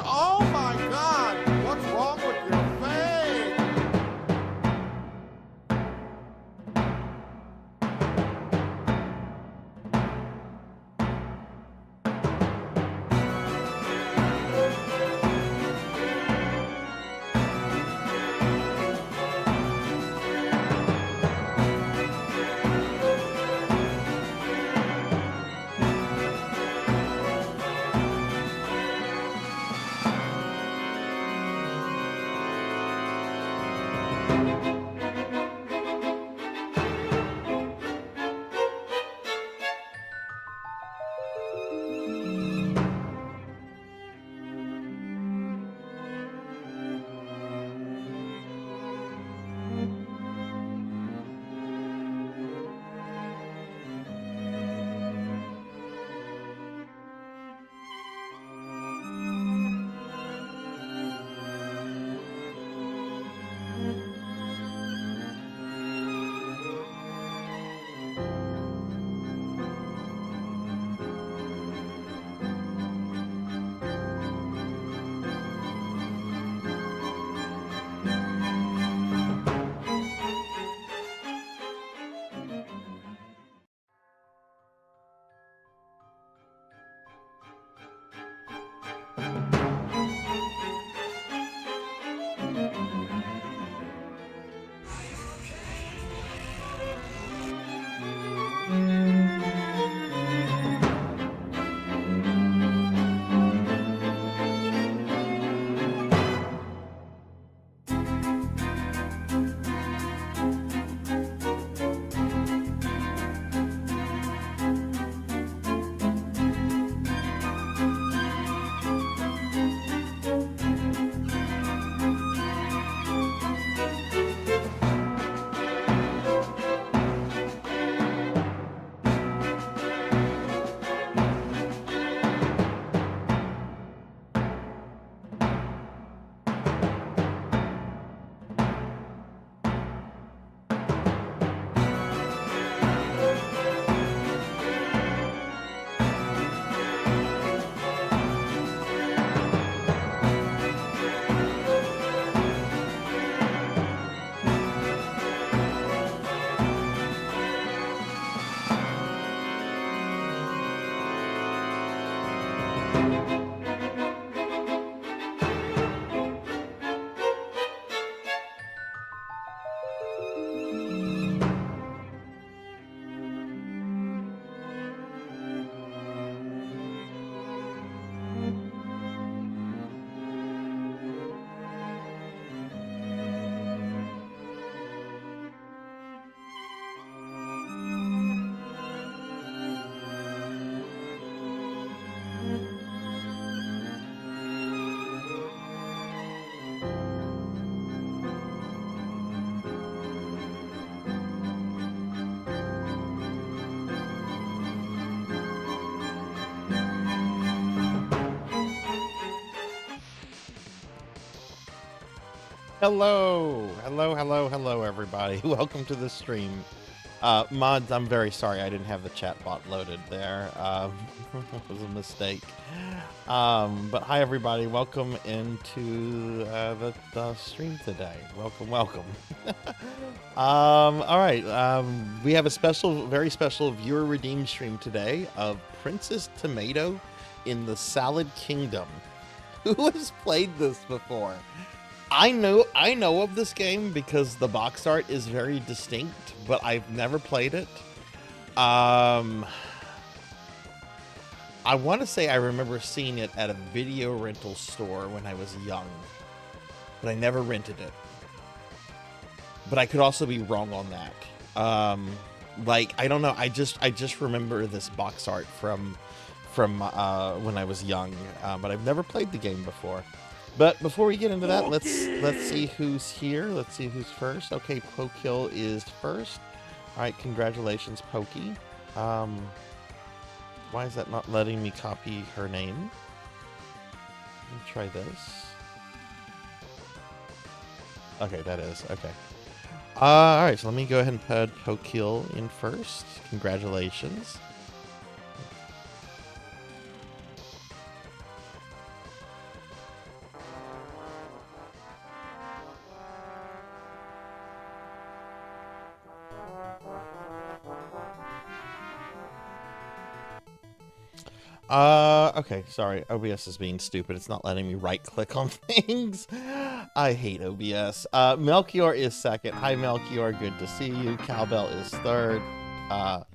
Oh my God! What's wrong with your face? Hello, everybody. Welcome to the stream. Mods, I'm very sorry I didn't have the chat bot loaded there. It was a mistake. But hi, everybody. Welcome into the stream today. Welcome. All right. We have a very special viewer redeemed stream today of Princess Tomato in the Salad Kingdom. Who has played this before? I know of this game because the box art is very distinct, but I've never played it. I want to say I remember seeing it at a video rental store when I was young, but I never rented it. But I could also be wrong on that. Like, I don't know. I just remember this box art from when I was young, but I've never played the game before. But before we get into that, let's see who's here. Let's see who's first. Okay, Pokill is first. All right, congratulations, Pokey. Why is that not letting me copy her name? Let me try this. Okay, that is okay. All right, so let me go ahead and put Pokill in first. Congratulations. Okay, sorry. OBS is being stupid. It's not letting me right-click on things. I hate OBS. Melchior is second. Hi, Melchior. Good to see you. Cowbell is third. I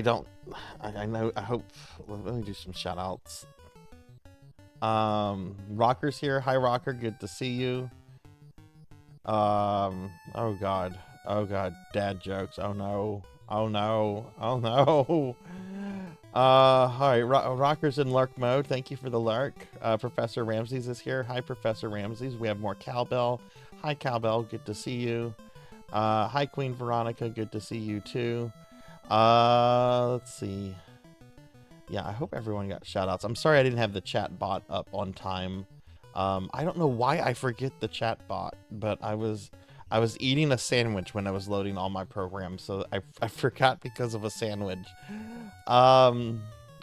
know. I hope. Let me do some shout-outs. Rocker's here. Hi, Rocker. Good to see you. Oh God. Dad jokes. Oh no. All right, Rocker's in lurk mode. Thank you for the lurk. Professor Ramses is here. Hi, Professor Ramses. We have more Cowbell. Hi, Cowbell. Good to see you. Hi, Queen Veronica. Good to see you too. Let's see. Yeah, I hope everyone got shoutouts. I'm sorry I didn't have the chat bot up on time. I don't know why I forget the chat bot, but I was eating a sandwich when I was loading all my programs, so I forgot because of a sandwich.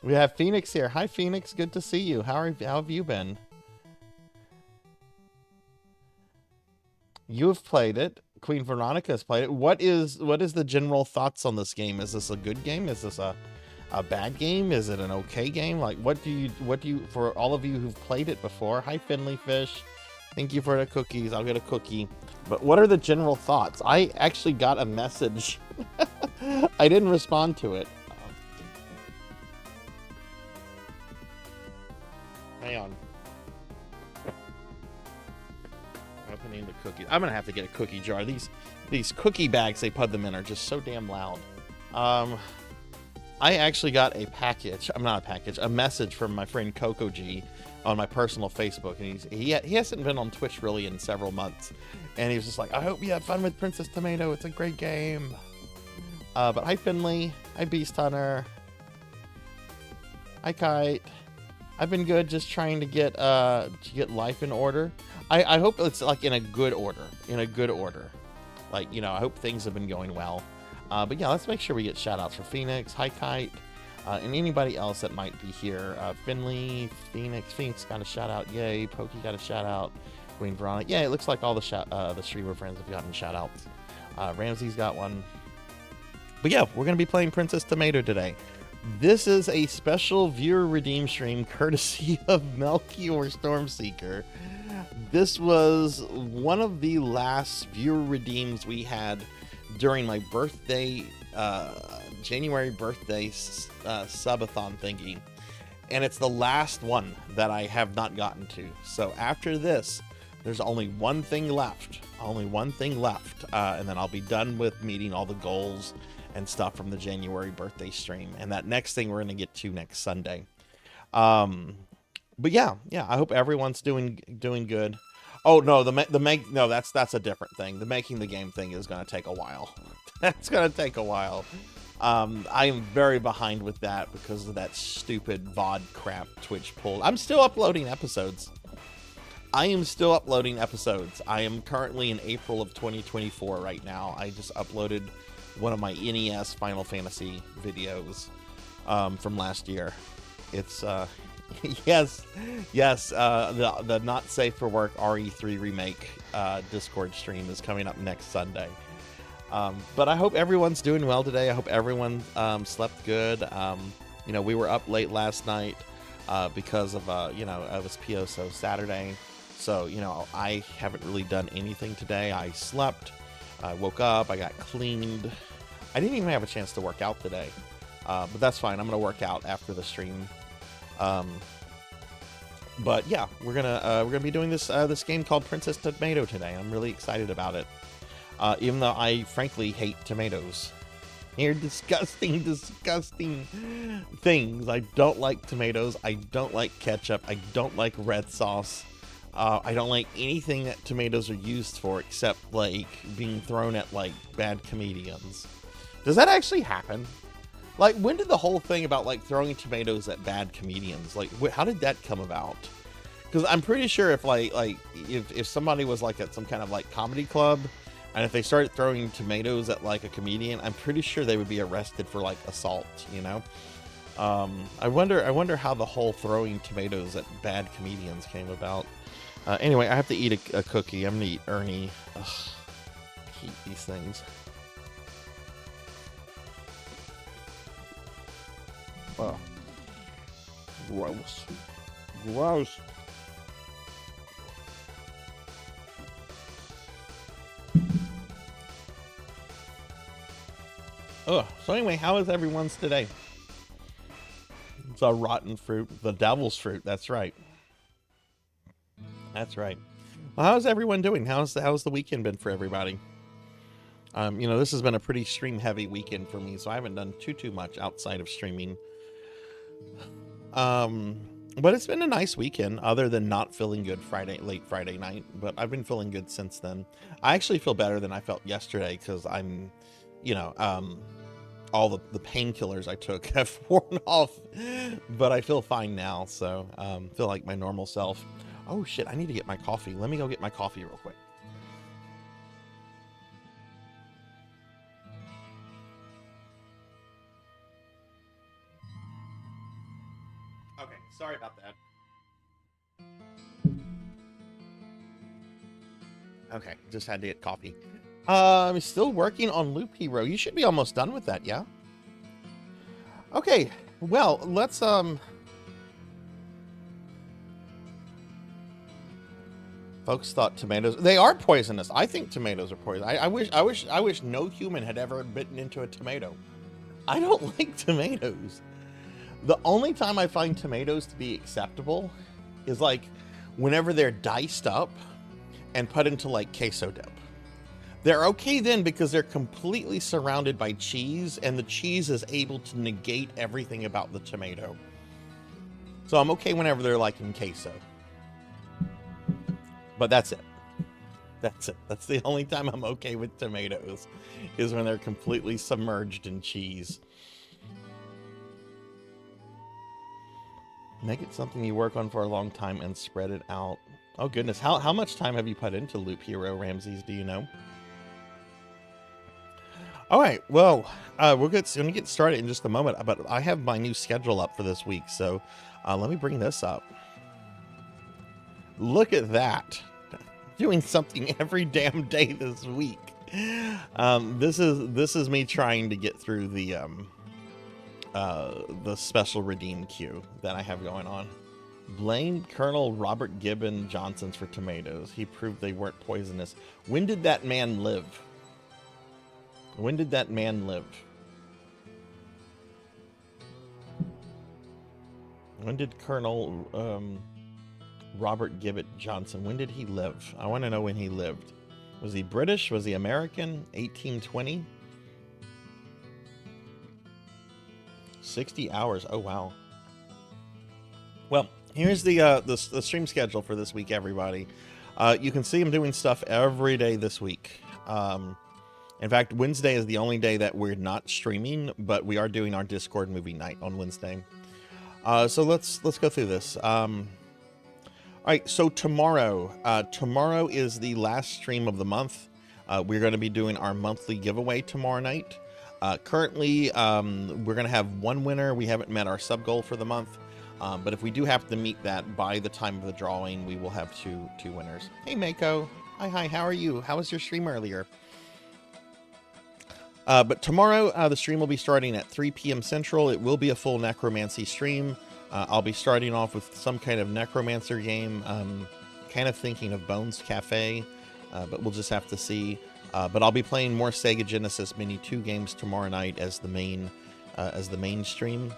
We have Phoenix here. Hi, Phoenix. Good to see you. How have you been? You have played it. Queen Veronica has played it. What is the general thoughts on this game? Is this a good game? Is this a bad game? Is it an okay game? Like, what do you for all of you who've played it before? Hi, Finley Fish. Thank you for the cookies. I'll get a cookie. But what are the general thoughts? I actually got a message. I didn't respond to it. Hang on. Opening the cookies. I'm gonna have to get a cookie jar. These cookie bags they put them in are just so damn loud. I actually got a package. I'm not a package. A message from my friend Coco G on my personal Facebook, and he hasn't been on Twitch really in several months, and he was just like, I hope you have fun with Princess Tomato. It's a great game. But hi, Finley. Hi, Beast Hunter. Hi, Kite. I've been good, just trying to get life in order. I hope it's like in a good order. Like, you know, I hope things have been going well. But yeah, let's make sure we get shout outs for Phoenix. Hi, Kite. And anybody else that might be here. Finley, Phoenix got a shout out. Yay. Pokey got a shout out. Queen Veronica. Yeah, it looks like all the streamer friends have gotten shout outs. Ramsey's got one. But yeah, we're going to be playing Princess Tomato today. This is a special viewer redeem stream courtesy of Melchior Stormseeker. This was one of the last viewer redeems we had during my birthday, January birthday subathon thingy. And it's the last one that I have not gotten to. So after this, there's only one thing left. And then I'll be done with meeting all the goals and stuff from the January birthday stream. And that next thing we're going to get to next Sunday. But yeah, I hope everyone's doing good. Oh no, no, that's a different thing. The making the game thing is going to take a while. That's going to take a while. I am very behind with that because of that stupid VOD crap Twitch pulled. I'm still uploading episodes. I am still uploading episodes. I am currently in April of 2024 right now. I just uploaded one of my NES Final Fantasy videos from last year. It's yes, the Not Safe for Work RE3 remake Discord stream is coming up next Sunday. But I hope everyone's doing well today. I hope everyone slept good. You know, we were up late last night because of you know, it was POSO Saturday. So, you know, I haven't really done anything today. I slept, I woke up, I got cleaned. I didn't even have a chance to work out today. But that's fine. I'm going to work out after the stream. But yeah, we're gonna be doing this game called Princess Tomato today. I'm really excited about it. Even though I frankly hate tomatoes. They're disgusting, disgusting things. I don't like tomatoes. I don't like ketchup. I don't like red sauce. I don't like anything that tomatoes are used for except like being thrown at like bad comedians. Does that actually happen? Like, when did the whole thing about like throwing tomatoes at bad comedians, like how did that come about? Because I'm pretty sure if if somebody was like at some kind of like comedy club and if they started throwing tomatoes at like a comedian, I'm pretty sure they would be arrested for like assault, you know? I wonder how the whole throwing tomatoes at bad comedians came about. Anyway, I have to eat a cookie. I'm gonna eat Ernie. Ugh, I hate these things. Oh, gross. Gross. Ugh. So anyway, how is everyone's today? It's a rotten fruit. The devil's fruit. That's right. That's right. Well, how's everyone doing? How's the weekend been for everybody? You know, this has been a pretty stream heavy weekend for me, so I haven't done too much outside of streaming. But it's been a nice weekend other than not feeling good late Friday night, but I've been feeling good since then. I actually feel better than I felt yesterday because I'm, you know, all the painkillers I took have worn off, but I feel fine now. So, feel like my normal self. Oh shit, I need to get my coffee. Let me go get my coffee real quick. Okay, sorry about that. Okay, just had to get coffee. I'm still working on Loop Hero. You should be almost done with that, yeah? Okay, well, let's folks thought tomatoes, they are poisonous. I think tomatoes are poisonous. I wish no human had ever bitten into a tomato. I don't like tomatoes. The only time I find tomatoes to be acceptable is like whenever they're diced up and put into like queso dip. They're okay then because they're completely surrounded by cheese and the cheese is able to negate everything about the tomato. So I'm okay whenever they're like in queso. But that's it. That's it. That's the only time I'm okay with tomatoes is when they're completely submerged in cheese. Make it something you work on for a long time and spread it out. Oh goodness, how much time have you put into Loop Hero, Ramses? Do you know? All right, well, we're going to get started in just a moment, but I have my new schedule up for this week, so let me bring this up. Look at that. Doing something every damn day this week. This is me trying to get through the special redeem queue that I have going on. Blame Colonel Robert Gibbon Johnson's for tomatoes. He proved they weren't poisonous. When did that man live? When did that man live? When did Colonel Robert Gibbon Johnson, when did he live? I want to know when he lived. Was he British? Was he American? 1820? 60 hours. Oh, wow. Well, here's the stream schedule for this week, everybody. You can see I'm doing stuff every day this week. In fact, Wednesday is the only day that we're not streaming, but we are doing our Discord movie night on Wednesday. So let's go through this. All right, so tomorrow is the last stream of the month. We're going to be doing our monthly giveaway tomorrow night. Currently, we're going to have one winner. We haven't met our sub goal for the month, but if we do have to meet that by the time of the drawing, we will have two winners. Hey, Mako. Hi, how are you? How was your stream earlier? But tomorrow, the stream will be starting at 3 p.m. Central. It will be a full necromancy stream. I'll be starting off with some kind of necromancer game, kind of thinking of Bones Cafe, but we'll just have to see. But I'll be playing more Sega Genesis Mini 2 games tomorrow night as the main stream.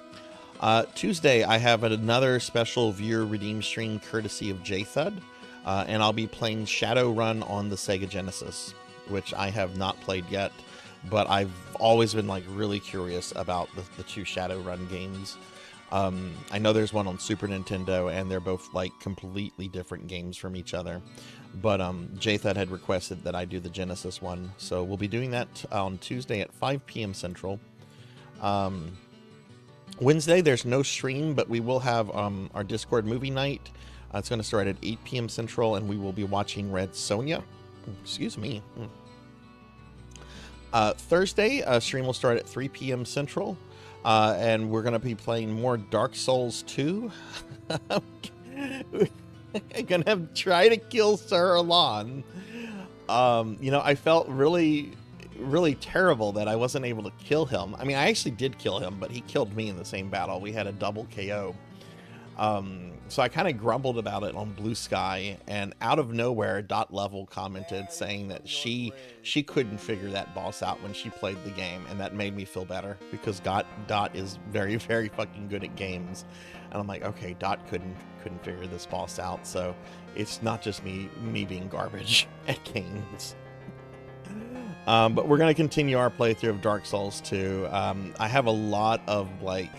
Tuesday, I have another special viewer redeem stream courtesy of JThud, and I'll be playing Shadowrun on the Sega Genesis, which I have not played yet, but I've always been like really curious about the two Shadowrun games. I know there's one on Super Nintendo, and they're both like completely different games from each other. But JThud had requested that I do the Genesis one, so we'll be doing that on Tuesday at 5 p.m. Central. Wednesday, there's no stream, but we will have our Discord movie night. It's going to start at 8 p.m. Central, and we will be watching Red Sonja. Excuse me. Thursday, stream will start at 3 p.m. Central. And we're going to be playing more Dark Souls 2. I'm going to try to kill Sir Alon. You know, I felt really, really terrible that I wasn't able to kill him. I mean, I actually did kill him, but he killed me in the same battle. We had a double KO. So I kind of grumbled about it on Blue Sky, and out of nowhere, Dot Level commented saying that she couldn't figure that boss out when she played the game, and that made me feel better because Dot is very, very fucking good at games, and I'm like, okay, Dot couldn't figure this boss out, so it's not just me being garbage at games. But we're gonna continue our playthrough of Dark Souls 2. I have a lot of like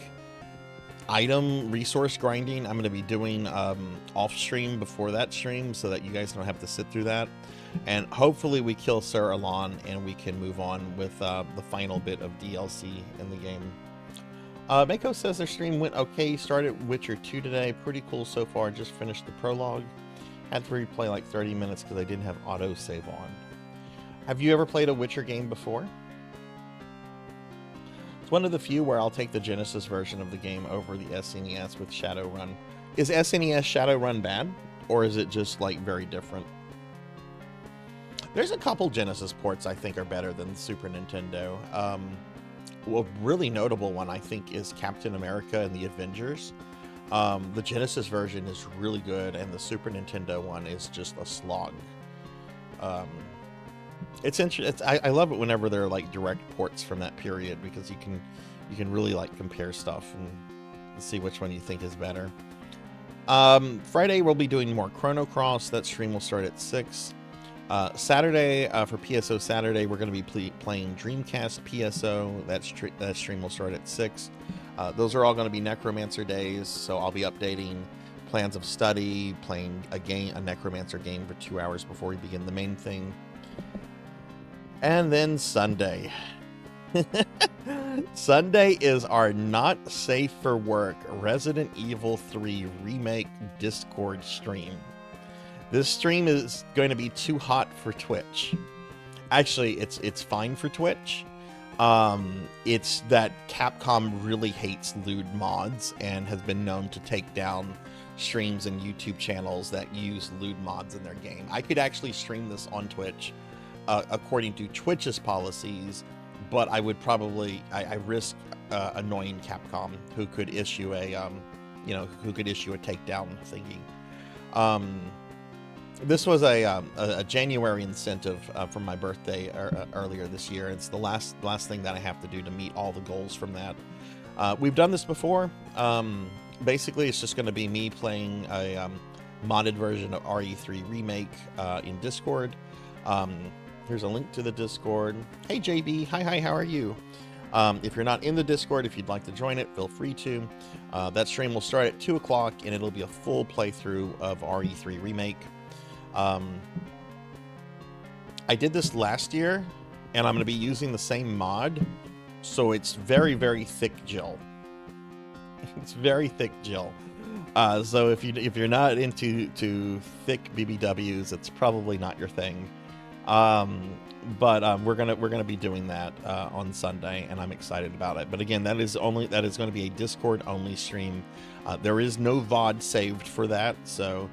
item resource grinding I'm going to be doing off stream before that stream so that you guys don't have to sit through that, and hopefully we kill Sir Alon and we can move on with the final bit of DLC in the game. Mako says their stream went okay. Started Witcher 2 today. Pretty cool so far. Just finished the prologue. Had to replay like 30 minutes because I didn't have auto save on. Have you ever played a Witcher game before? It's one of the few where I'll take the Genesis version of the game over the SNES with Shadowrun. Is SNES Shadowrun bad? Or is it just like very different? There's a couple Genesis ports I think are better than Super Nintendo. Well, really notable one I think is Captain America and the Avengers. The Genesis version is really good, and the Super Nintendo one is just a slog. It's interesting. I love it whenever they're like direct ports from that period because you can really like compare stuff and see which one you think is better. Friday we'll be doing more Chrono Cross. That stream will start at 6. Saturday for PSO Saturday we're going to be playing Dreamcast PSO. That stream will start at 6. Those are all going to be Necromancer days, so I'll be updating plans of study, playing a Necromancer game for 2 hours before we begin the main thing. And then Sunday. Sunday is our Not Safe for Work Resident Evil 3 Remake Discord stream. This stream is going to be too hot for Twitch. Actually, it's fine for Twitch. It's that Capcom really hates lewd mods and has been known to take down streams and YouTube channels that use lewd mods in their game. I could actually stream this on Twitch according to Twitch's policies, but I would probably I risk annoying Capcom, who could issue a takedown thingy. This was a January incentive for my birthday earlier this year. It's the last thing that I have to do to meet all the goals from that. We've done this before. Basically, it's just going to be me playing a modded version of RE3 Remake in Discord. Here's a link to the Discord. Hey JB, hi, how are you? If you're not in the Discord, if you'd like to join it, feel free to. That stream will start at 2 o'clock, and it'll be a full playthrough of RE3 Remake. I did this last year, and I'm going to be using the same mod, so it's very, very thick Jill. It's very thick Jill. So if you're not into thick BBWs, it's probably not your thing. But we're gonna be doing that on Sunday, and I'm excited about it. But again, that is going to be a Discord only stream. There is no VOD saved for that, so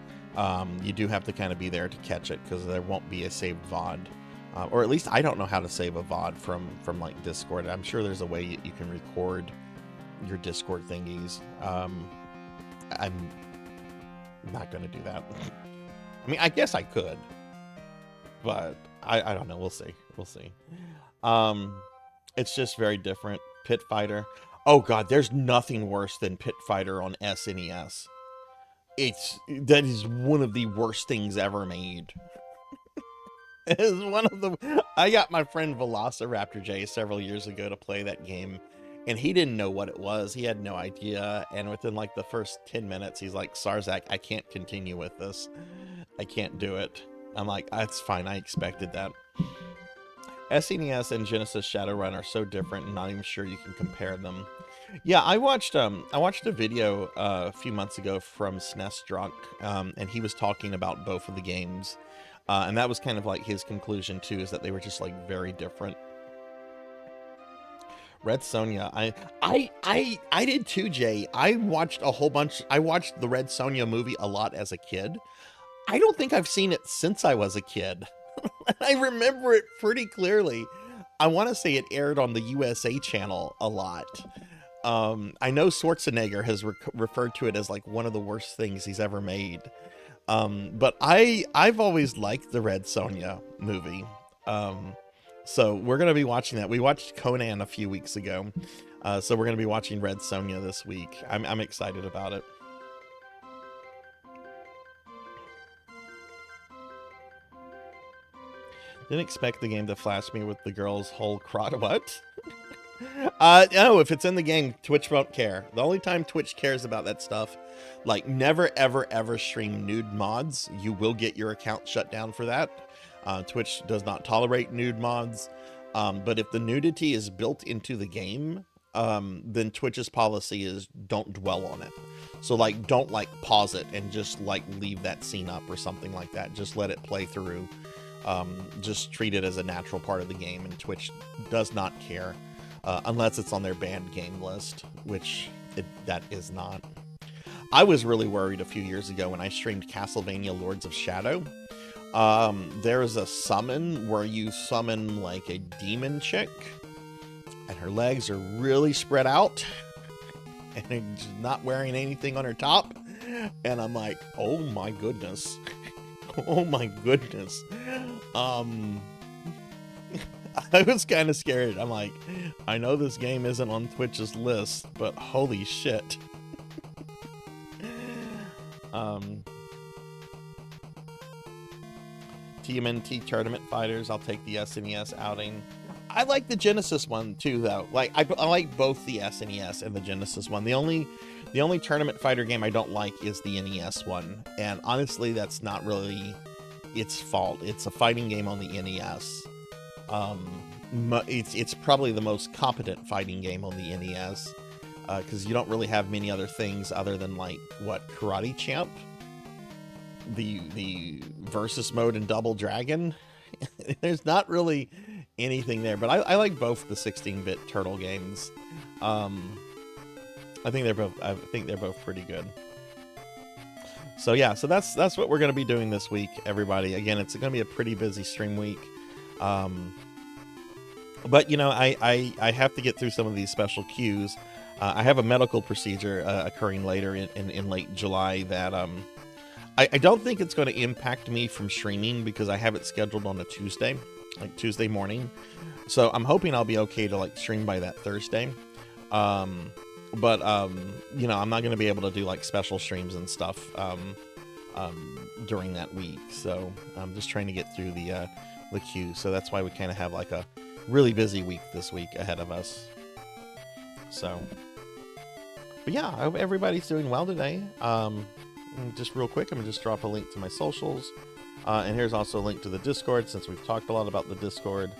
you do have to kind of be there to catch it, because there won't be a saved VOD, or at least I don't know how to save a VOD from like Discord. I'm sure there's a way you can record your Discord thingies. I'm not gonna do that. I mean, I guess I could, but I don't know. We'll see. We'll see. It's just very different. Pit Fighter. Oh god, there's nothing worse than Pit Fighter on SNES. That is one of the worst things ever made. It is one of the. I got my friend Velociraptor J several years ago to play that game, and he didn't know what it was. He had no idea. And within like the first 10 minutes, he's like, Sarzac, I can't continue with this. I can't do it. I'm like, that's fine. I expected that. SNES and Genesis Shadowrun are so different, and not even sure you can compare them. Yeah, I watched a video a few months ago from SNES Drunk, and he was talking about both of the games, and that was kind of like his conclusion too, is that they were just like very different. Red Sonja, I did too, Jay. I watched a whole bunch. I watched the Red Sonja movie a lot as a kid. I don't think I've seen it since I was a kid. I remember it pretty clearly. I want to say it aired on the USA channel a lot. I know Schwarzenegger has referred to it as like one of the worst things he's ever made. But I've always liked the Red Sonja movie. So we're going to be watching that. We watched Conan a few weeks ago. So we're going to be watching Red Sonja this week. I'm excited about it. Didn't expect the game to flash me with the girl's whole crotch. What? No, if it's in the game, Twitch won't care. The only time Twitch cares about that stuff, like never, ever, ever stream nude mods. You will get your account shut down for that. Twitch does not tolerate nude mods. But if the nudity is built into the game, then Twitch's policy is don't dwell on it. So like, don't like pause it and just like leave that scene up or something like that. Just let it play through. Just treat it as a natural part of the game, and Twitch does not care unless it's on their banned game list, which that is not. I was really worried a few years ago when I streamed Castlevania Lords of Shadow. There is a summon where you summon like a demon chick, and her legs are really spread out, and she's not wearing anything on her top, and I'm like, oh my goodness. Oh my goodness. I was kind of scared. I'm like, I know this game isn't on Twitch's list, but holy shit. TMNT Tournament Fighters, I'll take the SNES outing. I like the Genesis one too, though. Like I like both the SNES and the Genesis one. The only tournament fighter game I don't like is the NES one, and honestly, that's not really its fault. It's a fighting game on the NES. It's probably the most competent fighting game on the NES, because you don't really have many other things other than like what, Karate Champ, the versus mode, and Double Dragon. There's not really anything there, but I like both the 16-bit Turtle games. I think they're both pretty good. So yeah, so that's what we're going to be doing this week, everybody. Again, it's going to be a pretty busy stream week. But you know, I have to get through some of these special queues. I have a medical procedure occurring later in late July that I don't think it's going to impact me from streaming, because I have it scheduled on a Tuesday, like Tuesday morning. So I'm hoping I'll be okay to like stream by that Thursday. But you know, I'm not going to be able to do like special streams and stuff during that week. So I'm just trying to get through the queue. So that's why we kind of have like a really busy week this week ahead of us. So, but yeah, I hope everybody's doing well today. Just real quick, I'm gonna just drop a link to my socials, and here's also a link to the Discord, since we've talked a lot about the Discord.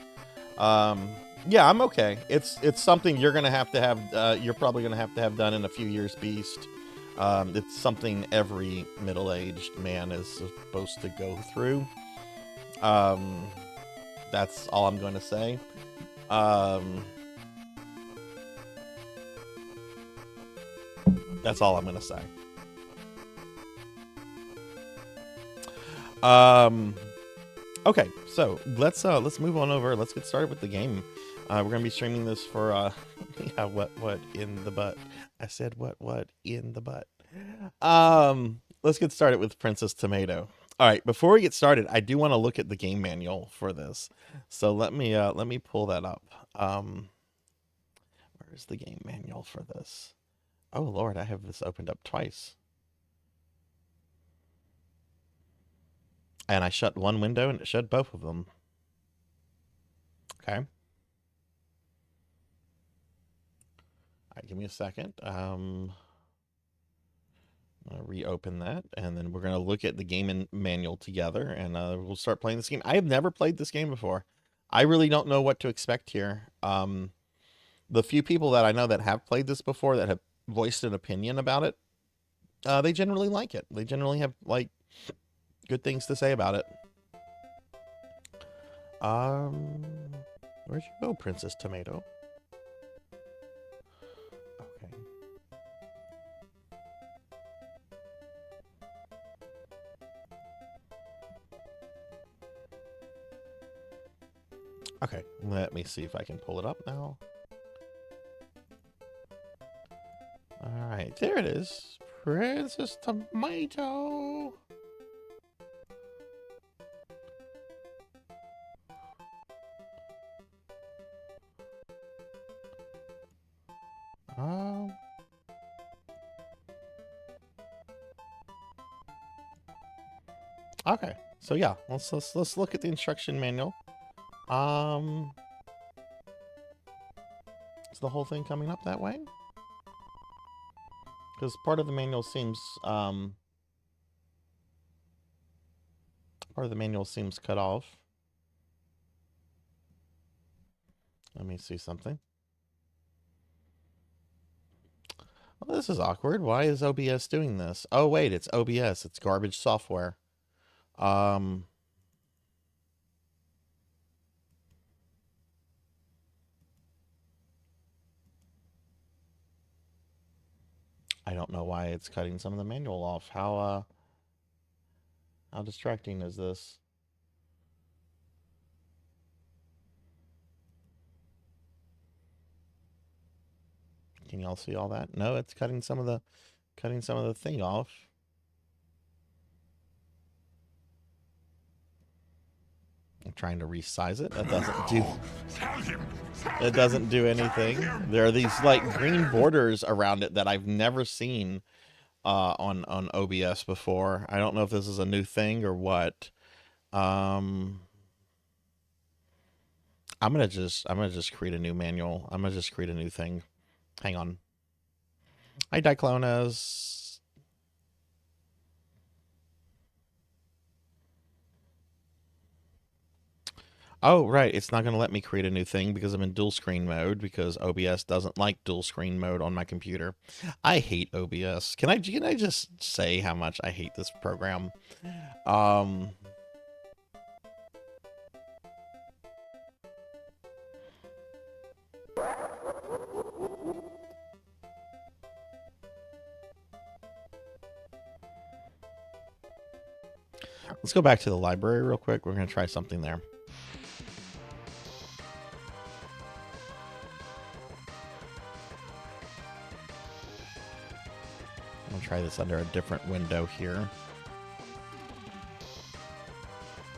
Yeah, I'm okay. It's something you're gonna have to have. You're probably gonna have to have done in a few years, Beast. It's something every middle-aged man is supposed to go through. That's all I'm going to say. That's all I'm going to say. Okay, so let's move on over. Let's get started with the game. We're gonna be streaming this for yeah, what in the butt? I said what in the butt. Let's get started with Princess Tomato. All right, before we get started, I do want to look at the game manual for this. So let me pull that up. Where's the game manual for this? Oh Lord, I have this opened up twice. And I shut one window and it shut both of them. Okay. All right, give me a second. I'm gonna reopen that, and then we're gonna look at the game manual together, and we'll start playing this game. I have never played this game before. I really don't know what to expect here. The few people that I know that have played this before, that have voiced an opinion about it, they generally like it. They generally have like good things to say about it. Where'd you go, Princess Tomato? Okay. Okay, let me see if I can pull it up now. All right, there it is. Princess Tomato. Okay, so yeah, let's look at the instruction manual. Is the whole thing coming up that way? Because part of the manual seems cut off. Let me see something. Well, this is awkward. Why is OBS doing this? Oh wait, it's OBS. It's garbage software. I don't know why it's cutting some of the manual off. How distracting is this? Can y'all see all that? No, it's cutting some of the thing off. I'm trying to resize it. That doesn't do anything. There are these like green borders around it that I've never seen on OBS before. I don't know if this is a new thing or what. I'm gonna just create a new manual. I'm gonna just create a new thing. Hang on. Hi, Diclonas. Oh, right. It's not going to let me create a new thing because I'm in dual screen mode, because OBS doesn't like dual screen mode on my computer. I hate OBS. Can I just say how much I hate this program? Let's go back to the library real quick. We're going to try something there. I'm going to try this under a different window here.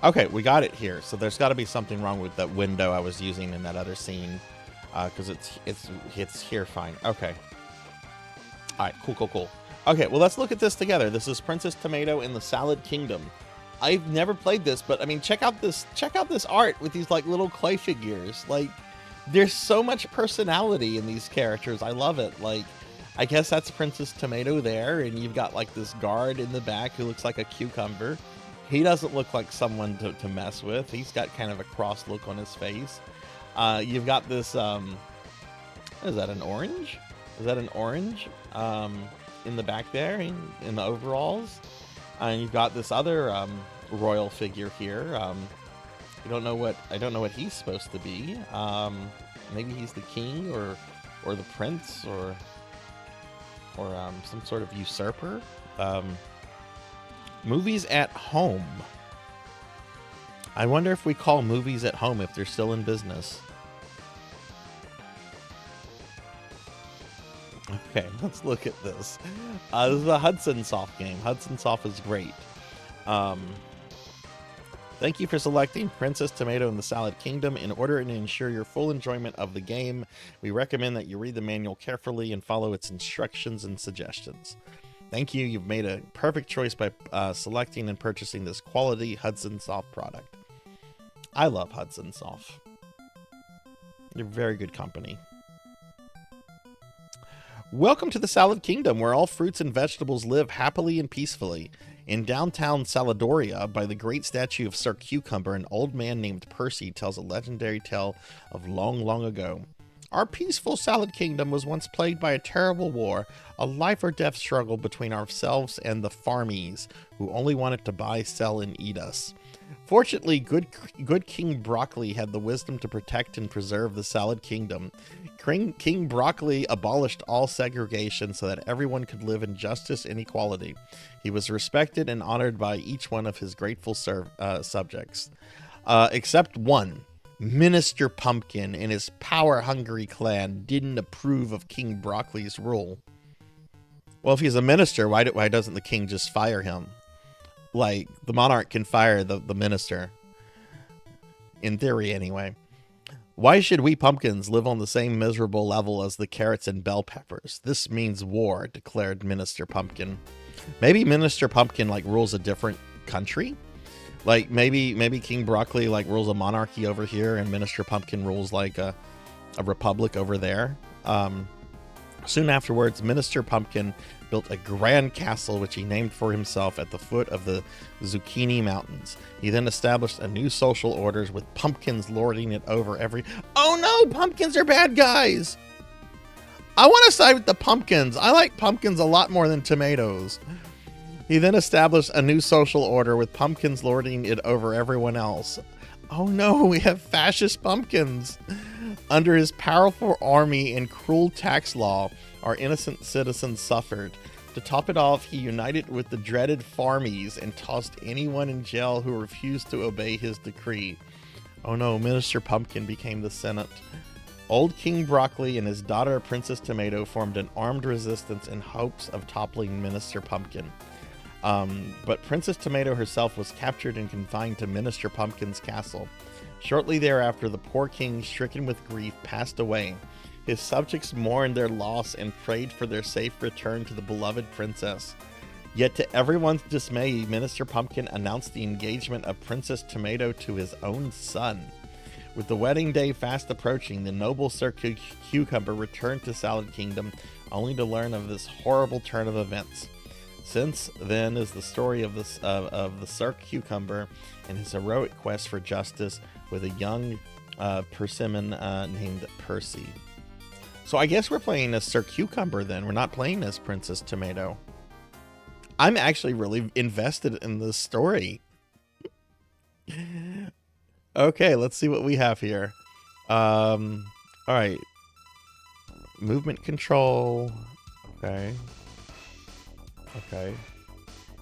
Okay, we got it here. So there's got to be something wrong with that window I was using in that other scene, because it's here fine. Okay. All right, cool. Okay, well, let's look at this together. This is Princess Tomato in the Salad Kingdom. I've never played this, but I mean, check out this art with these like little clay figures. Like, there's so much personality in these characters. I love it. Like, I guess that's Princess Tomato there, and you've got like this guard in the back who looks like a cucumber. He doesn't look like someone to mess with. He's got kind of a cross look on his face. You've got this, what is that, an orange? Is that an orange? in the back there in the overalls. And you've got this other royal figure here. I don't know what he's supposed to be. Maybe he's the king or the prince or some sort of usurper. Movies at home. I wonder if we call movies at home if they're still in business. Okay, let's look at this. This is a Hudson Soft game. Hudson Soft is great. Thank you for selecting Princess Tomato in the Salad Kingdom. In order to ensure your full enjoyment of the game, we recommend that you read the manual carefully and follow its instructions and suggestions. Thank you. You've made a perfect choice by selecting and purchasing this quality Hudson Soft product. I love Hudson Soft. They're very good company. Welcome to the Salad Kingdom, where all fruits and vegetables live happily and peacefully. In downtown Saladoria, by the great statue of Sir Cucumber, an old man named Percy tells a legendary tale of long, long ago. Our peaceful Salad Kingdom was once plagued by a terrible war, a life or death struggle between ourselves and the farmies, who only wanted to buy, sell, and eat us. Fortunately, good King Broccoli had the wisdom to protect and preserve the Salad Kingdom. King Broccoli abolished all segregation so that everyone could live in justice and equality. He was respected and honored by each one of his grateful subjects. Except one. Minister Pumpkin and his power-hungry clan didn't approve of King Broccoli's rule. Well, if he's a minister, why doesn't the king just fire him? Like, the monarch can fire the minister. In theory, anyway. Why should we pumpkins live on the same miserable level as the carrots and bell peppers? This means war, declared Minister Pumpkin. Maybe Minister Pumpkin, like, rules a different country? Like, maybe King Broccoli, like, rules a monarchy over here, and Minister Pumpkin rules, like, a republic over there. Soon afterwards, Minister Pumpkin built a grand castle which he named for himself at the foot of the Zucchini Mountains. He then established a new social order with pumpkins lording it over every... Oh no, pumpkins are bad guys! I want to side with the pumpkins. I like pumpkins a lot more than tomatoes. He then established a new social order with pumpkins lording it over everyone else. Oh no, we have fascist pumpkins. Under his powerful army and cruel tax law, our innocent citizens suffered. To top it off, he united with the dreaded farmies and tossed anyone in jail who refused to obey his decree. Oh no, Minister Pumpkin became the Senate. Old King Broccoli and his daughter Princess Tomato formed an armed resistance in hopes of toppling Minister Pumpkin. But Princess Tomato herself was captured and confined to Minister Pumpkin's castle. Shortly thereafter, the poor king, stricken with grief, passed away. His subjects mourned their loss and prayed for their safe return to the beloved princess. Yet to everyone's dismay, Minister Pumpkin announced the engagement of Princess Tomato to his own son. With the wedding day fast approaching, the noble Sir Cucumber returned to Salad Kingdom, only to learn of this horrible turn of events. Since then is the story of the Sir Cucumber and his heroic quest for justice with a young persimmon named Percy. So I guess we're playing as Sir Cucumber then. We're not playing as Princess Tomato. I'm actually really invested in this story. Okay, let's see what we have here. All right. Movement control. Okay. Okay.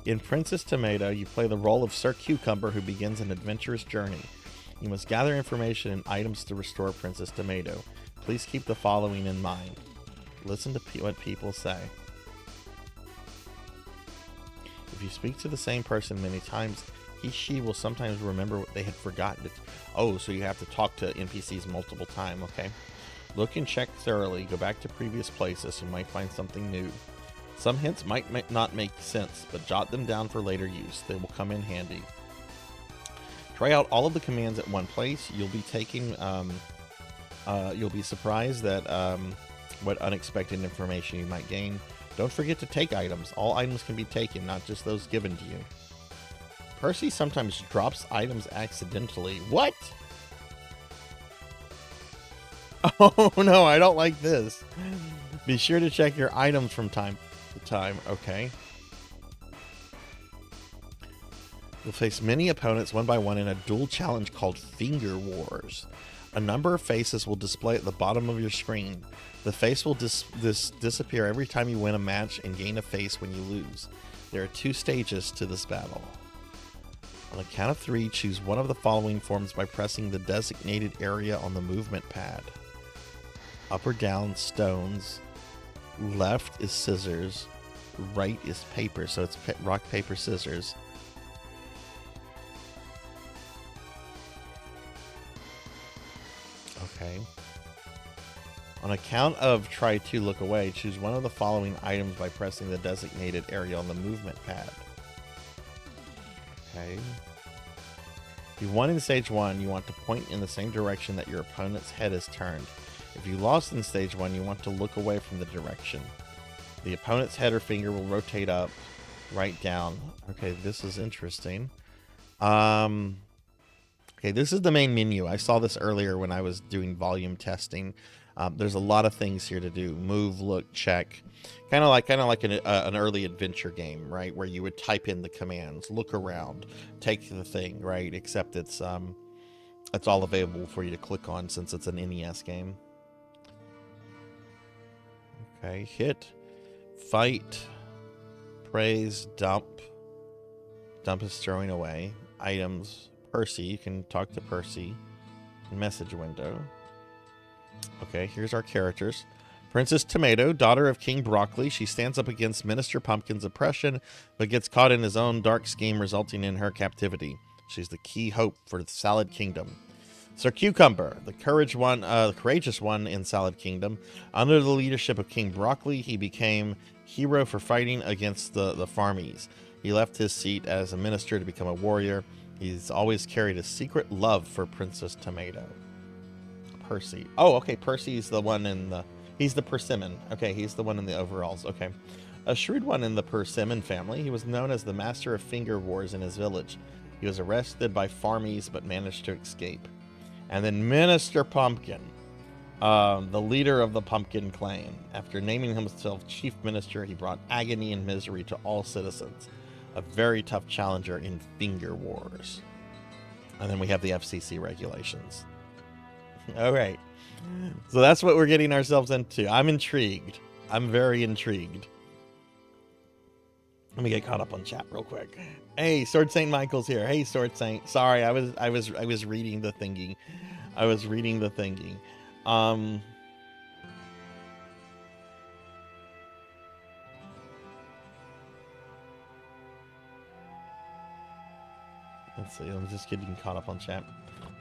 In Princess Tomato, you play the role of Sir Cucumber, who begins an adventurous journey. You must gather information and items to restore Princess Tomato. Please keep the following in mind. Listen to what people say. If you speak to the same person many times, she will sometimes remember what they had forgotten. Oh, so you have to talk to NPCs multiple times, okay? Look and check thoroughly. Go back to previous places. You might find something new. Some hints might not make sense, but jot them down for later use. They will come in handy. Try out all of the commands at one place. You'll be taking... you'll be surprised that what unexpected information you might gain. Don't forget to take items. All items can be taken, not just those given to you. Percy sometimes drops items accidentally. What? Oh no, I don't like this. Be sure to check your items from time. the time. Okay. You'll face many opponents one by one in a duel challenge called Finger Wars. A number of faces will display at the bottom of your screen. The face will disappear every time you win a match and gain a face when you lose. There are 2 stages to this battle. On the count of 3, choose one of the following forms by pressing the designated area on the movement pad. Up or down, stones. Left is scissors. Right is paper, so it's rock, paper, scissors. Okay. On a count of try to look away, choose one of the following items by pressing the designated area on the movement pad. Okay. If you won in stage 1, you want to point in the same direction that your opponent's head is turned. If you lost in stage 1, you want to look away from the direction. The opponent's head or finger will rotate up, right, down. Okay, this is interesting. Okay, this is the main menu. I saw this earlier when I was doing volume testing. There's a lot of things here to do. Move, look, check. Kind of like an early adventure game, right? Where you would type in the commands, look around, take the thing, right? Except it's all available for you to click on since it's an NES game. Okay, hit, fight, praise, dump. Dump is throwing away. Items, Percy, you can talk to Percy. Message window. Okay, here's our characters. Princess Tomato, daughter of King Broccoli. She stands up against Minister Pumpkin's oppression, but gets caught in his own dark scheme, resulting in her captivity. She's the key hope for the Salad Kingdom. Sir Cucumber, the courageous one in Salad Kingdom. Under the leadership of King Broccoli, he became hero for fighting against the farmies. He left his seat as a minister to become a warrior. He's always carried a secret love for Princess Tomato. Percy. Oh, okay, Percy's the one in the... He's the persimmon. Okay, he's the one in the overalls. Okay. A shrewd one in the persimmon family, he was known as the master of finger wars in his village. He was arrested by farmies but managed to escape. And then Minister Pumpkin, the leader of the Pumpkin Clan. After naming himself chief minister, he brought agony and misery to all citizens. A very tough challenger in finger wars. And then we have the FCC regulations. All right. So that's what we're getting ourselves into. I'm intrigued. I'm very intrigued. Let me get caught up on chat real quick. Hey, Sword Saint Michael's here. Hey, Sword Saint. Sorry, I was reading the thingy. I was reading the thingy. Let's see. I'm just getting caught up on chat.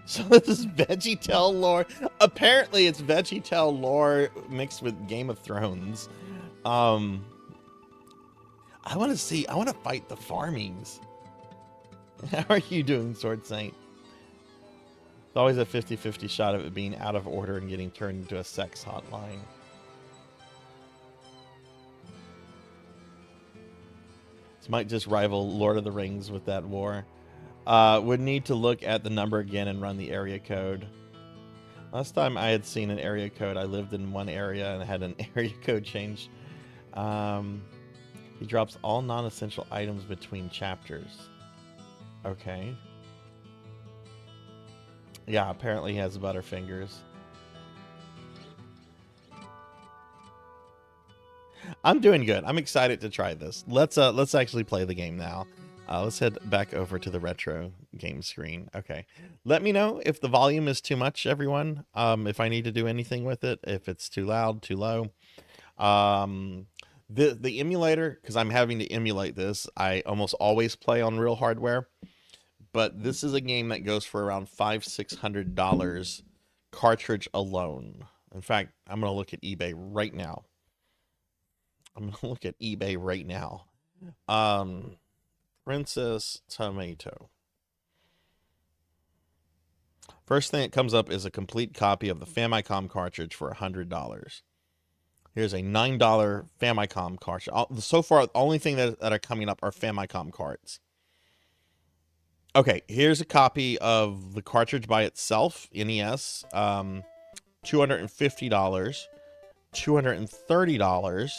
So this is VeggieTale lore. Apparently, it's VeggieTale lore mixed with Game of Thrones. I want to fight the farmies. How are you doing, Sword Saint? It's always a 50-50 shot of it being out of order and getting turned into a sex hotline. This might just rival Lord of the Rings with that war. Would need to look at the number again and run the area code. Last time I had seen an area code, I lived in one area and had an area code change. He drops all non-essential items between chapters. Okay. Yeah, apparently he has Butterfingers. I'm doing good. I'm excited to try this. Let's actually play the game now. Let's head back over to the retro game screen. Okay. Let me know if the volume is too much, everyone. If I need to do anything with it, if it's too loud, too low. The emulator, because I'm having to emulate this, I almost always play on real hardware. But this is a game that goes for around $500-600 cartridge alone. In fact, I'm going to look at eBay right now. Princess Tomato. First thing that comes up is a complete copy of the Famicom cartridge for $100. Here's a $9 Famicom cartridge. So far, the only thing that are coming up are Famicom cards. Okay, here's a copy of the cartridge by itself, NES, $250, $230.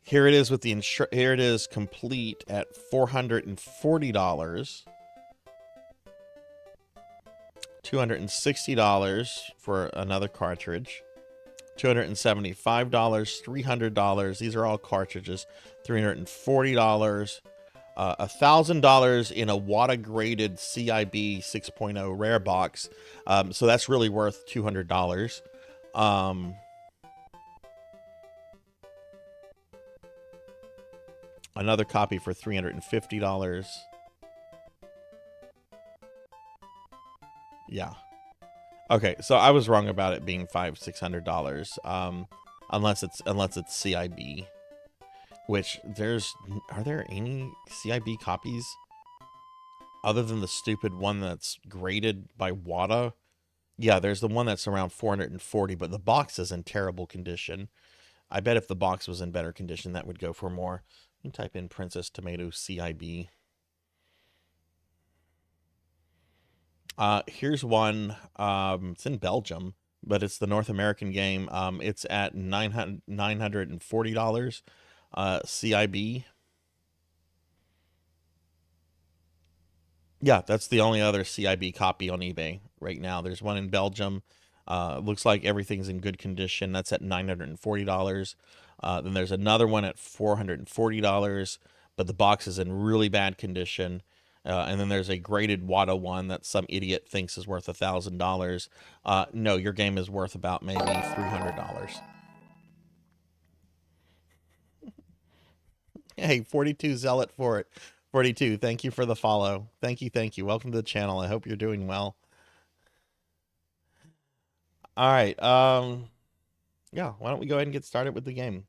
Here it is with the here it is complete at $440. $260 for another cartridge. $275, $300. These are all cartridges. $340. $1,000 in a WATA graded CIB 6.0 rare box. So that's really worth $200. Another copy for $350. Yeah. Okay, so I was wrong about it being $500-$600. Unless it's CIB. Which are there any CIB copies other than the stupid one that's graded by WATA? Yeah, there's the one that's around 440, but the box is in terrible condition. I bet if the box was in better condition, that would go for more. You can type in Princess Tomato CIB. Here's one. It's in Belgium, but it's the North American game. It's at $940. CIB. Yeah, that's the only other CIB copy on eBay right now. There's one in Belgium. Looks like everything's in good condition. That's at $940. Then there's another one at $440, but the box is in really bad condition. And then there's a graded WATA one that some idiot thinks is worth $1,000. No, your game is worth about maybe $300. Hey, 42 Zealot for it. 42, thank you for the follow. Thank you, thank you. Welcome to the channel. I hope you're doing well. All right. Yeah, why don't we go ahead and get started with the game?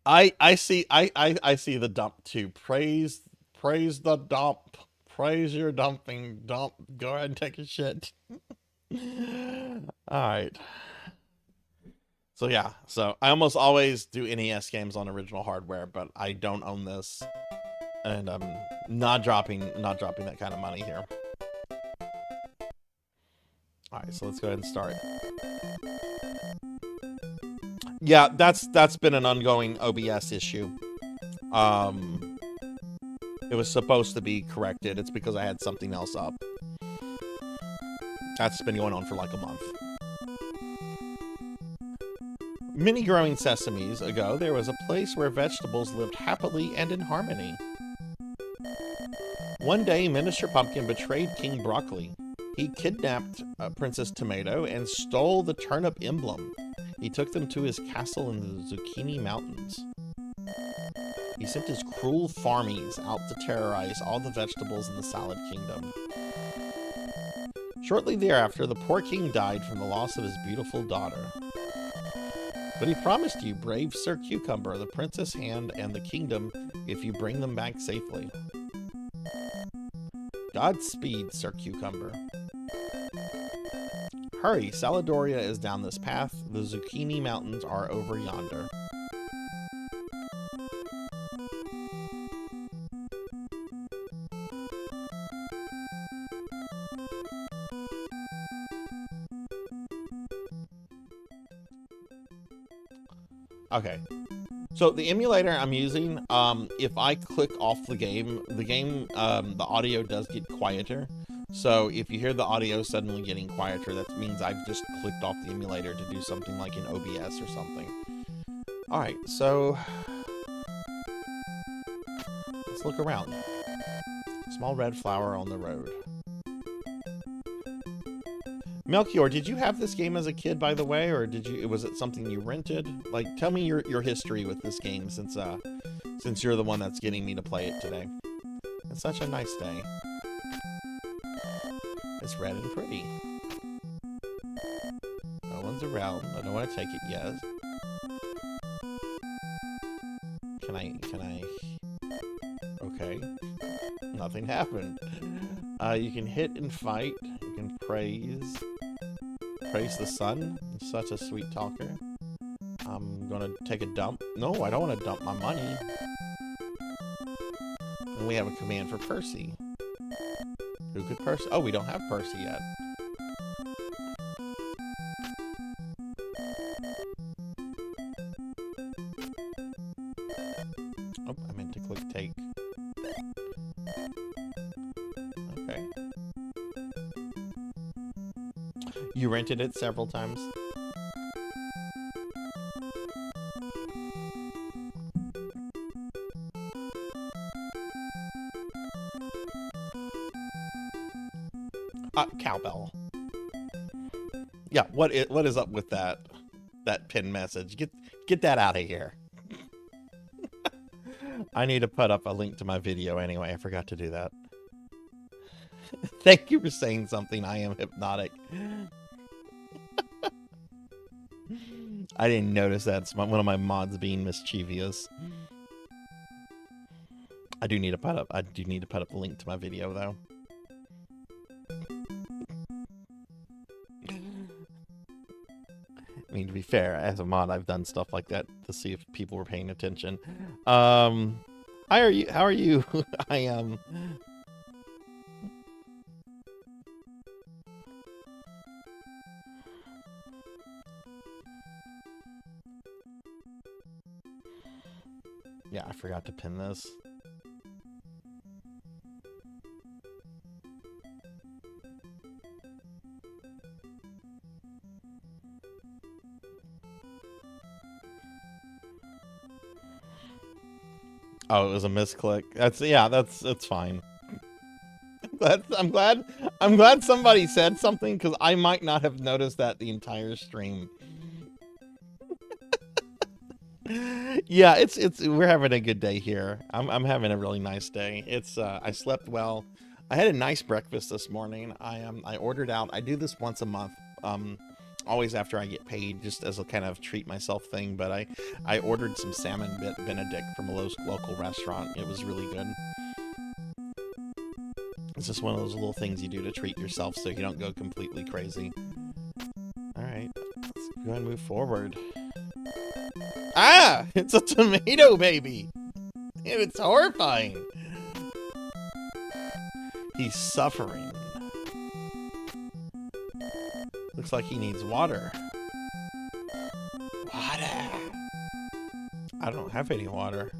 I see the dump too. Praise the dump. Praise your dumping dump. Go ahead and take a shit. All right. So yeah, so I almost always do NES games on original hardware, but I don't own this, and I'm not dropping that kind of money here. All right, so let's go ahead and start. Yeah, that's been an ongoing OBS issue. It was supposed to be corrected. It's because I had something else up. That's been going on for like a month. Many growing sesames ago, there was a place where vegetables lived happily and in harmony. One day, Minister Pumpkin betrayed King Broccoli. He kidnapped Princess Tomato and stole the turnip emblem. He took them to his castle in the Zucchini Mountains. He sent his cruel farmies out to terrorize all the vegetables in the Salad Kingdom. Shortly thereafter, the poor king died from the loss of his beautiful daughter. But he promised you, brave Sir Cucumber, the princess hand, and the kingdom if you bring them back safely. Godspeed, Sir Cucumber. Hurry, Saladoria is down this path. The Zucchini Mountains are over yonder. Okay, so the emulator I'm using, if I click off the game, the audio does get quieter. So if you hear the audio suddenly getting quieter, that means I've just clicked off the emulator to do something like in OBS or something. All right, so let's look around. Small red flower on the road. Melchior, did you have this game as a kid, by the way, or was it something you rented? Like, tell me your history with this game since you're the one that's getting me to play it today. It's such a nice day. It's red and pretty. No one's around. I don't want to take it yet. Can I? Okay. Nothing happened. You can hit and fight. You can praise the sun. Such a sweet talker. I'm gonna take a dump. No, I don't want to dump my money. And we have a command for Percy. Who could Percy? Oh, we don't have Percy yet. You rented it several times? Cowbell. Yeah, what is up with that pin message? Get that out of here. I need to put up a link to my video anyway. I forgot to do that. Thank you for saying something. I am hypnotic. I didn't notice that. It's one of my mods being mischievous. I do need to put up a link to my video though. I mean, to be fair, as a mod, I've done stuff like that to see if people were paying attention. How are you? I am. Yeah, I forgot to pin this. Oh, it was a misclick. That's fine. I'm glad somebody said something, because I might not have noticed that the entire stream. Yeah, we're having a good day here. I'm having a really nice day. I slept well. I had a nice breakfast this morning. I ordered out. I do this once a month. Always after I get paid, just as a kind of treat myself thing. But I ordered some salmon Benedict from a local restaurant. It was really good. It's just one of those little things you do to treat yourself so you don't go completely crazy. All right, let's go ahead and move forward. Ah, it's a tomato baby. And it's horrifying. He's suffering. Looks like he needs water. Water. I don't have any water.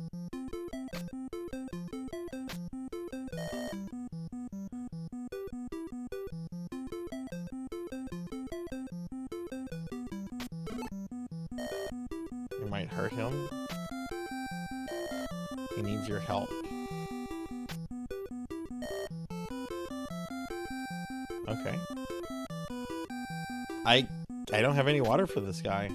You might hurt him. He needs your help. Okay. I don't have any water for this guy.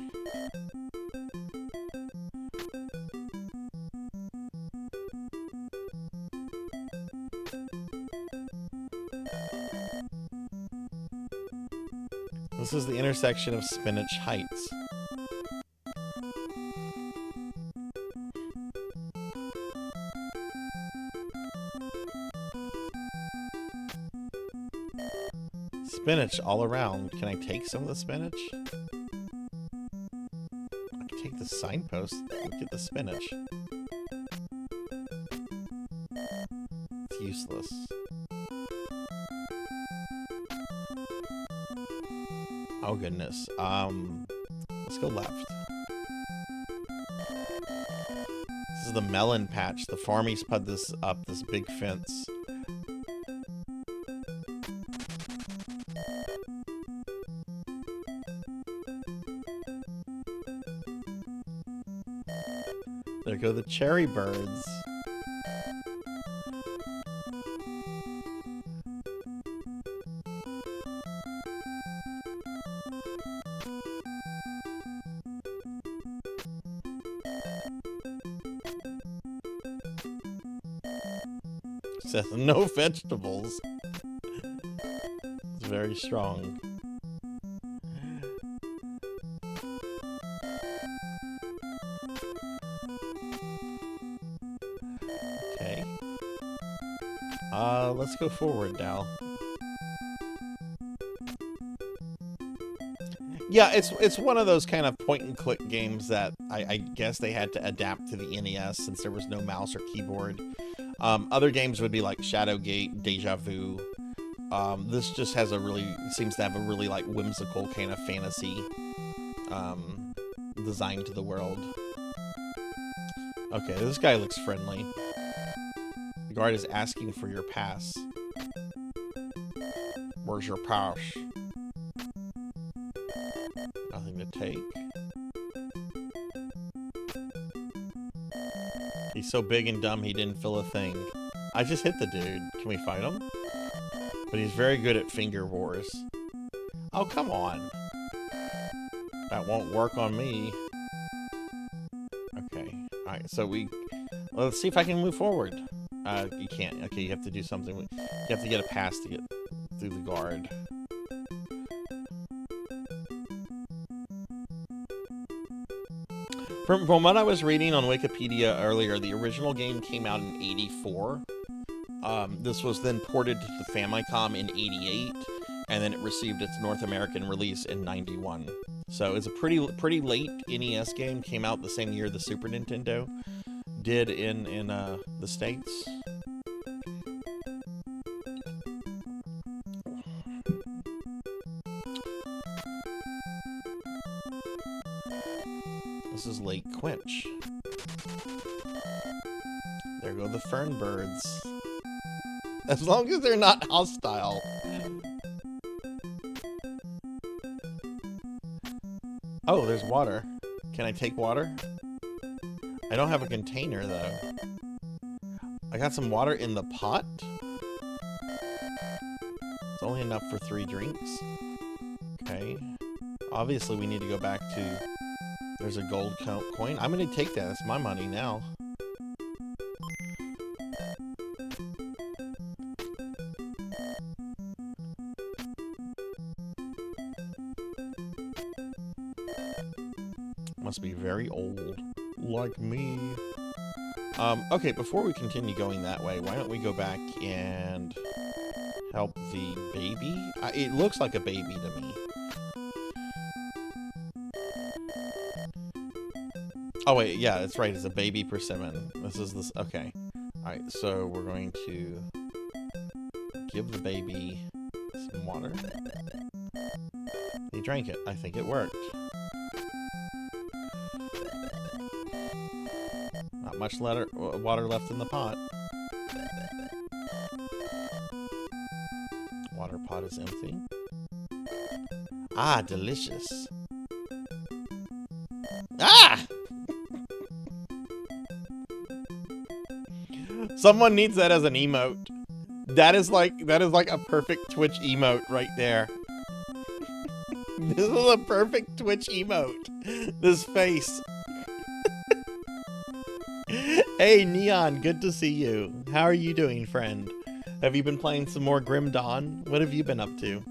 This is the intersection of Spinach Heights. Spinach all around. Can I take some of the spinach? I can take the signpost and get the spinach. It's useless. Oh goodness. Let's go left. This is the melon patch. The farmies put this up, this big fence. There go the cherry birds. It says no vegetables. It's very strong. Okay. Let's go forward now. Yeah, it's one of those kind of point and click games that I guess they had to adapt to the NES since there was no mouse or keyboard. Other games would be like Shadowgate, Deja Vu. This just has seems to have a really like whimsical kind of fantasy design to the world. Okay, this guy looks friendly. The guard is asking for your pass. Where's your pass? take. He's so big and dumb he didn't feel a thing. I just hit the dude. Can we fight him? But he's very good at finger wars. Oh, come on. That won't work on me. Okay. Alright, so let's see if I can move forward. You can't. Okay, you have to do something. You have to get a pass to get through the guard. From what I was reading on Wikipedia earlier, the original game came out in '84. This was then ported to the Famicom in '88, and then it received its North American release in '91. So it's a pretty late NES game. Came out the same year the Super Nintendo did in the States. This is Lake Quench. There go the fern birds. As long as they're not hostile. Oh, there's water. Can I take water? I don't have a container, though. I got some water in the pot? It's only enough for 3 drinks. Okay. Obviously, we need to go back to... There's a gold coin. I'm going to take that. That's my money now. Must be very old. Like me. Okay, before we continue going that way, why don't we go back and help the baby? It looks like a baby to me. Oh wait, yeah, that's right. It's a baby persimmon. This. Okay. Alright, so we're going to give the baby some water. He drank it. I think it worked. Not much water left in the pot. Water pot is empty. Ah, delicious. Ah! Someone needs that as an emote. That is like a perfect Twitch emote right there. This is a perfect Twitch emote. This face. Hey Neon, good to see you. How are you doing, friend? Have you been playing some more Grim Dawn? What have you been up to?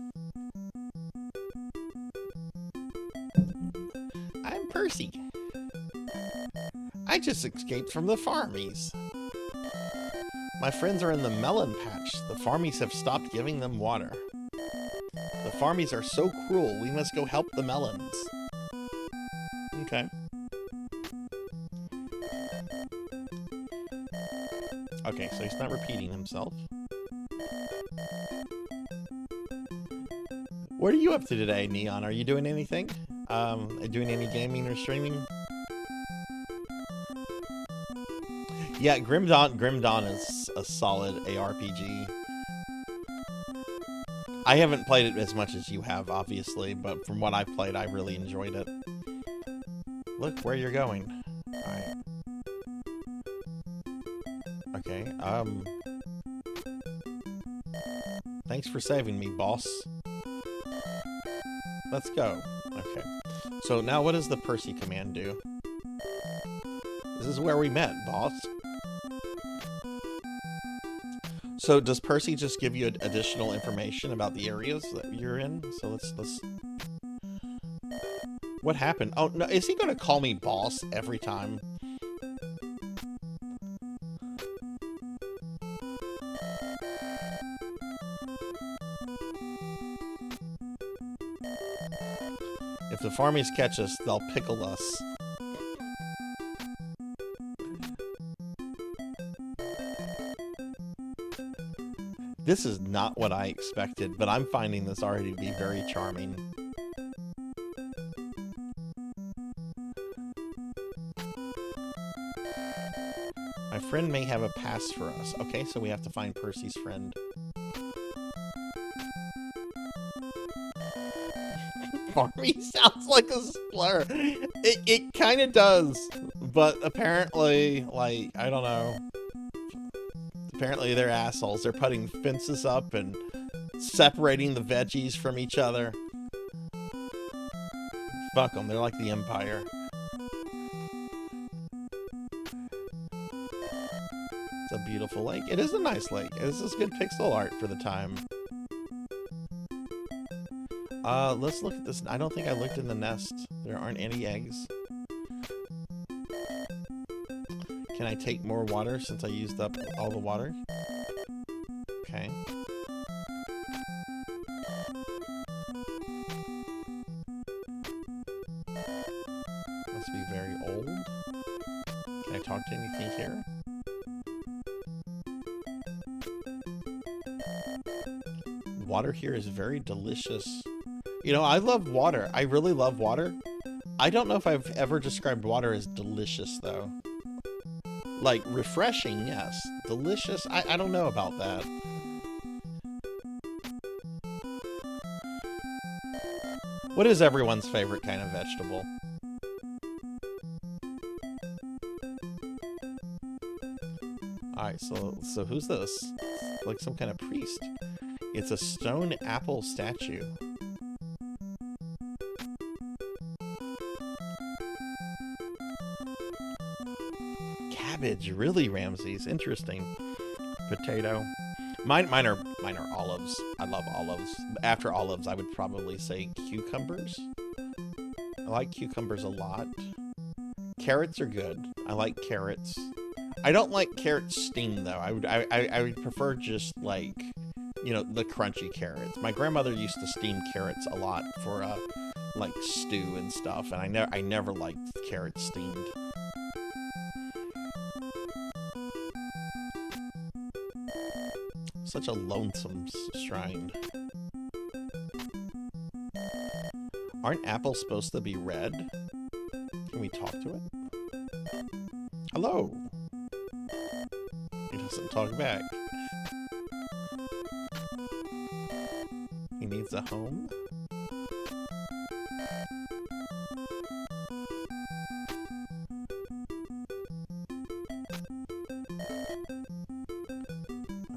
I'm Percy. I just escaped from the farmies. My friends are in the melon patch. The farmies have stopped giving them water. The farmies are so cruel. We must go help the melons. Okay. Okay, so he's not repeating himself. What are you up to today, Neon? Are you doing anything? Doing any gaming or streaming? Yeah, Grim Dawn is a solid ARPG. I haven't played it as much as you have, obviously, but from what I've played, I really enjoyed it. Look where you're going. Alright. Okay, thanks for saving me, boss. Let's go. Okay. So now what does the Percy command do? This is where we met, boss. So does Percy just give you additional information about the areas that you're in? So let's... What happened? Oh, no, is he going to call me boss every time? If the farmies catch us, they'll pickle us. This is not what I expected, but I'm finding this already to be very charming. My friend may have a pass for us. Okay, so we have to find Percy's friend. Farmy sounds like a slur. It kind of does, but apparently, like, I don't know. Apparently they're assholes. They're putting fences up and separating the veggies from each other. Fuck them. They're like the Empire. It's a beautiful lake. It is a nice lake. This is good pixel art for the time. Let's look at this. I don't think I looked in the nest. There aren't any eggs. Can I take more water since I used up all the water? Okay. Must be very old. Can I talk to anything here? Water here is very delicious. You know, I love water. I really love water. I don't know if I've ever described water as delicious, though. Like, refreshing, yes. Delicious, I don't know about that. What is everyone's favorite kind of vegetable? Alright, so who's this? It's like some kind of priest. It's a stone apple statue. Cabbage, really, Ramses? Interesting. Potato. Mine are olives. I love olives. After olives, I would probably say cucumbers. I like cucumbers a lot. Carrots are good. I like carrots. I don't like carrots steamed though. I would prefer just like, you know, the crunchy carrots. My grandmother used to steam carrots a lot for like stew and stuff, and I never liked carrots steamed. Such a lonesome shrine. Aren't apples supposed to be red? Can we talk to it? Hello. He doesn't talk back. He needs a home.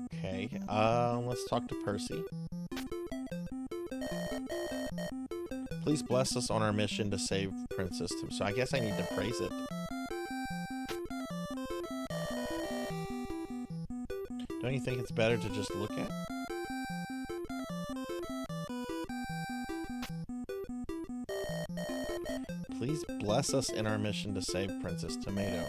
Okay, let's talk to Percy. Please bless us on our mission to save Princess Tim. So I guess I need to praise it. Don't you think it's better to just look at? Please bless us in our mission to save Princess Tomato.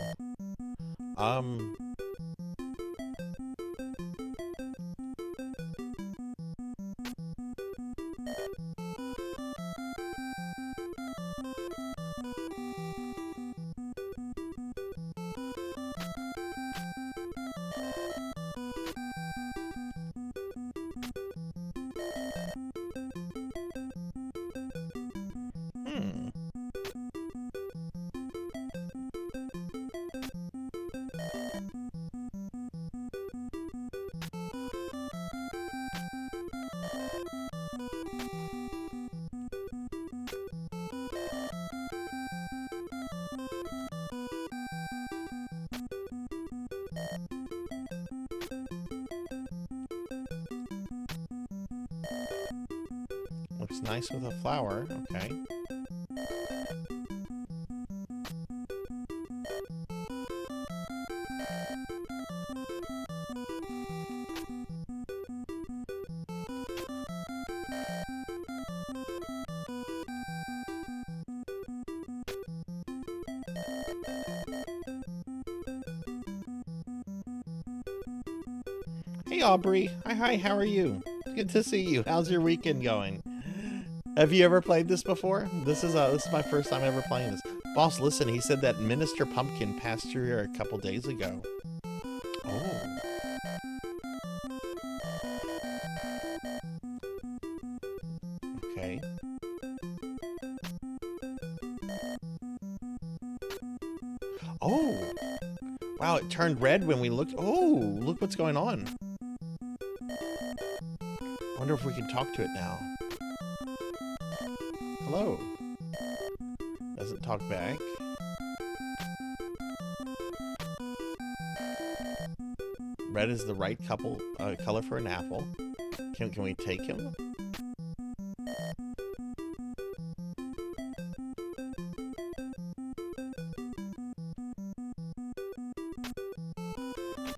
Looks nice with a flower. Okay. Hey Aubrey. Hi, how are you? Good to see you. How's your weekend going? Have you ever played this before? This is my first time ever playing this. Boss, listen, he said that Minister Pumpkin passed through here a couple days ago. Oh. Okay. Oh. Wow, it turned red when we looked. Oh, look what's going on. I wonder if we can talk to it now. Hello. Doesn't talk back. Red is the right color for an apple. Can we take him?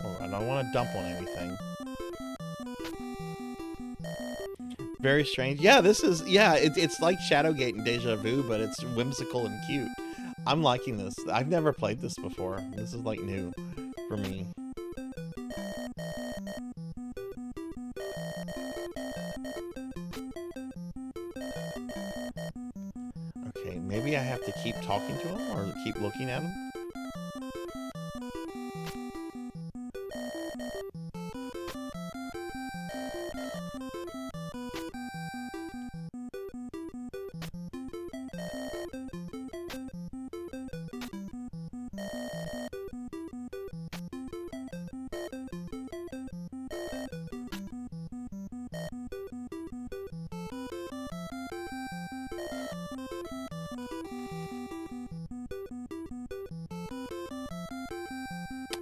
Oh, I don't want to dump on anything. Very strange. Yeah, this is, yeah, it's like Shadowgate and Deja Vu, but it's whimsical and cute. I'm liking this. I've never played this before. This is like new for me. Okay, maybe I have to keep talking to him or keep looking at him.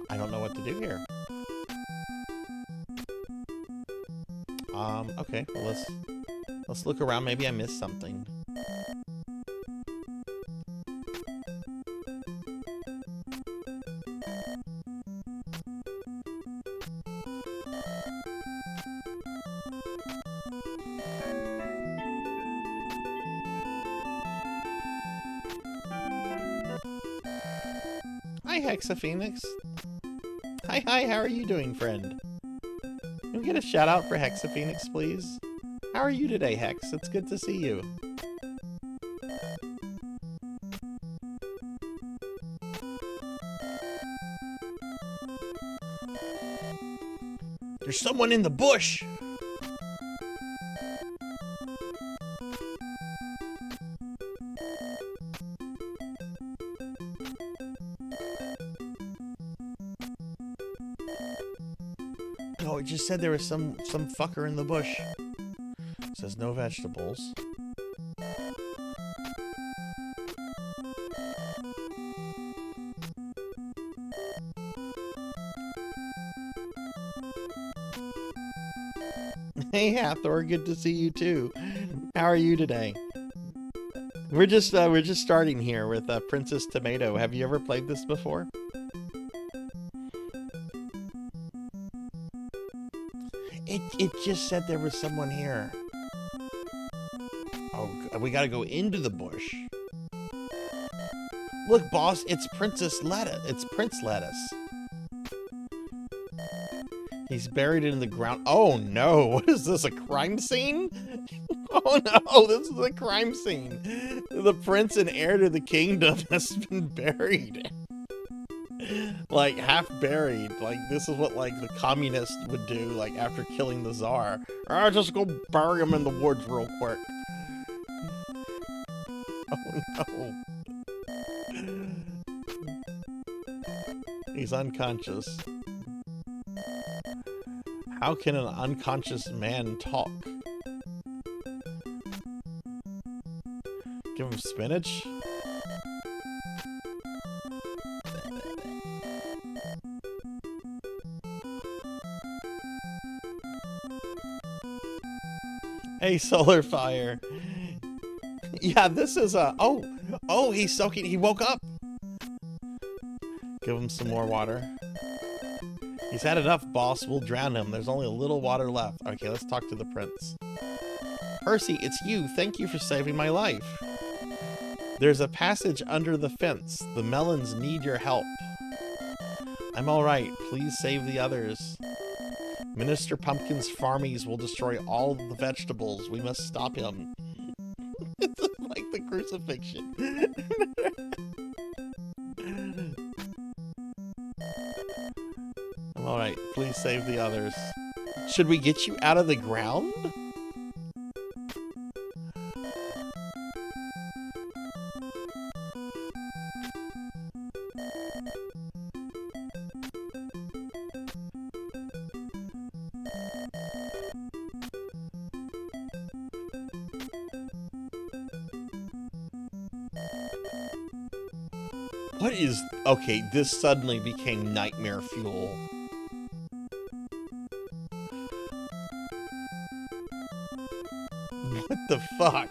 I don't know what to do here. Okay, well, let's look around. Maybe I missed something. Hi, Hexaphoenix. Hi, how are you doing, friend? Can we get a shout out for Hexaphoenix, please? How are you today, Hex? It's good to see you. There's someone in the bush! No, it just said there was some fucker in the bush. It says no vegetables. Hey Hathor, good to see you too. How are you today? We're just starting here with Princess Tomato. Have you ever played this before? It just said there was someone here. Oh, we gotta go into the bush. Look, boss, it's Princess Lettuce. It's Prince Lettuce. He's buried in the ground. Oh no, what is this, a crime scene? Oh no, this is a crime scene. The prince and heir to the kingdom has been buried. Like, half buried. Like, this is what, like, the communists would do, like, after killing the Tsar. I'll just go bury him in the woods real quick. Oh, no. He's unconscious. How can an unconscious man talk? Give him spinach? Hey, Solar Fire. Yeah, this is a... Oh, he's soaking. He woke up. Give him some more water. He's had enough, boss. We'll drown him. There's only a little water left. Okay, let's talk to the prince. Percy, it's you. Thank you for saving my life. There's a passage under the fence. The melons need your help. I'm all right. Please save the others. Minister Pumpkin's farmies will destroy all the vegetables. We must stop him. It's like the crucifixion. I'm alright. Please save the others. Should we get you out of the ground? What is... Okay, this suddenly became nightmare fuel. What the fuck?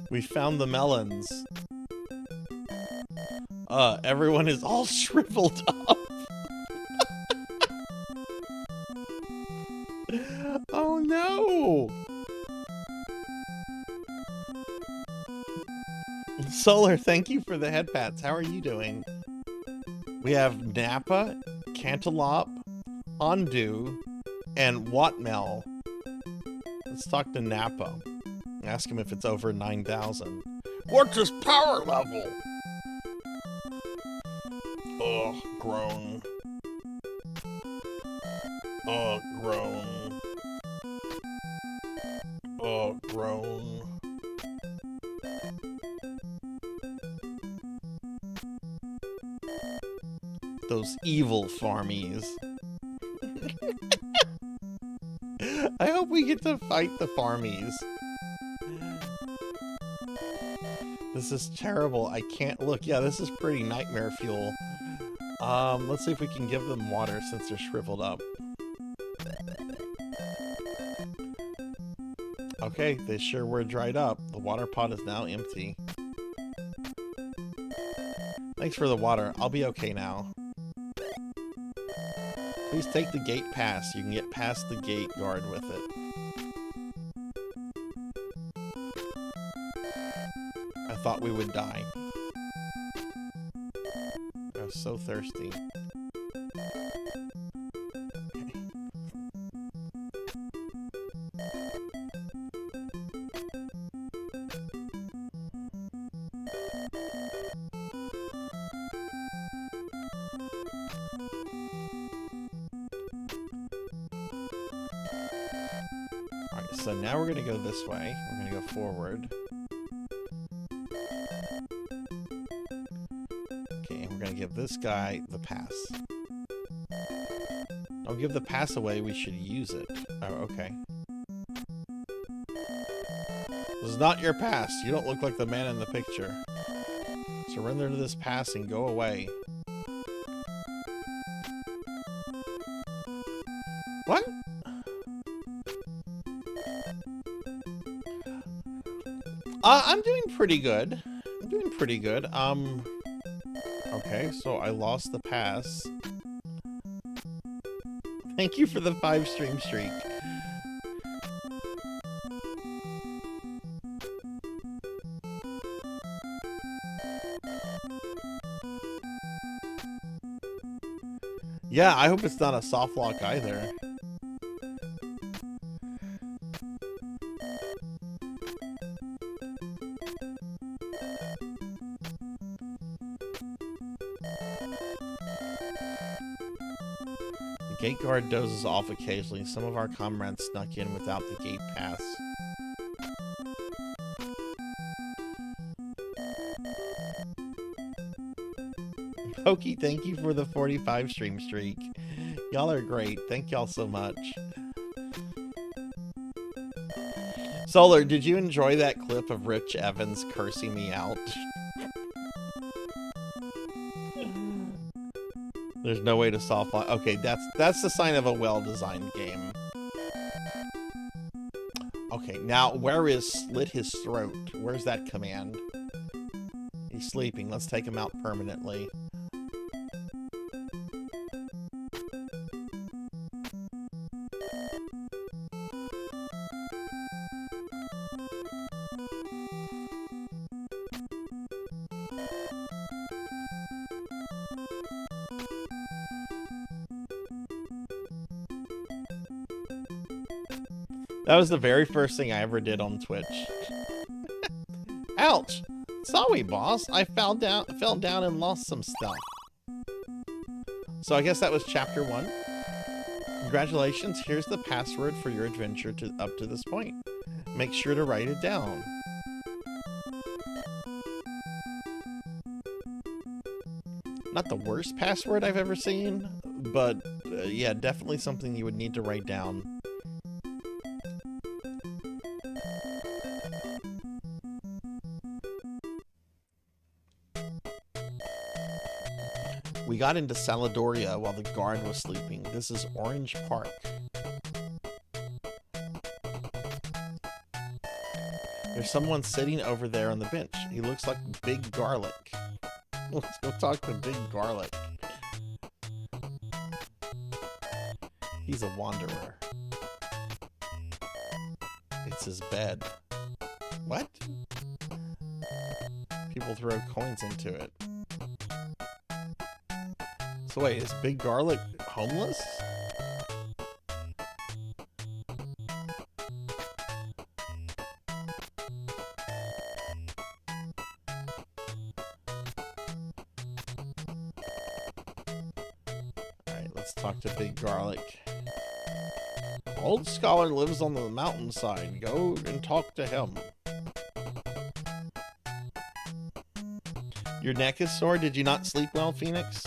We found the melons. Everyone is all shriveled up. Oh no! Solar, thank you for the head pats. How are you doing? We have Napa, Cantaloupe, Hondu, and Watmel. Let's talk to Napa. Ask him if it's over 9,000. What's his power level? Ugh, groan. Ugh, groan. Ugh, groan. Those evil farmies. I hope we get to fight the farmies. This is terrible. I can't look. Yeah, this is pretty nightmare fuel. Let's see if we can give them water since they're shriveled up. Okay, they sure were dried up. The water pot is now empty. Thanks for the water. I'll be okay now. Please take the gate pass. You can get past the gate guard with it. I thought we would die. I was so thirsty. Alright, so now we're gonna go this way. We're gonna go forward. We're gonna give this guy the pass. Don't give the pass away, we should use it. Oh, okay. This is not your pass. You don't look like the man in the picture. Surrender to this pass and go away. What? I'm doing pretty good. I'm doing pretty good. Okay, so I lost the pass. Thank you for the 5 stream streak. Yeah, I hope it's not a soft lock either. Gate guard dozes off occasionally. Some of our comrades snuck in without the gate pass. Pokey, thank you for the 45 stream streak. Y'all are great. Thank y'all so much. Solar, did you enjoy that clip of Rich Evans cursing me out? There's no way to solve... Okay, that's the sign of a well-designed game. Okay, now where is slit his throat? Where's that command? He's sleeping. Let's take him out permanently. That was the very first thing I ever did on Twitch. Ouch! Sorry, boss. I fell down and lost some stuff. So I guess that was chapter 1. Congratulations, here's the password for your adventure up to this point. Make sure to write it down. Not the worst password I've ever seen, but yeah, definitely something you would need to write down. We got into Saladoria while the guard was sleeping. This is Orange Park. There's someone sitting over there on the bench. He looks like Big Garlic. Let's go talk to Big Garlic. He's a wanderer. It's his bed. What? People throw coins into it. So wait, is Big Garlic homeless? Alright, let's talk to Big Garlic. Old Scholar lives on the mountainside. Go and talk to him. Your neck is sore? Did you not sleep well, Phoenix?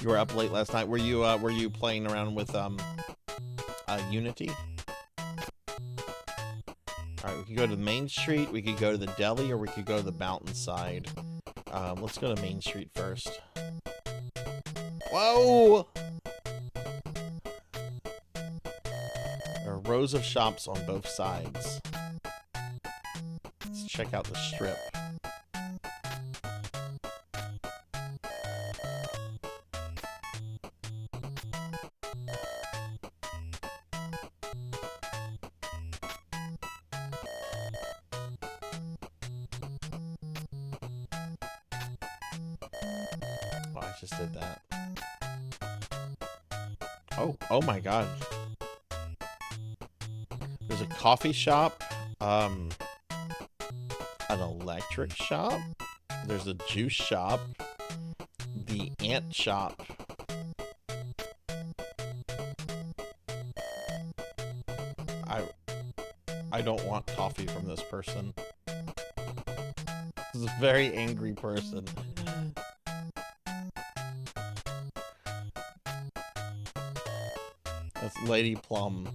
You were up late last night. Were you playing around with Unity? Alright, we could go to Main Street, we could go to the deli, or we could go to the mountainside. Let's go to Main Street first. Whoa! There are rows of shops on both sides. Let's check out the strip. Just did that. Oh my god. There's a coffee shop, an electric shop, there's a juice shop, the ant shop. I don't want coffee from this person. This is a very angry person. That's Lady Plum.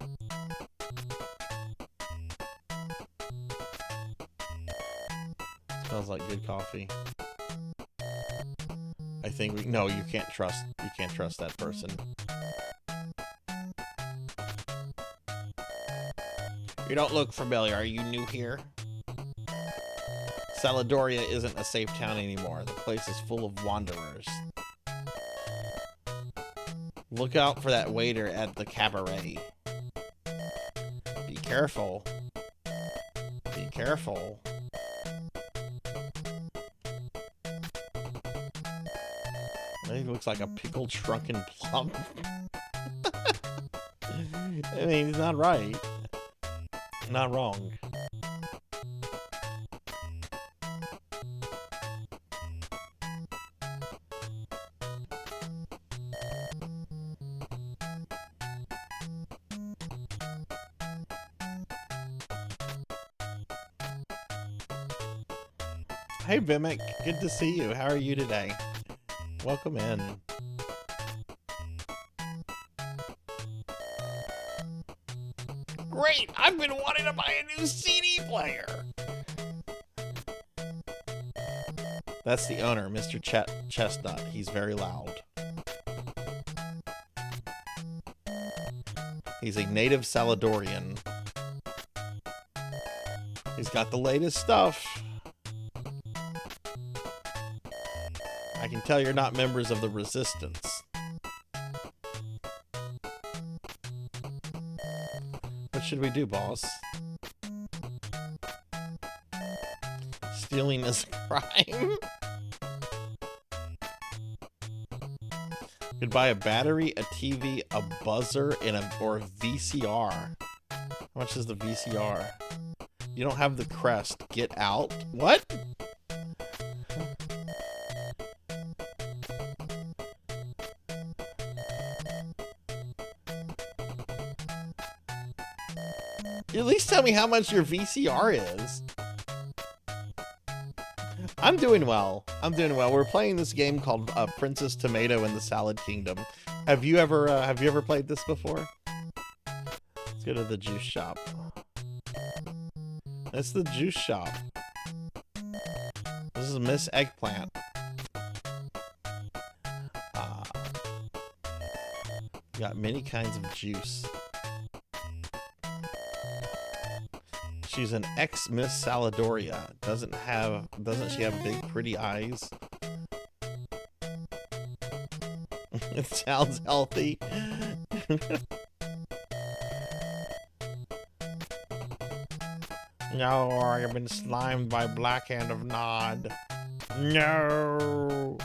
Smells like good coffee. I think no, you can't trust that person. You don't look familiar. Are you new here? Saladoria isn't a safe town anymore. The place is full of wanderers. Look out for that waiter at the cabaret. Be careful. Be careful. He looks like a pickled shrunken plum. I mean, he's not right. Not wrong. Hey Vimic, good to see you. How are you today? Welcome in. Great! I've been wanting to buy a new CD player! That's the owner, Mr. Chestnut. He's very loud. He's a native Saladorian. He's got the latest stuff. I can tell you're not members of the Resistance. What should we do, boss? Stealing is a crime? You could buy a battery, a TV, a buzzer, or a VCR. How much is the VCR? You don't have the crest. Get out. What? At least tell me how much your VCR is. I'm doing well. I'm doing well. We're playing this game called Princess Tomato in the Salad Kingdom. Have you ever played this before? Let's go to the juice shop. That's the juice shop. This is Miss Eggplant. Got many kinds of juice. She's an ex-Miss Saladoria. Doesn't she have big pretty eyes? It sounds healthy. No, I've been slimed by Black Hand of Nod. No.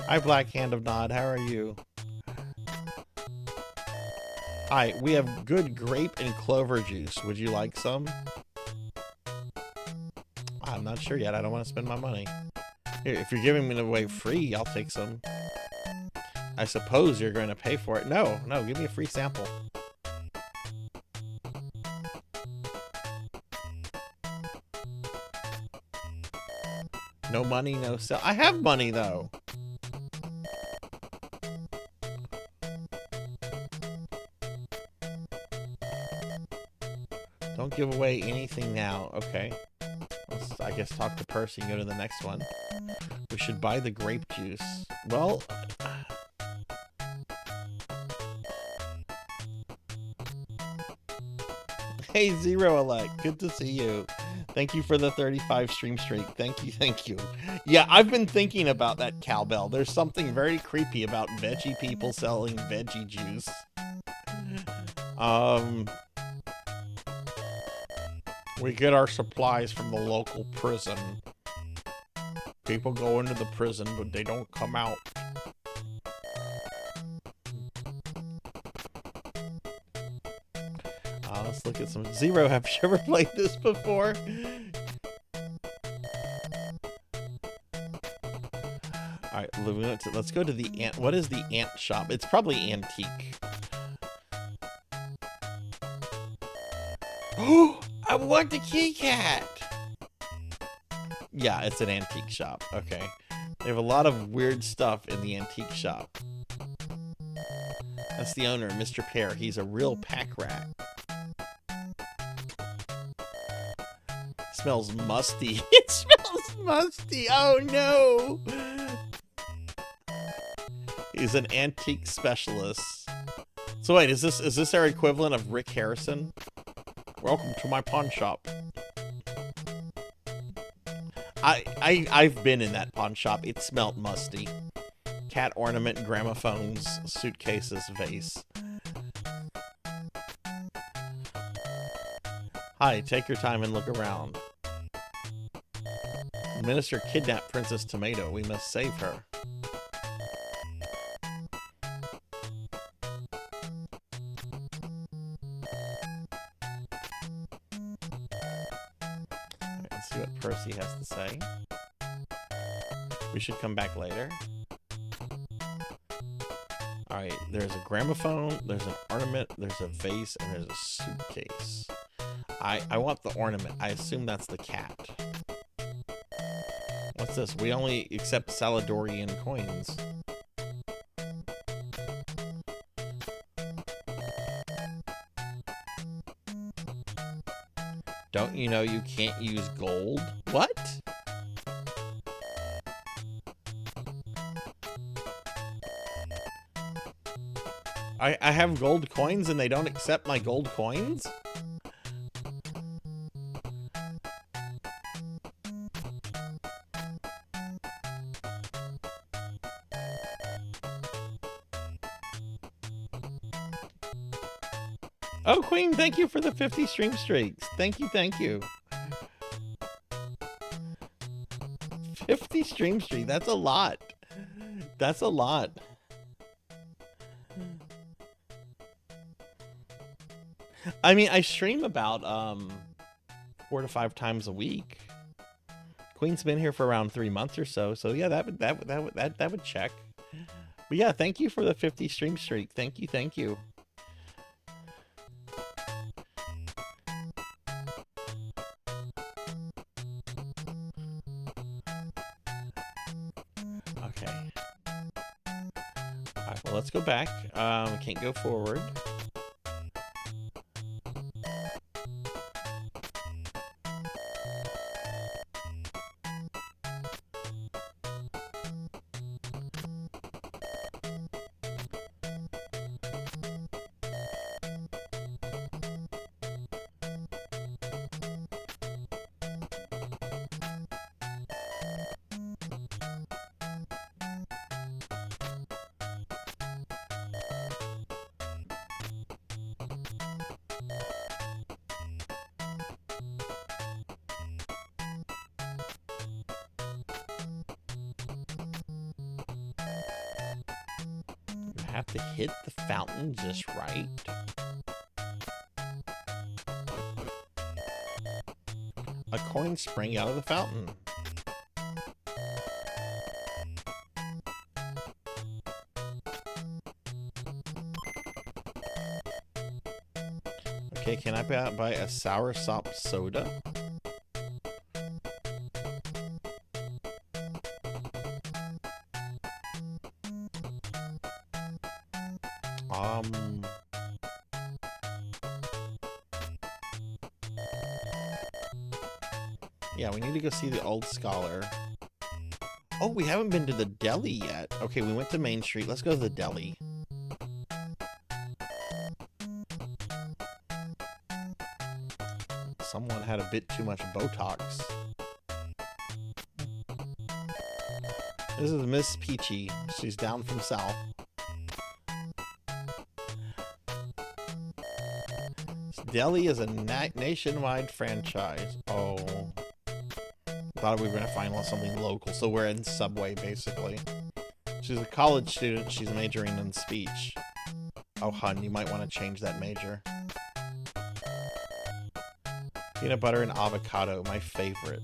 Hi, Black Hand of Nod. How are you? Hi, we have good grape and clover juice. Would you like some? I'm not sure yet. I don't want to spend my money. Here, if you're giving me away free, I'll take some. I suppose you're going to pay for it. No, give me a free sample. No money, no sell. I have money, though. Don't give away anything now. Okay. Let's, I guess, talk to Percy and go to the next one. We should buy the grape juice. Well... Hey, Zero Elect. Good to see you. Thank you for the 35 stream streak. Thank you. Yeah, I've been thinking about that cowbell. There's something very creepy about veggie people selling veggie juice. We get our supplies from the local prison. People go into the prison, but they don't come out. Let's look at some... Zero, have you ever played this before? Alright, let's go to the ant... What is the ant shop? It's probably antique. Oh! I want the key cat! Yeah, it's an antique shop. Okay. They have a lot of weird stuff in the antique shop. That's the owner, Mr. Pear. He's a real pack rat. Smells musty. It smells musty. Oh no! He's an antique specialist. So wait, is this our equivalent of Rick Harrison? Welcome to my pawn shop. I've been in that pawn shop. It smelled musty. Cat ornament, gramophones, suitcases, vase. Hi, take your time and look around. The minister kidnapped Princess Tomato. We must save her. Let's see what Percy has to say. We should come back later. Alright, there's a gramophone, there's an ornament, there's a vase, and there's a suitcase. I want the ornament. I assume that's the cat. What's this? We only accept Saladorian coins. Don't you know you can't use gold? What? I have gold coins and they don't accept my gold coins? Oh, Queen, thank you for the 50 stream streaks. Thank you. 50 stream streaks, that's a lot. That's a lot. I mean, I stream about 4 to 5 times a week. Queen's been here for around 3 months or so. So yeah, that would check. But yeah, thank you for the 50 stream streak. Thank you. Okay. Alright, well, let's go back. We can't go forward. Have to hit the fountain just right. A coin sprang out of the fountain. Okay, can I buy a sour sop soda? Yeah, we need to go see the old scholar. Oh, we haven't been to the deli yet. Okay, we went to Main Street. Let's go to the deli. Someone had a bit too much Botox. This is Miss Peachy. She's down from south. Deli is a nationwide franchise. Oh. Thought we were going to find something local. So we're in Subway, basically. She's a college student. She's majoring in speech. Oh, hun, you might want to change that major. Peanut butter and avocado, my favorite.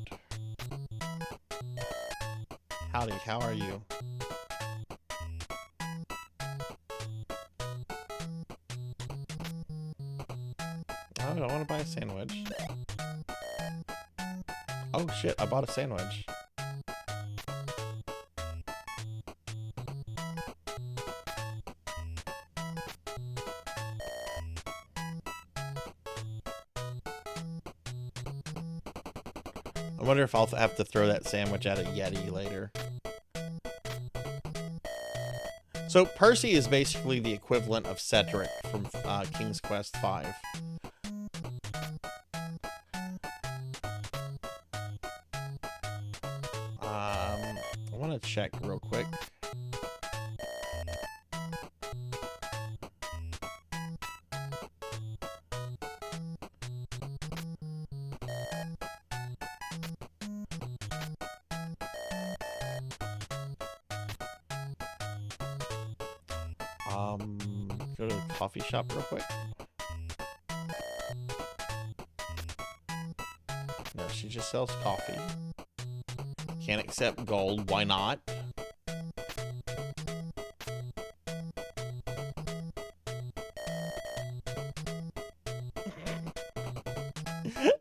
Howdy, how are you? Oh, I don't want to buy a sandwich. Oh shit, I bought a sandwich. I wonder if I'll have to throw that sandwich at a Yeti later. So Percy is basically the equivalent of Cedric from King's Quest V. I want to check real quick. Go to the coffee shop real quick. No, she just sells coffee. Can't accept gold. Why not?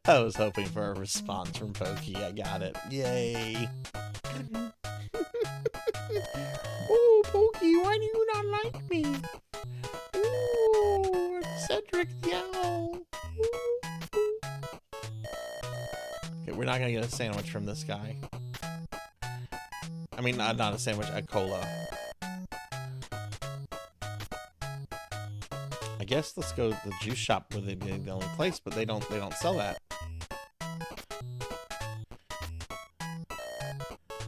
I was hoping for a response from Pokey. I got it. Yay. Oh, Pokey, why do you not like me? Ooh, Cedric yell. Okay, we're not gonna get a sandwich from this guy. I mean, not a sandwich, a cola. I guess let's go to the juice shop where they'd be the only place, but they don't sell that.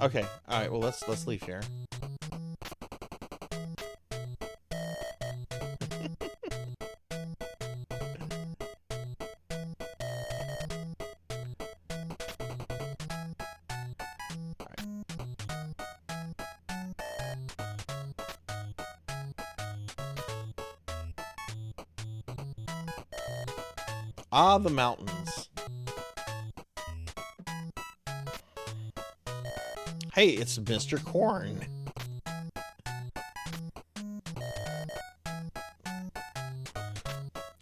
Okay, alright, well let's leave here. Ah, the mountains. Hey, it's Mr. Corn.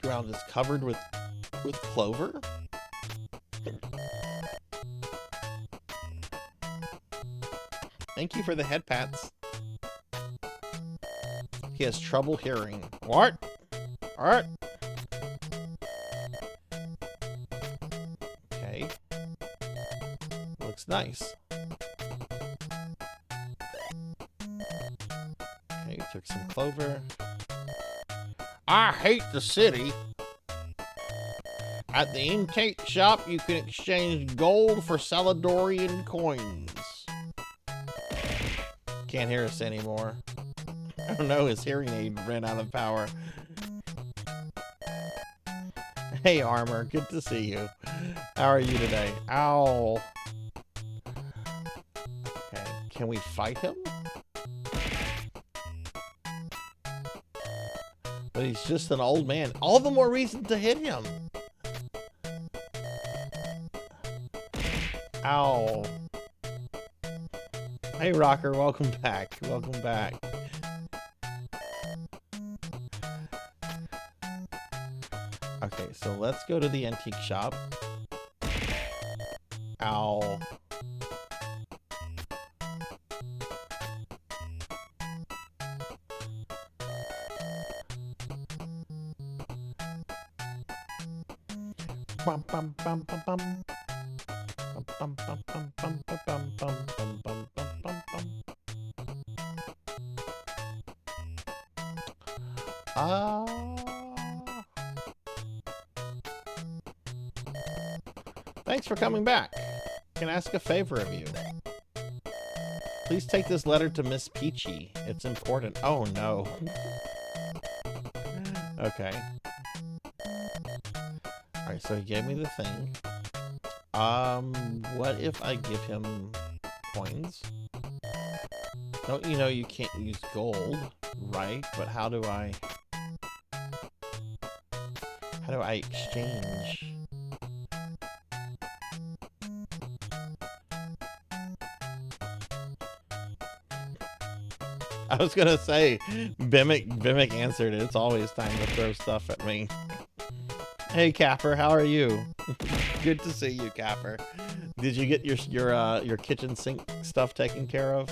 Ground is covered with clover. Thank you for the head pats. He has trouble hearing. What? What? Okay. Looks nice. Okay, took some clover. I hate the city. At the intake shop, you can exchange gold for Salvadorian coins. Can't hear us anymore. Oh no, his hearing aid ran out of power. Hey, Armor, good to see you. How are you today? Ow. Okay, can we fight him? But he's just an old man. All the more reason to hit him. Ow. Hey, Rocker, welcome back. Welcome back. Okay, so let's go to the antique shop. Ow. Bum, bum, bum, bum, bum. Bum, bum, bum, bum, bum, bum, bum, bum, bum, bum, bum, bum. Thanks for coming back. Can I ask a favor of you? Please take this letter to Miss Peachy. It's important. Oh no. Okay. Alright, so he gave me the thing. What if I give him coins? Don't you know you can't use gold, right? But how do I exchange? I was gonna say, Bimic answered it. It's always time to throw stuff at me. Hey, Capper, how are you? Good to see you, Capper. Did you get your kitchen sink stuff taken care of?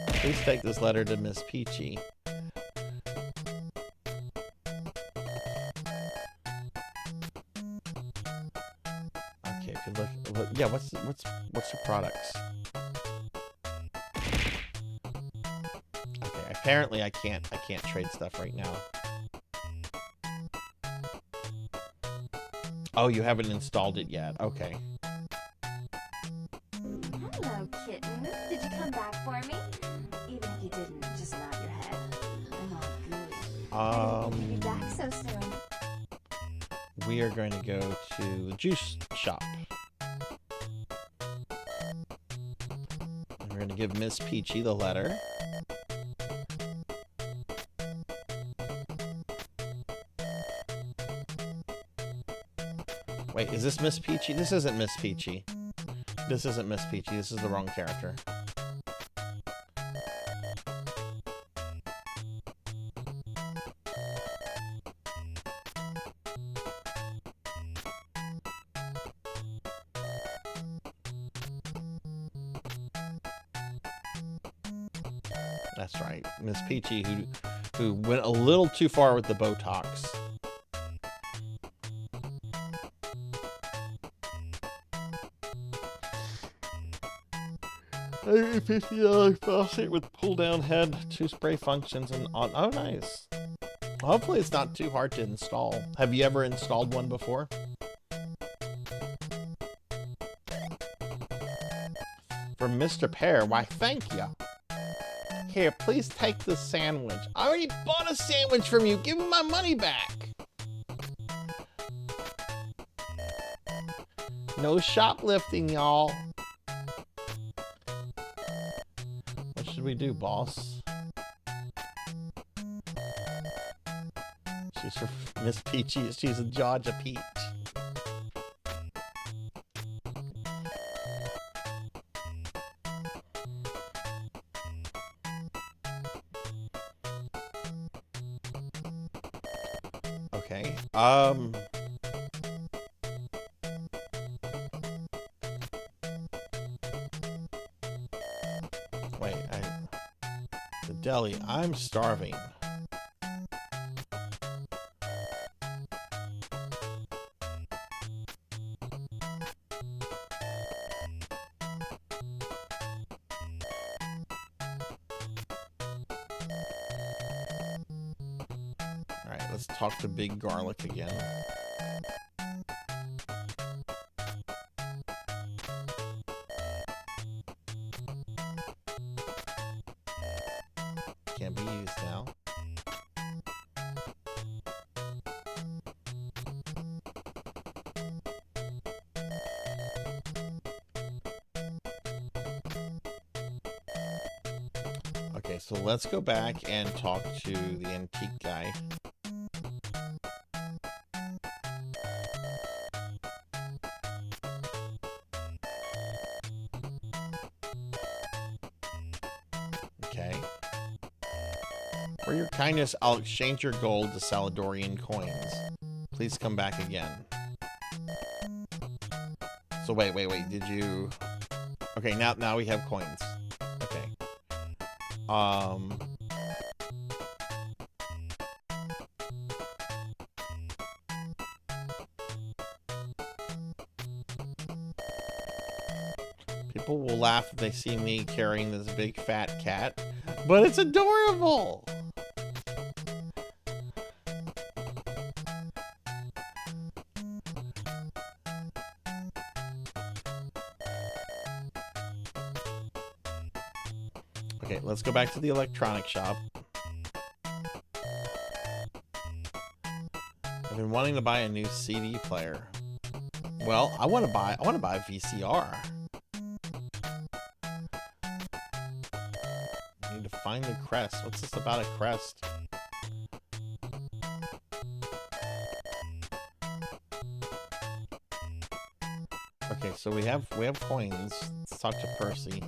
Please take this letter to Miss Peachy. Okay, look. Yeah, what's your products? Okay, apparently I can't trade stuff right now. Oh, you haven't installed it yet. Okay. Hello, kitten. Did you come back for me? Even if you didn't, just nod your head. I'm all good. I didn't think you'd be back so soon. We are going to go to the juice shop. We're going to give Miss Peachy the letter. Wait, is this Miss Peachy? This isn't Miss Peachy. This isn't Miss Peachy. This is the wrong character. That's right. Miss Peachy, who went a little too far with the Botox. $50 faucet with pull-down head, 2 spray functions, and on. Oh, nice. Hopefully it's not too hard to install. Have you ever installed one before? From Mr. Pear, why thank you. Here, please take the sandwich. I already bought a sandwich from you. Give me my money back. No shoplifting, y'all. What should we do, boss? She's for Miss Peachy. She's a Georgia Peach. Okay. Wait, the deli. I'm starving. Alright, let's talk to Big Garlic again. Can't be used now. Okay, so let's go back and talk to the antique guy. Okay. For your kindness, I'll exchange your gold to Salvadorian coins. Please come back again. So wait, did you... Okay, now we have coins. Okay. People will laugh if they see me carrying this big fat cat, but it's adorable! Okay, let's go back to the electronic shop. I've been wanting to buy a new CD player. Well, I want to buy a VCR. I need to find the crest. What's this about a crest? Okay, so we have coins. Let's talk to Percy.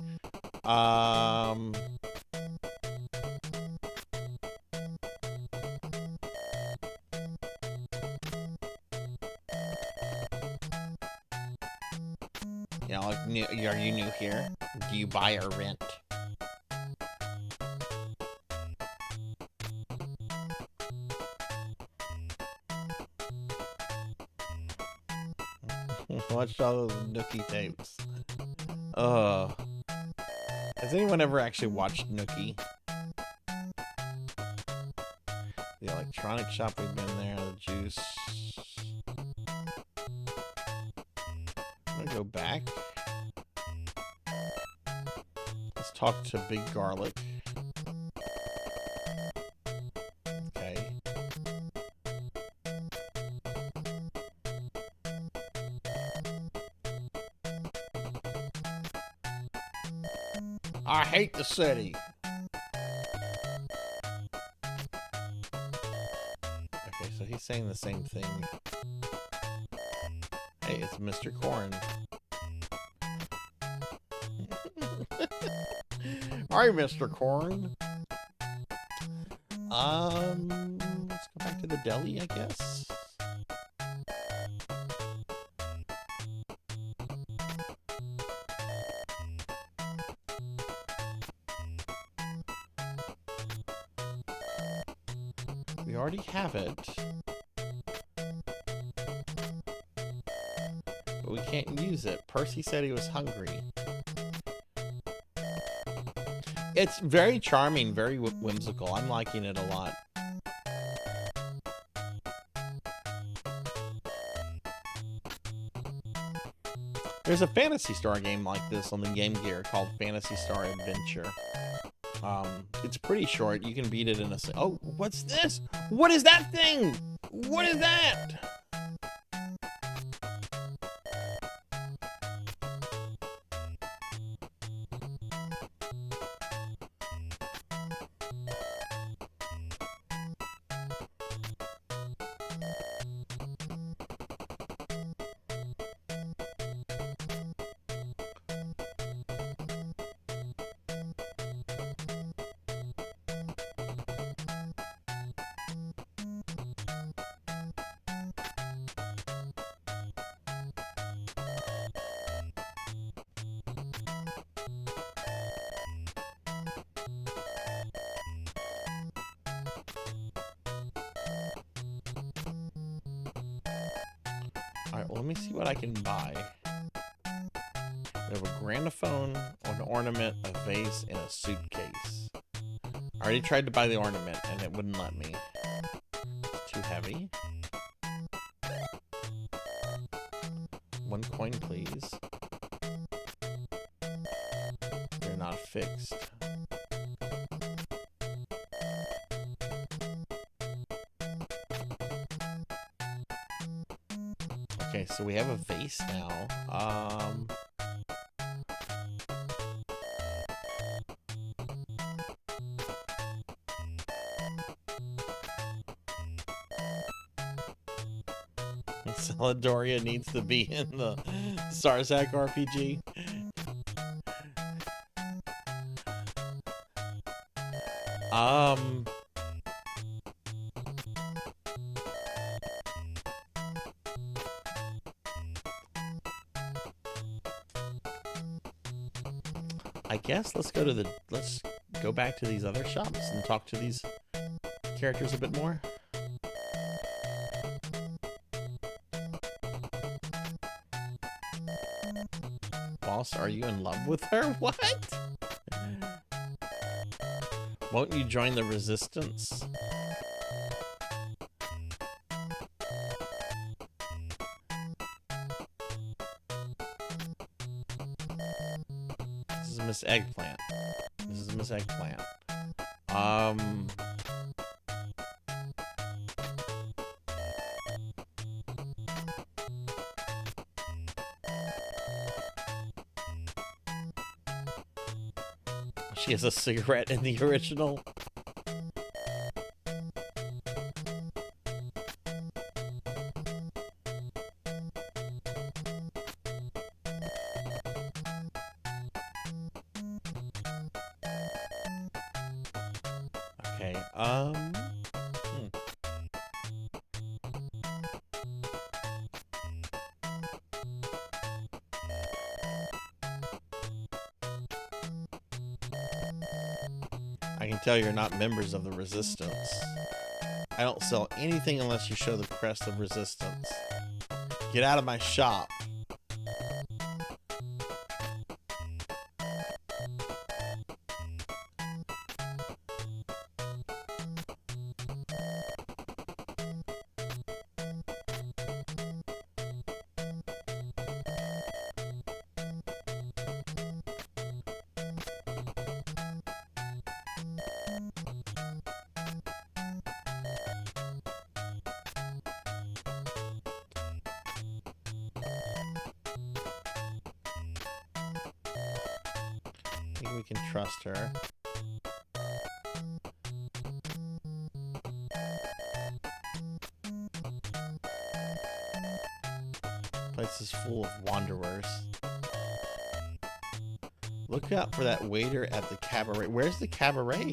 Yeah, like, are you new here? Do you buy or rent? Watched all those Nookie tapes. Has anyone ever actually watched Nookie? The electronic shop, we've been there. The juice. I'm gonna go back. Let's talk to Big Garlic. Okay. I hate the city. Okay, so he's saying the same thing. Hey, it's Mr. Corn. Hi, Mr. Corn. Let's go back to the deli, I guess. We already have it. But we can't use it. Percy said he was hungry. It's very charming, very whimsical. I'm liking it a lot. There's a Phantasy Star game like this on the Game Gear called Phantasy Star Adventure. It's pretty short. You can beat it in a... Oh, what's this? What is that thing? What is that? let me see what I can buy. We have a granophone, an ornament, a vase, and a suitcase. I already tried to buy the ornament, and it wouldn't let me. It's too heavy. 1 coin, please. They're not fixed. Okay, so we have a vase now. Celadoria needs to be in the Sarzac RPG. I guess let's go back to these other shops and talk to these characters a bit more. Boss, are you in love with her? What? Won't you join the resistance? This is Miss Eggplant. This is Miss Eggplant. She has a cigarette in the original. Okay, I can tell you're not members of the Resistance. I don't sell anything unless you show the crest of Resistance. Get out of my shop. I think we can trust her. Place is full of wanderers. Look out for that waiter at the cabaret. Where's the cabaret?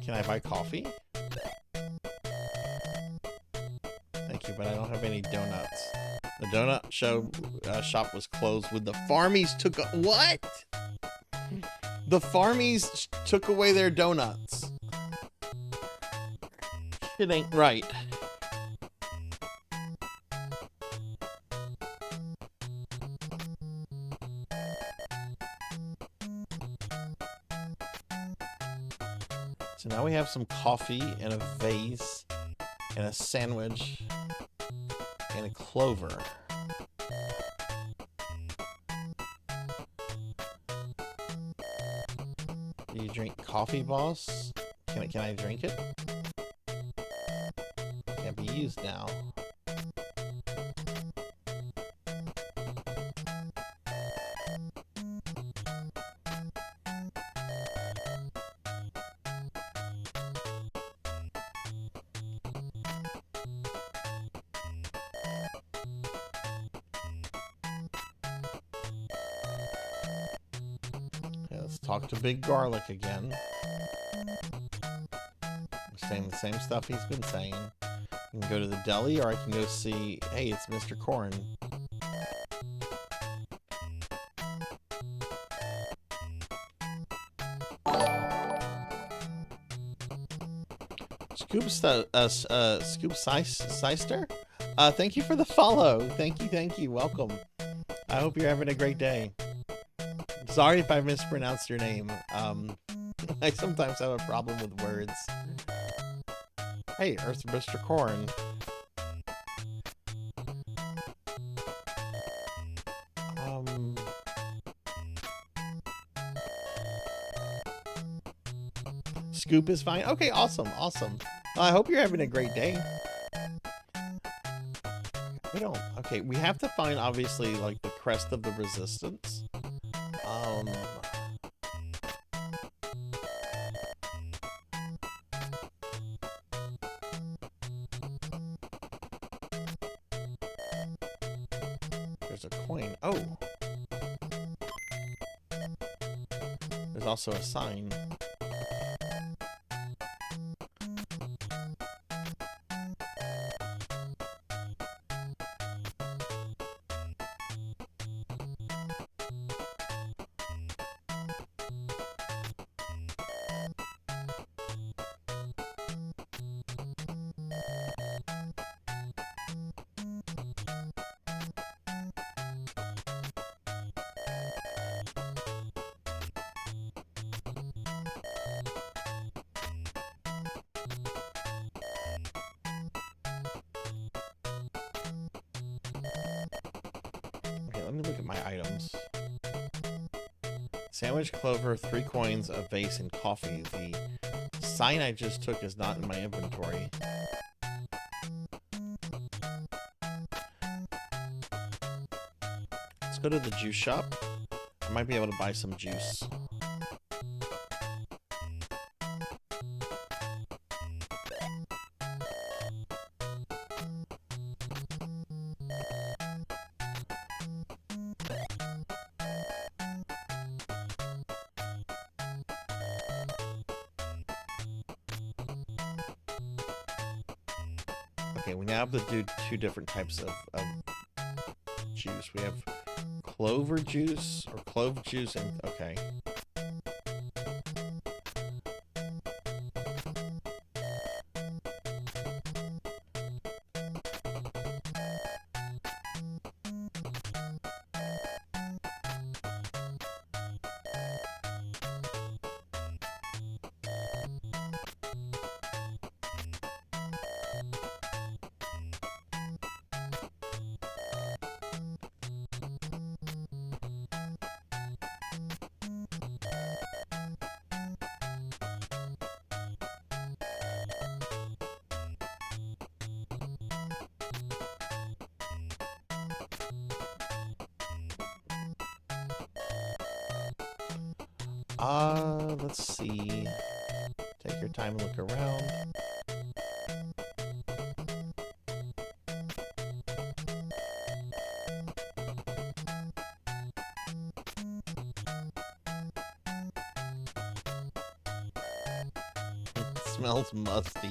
Can I buy coffee? Thank you, but I don't have any donuts. The donut shop was closed when the farmies took what? The farmies took away their donuts. It ain't right. So now we have some coffee and a vase and a sandwich and a clover. Do you drink coffee, boss? Can I drink it? Can't be used now. Talk to Big Garlic again. Saying the same stuff he's been saying. I can go to the deli, or I can go see, hey, it's Mr. Corn. Scoop Seister? Thank you for the follow. Thank you. Welcome. I hope you're having a great day. Sorry if I mispronounced your name. I sometimes have a problem with words. Hey, Earth Mr. Corn. Scoop is fine. Okay, awesome. I hope you're having a great day. Okay, we have to find, obviously, like, the crest of the resistance. There's a coin. Oh! There's also a sign. Let me look at my items. Sandwich, clover, 3 coins, a vase, and coffee. The sign I just took is not in my inventory. Let's go to the juice shop. I might be able to buy some juice. Okay, we now have to do 2 different types of juice. We have clover juice, or clove juice, and okay. Let's see. Take your time and look around. It smells musty.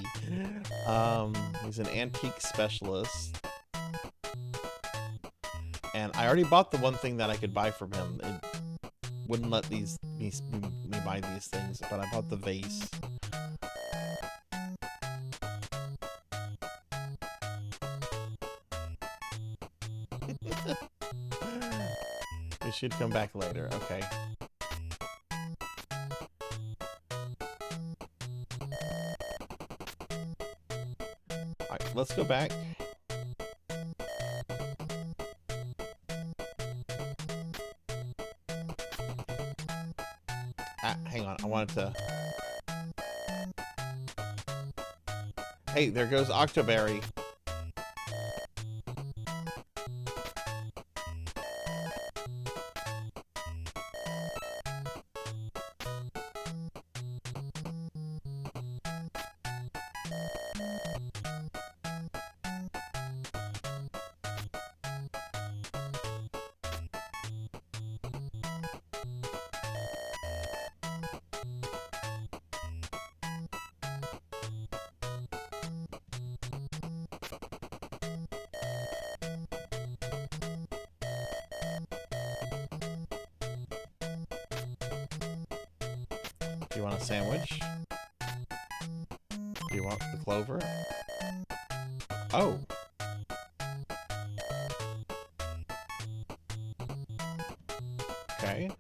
He's an antique specialist. And I already bought the one thing that I could buy from him. It wouldn't let me buy these things, but I bought the vase. We should come back later. Okay. Alright, let's go back. Hang on, I wanted to... Hey, there goes Octoberry. Do you want a sandwich? Do you want the clover? Oh. Okay.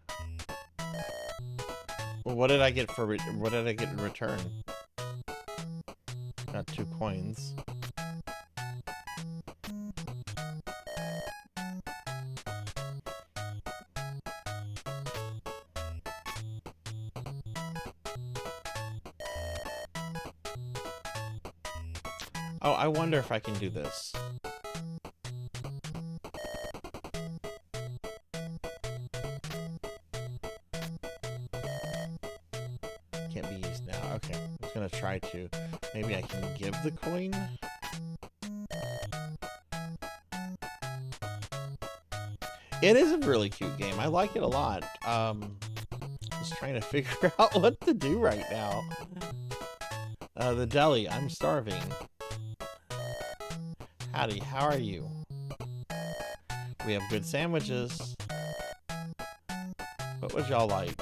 Well, what did I get for what did I get in return? Got 2 coins. Oh, I wonder if I can do this. Can't be used now. Okay, I'm just gonna try to. Maybe I can give the coin. It is a really cute game. I like it a lot. Just trying to figure out what to do right now. The deli. I'm starving. Howdy, how are you? We have good sandwiches. What would y'all like?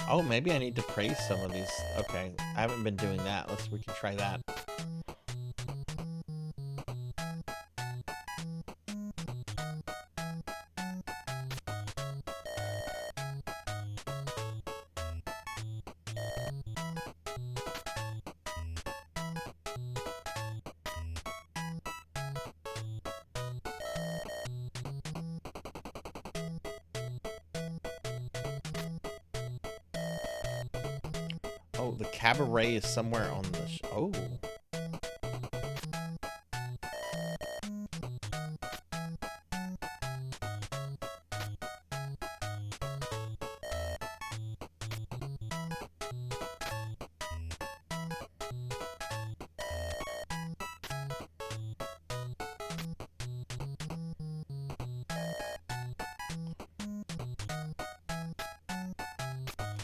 Oh, maybe I need to praise some of these. Okay, I haven't been doing that. We can try that. Oh, the cabaret is somewhere on the oh.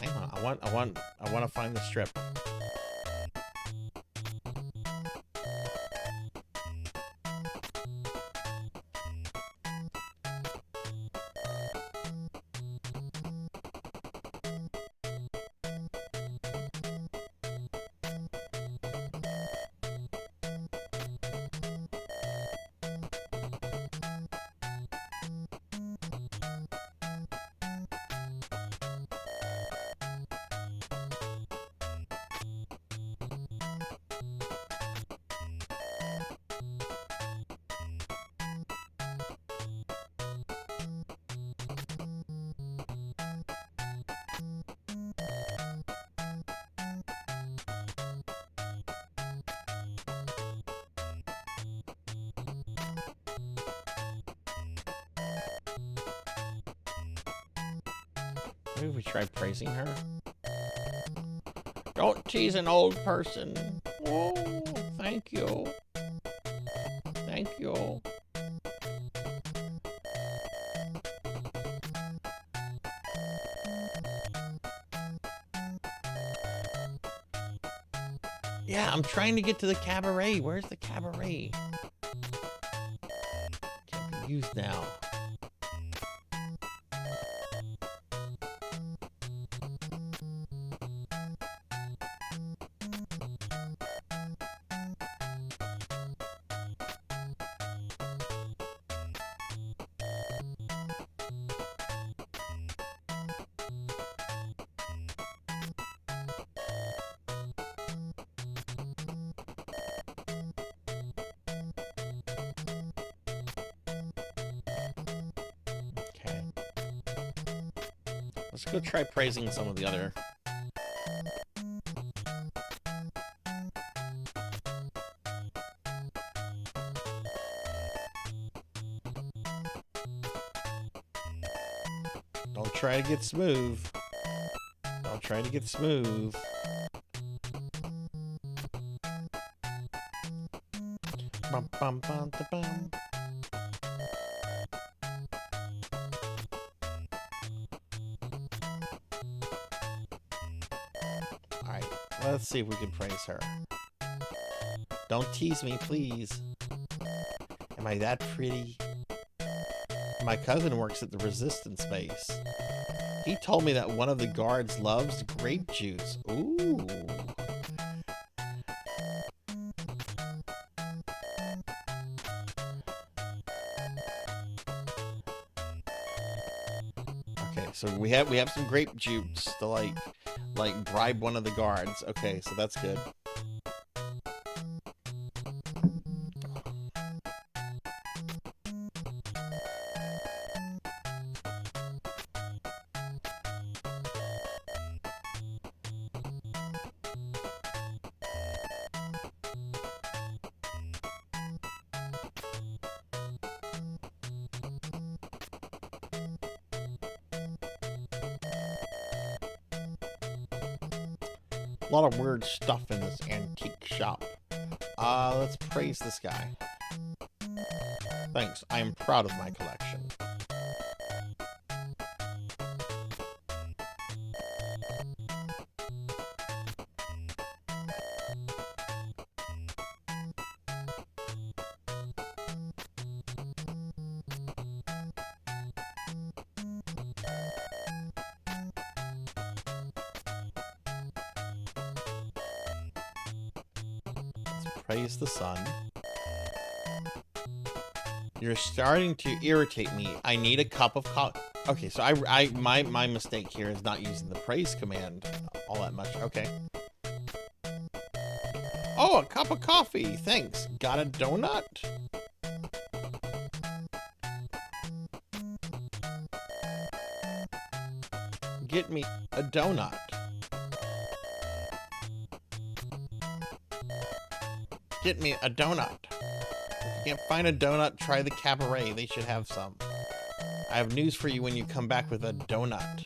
Hang on, I want to find the strip. Maybe we try praising her. Don't tease an old person. Oh, thank you. Thank you. Yeah, I'm trying to get to the cabaret. Where's the cabaret? Can't be used now. Let's go try praising some of the other. Don't try to get smooth. try to get smooth. Bum, bum, bum, da, bum. Alright, let's see if we can praise her. Don't tease me, please. Am I that pretty? My cousin works at the resistance base. He told me that one of the guards loves grape juice. Ooh. Okay, so we have some grape juice to like bribe one of the guards. Okay, so that's good. A lot of weird stuff in this antique shop. Let's praise this guy. Thanks, I am proud of my collection. Praise the sun. You're starting to irritate me. I need a cup of coffee. Okay, so my mistake here is not using the praise command all that much. Okay. Oh, a cup of coffee. Thanks. Got a donut? Get me a donut. Get me a donut. If you can't find a donut, try the cabaret. They should have some. I have news for you when you come back with a donut.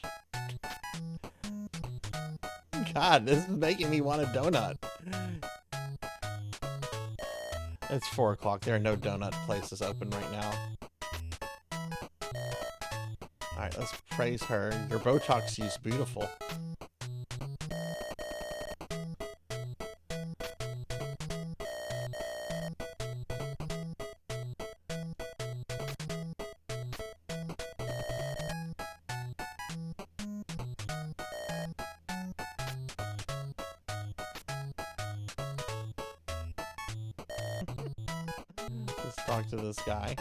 God, this is making me want a donut. It's 4 o'clock. There are no donut places open right now. Alright, let's praise her. Your Botox is beautiful. Let's talk to this guy.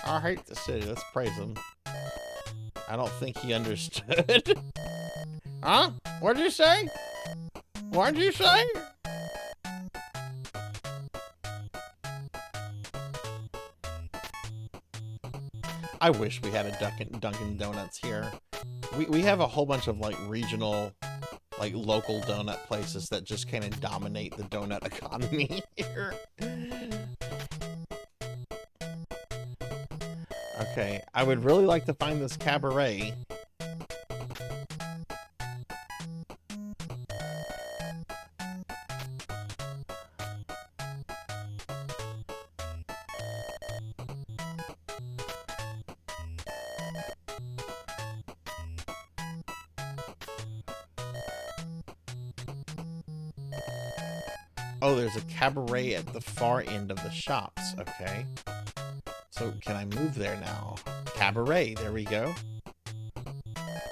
I hate the city. Let's praise him. I don't think he understood. Huh? What did you say? What did you say? I wish we had a Dunkin' Donuts here. We have a whole bunch of like regional, like local donut places that just kind of dominate the donut economy here. Okay, I would really like to find this cabaret. Oh, there's a cabaret at the far end of the shops. Okay. So, can I move there now? Cabaret, there we go.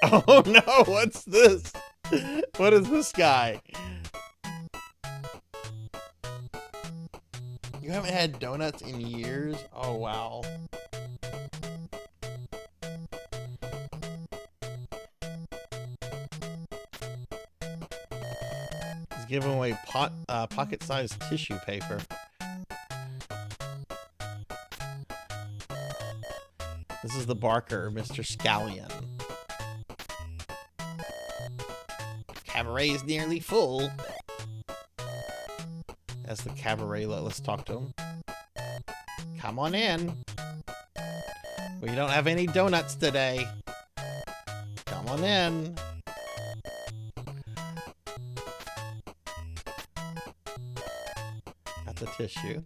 Oh no, what's this? What is this guy? You haven't had donuts in years? Oh wow. He's giving away pocket-sized tissue paper. This is the barker, Mr. Scallion. Cabaret is nearly full. As the cabaret, let's talk to him. Come on in. We don't have any donuts today. Come on in. the tissue.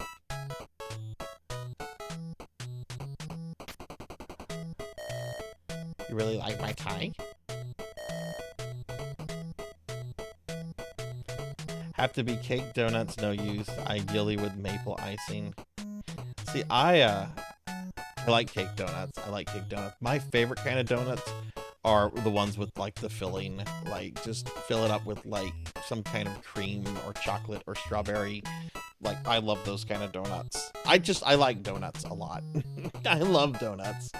You really like my tie? Have to be cake donuts, no use. Ideally with maple icing. See, I like cake donuts. I like cake donuts. My favorite kind of donuts are the ones with like the filling. Like just fill it up with like some kind of cream or chocolate or strawberry. Like I love those kind of donuts. I like donuts a lot. I love donuts.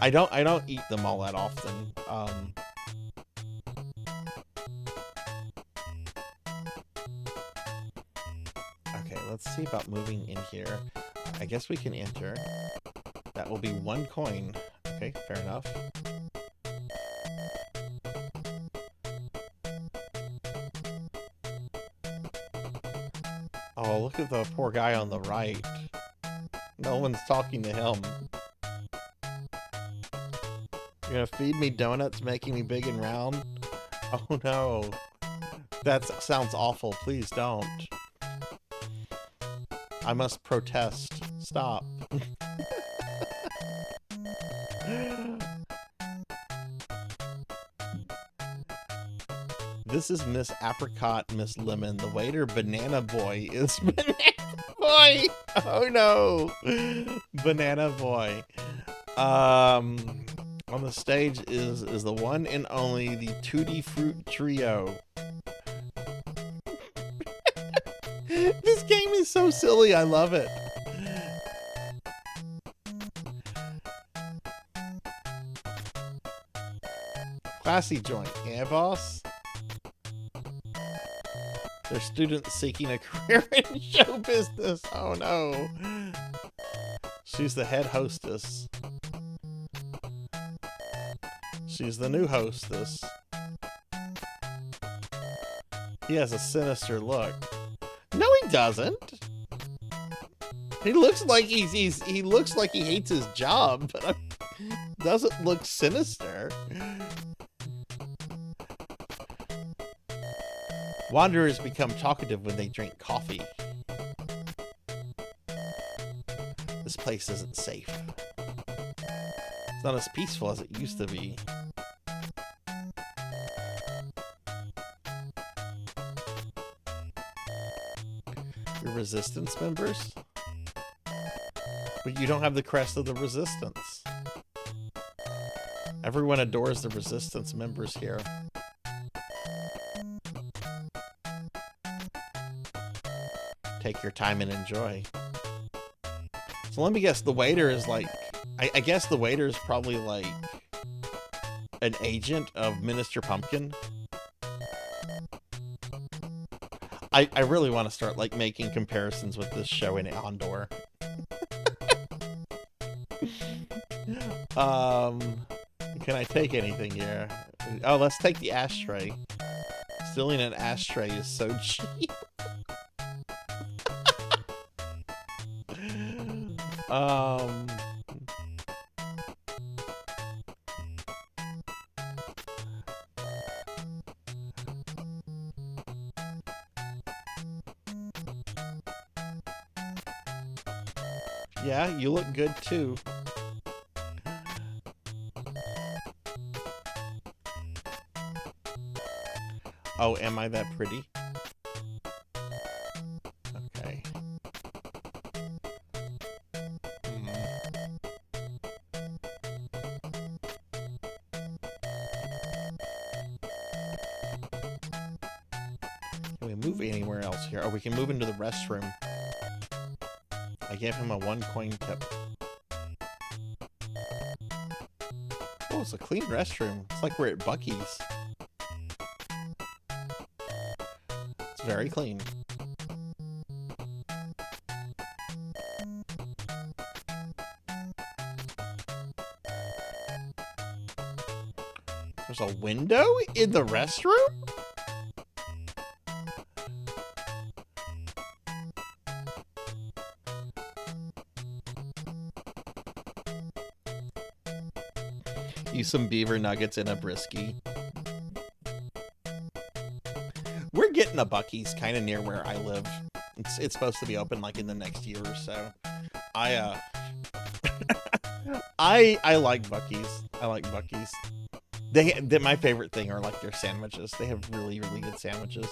I don't eat them all that often. Okay, let's see about moving in here. I guess we can enter. That will be 1 coin. Okay, fair enough. Oh, look at the poor guy on the right. No one's talking to him. You're gonna feed me donuts, making me big and round? Oh no. That sounds awful. Please don't. I must protest. Stop. This is Miss Apricot, Miss Lemon. The waiter, Banana Boy, is Banana Boy. Oh no. Banana Boy. On the stage is the one and only the Tutti Fruit Trio. This game is so silly. I love it. Classy joint, yeah, boss? They're students seeking a career in show business. Oh no. She's the head hostess. She's the new hostess. He has a sinister look. No, he doesn't. He looks like he looks like he hates his job, but doesn't look sinister. Wanderers become talkative when they drink coffee. This place isn't safe. It's not as peaceful as it used to be. Your resistance members? But you don't have the crest of the resistance. Everyone adores the resistance members here. Take your time and enjoy. So let me guess, the waiter is like... I guess the waiter is probably like an agent of Minister Pumpkin. I really want to start like making comparisons with this show in Andor. Can I take anything here? Oh, let's take the ashtray. Stealing an ashtray is so cheap. Yeah, you look good too. Oh, am I that pretty? Okay. Can we move anywhere else here? Oh, we can move into the restroom. I gave him a 1 coin tip. Oh, it's a clean restroom. It's like we're at Buc-ee's. It's very clean. There's a window in the restroom? Use some beaver nuggets in a brisky. getting a Buc-ee's kind of near where I live. It's supposed to be open like in the next year or so. I like Buc-ee's. I like Buc-ee's. They my favorite thing are like their sandwiches. They have really, really good sandwiches.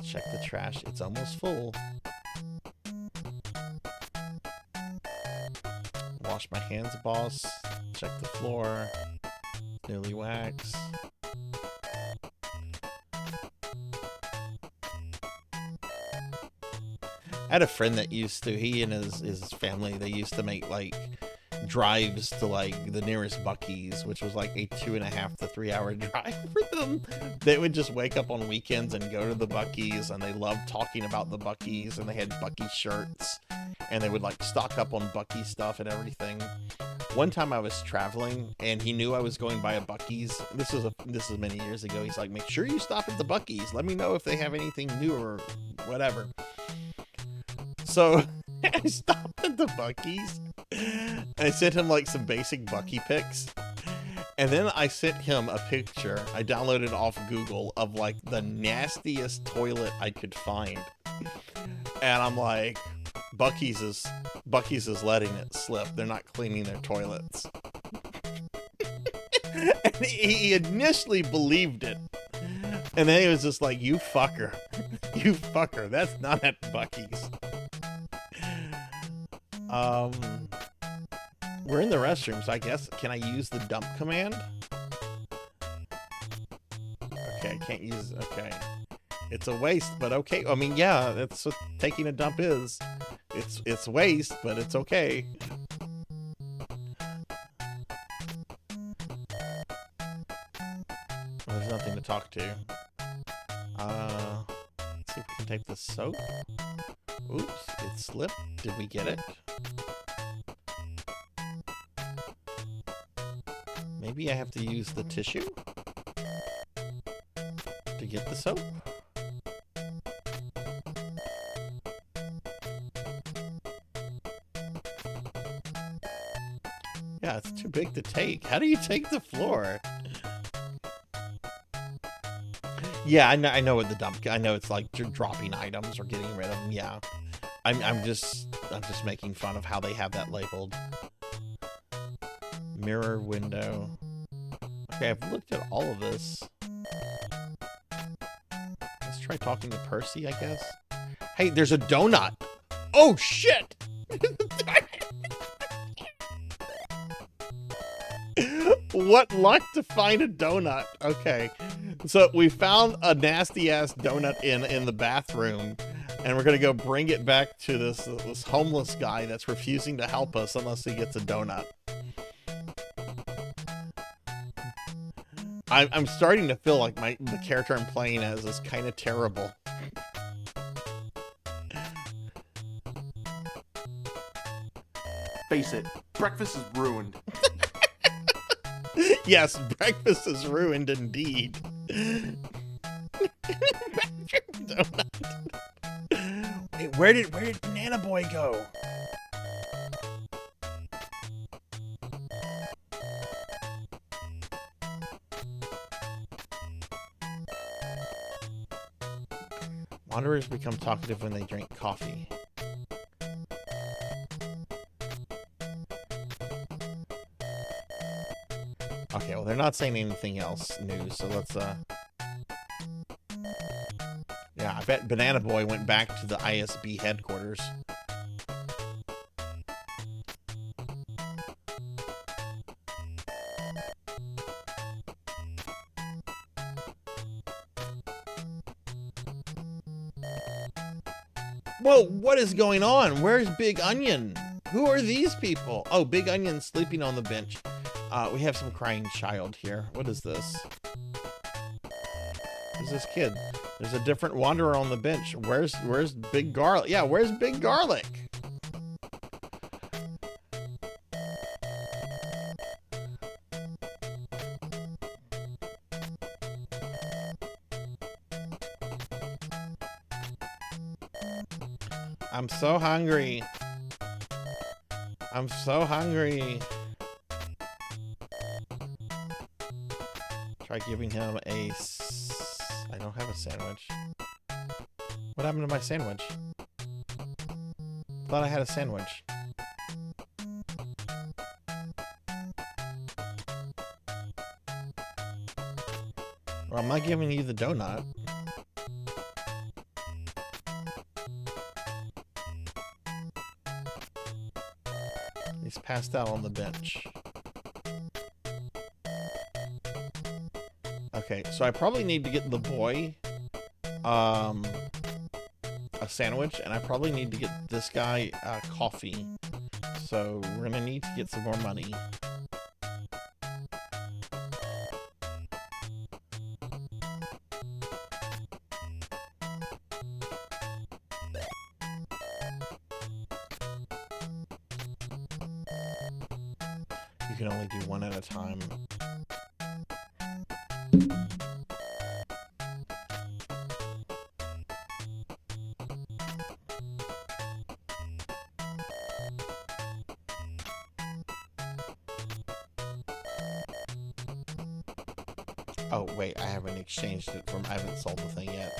Check the trash. It's almost full. Wash my hands, boss. Check the floor. Newly waxed. I had a friend that used to, he and his family, they used to make like drives to like the nearest Buc-ee's, which was like a 2.5 to 3 hour drive for them. They would just wake up on weekends and go to the Buc-ee's, and they loved talking about the Buc-ee's, and they had Buc-ee shirts, and they would like stock up on Buc-ee stuff and everything. One time I was traveling and he knew I was going by a Buc-ee's. This is many years ago. He's like, make sure you stop at the Buc-ee's. Let me know if they have anything new or whatever. So I stopped at the Buc-ee's and I sent him like some basic Buc-ee pics. And then I sent him a picture I downloaded off Google of like the nastiest toilet I could find. And I'm like, Buc-ee's is letting it slip. They're not cleaning their toilets. And he initially believed it. And then he was just like, you fucker. You fucker. That's not at Buc-ee's. We're in the restrooms, I guess. Can I use the dump command? Okay, can't use, okay. It's a waste, but okay. I mean, yeah, that's what taking a dump is. It's waste, but it's okay. Well, there's nothing to talk to. Let's see if we can take the soap. Oops, it slipped. Did we get it? Maybe I have to use the tissue to get the soap. Yeah, it's too big to take. How do you take the floor? Yeah, I know what the dump. I know it's like you're dropping items or getting rid of them. Yeah, I'm just making fun of how they have that labeled. Mirror window. Okay, I've looked at all of this. Let's try talking to Percy, I guess. Hey, there's a donut. Oh shit! What luck to find a donut. Okay, so we found a nasty ass donut in the bathroom, and we're gonna go bring it back to this homeless guy that's refusing to help us unless he gets a donut. I'm starting to feel like the character I'm playing as is kind of terrible. Face it, breakfast is ruined. Yes, breakfast is ruined indeed. Wait, where did Banana Boy go? Wanderers become talkative when they drink coffee. Okay, well, they're not saying anything else new, so let's, yeah, I bet Banana Boy went back to the ISB headquarters. Whoa, what is going on? Where's Big Onion? Who are these people? Oh, Big Onion's sleeping on the bench. We have some crying child here. What is this? Who's this kid? There's a different wanderer on the bench. Where's Big Garlic? Yeah, where's Big Garlic? I'm so hungry. I'm so hungry. Try giving him a... I don't have a sandwich. What happened to my sandwich? Thought I had a sandwich. Well, I'm not giving you the donut. He's passed out on the bench. Okay, so I probably need to get the boy a sandwich, and I probably need to get this guy coffee. So we're gonna need to get some more money. You can only do one at a time. Oh, wait, I haven't exchanged it from... I haven't sold the thing yet.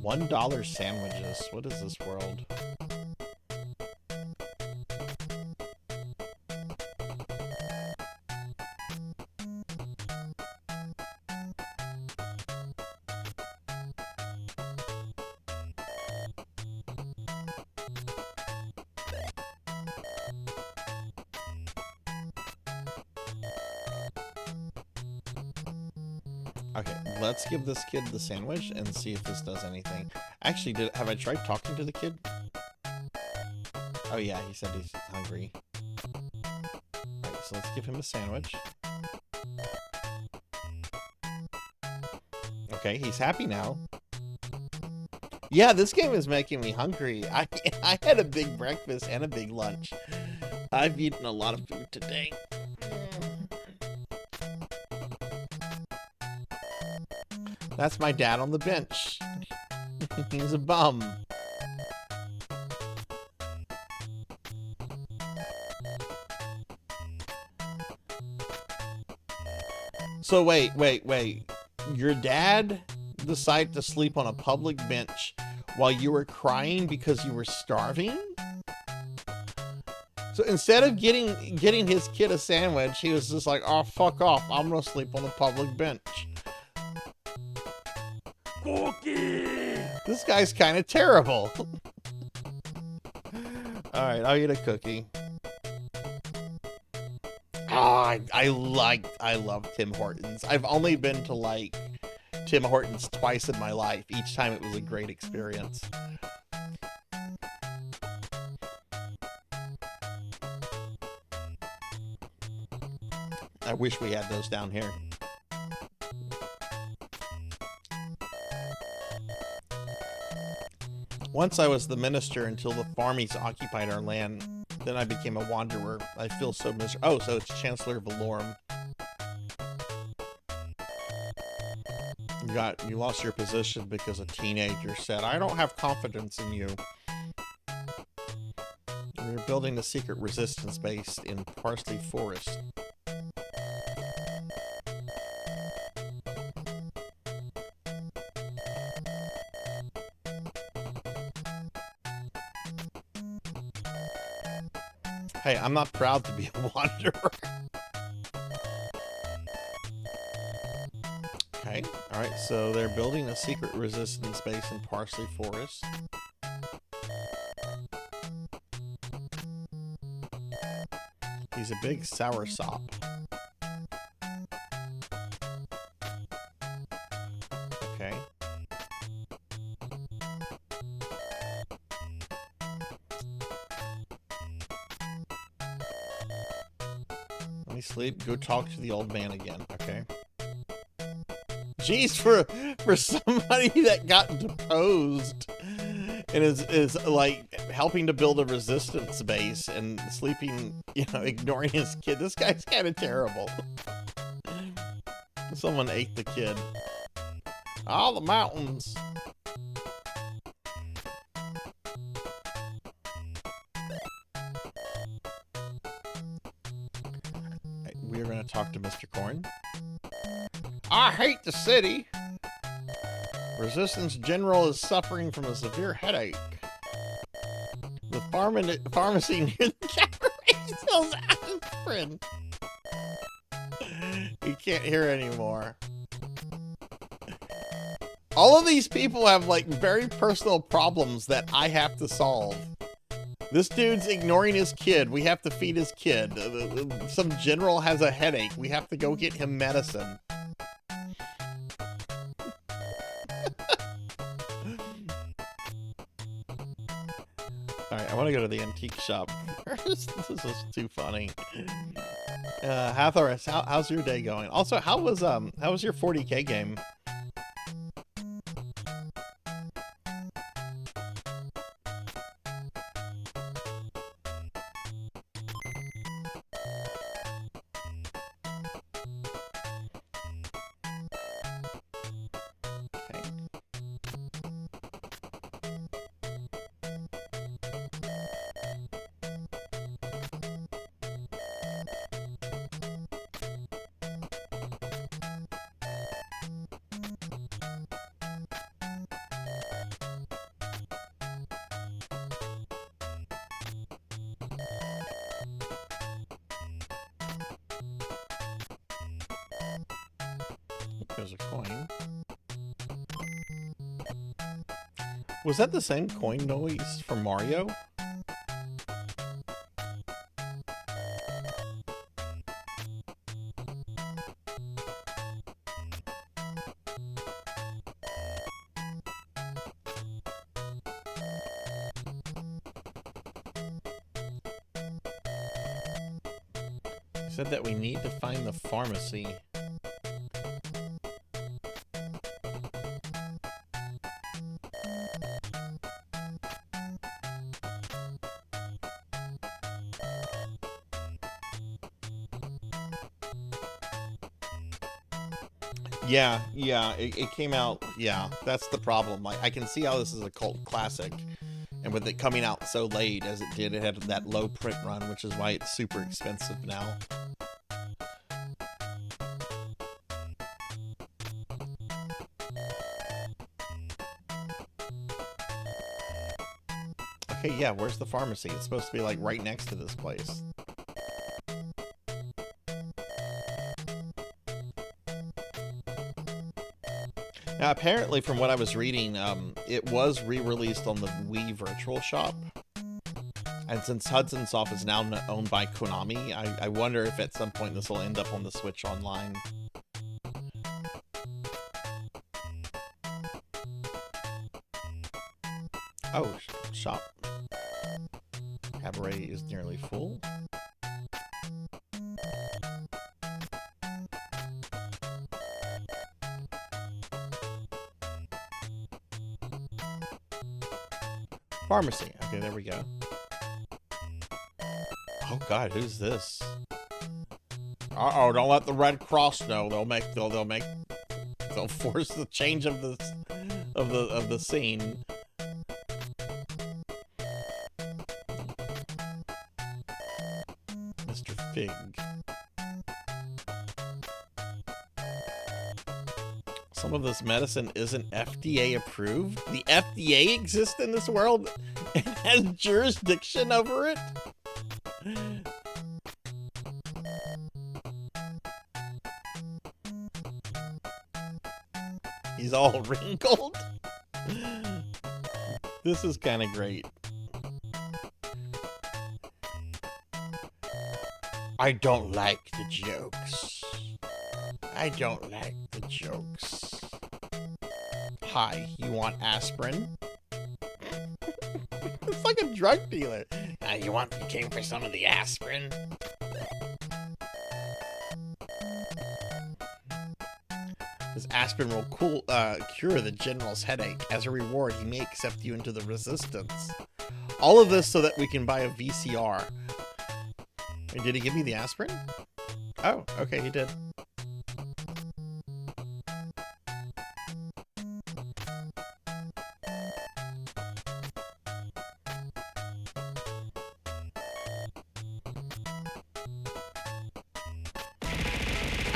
$1 sandwiches. What is this world? Okay, let's give this kid the sandwich and see if this does anything. Actually, have I tried talking to the kid? Oh yeah, he said he's hungry. Alright, so let's give him a sandwich. Okay, he's happy now. Yeah, this game is making me hungry. I had a big breakfast and a big lunch. I've eaten a lot of food today. That's my dad on the bench. He's a bum. So wait. Your dad decided to sleep on a public bench while you were crying because you were starving? So instead of getting his kid a sandwich, he was just like, oh, fuck off. I'm gonna sleep on the public bench. Cookie! This guy's kind of terrible. Alright, I'll eat a cookie. Oh, I love Tim Hortons. I've only been to like Tim Hortons twice in my life. Each time it was a great experience. I wish we had those down here. Once I was the minister until the farmies occupied our land. Then I became a wanderer. I feel so miserable. Oh, so it's Chancellor Valorum. You lost your position because a teenager said, I don't have confidence in you. We're building a secret resistance base in Parsley Forest. Hey, I'm not proud to be a wanderer. Okay, alright, so they're building a secret resistance base in Parsley Forest. He's a big soursop. me sleep. Go talk to the old man again. Okay. Jeez, for somebody that got deposed and is like helping to build a resistance base and sleeping, ignoring his kid. This guy's kind of terrible. Someone ate the kid. All the mountains. We're going to talk to Mr. Corn. I hate the city. Resistance General is suffering from a severe headache. The pharmacy near the cabaret sells aspirin. He can't hear anymore. All of these people have like very personal problems that I have to solve. This dude's ignoring his kid. We have to feed his kid. Some general has a headache. We have to go get him medicine. Alright, I want to go to the antique shop. This is just too funny. Hathoris, how's your day going? Also, how was your 40K game? There's a coin. Was that the same coin noise from Mario? He said that we need to find the pharmacy. Yeah, it came out, yeah, that's the problem. Like, I can see how this is a cult classic, and with it coming out so late as it did, it had that low print run, which is why it's super expensive now. Okay, yeah, where's the pharmacy? It's supposed to be, like, right next to this place. Now, apparently, from what I was reading, it was re-released on the Wii Virtual Shop. And since Hudson Soft is now owned by Konami, I wonder if at some point this will end up on the Switch Online. Oh, shop. Cabaret is nearly full. Pharmacy. Okay, there we go. Oh God, who's this? Uh-oh, don't let the Red Cross know. They'll force the change of the scene. Mr. Fig. Some of this medicine isn't FDA approved. The FDA exists in this world and has jurisdiction over it. He's all wrinkled. This is kind of great. I don't like the jokes. I don't like the jokes. Hi, you want aspirin? It's like a drug dealer. You came for some of the aspirin? This aspirin will cure the general's headache. As a reward, he may accept you into the resistance. All of this so that we can buy a VCR. And did he give me the aspirin? Oh, okay, he did.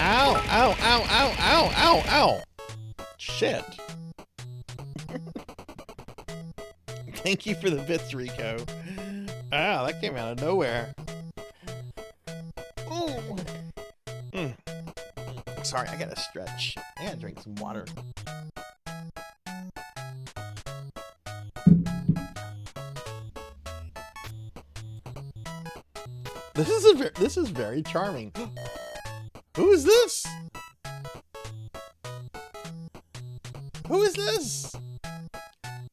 Ow, ow, ow, ow, ow, ow, ow. Shit. Thank you for the bits, Rico. Ah, that came out of nowhere. Ooh. Sorry, I gotta stretch. I gotta drink some water. This is very charming. Who is this? Who is this?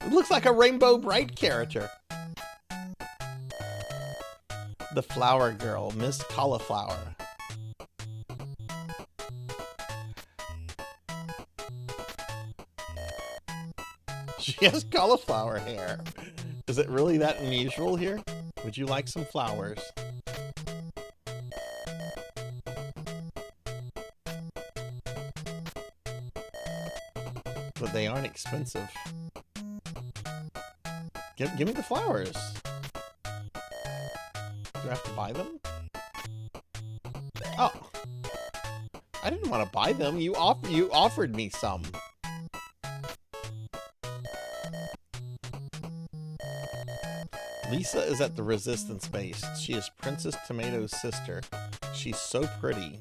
It looks like a Rainbow Bright character. The Flower Girl, Miss Cauliflower. She has cauliflower hair. Is it really that unusual here? Would you like some flowers? But they aren't expensive. Give me the flowers. Do I have to buy them? Oh. I didn't want to buy them. You offered me some. Lisa is at the Resistance base. She is Princess Tomato's sister. She's so pretty.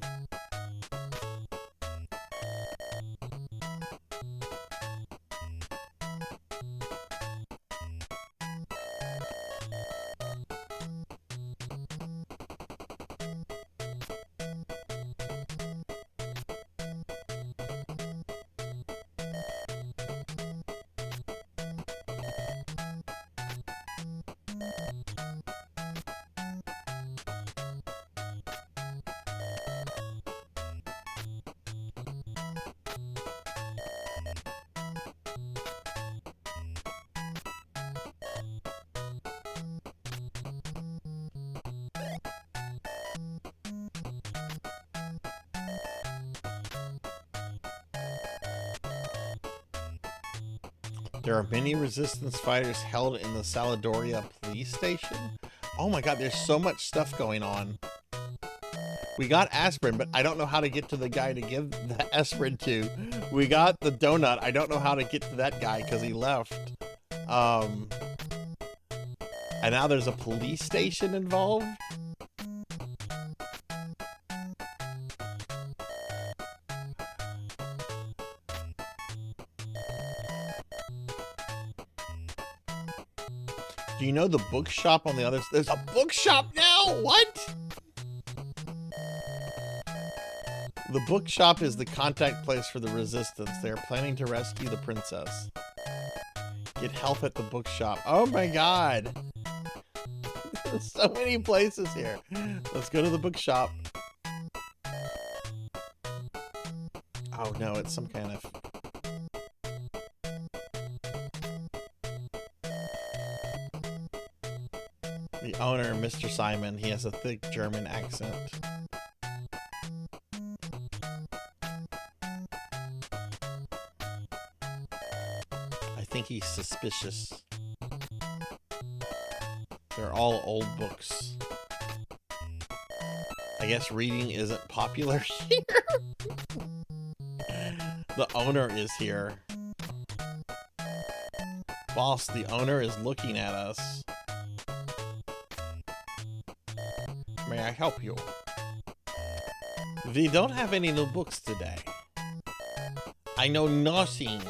There are many resistance fighters held in the Saladoria police station. Oh my god, there's so much stuff going on. We got aspirin, but I don't know how to get to the guy to give the aspirin to. We got the donut. I don't know how to get to that guy because he left. And now there's a police station involved. Do you know the bookshop on the other side? There's a bookshop now? What? The bookshop is the contact place for the resistance. They are planning to rescue the princess. Get help at the bookshop. Oh my god. There's so many places here. Let's go to the bookshop. Oh no, it's some kind of... The owner, Mr. Simon, he has a thick German accent. I think he's suspicious. They're all old books. I guess reading isn't popular here. The owner is here. Boss, the owner is looking at us. May I help you? We don't have any new books today. I know nothing.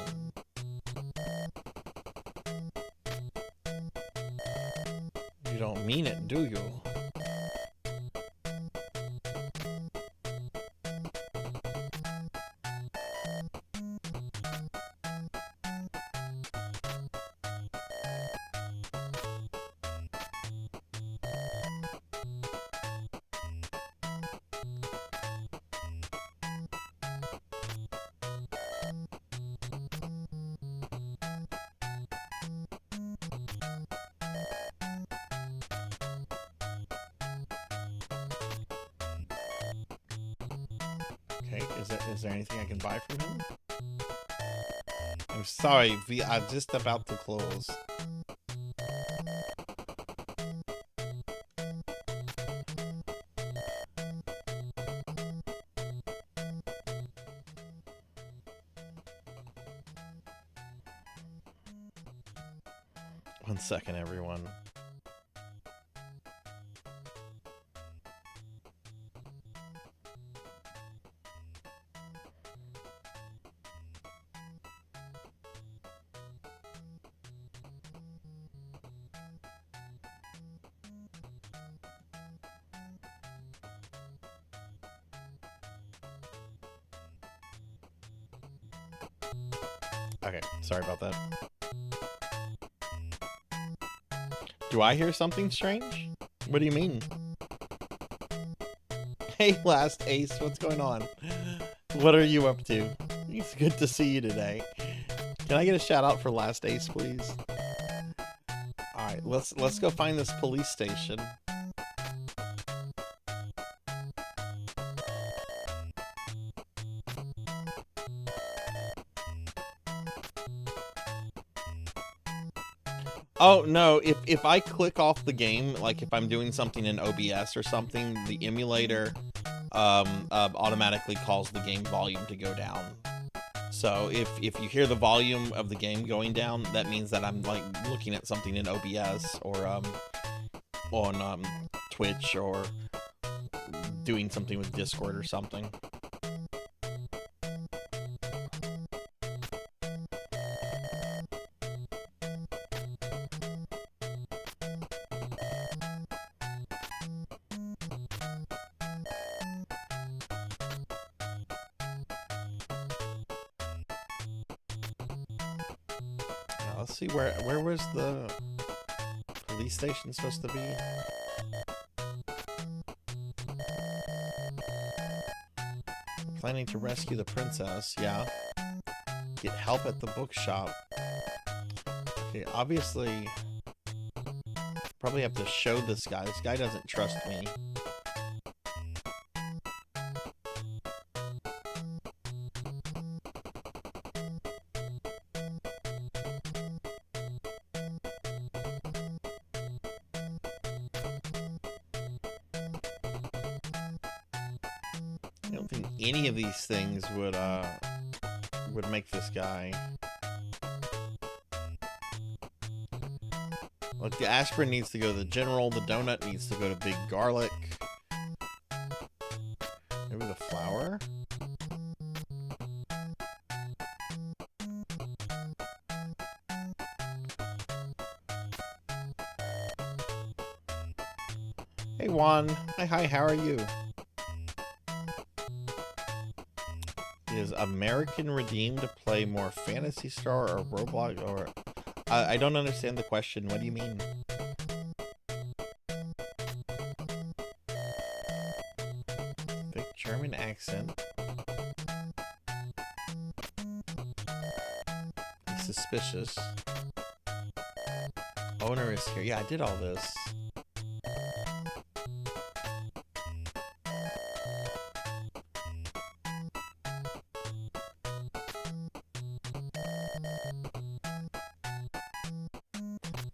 You don't mean it, do you? Is there anything I can buy from him? I'm sorry, V. I'm just about to close. One second, everyone. Okay, sorry about that. Do I hear something strange? What do you mean? Hey, Last Ace, what's going on? What are you up to? It's good to see you today. Can I get a shout out for Last Ace, please? Alright, let's go find this police station. Oh, no, if I click off the game, like if I'm doing something in OBS or something, the emulator automatically calls the game volume to go down. So if you hear the volume of the game going down, that means that I'm like looking at something in OBS or on Twitch or doing something with Discord or something. Let's see, where was the police station supposed to be? Planning to rescue the princess, yeah. Get help at the bookshop. Okay, obviously, probably have to show this guy. This guy doesn't trust me. I don't think any of these things would make this guy. Look, the aspirin needs to go to the general, the donut needs to go to Big Garlic. Maybe the flour? Hey Juan. Hi, how are you? Is American Redeemed to play more Phantasy Star or Roblox or... I don't understand the question. What do you mean? Thick German accent. He's suspicious. Owner is here. Yeah, I did all this.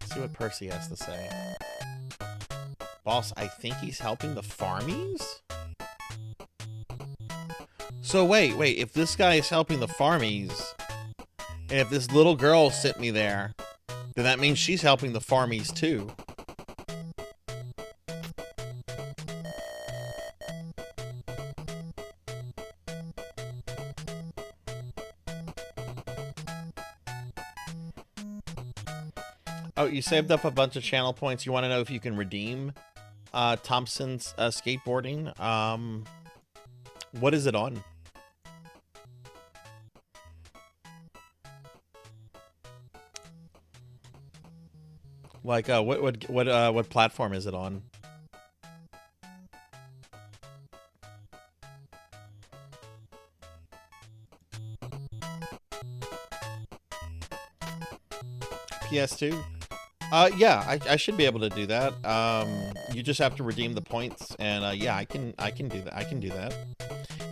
See what Percy has to say. Boss, I think he's helping the farmies? So wait, if this guy is helping the farmies, and if this little girl sent me there, then that means she's helping the farmies too. Oh, you saved up a bunch of channel points. You want to know if you can redeem Thompson's skateboarding? What is it on? Like, what platform is it on? PS2? Yeah, I should be able to do that. You just have to redeem the points, and yeah, I can do that.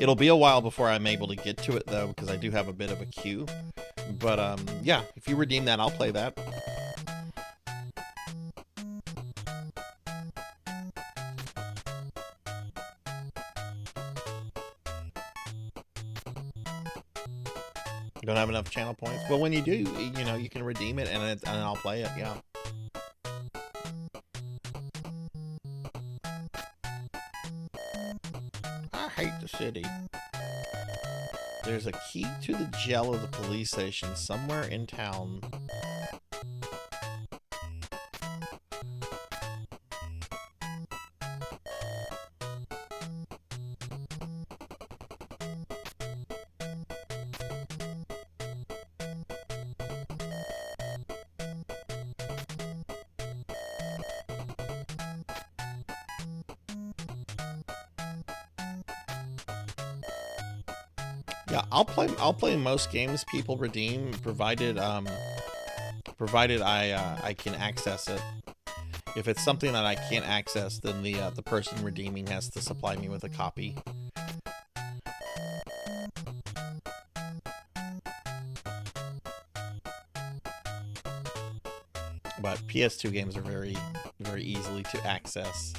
It'll be a while before I'm able to get to it, though, because I do have a bit of a queue. But, yeah, if you redeem that, I'll play that. You don't have enough channel points? Well, when you do, you know, you can redeem it, and I'll play it, yeah. I hate the city. There's a key to the jail of the police station somewhere in town. Yeah, I'll play most games people redeem, provided I can access it. If it's something that I can't access, then the person redeeming has to supply me with a copy. But PS2 games are very, very easily to access.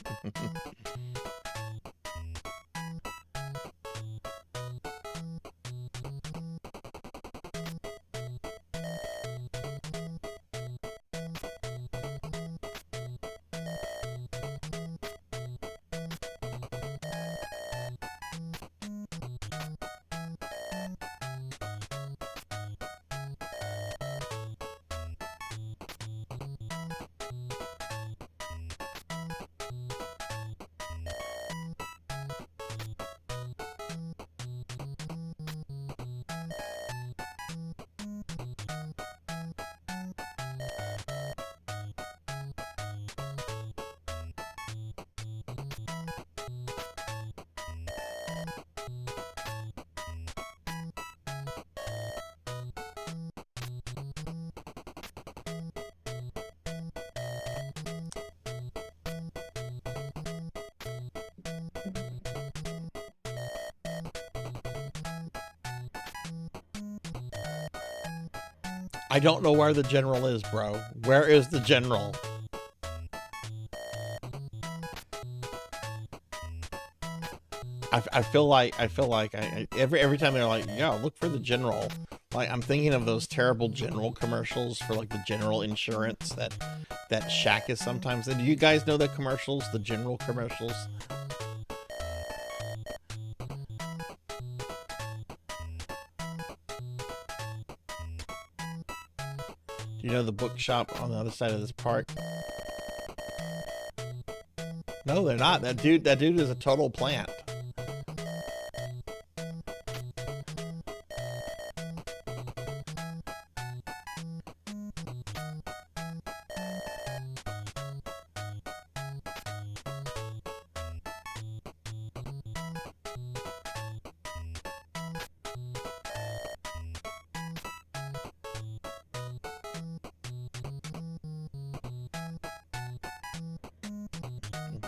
I don't know where the general is, bro. Where is the general? I feel like every time they're like, yeah, look for the general. Like, I'm thinking of those terrible general commercials for like the general insurance that Shaq is sometimes in. Do you guys know the commercials, the general commercials? You know the bookshop on the other side of this park? No, they're not. That dude is a total plant.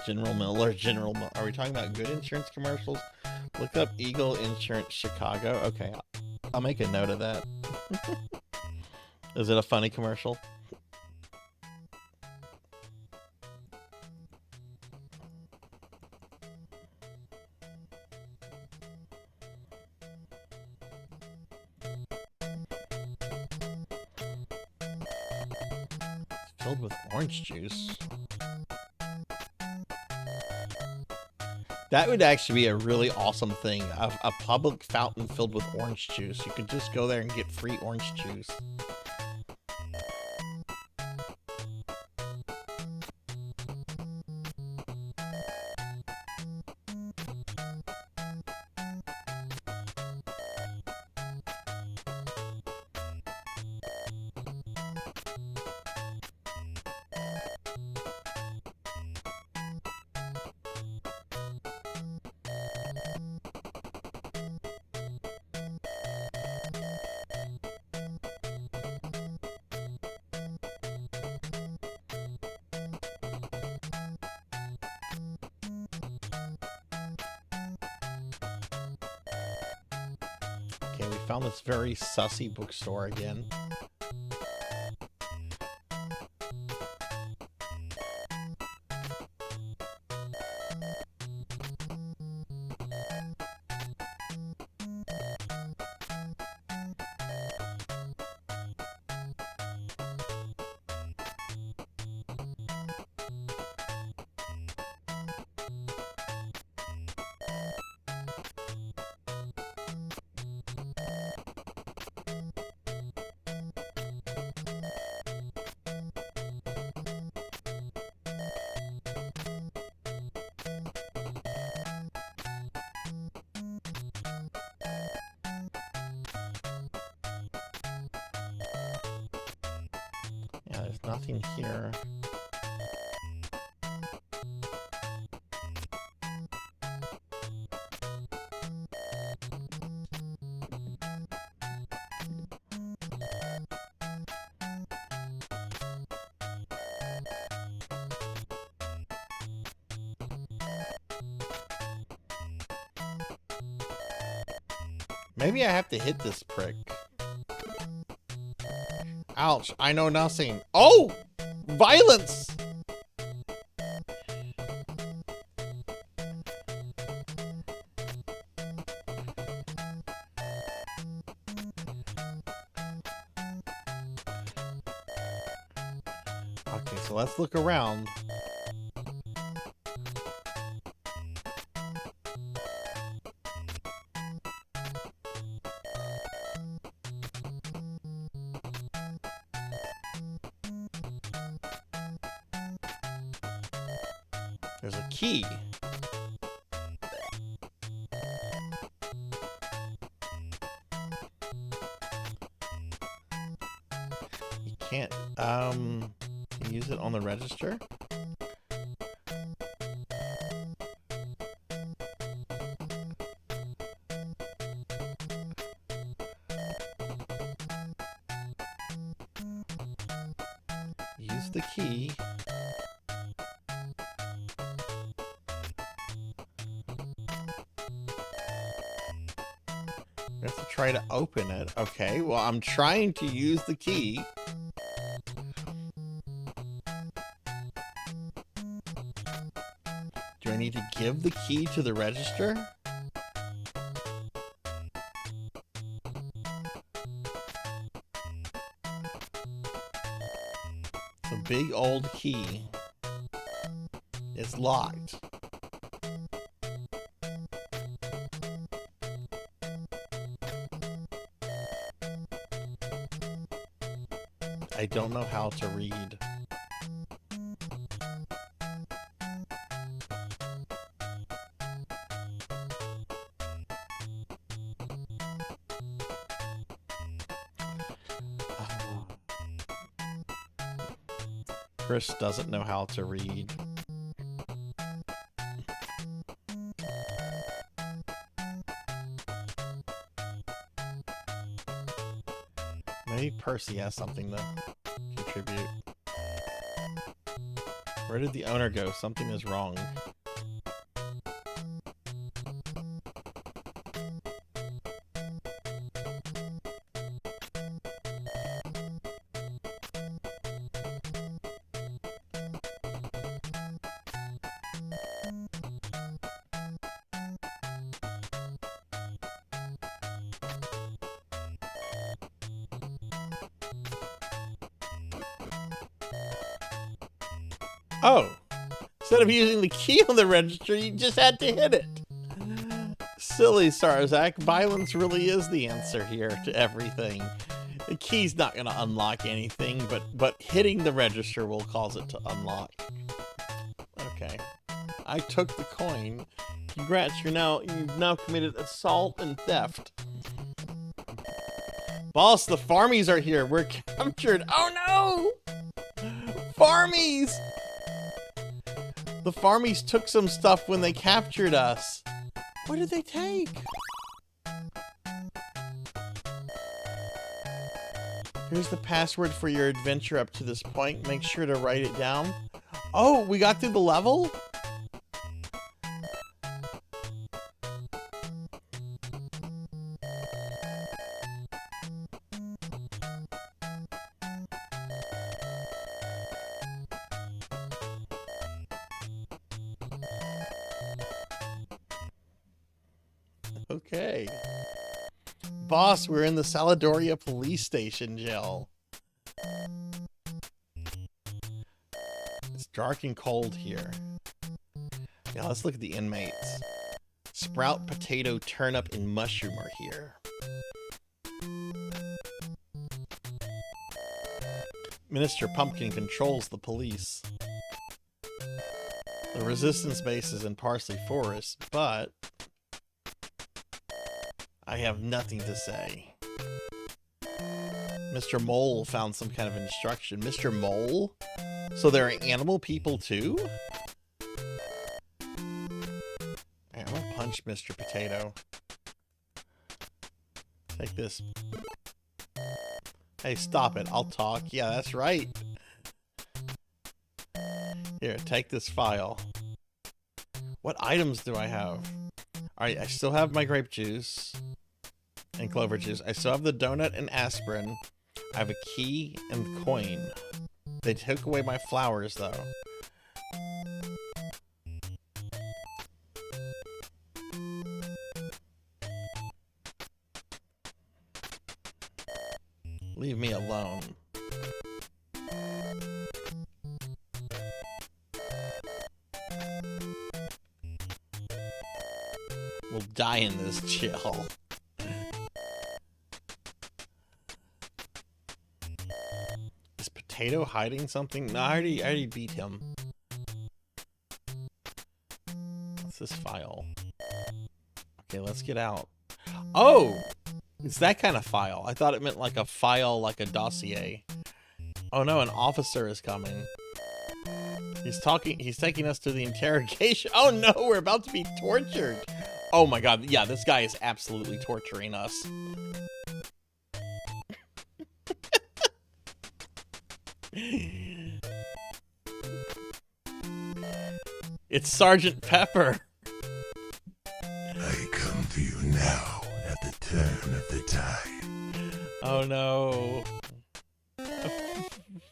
General Miller, are we talking about good insurance commercials? Look up Eagle Insurance Chicago. Okay, I'll make a note of that. Is it a funny commercial? It's filled with orange juice. That would actually be a really awesome thing. A public fountain filled with orange juice. You could just go there and get free orange juice. Okay, we found this very sussy bookstore again. Yeah, there's nothing here. Maybe I have to hit this prick. Ouch, I know nothing. Oh! Violence! Okay, so let's look around. There's a key. You can't, can you use it on the register? Use the key. We have to try to open it. Okay, well, I'm trying to use the key. Do I need to give the key to the register? It's a big old key. It's locked. I don't know how to read. Chris doesn't know how to read. Maybe Percy has something to contribute. Where did the owner go? Something is wrong. Oh, instead of using the key on the register, you just had to hit it. Silly Sarzac, violence really is the answer here to everything. The key's not going to unlock anything, but hitting the register will cause it to unlock. Okay, I took the coin. Congrats, you've now committed assault and theft. Boss, the farmies are here. We're captured. Oh no! Farmies! The farmies took some stuff when they captured us. What did they take? Here's the password for your adventure up to this point. Make sure to write it down. Oh, we got through the level? Okay. Boss, we're in the Saladoria police station, Jill. It's dark and cold here. Now let's look at the inmates. Sprout, potato, turnip, and mushroom are here. Minister Pumpkin controls the police. The resistance base is in Parsley Forest, but I have nothing to say. Mr. Mole found some kind of instruction. Mr. Mole? So there are animal people too? I'm gonna punch Mr. Potato. Take this. Hey, stop it. I'll talk. Yeah, that's right. Here, take this file. What items do I have? Alright, I still have my grape juice and clover juice. I still have the donut and aspirin. I have a key and coin. They took away my flowers, though. Leave me alone. We'll die in this chill. Is Potato hiding something? No, I already beat him. What's this file? Okay, let's get out. Oh! It's that kind of file. I thought it meant like a file, like a dossier. Oh no, an officer is coming. He's taking us to the interrogation. Oh no, we're about to be tortured. Oh my god, yeah, this guy is absolutely torturing us. It's Sergeant Pepper. I come to you now at the turn of the tide. Oh no.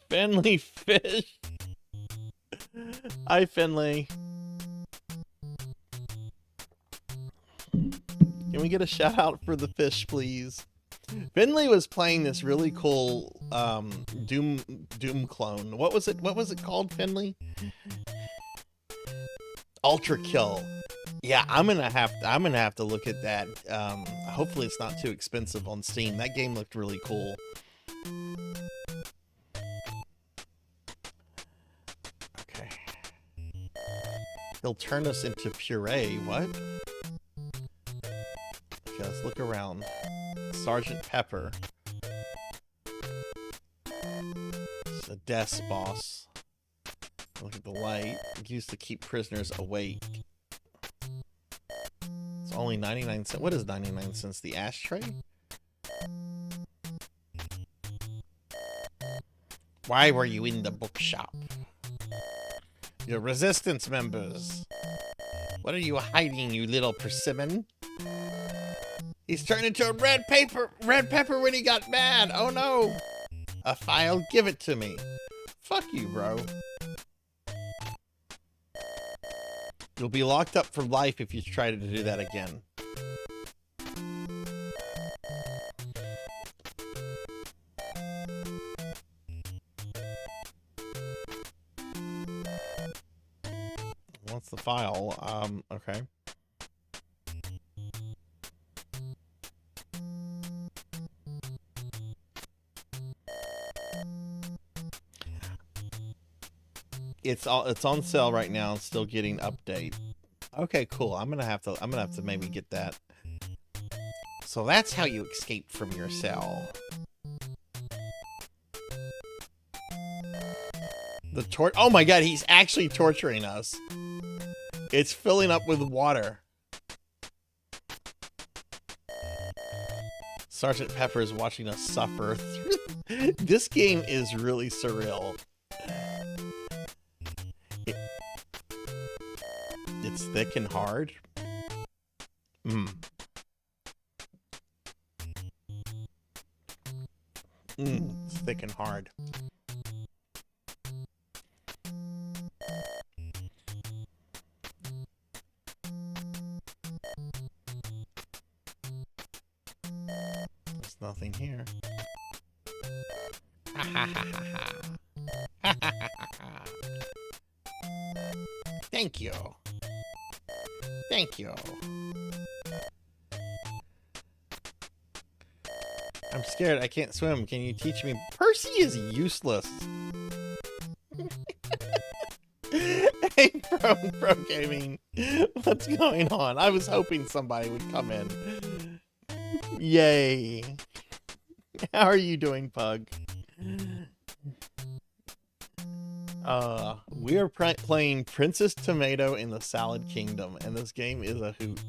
Finley Fish. Hi, Finley. Can we get a shout out for the fish, please? Finley was playing this really cool Doom clone. What was it called, Finley? Ultra Kill. Yeah, I'm gonna have to look at that. Hopefully it's not too expensive on Steam. That game looked really cool. Okay. He'll turn us into puree. What? Okay, let's look around. Sergeant Pepper. It's a desk boss. Look at the light. Used to keep prisoners awake. It's only 99 cents. What is 99 cents? The ashtray? Why were you in the bookshop? You're resistance members. What are you hiding, you little persimmon? He's turned into a red pepper when he got mad. Oh no. A file, give it to me. Fuck you, bro. You'll be locked up for life if you try to do that again. What's the file? Okay. It's on sale right now. It's still getting update. Okay, cool. I'm gonna have to maybe get that. So that's how you escaped from your cell. Oh my god, he's actually torturing us. It's filling up with water. Sergeant Pepper is watching us suffer. This game is really surreal. It's thick and hard. It's thick and hard. nothing here. Thank you. Thank you. I'm scared. I can't swim. Can you teach me? Percy is useless. Hey, Pro Gaming. What's going on? I was hoping somebody would come in. Yay. How are you doing, Pug? We are playing Princess Tomato in the Salad Kingdom, and this game is a hoot.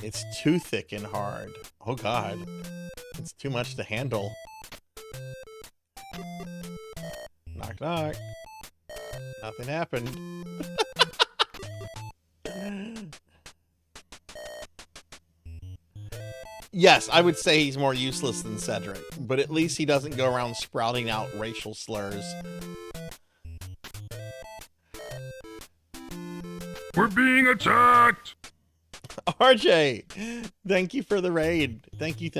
It's too thick and hard. Oh god. It's too much to handle. Knock knock. Nothing happened. Yes, I would say he's more useless than Cedric, but at least he doesn't go around sprouting out racial slurs. We're being attacked! RJ, thank you for the raid. Thank you.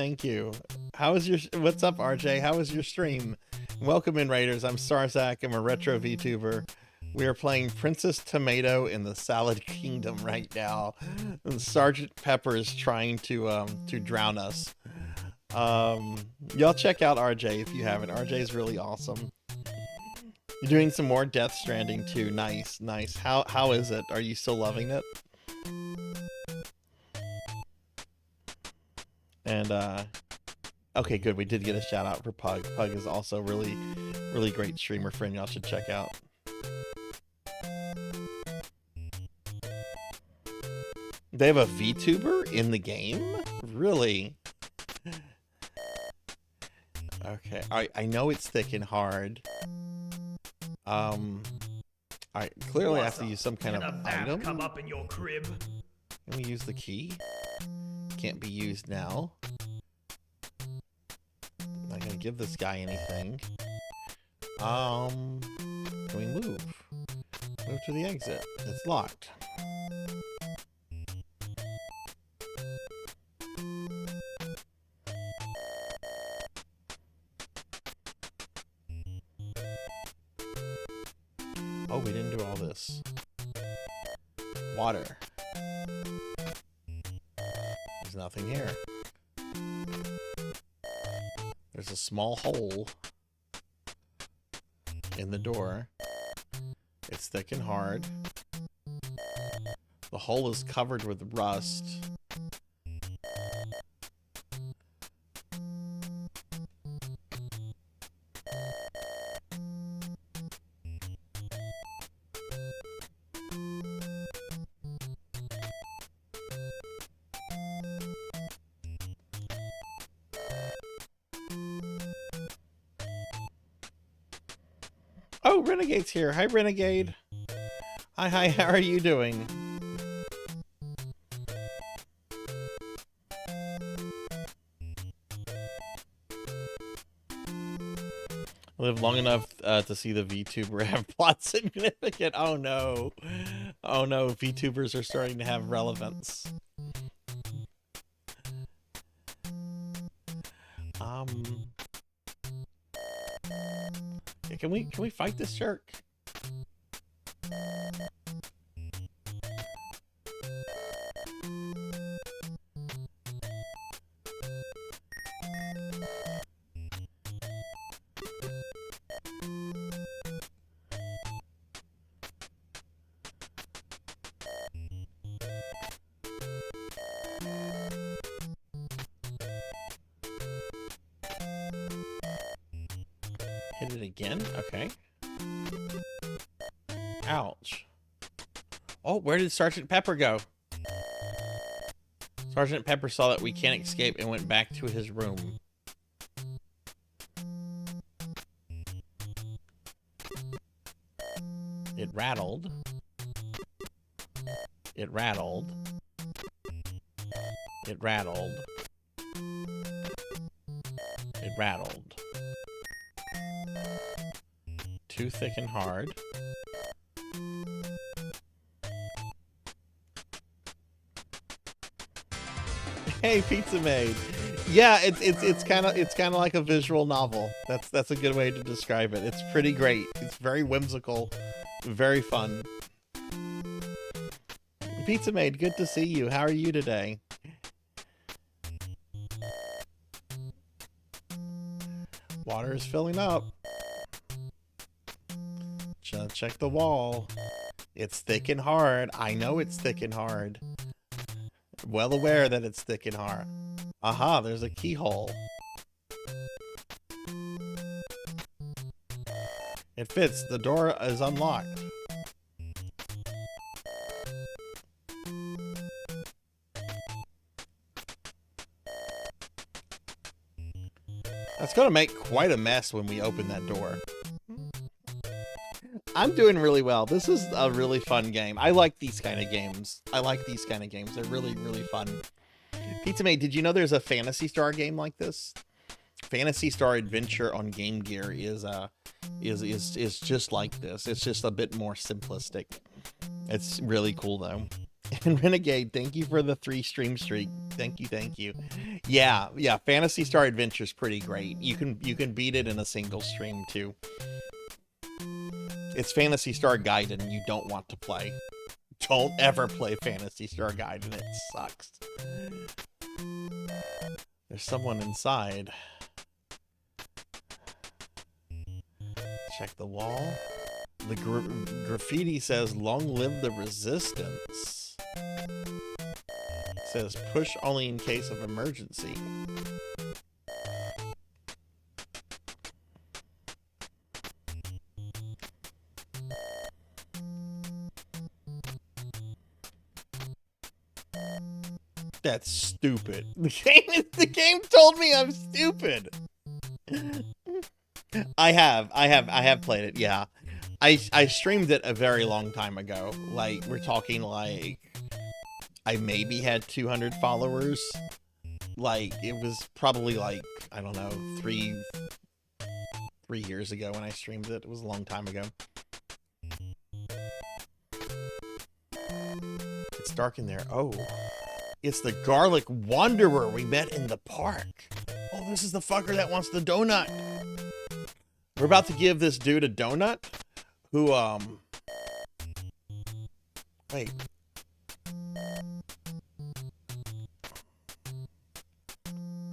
What's up, RJ? How was your stream? Welcome in, Raiders. I'm Sarzac. I'm a retro VTuber. We are playing Princess Tomato in the Salad Kingdom right now. And Sergeant Pepper is trying to drown us. Y'all check out RJ if you haven't. RJ is really awesome. You're doing some more Death Stranding too. Nice. How is it? Are you still loving it? And okay, good. We did get a shout out for Pug. Pug is also really great streamer friend. Y'all should check out. They have a VTuber in the game? Really? Okay, I know it's thick and hard. I clearly have to use some kind of item. Come up in your crib. Can we use the key? Can't be used now. Not gonna give this guy anything. Can we move? Move to the exit. It's locked. Oh, we didn't do all this. Water. There's nothing here. There's a small hole in the door. It's thick and hard. The hole is covered with rust. Oh, Renegade's here. Hi, Renegade. Hi, how are you doing? I lived long enough to see the VTuber have plot significant. Oh no. Oh no, VTubers are starting to have relevance. Can we fight this jerk? Hit it again? Okay. Ouch. Oh, where did Sergeant Pepper go? Sergeant Pepper saw that we can't escape and went back to his room. It rattled. It rattled. It rattled. It rattled. Too thick and hard. Hey, Pizza Maid. Yeah, it's kind of like a visual novel. That's a good way to describe it. It's pretty great. It's very whimsical, very fun. Pizza Maid, good to see you. How are you today? Water is filling up. Check the wall. It's thick and hard. I know it's thick and hard. Well aware that it's thick and hard. Aha, there's a keyhole. It fits. The door is unlocked. That's gonna make quite a mess when we open that door. I'm doing really well. This is a really fun game. I like these kind of games. They're really, really fun. Pizza Mate, did you know there's a Phantasy Star game like this? Phantasy Star Adventure on Game Gear is just like this. It's just a bit more simplistic. It's really cool though. And Renegade, thank you for the 3 stream streak. Thank you. Yeah, Phantasy Star Adventure is pretty great. You can beat it in a single stream too. It's Phantasy Star Gaiden you don't want to play. Don't ever play Phantasy Star Gaiden. It sucks. There's someone inside. Check the wall. The graffiti says, "Long live the resistance." It says, "Push only in case of emergency." That's stupid. The game told me I'm stupid. I have played it. Yeah, I streamed it a very long time ago. Like, we're talking like I maybe had 200 followers. Like, it was probably like, I don't know, 3 years ago when I streamed it. It was a long time ago. It's dark in there. Oh. It's the Garlic Wanderer we met in the park. Oh, this is the fucker that wants the donut. We're about to give this dude a donut who, wait.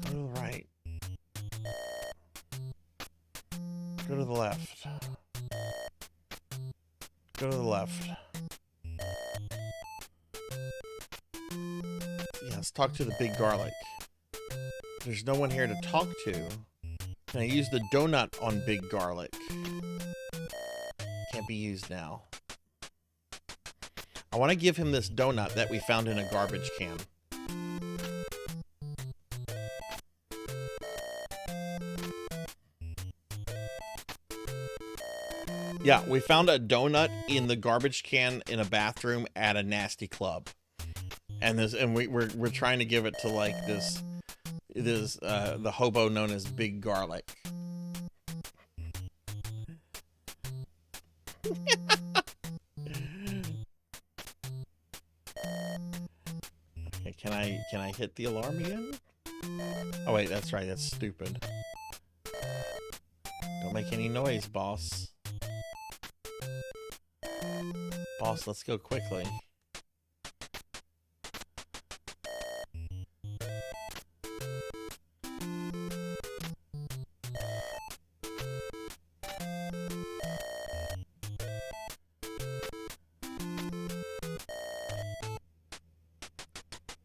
Go to the right. Go to the left. Go to the left. Let's talk to the big garlic. There's no one here to talk to. Can I use the donut on big garlic? Can't be used now. I want to give him this donut that we found in a garbage can. Yeah, we found a donut in the garbage can in a bathroom at a nasty club. And we're trying to give it to like this the hobo known as Big Garlic. Okay, can I hit the alarm again? Oh wait, that's right, that's stupid. Don't make any noise, boss. Boss, let's go quickly.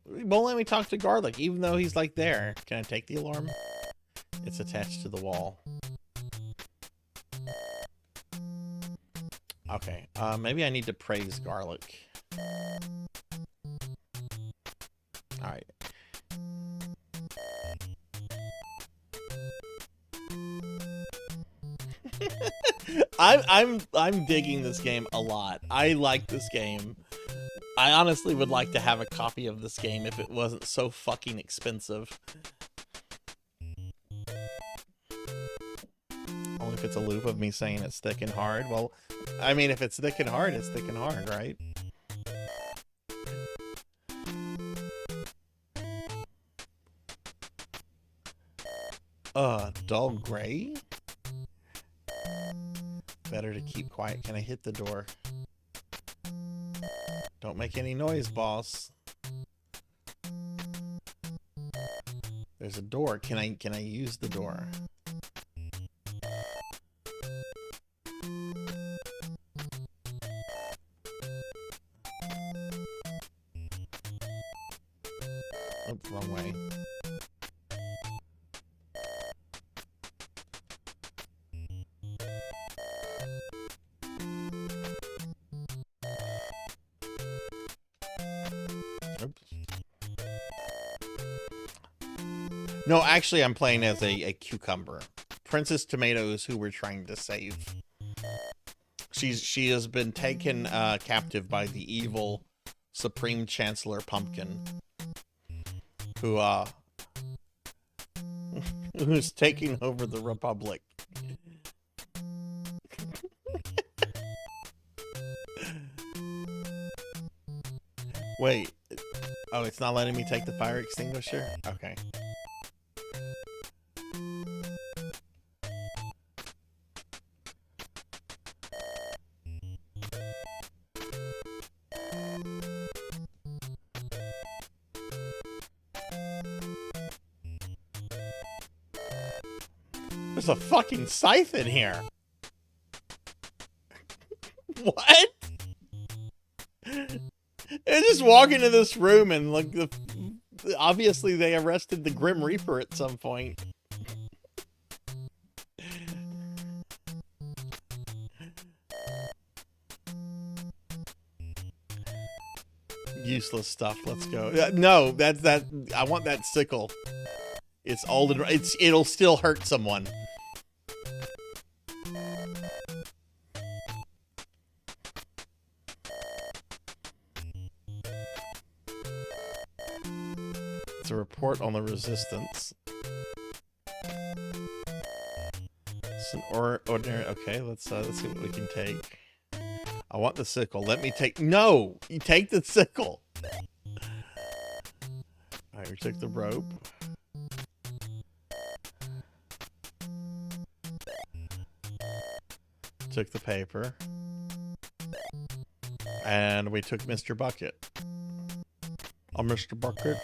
Won't let me talk to Garlic, even though he's like there. Can I take the alarm? It's attached to the wall. Okay, maybe I need to praise Garlic. Alright. I'm digging this game a lot. I like this game. I honestly would like to have a copy of this game if it wasn't so fucking expensive. Only if it's a loop of me saying it's thick and hard. Well, I mean, if it's thick and hard, it's thick and hard, right? dull gray? Better to keep quiet. Can I hit the door? Don't make any noise, boss. There's a door. Can I use the door? Oh, wrong way. Oops. No, actually, I'm playing as a cucumber. Princess Tomatoes, who we're trying to save. She has been taken captive by the evil Supreme Chancellor Pumpkin, who who's taking over the Republic. Wait. Oh, it's not letting me take the fire extinguisher? Okay. There's a fucking scythe in here. What? They just walk into this room and like obviously they arrested the Grim Reaper at some point. Useless stuff. Let's go. No, that's that. I want that sickle. It's old and it'll still hurt someone. It's a report on the resistance. It's an ordinary. Okay, let's see what we can take. I want the sickle. Let me take. No, you take the sickle. All right, we took the rope. Took the paper. And we took Mr. Bucket. Oh, Mr. Bucket.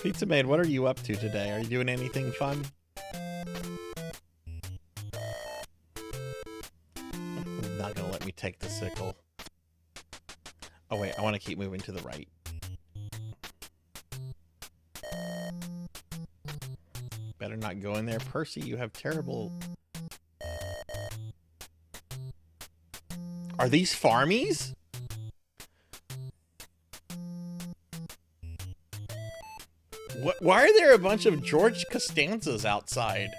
Pizza Maid, what are you up to today? Are you doing anything fun? Not gonna let me take the sickle. Oh wait, I want to keep moving to the right. Better not go in there. Percy, you have terrible... Are these farmies? Why are there a bunch of George Costanzas outside?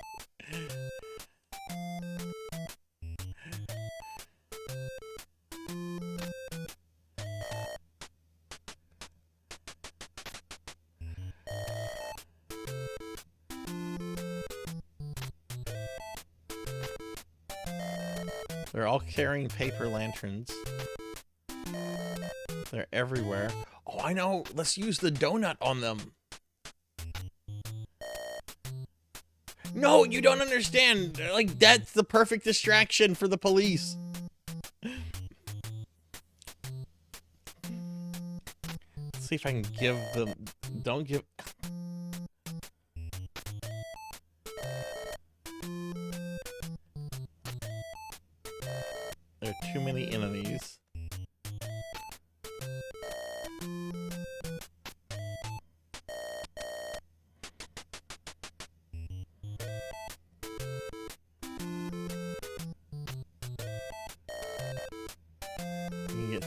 They're all carrying paper lanterns. They're everywhere. Oh, I know. Let's use the donut on them. No, you don't understand. Like, that's the perfect distraction for the police. Let's see if I can give them... Don't give... There are too many enemies.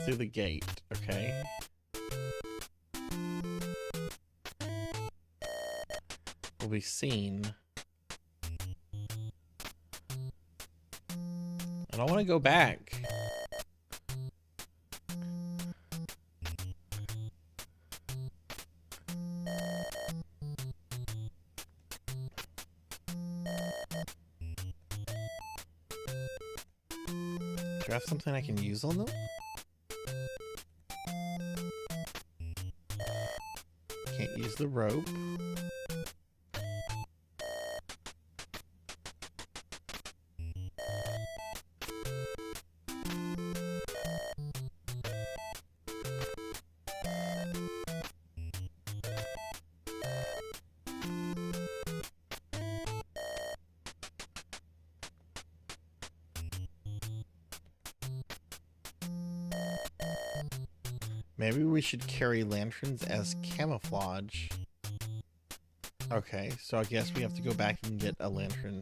Through the gate, okay. We'll be seen. I don't want to go back. Do I have something I can use on them? Can't use the rope. Maybe we should carry lanterns as camouflage. Okay, so I guess we have to go back and get a lantern.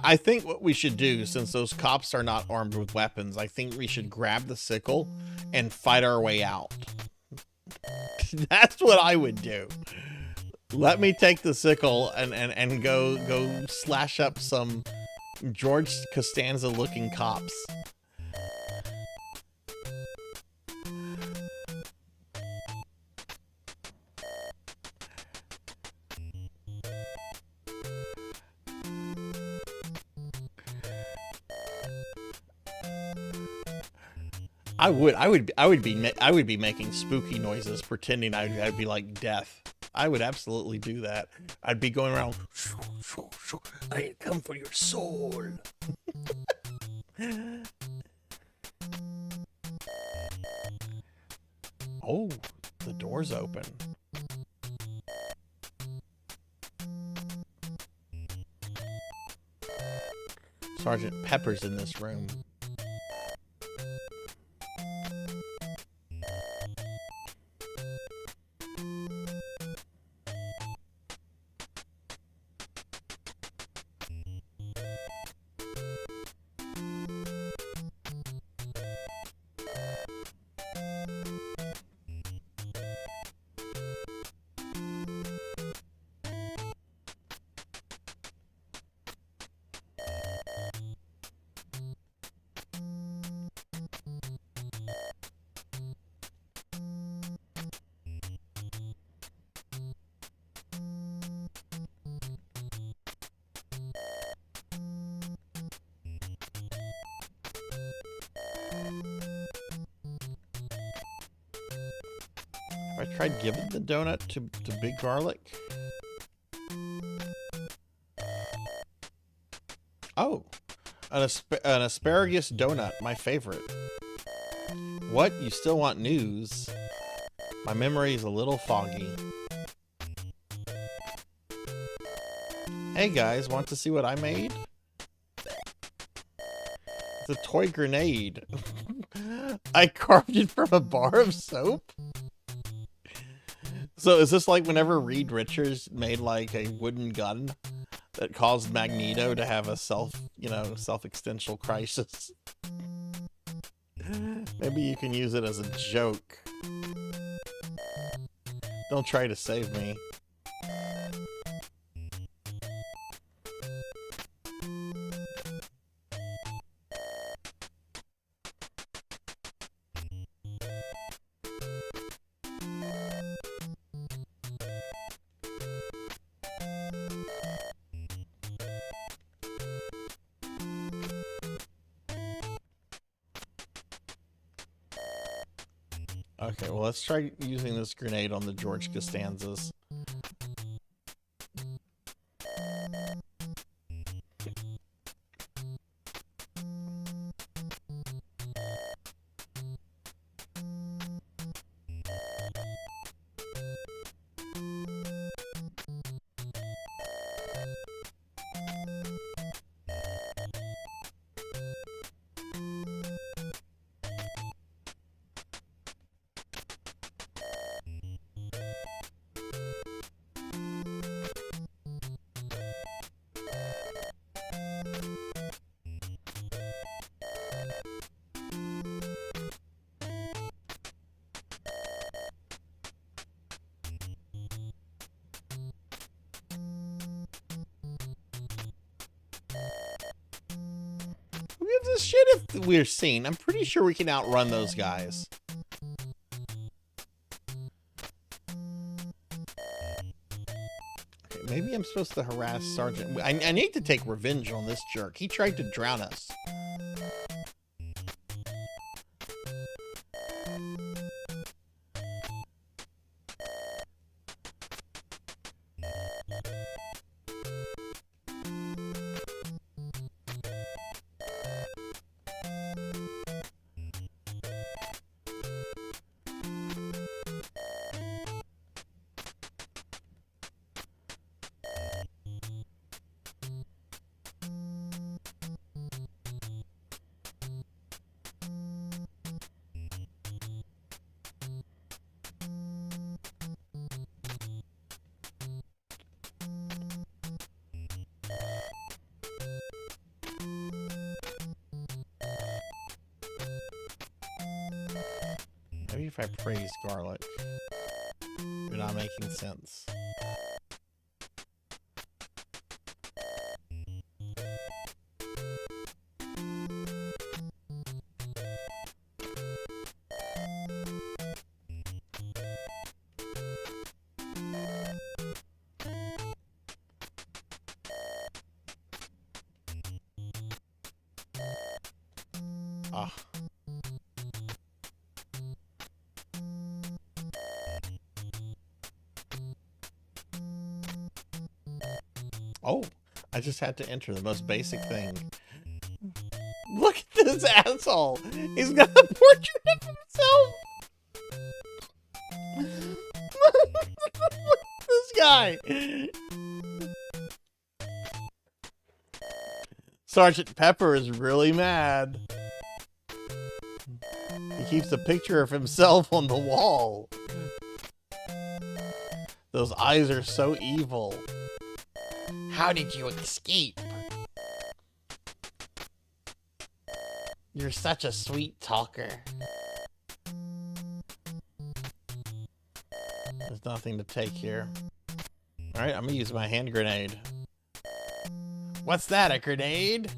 I think what we should do, since those cops are not armed with weapons, I think we should grab the sickle and fight our way out. That's what I would do. Let me take the sickle and go slash up some George Costanza looking cops. I would be making spooky noises, pretending I'd be like death. I would absolutely do that. I'd be going around. I come for your soul. Oh, the door's open. Sergeant Pepper's in this room. I tried giving the donut to Big Garlic. Oh, an asparagus donut, my favorite. What? You still want news? My memory is a little foggy. Hey guys, want to see what I made? It's a toy grenade. I carved it from a bar of soap? So is this like whenever Reed Richards made like a wooden gun that caused Magneto to have a self-existential crisis? Maybe you can use it as a joke. Don't try to save me. Okay, well, let's try using this grenade on the George Costanzas. gives a shit if we're seen? I'm pretty sure we can outrun those guys. Okay, maybe I'm supposed to harass Sergeant. I need to take revenge on this jerk. He tried to drown us. Maybe if I praise garlic. You're not making sense. Ah. Oh, I just had to enter the most basic thing. Look at this asshole! He's got a portrait of himself! Look at this guy! Sergeant Pepper is really mad. He keeps a picture of himself on the wall. Those eyes are so evil. How did you escape? You're such a sweet talker. There's nothing to take here. Alright, I'm gonna use my hand grenade. What's that, a grenade?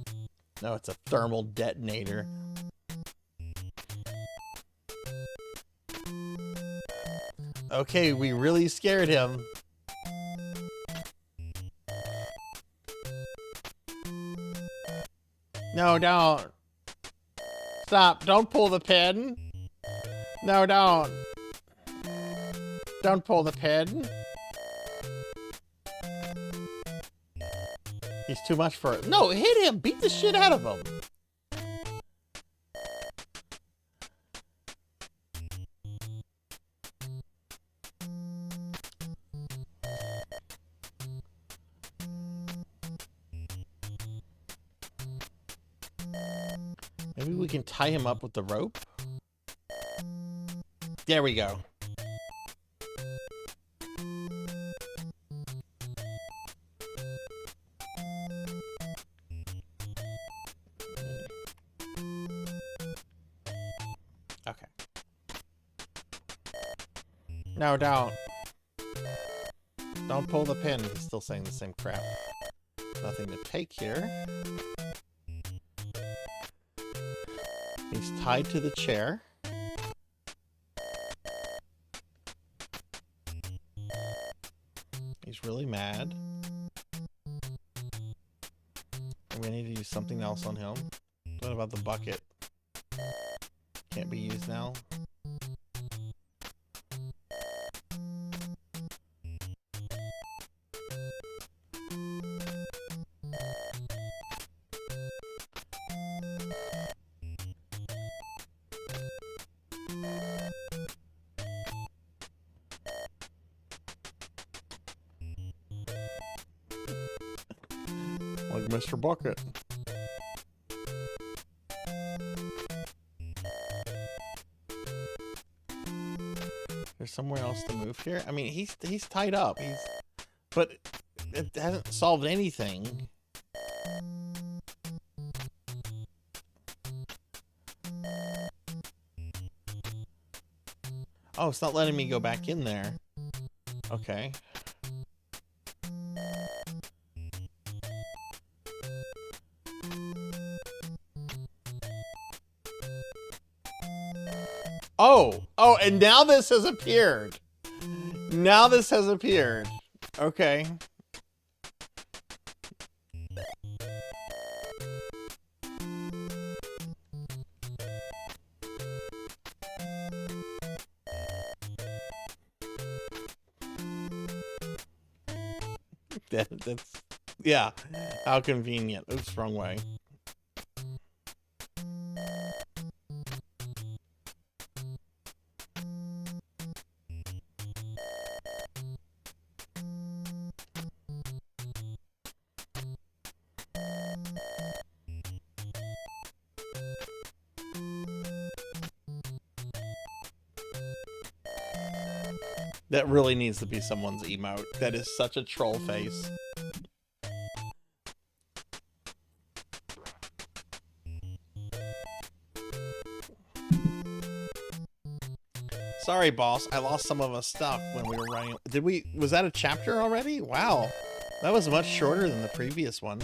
No, it's a thermal detonator. Okay, we really scared him. No, don't. Stop. Don't pull the pin. No, don't. Don't pull the pin. He's too much for it. No, hit him. Beat the shit out of him. Maybe we can tie him up with the rope? There we go. Okay. No, don't. Don't pull the pin. He's still saying the same crap. Nothing to take here. He's tied to the chair. He's really mad. We need to use something else on him. What about the bucket? Can't be used now. Like Mr. Bucket. There's somewhere else to move here. I mean, he's tied up. But it hasn't solved anything. Oh, it's not letting me go back in there. Okay. Oh, and now this has appeared. Now this has appeared. Okay. That's, yeah, how convenient. Oops, wrong way. That really needs to be someone's emote. That is such a troll face. Sorry, boss. I lost some of us stuff when we were running. Was that a chapter already? Wow. That was much shorter than the previous one.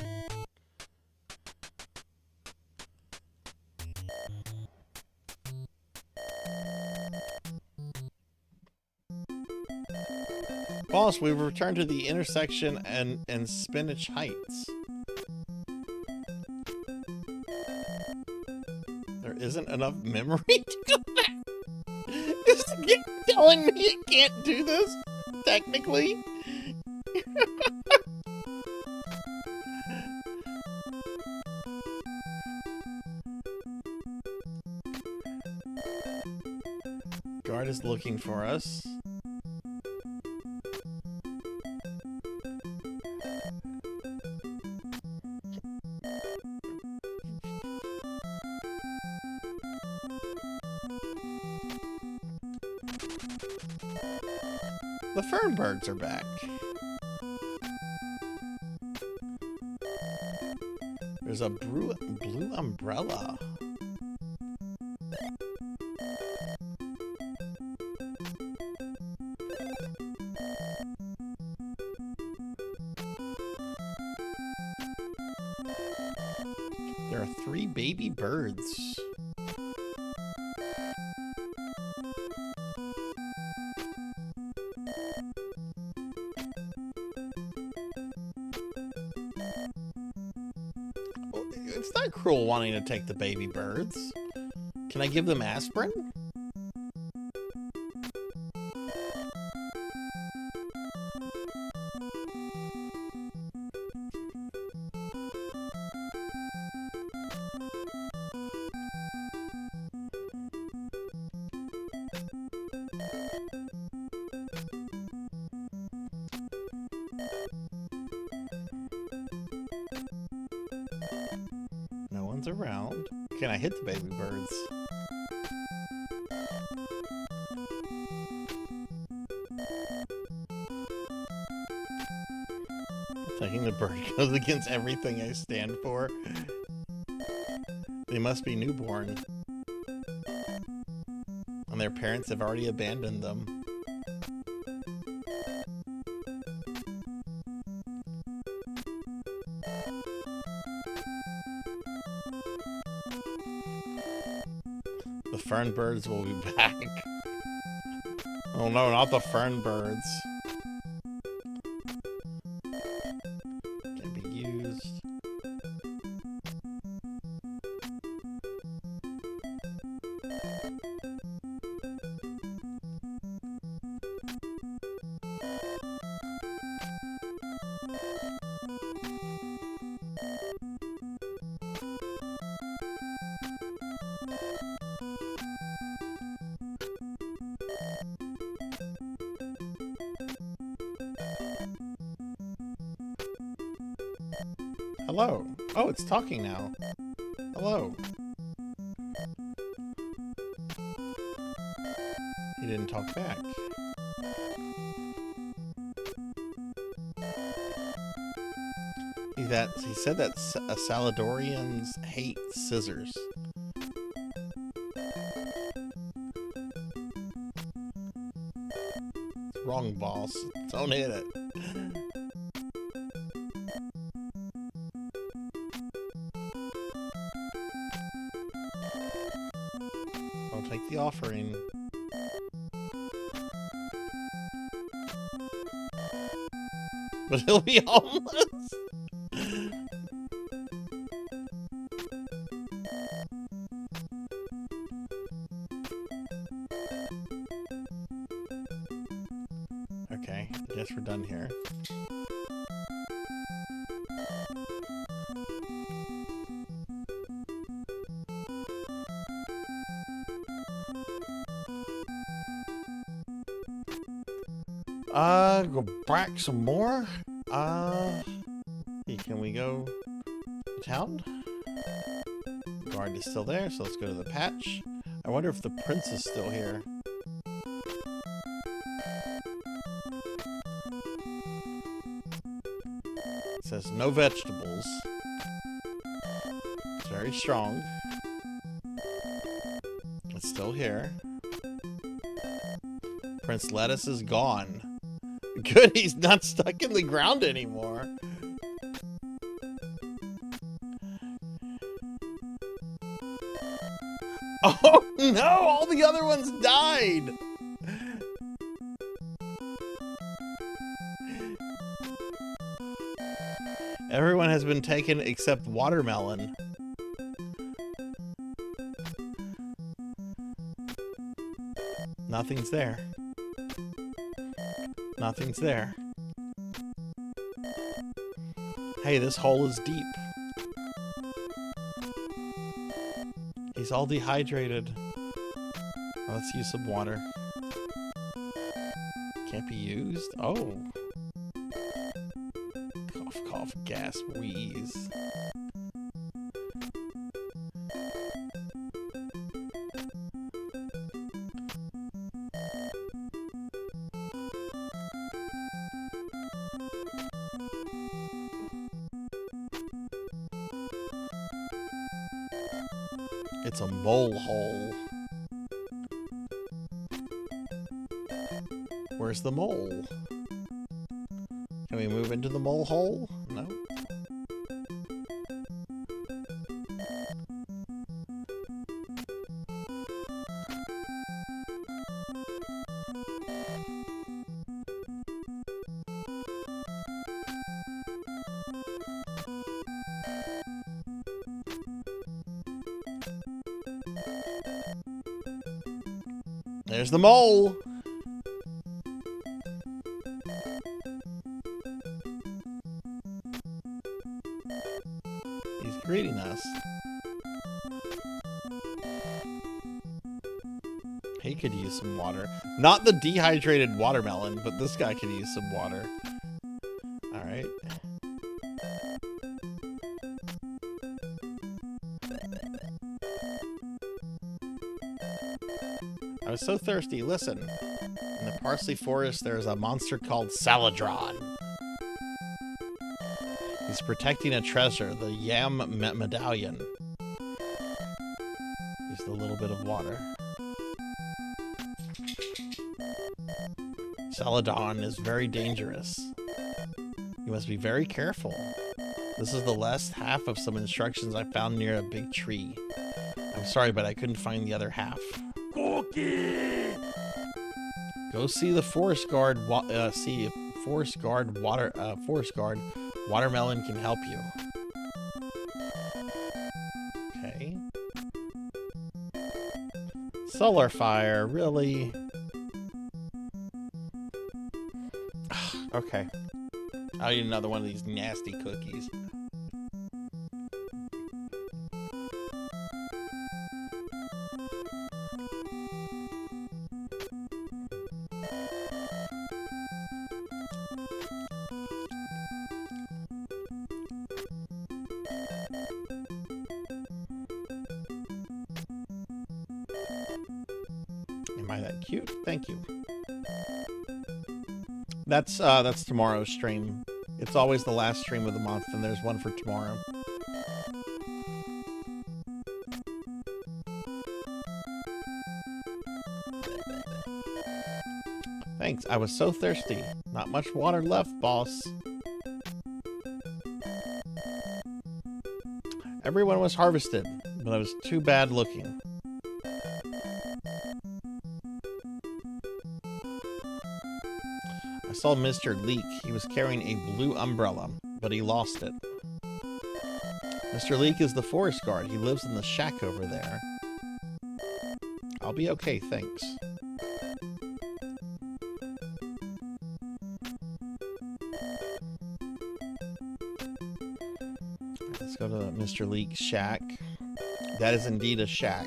Boss, we've returned to the intersection and Spinach Heights. There isn't enough memory to go back. Is the game telling me it can't do this? Technically? Guard is looking for us. The Fernbirds are back. There's a blue umbrella. There are 3 baby birds. It's not cruel wanting to take the baby birds. Can I give them aspirin? No one's around. Can I hit the baby birds? Thinking the bird goes against everything I stand for. They must be newborn. And their parents have already abandoned them. The Fernbirds will be back. Oh no, not the Fernbirds. Can be used. Hello. Oh, it's talking now. Hello. He didn't talk back. He said that Saladorians hate scissors. Wrong, boss. Don't hit it. Don't take the offering. But he'll be homeless. Okay, I guess we're done here. Go back some more. Hey, can we go to town? Guard is still there, so let's go to the patch. I wonder if the prince is still here. It says no vegetables. It's very strong. It's still here. Prince Lettuce is gone. Good, he's not stuck in the ground anymore. Oh no, all the other ones died. Everyone has been taken except Watermelon. Nothing's there. Nothing's there. Hey, this hole is deep. He's all dehydrated. Let's use some water. Can't be used? Oh. Cough, cough, gasp, wheeze. It's a mole hole. Where's the mole? Can we move into the mole hole? No. There's the mole. He's greeting us. He could use some water. Not the dehydrated watermelon, but this guy could use some water. All right. I was so thirsty. Listen. In the parsley forest, there is a monster called Saladron. He's protecting a treasure, the yam medallion. Use a little bit of water. Saladron is very dangerous. You must be very careful. This is the last half of some instructions I found near a big tree. I'm sorry, but I couldn't find the other half. Cookie! Go see the forest guard. See if forest guard Watermelon can help you. Okay. Solar fire, really? Okay. I'll eat another one of these nasty cookies. Am I that cute? Thank you. That's tomorrow's stream. It's always the last stream of the month, and there's one for tomorrow. Thanks, I was so thirsty. Not much water left, boss. Everyone was harvested, but I was too bad looking. saw Mr. Leak. He was carrying a blue umbrella, but he lost it. Mr. Leak is the forest guard. He lives in the shack over there. I'll be okay, thanks. Let's go to Mr. Leak's shack. That is indeed a shack.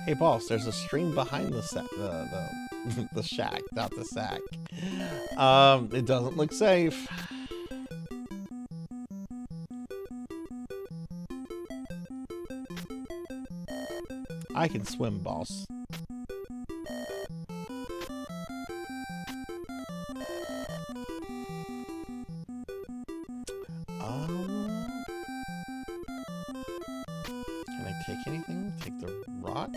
Hey boss, there's a stream behind the the shack, not the sack. It doesn't look safe. I can swim, boss. Can I take anything? Take the rock?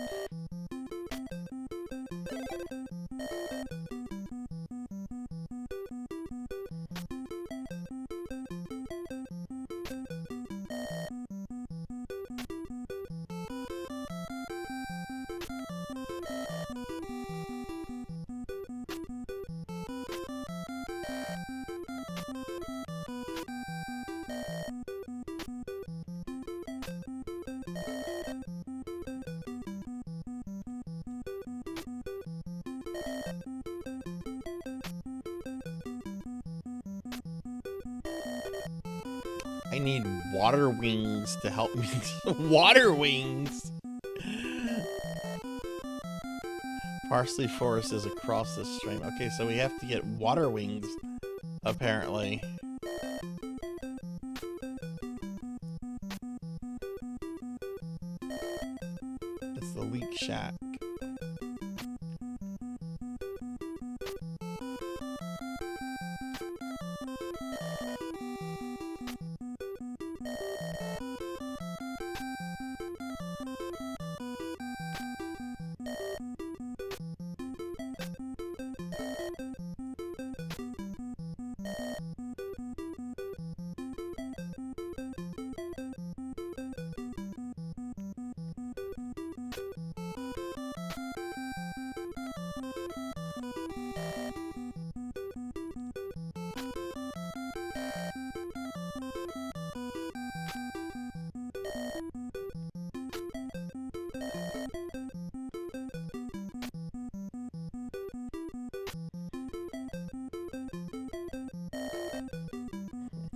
I need water wings to help me. Water wings! Parsley Forest is across the stream. Okay, so we have to get water wings, apparently. It's the Leak Shack.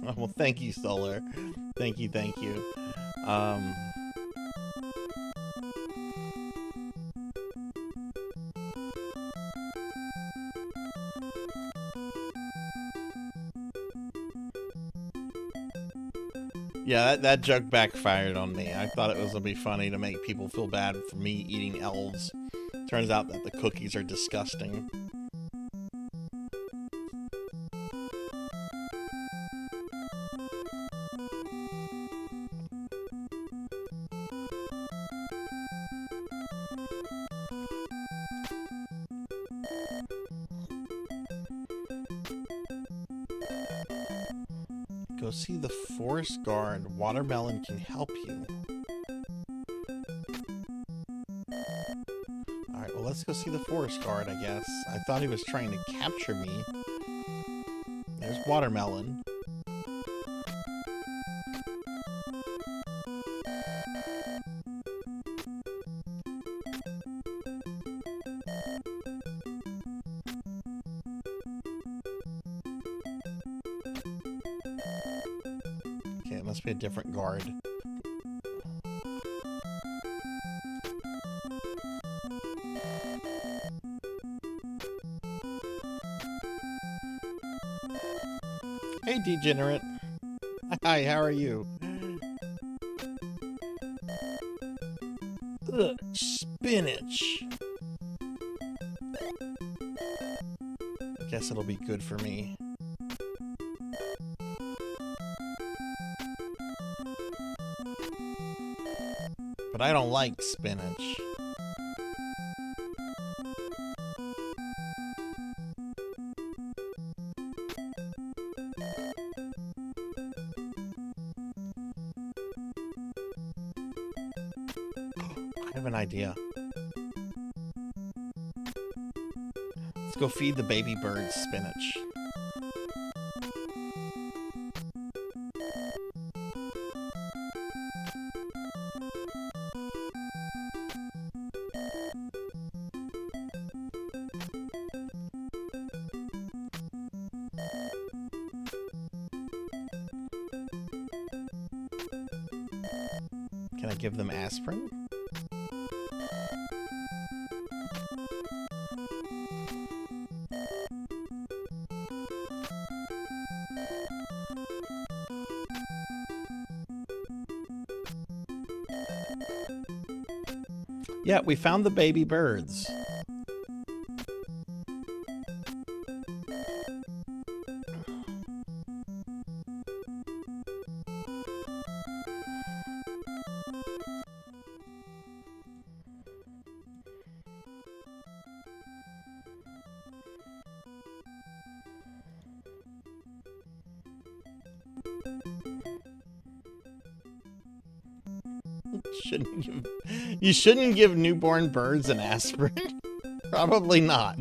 Oh, well, thank you, Solar. Thank you, thank you. Yeah, that joke backfired on me. I thought it was gonna be funny to make people feel bad for me eating elves. Turns out that the cookies are disgusting. Go see the forest guard. Watermelon can help you. Alright, well, let's go see the forest guard, I guess. I thought he was trying to capture me. There's Watermelon. Must be a different guard. Hey, degenerate. Hi, how are you? Ugh, spinach. I guess it'll be good for me. But I don't like spinach. I have an idea. Let's go feed the baby birds spinach. Can I give them aspirin? Yeah, we found the baby birds. You shouldn't give newborn birds an aspirin. Probably not.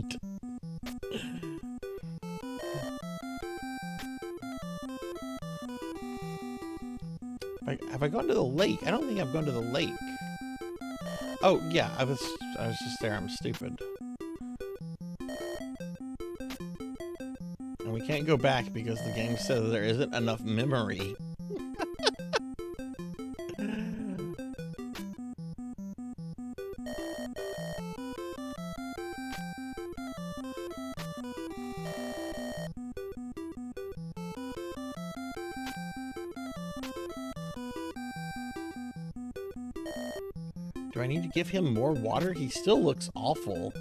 Have I gone to the lake? I don't think I've gone to the lake. Oh yeah, I was just there. I'm stupid. And we can't go back because the game says there isn't enough memory. Do I need to give him more water? He still looks awful.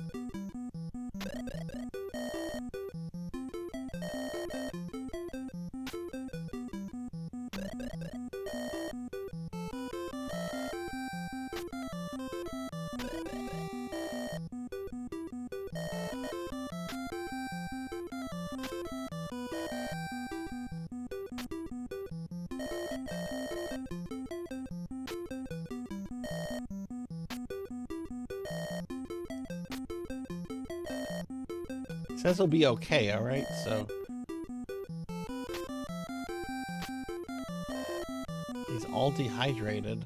Says he'll be okay, alright, so... He's all dehydrated.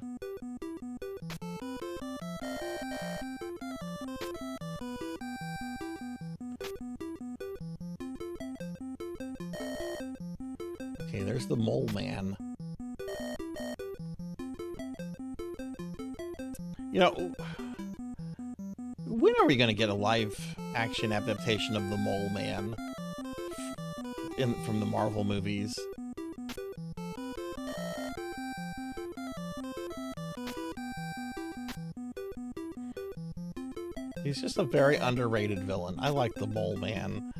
Okay, there's the mole man. You know... When are we gonna get a live action adaptation of the Mole Man from the Marvel movies? He's just a very underrated villain. I like the Mole Man.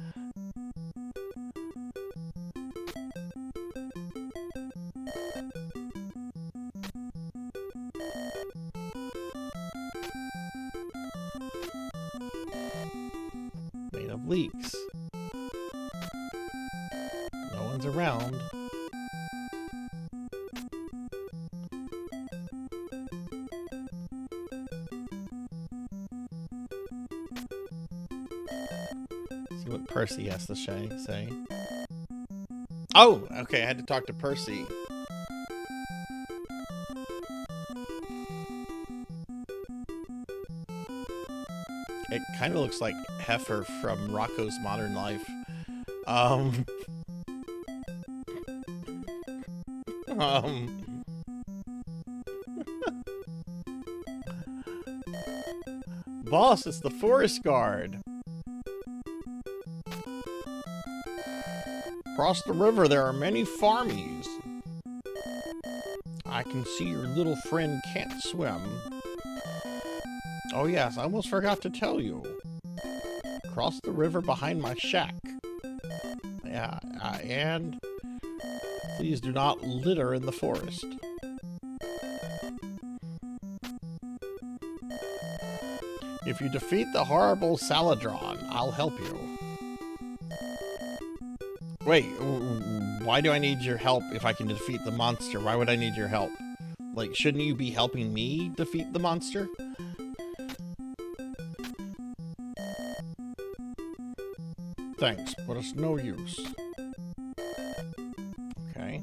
Leaks. No one's around. See what Percy has to say. Oh, okay, I had to talk to Percy. It kind of looks like Heifer from Rocko's Modern Life. Boss, it's the forest guard. Across the river, there are many farmies. I can see your little friend can't swim. Oh yes, I almost forgot to tell you. Cross the river behind my shack. Yeah, and please do not litter in the forest. If you defeat the horrible Saladron, I'll help you. Wait, why do I need your help if I can defeat the monster? Why would I need your help? Like, shouldn't you be helping me defeat the monster? Thanks, but it's no use. Okay.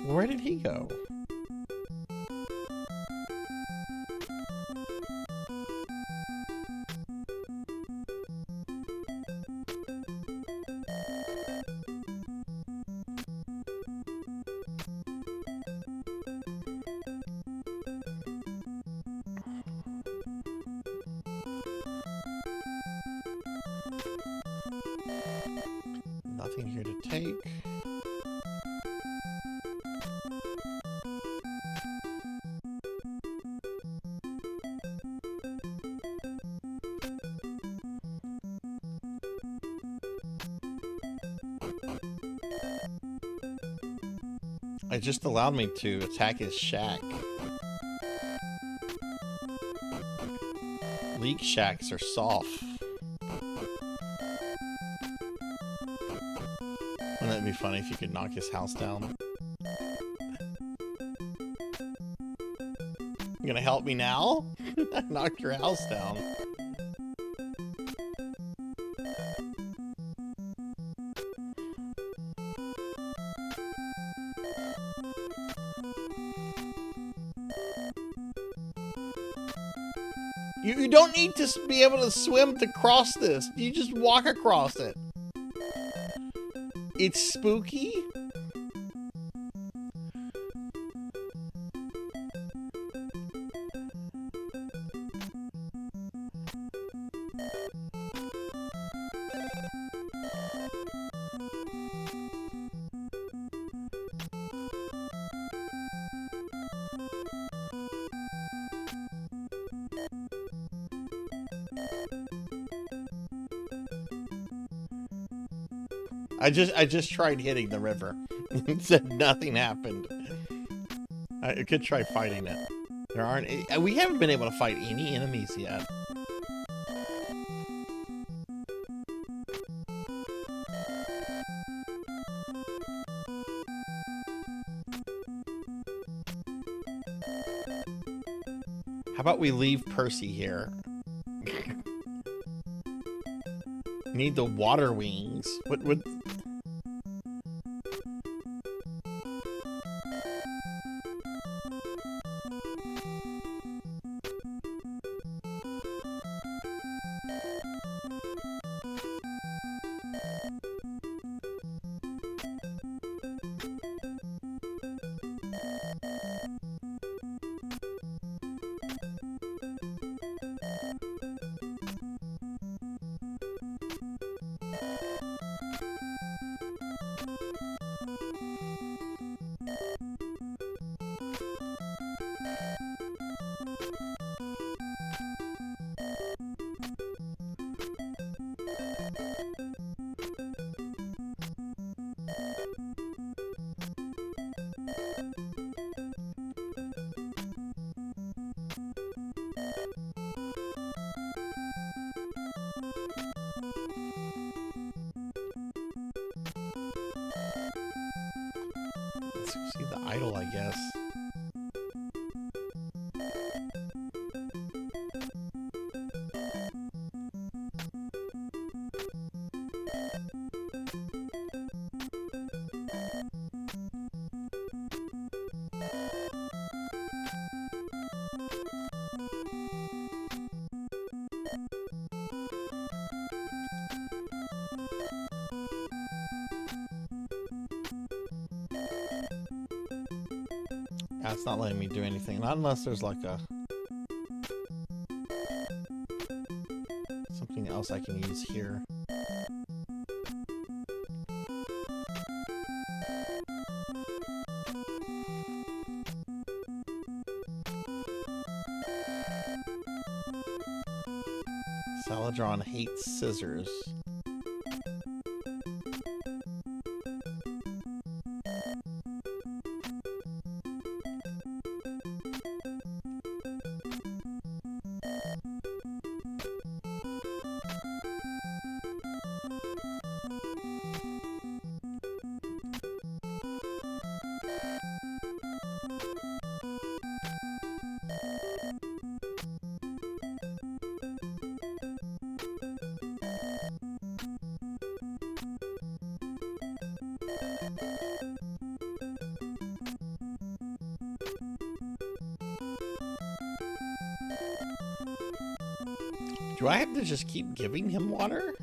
Where did he go? Nothing here to take. It just allowed me to attack his shack. Leak shacks are soft. Wouldn't that be funny if you could knock his house down? You gonna help me now? I knocked your house down. You don't need to be able to swim to cross this. You just walk across it. It's spooky. I just tried hitting the river. It said nothing happened. I could try fighting it. There aren't. We haven't been able to fight any enemies yet. How about we leave Percy here? Need the water wings. What would... see the idol, I guess. It's not letting me do anything, not unless there's like a something else I can use here. Saladron hates scissors. Do I have to just keep giving him water?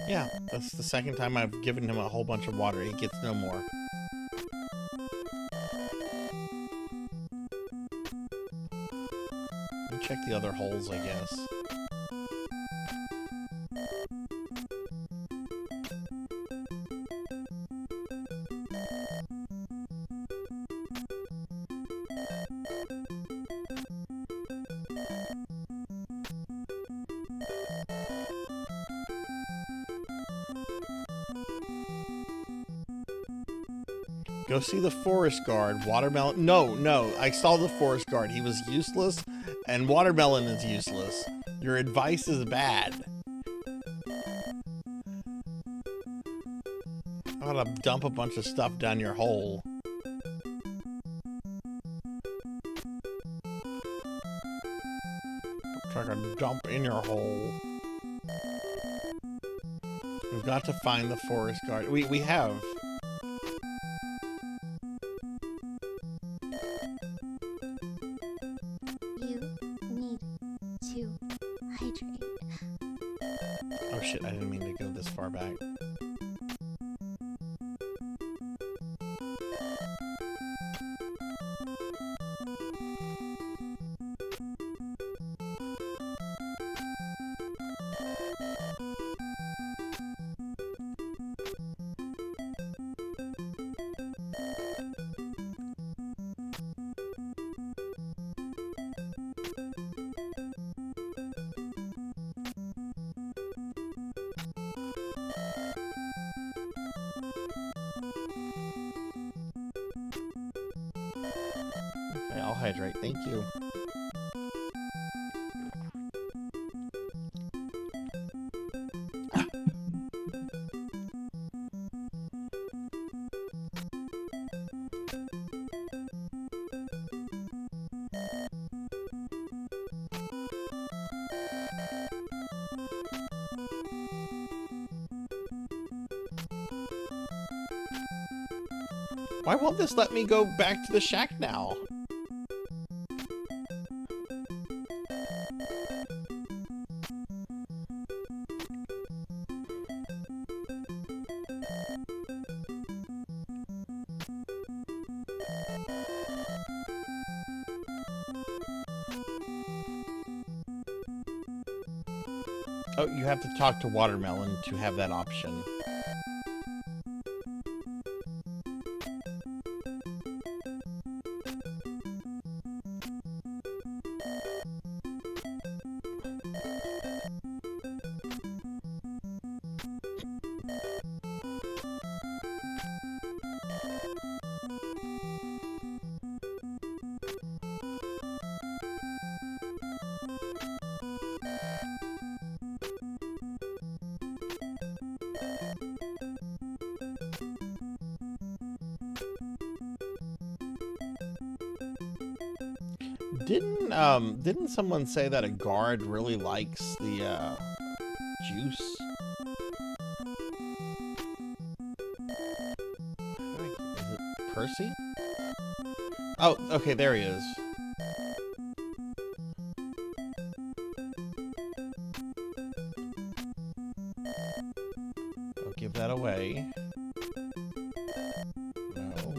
Yeah, that's the second time I've given him a whole bunch of water. He gets no more. Check the other holes, I guess. Go see the forest guard. Watermelon. No, I saw the forest guard. He was useless, and watermelon is useless. Your advice is bad. I ought to dump a bunch of stuff down your hole. Try to dump in your hole. We've got to find the forest guard. We have. Oh shit, I didn't mean to go this far back. Okay, I'll hydrate, thank you. Why won't this let me go back to the shack now? Oh, you have to talk to Watermelon to have that option. Didn't someone say that a guard really likes the juice? Is it Percy? Oh, okay, there he is. I'll give that away. No.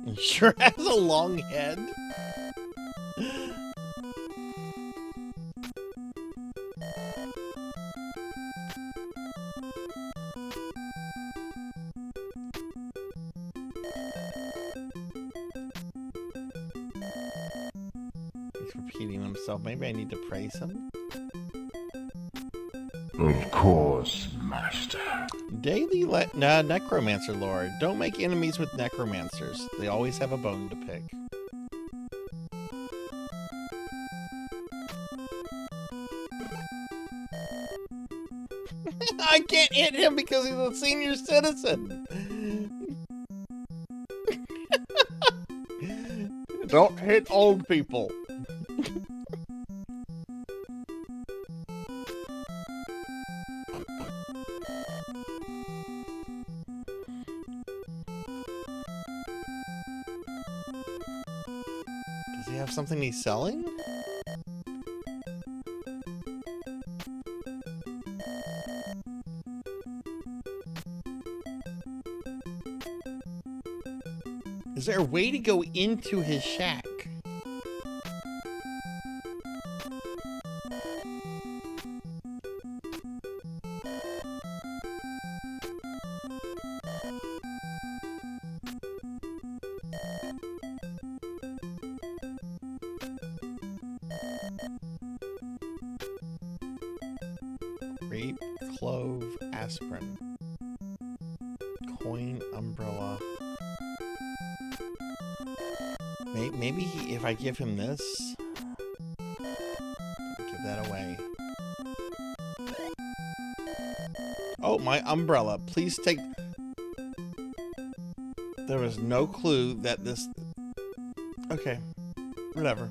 He sure has a long head. He's repeating himself. Maybe I need to praise him. Of course, Master. Daily necromancer lore. Don't make enemies with necromancers. They always have a bone to pick. I can't hit him because he's a senior citizen. Don't hit old people. Does he have something he's selling? Is there a way to go into his shack? Grape, clove, aspirin. Coin, umbrella. Maybe if I give him this, give that away. Oh, my umbrella. Please take... There was no clue that this... Okay. Whatever.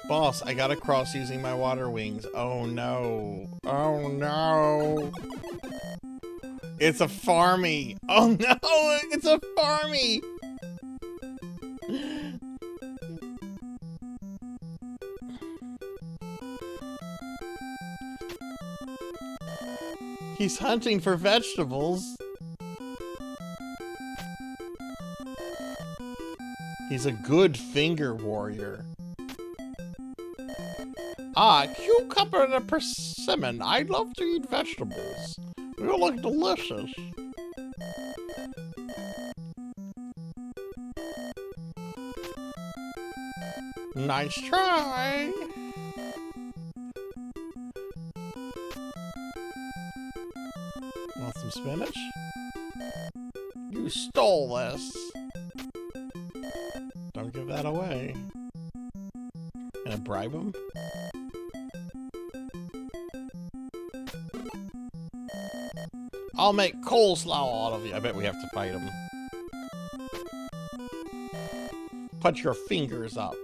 Boss, I gotta cross using my water wings. Oh no. Oh no. It's a farmy. Oh no, it's a farmy. He's hunting for vegetables. He's a good finger warrior. Ah, cucumber and a persimmon. I love to eat vegetables. They look delicious. Nice try. Want some spinach? You stole this. Don't give that away. Gonna bribe him? I'll make coleslaw out of you. I bet we have to fight him. Put your fingers up.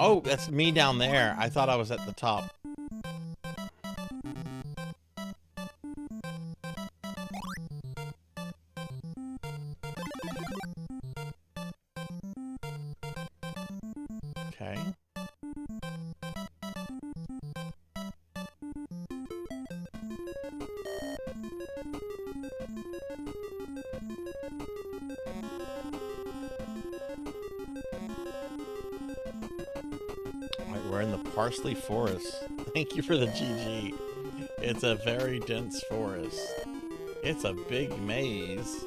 Oh, that's me down there. I thought I was at the top. Okay. We're in the Parsley Forest. Thank you for the GG. It's a very dense forest. It's a big maze.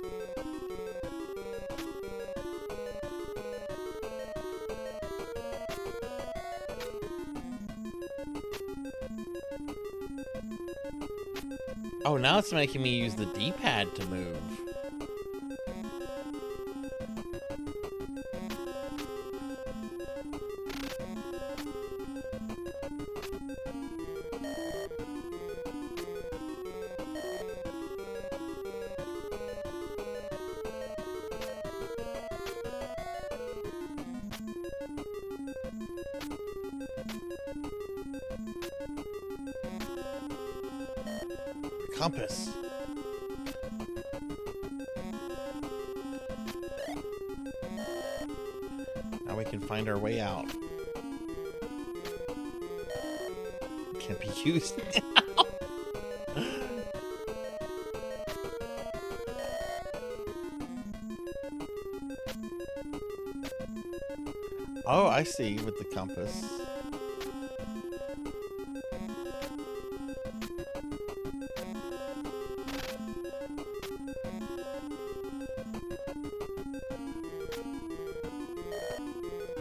Oh, now it's making me use the D-pad to move. Compass. find our way out. Can't be used now. Oh, I see, with the compass.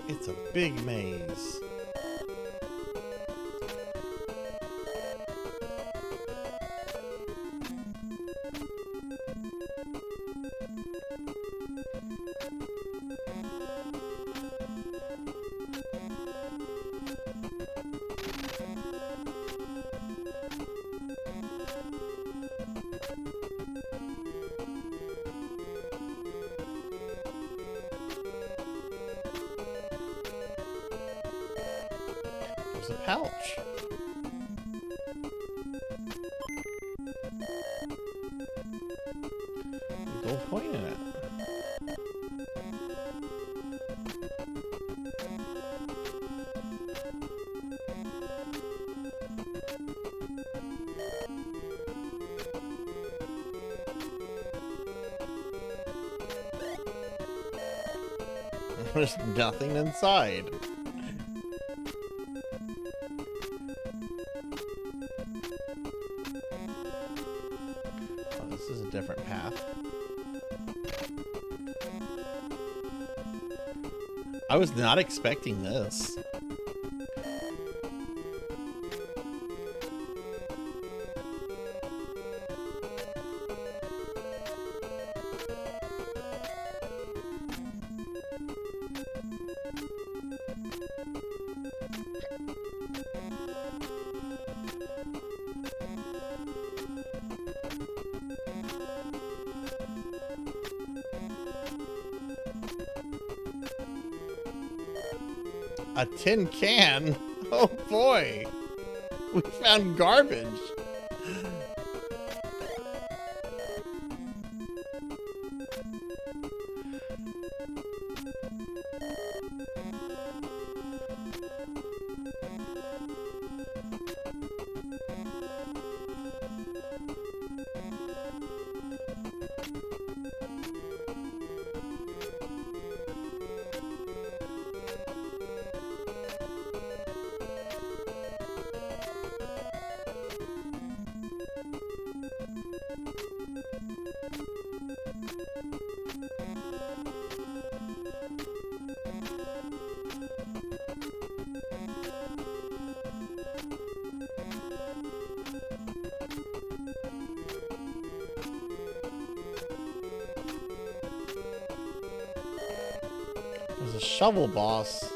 It's a big maze. There's a pouch. A gold coin in it. There's nothing inside. Oh, this is a different path. I was not expecting this. A tin can? Oh boy! We found garbage! There's a shovel boss.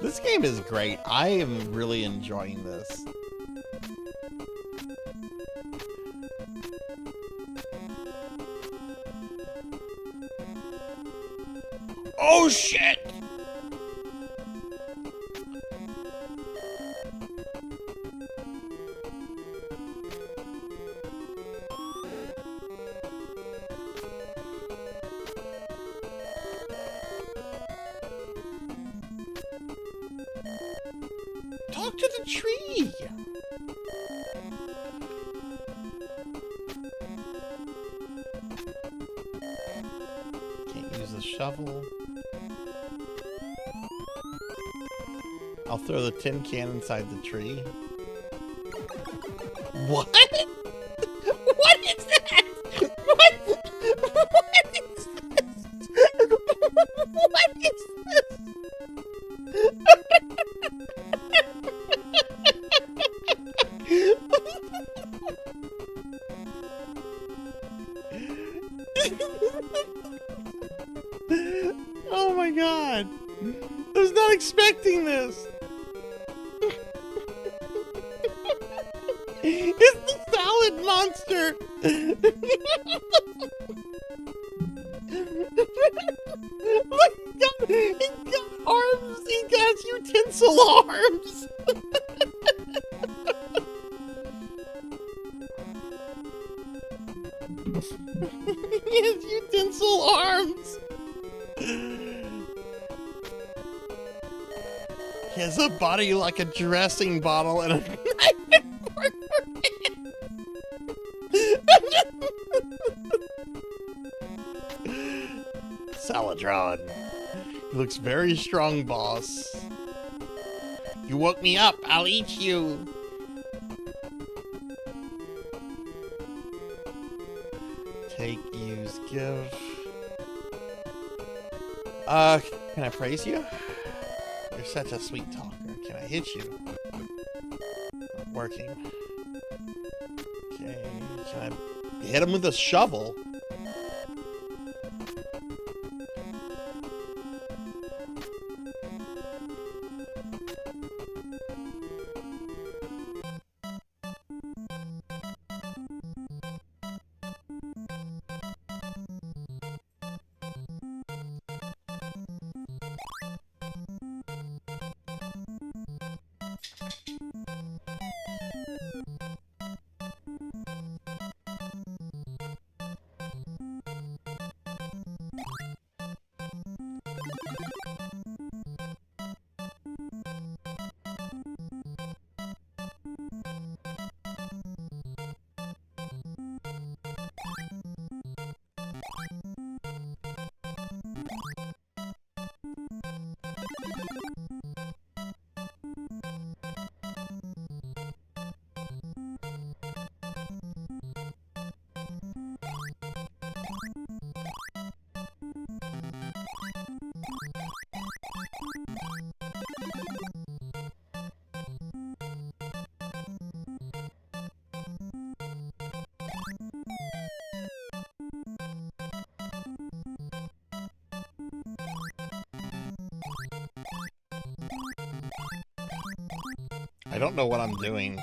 This game is great. I am really enjoying this. Oh shit! Talk to the tree! Can't use the shovel. I'll throw the tin can inside the tree. What? What is that? What? What is this? What is this? Oh my god! I was not expecting this! monster. Look, he's got arms. He has utensil arms. He has utensil arms. He has a body like a dressing bottle and a knife and fork for hands. Saladron. He looks very strong, boss. You woke me up. I'll eat you. Take, use, give. Can I praise you? You're such a sweet talker. Can I hit you? Not working. Okay, can I hit him with a shovel? I don't know what I'm doing.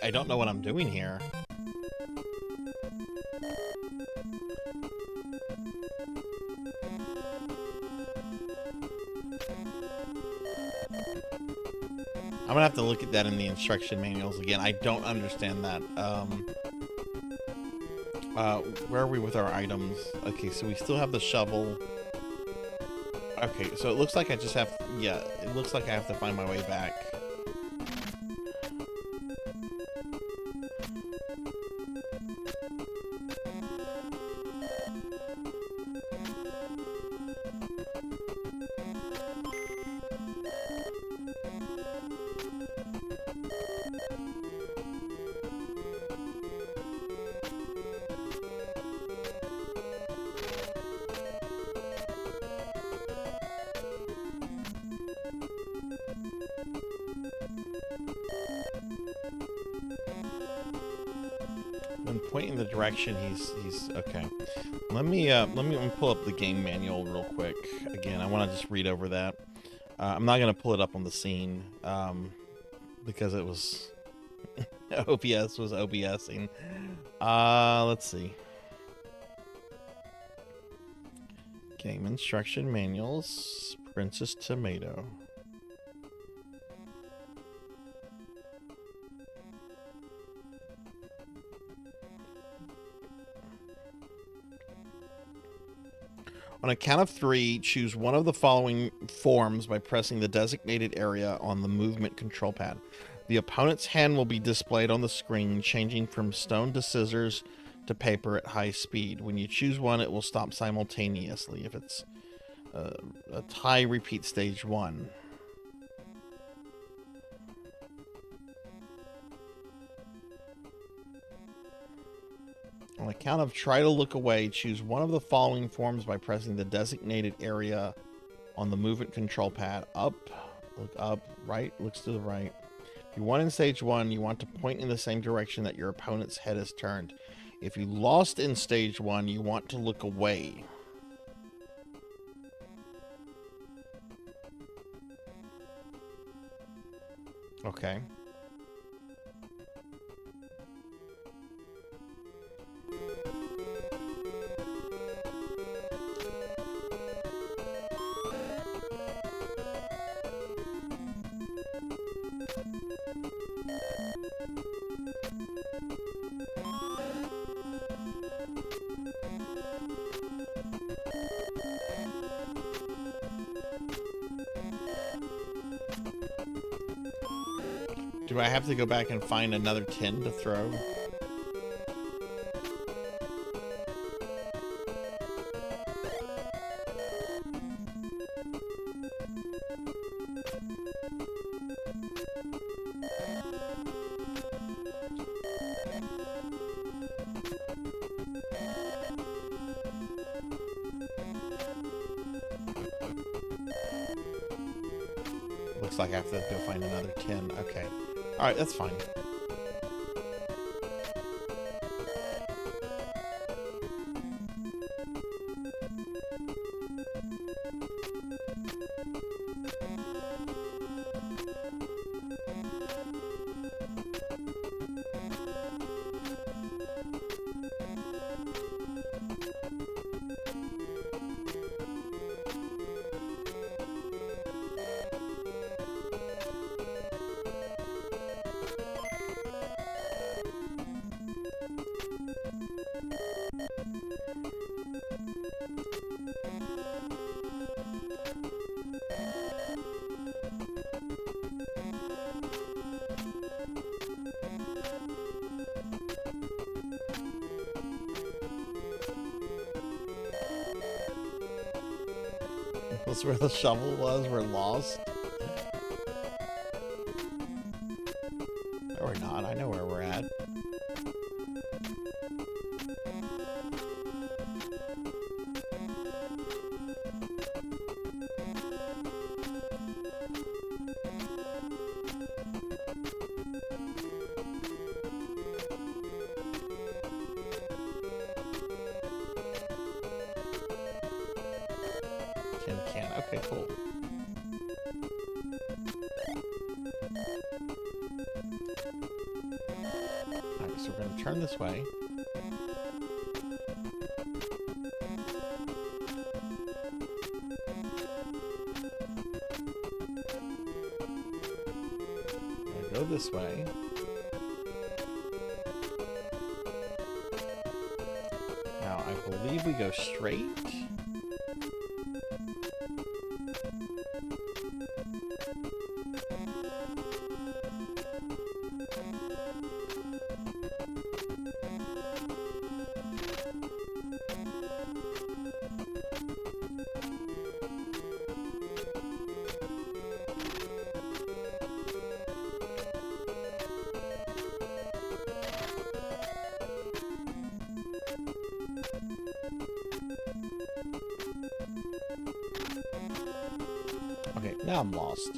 I don't know what I'm doing here. I'm gonna have to look at that in the instruction manuals again. I don't understand that. Where are we with our items? Okay, so we still have the shovel. Okay, so it looks like I just have... Yeah, it looks like I have to find my way back. When pointing the direction, he's okay. Let me pull up the game manual real quick. Again, I want to just read over that. I'm not gonna pull it up on the scene because it was OBS was OBSing. Let's see. Game instruction manuals. Princess Tomato. On a count of 3, choose one of the following forms by pressing the designated area on the movement control pad. The opponent's hand will be displayed on the screen, changing from stone to scissors to paper at high speed. When you choose one, it will stop simultaneously. If it's a tie, repeat stage 1. On a count of try to look away, choose one of the following forms by pressing the designated area on the movement control pad. Up, look up, right, looks to the right. If you won in stage 1, you want to point in the same direction that your opponent's head is turned. If you lost in stage 1, you want to look away. Okay. Do I have to go back and find another tin to throw? Looks like I have to go find another tin. Okay. Alright, that's fine. That's where the shovel was. We're lost. No, we're not. I know where we're at. Can. Okay, cool. Alright, so we're going to turn this way. We're going to go this way. Now, I believe we go straight. Okay, now I'm lost.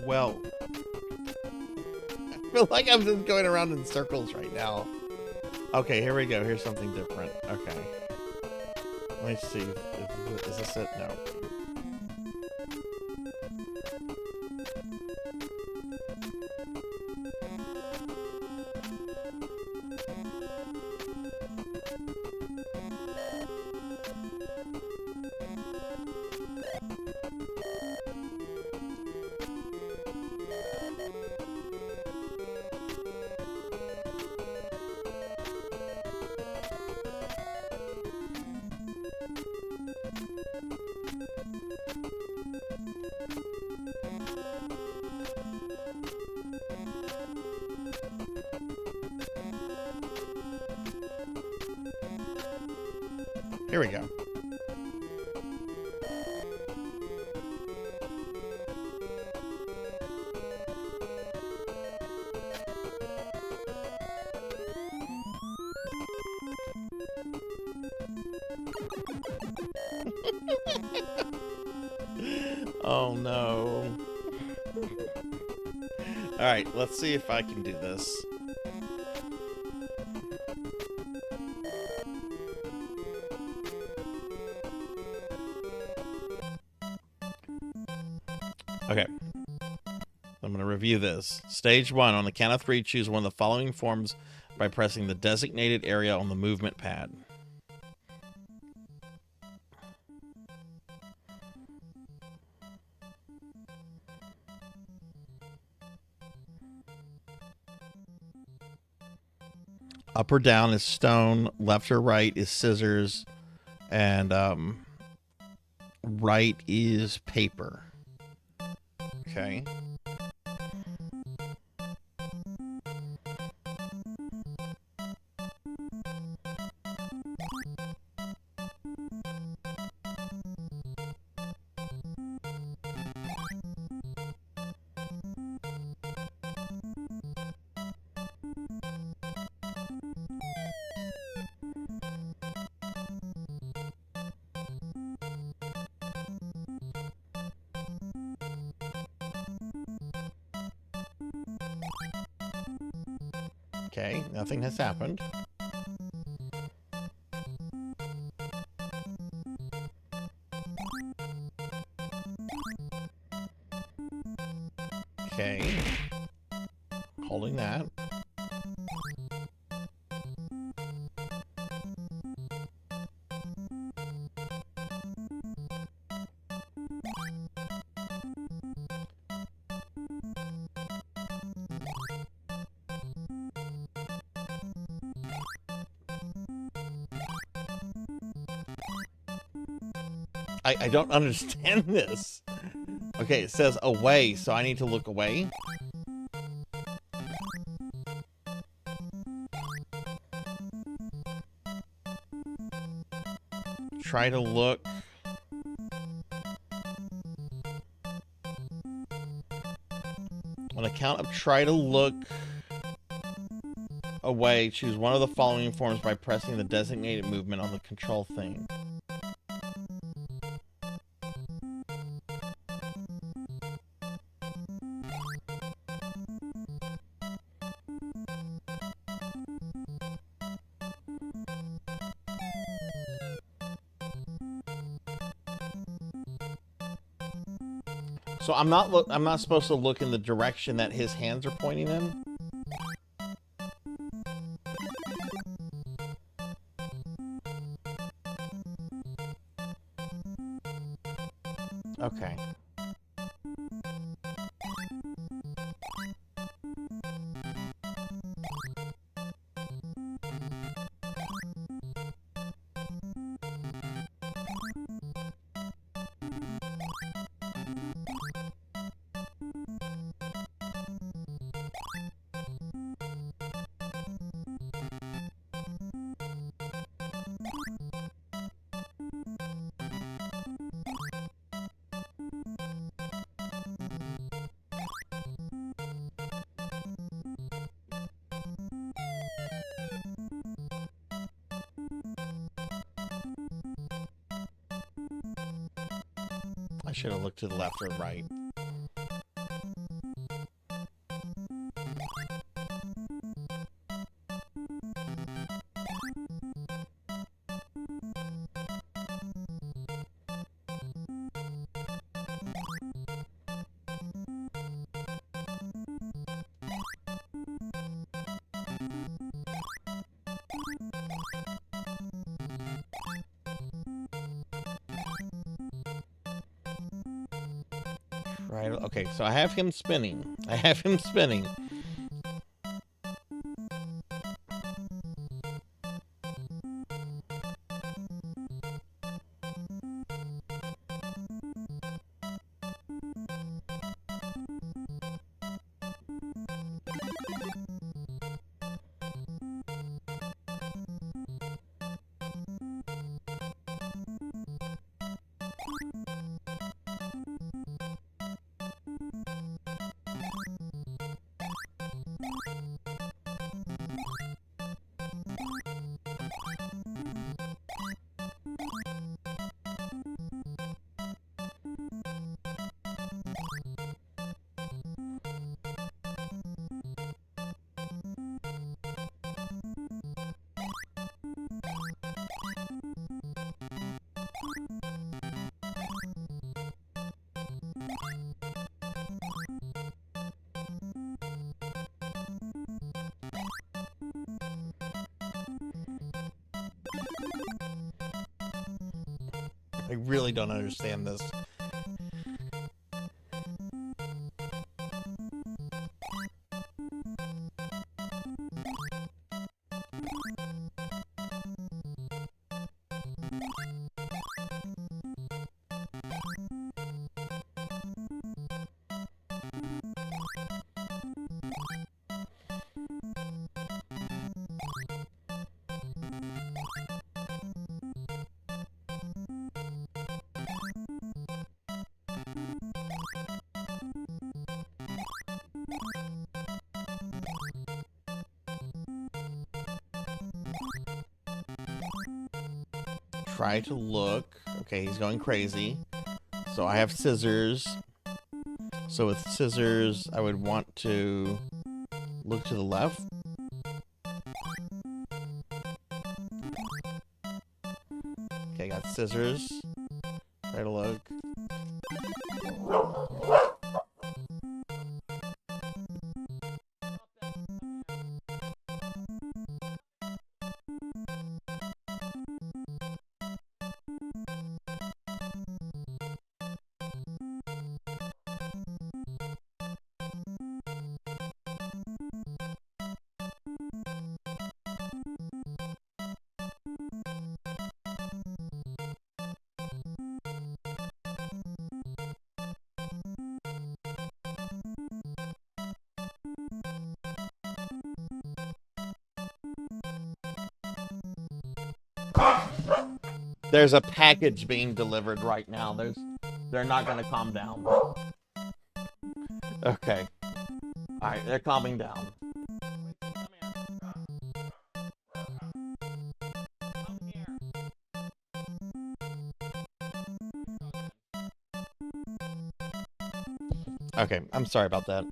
well. I feel like I'm just going around in circles right now. Okay, here we go. Here's something different. Okay. Let me see. Is this it? No. Here we go. Oh no. Alright, let's see if I can do this. Okay. I'm going to review this. Stage 1. On the count of 3, choose one of the following forms by pressing the designated area on the movement pad. Up or down is stone, left or right is scissors, and right is paper. Okay. Okay, nothing has happened. Okay. Holding that. I don't understand this. Okay, it says away, so I need to look away. Try to look. On account of try to look away, choose one of the following forms by pressing the designated movement on the control thing. So I'm not supposed to look in the direction that his hands are pointing in? Okay. I should have looked to the left or right. Right. Okay, so I have him spinning. I have him spinning. I really don't understand this. Try to look. Okay, he's going crazy. So I have scissors. So with scissors, I would want to look to the left. Okay, got scissors. Try to look. There's a package being delivered right now. They're not gonna calm down. Okay. Alright, they're calming down. Okay, I'm sorry about that.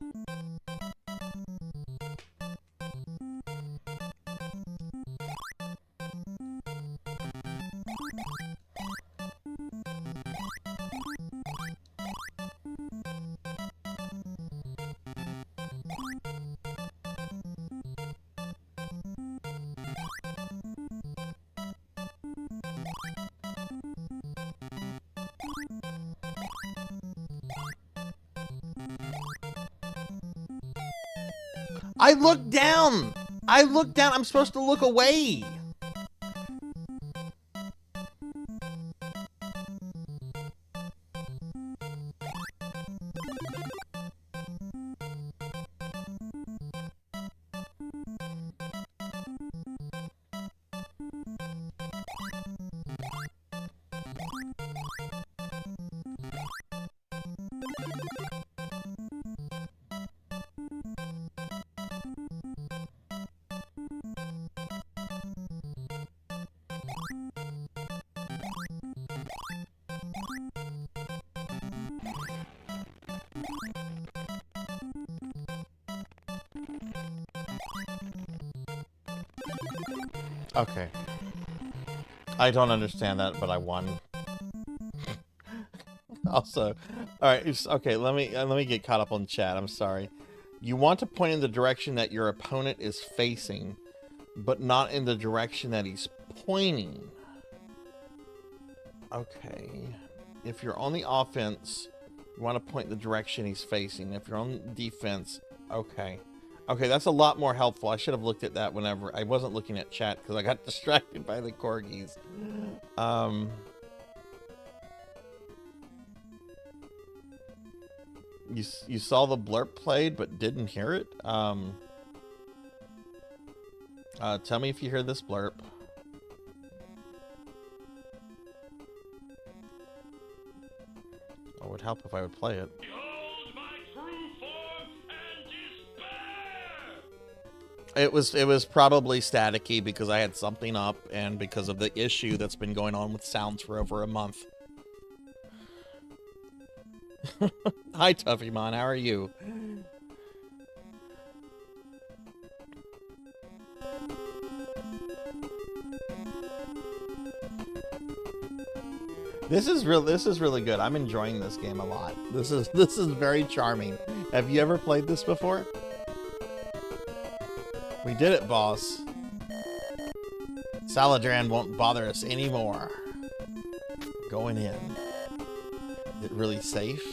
I looked down! I looked down! I'm supposed to look away! Okay. I don't understand that, but I won. Also, alright, okay, let me get caught up on chat. I'm sorry. You want to point in the direction that your opponent is facing, but not in the direction that he's pointing. Okay. If you're on the offense, You want to point the direction he's facing. If you're on defense, okay. Okay, that's a lot more helpful. I should have looked at that whenever I wasn't looking at chat because I got distracted by the corgis. You saw the blurb played but didn't hear it. Tell me if you hear this blurb. It would help if I would play it. It was probably staticky because I had something up and because of the issue that's been going on with sounds for over a month. Hi, Tuffymon. How are you? This is really good. I'm enjoying this game a lot. This is very charming. Have you ever played this before? We did it, boss. Saladran won't bother us anymore. Going in. Is it really safe?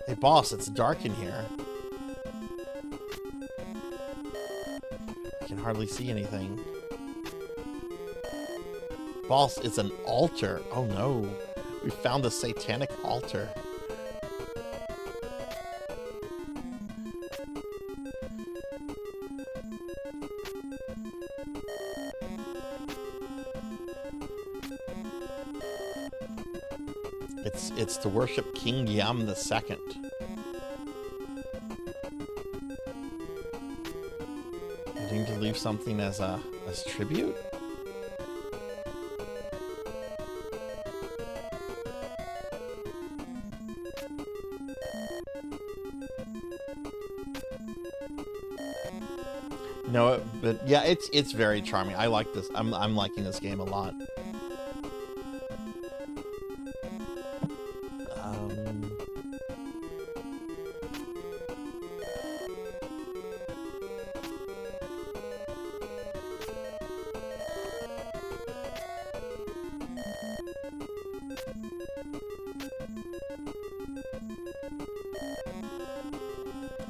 Hey, boss, it's dark in here. I can hardly see anything. Boss, it's an altar. Oh no. We found a satanic altar. It's to worship King Yam II. You need to leave something as tribute? No, but yeah, it's very charming. I like this. I'm liking this game a lot.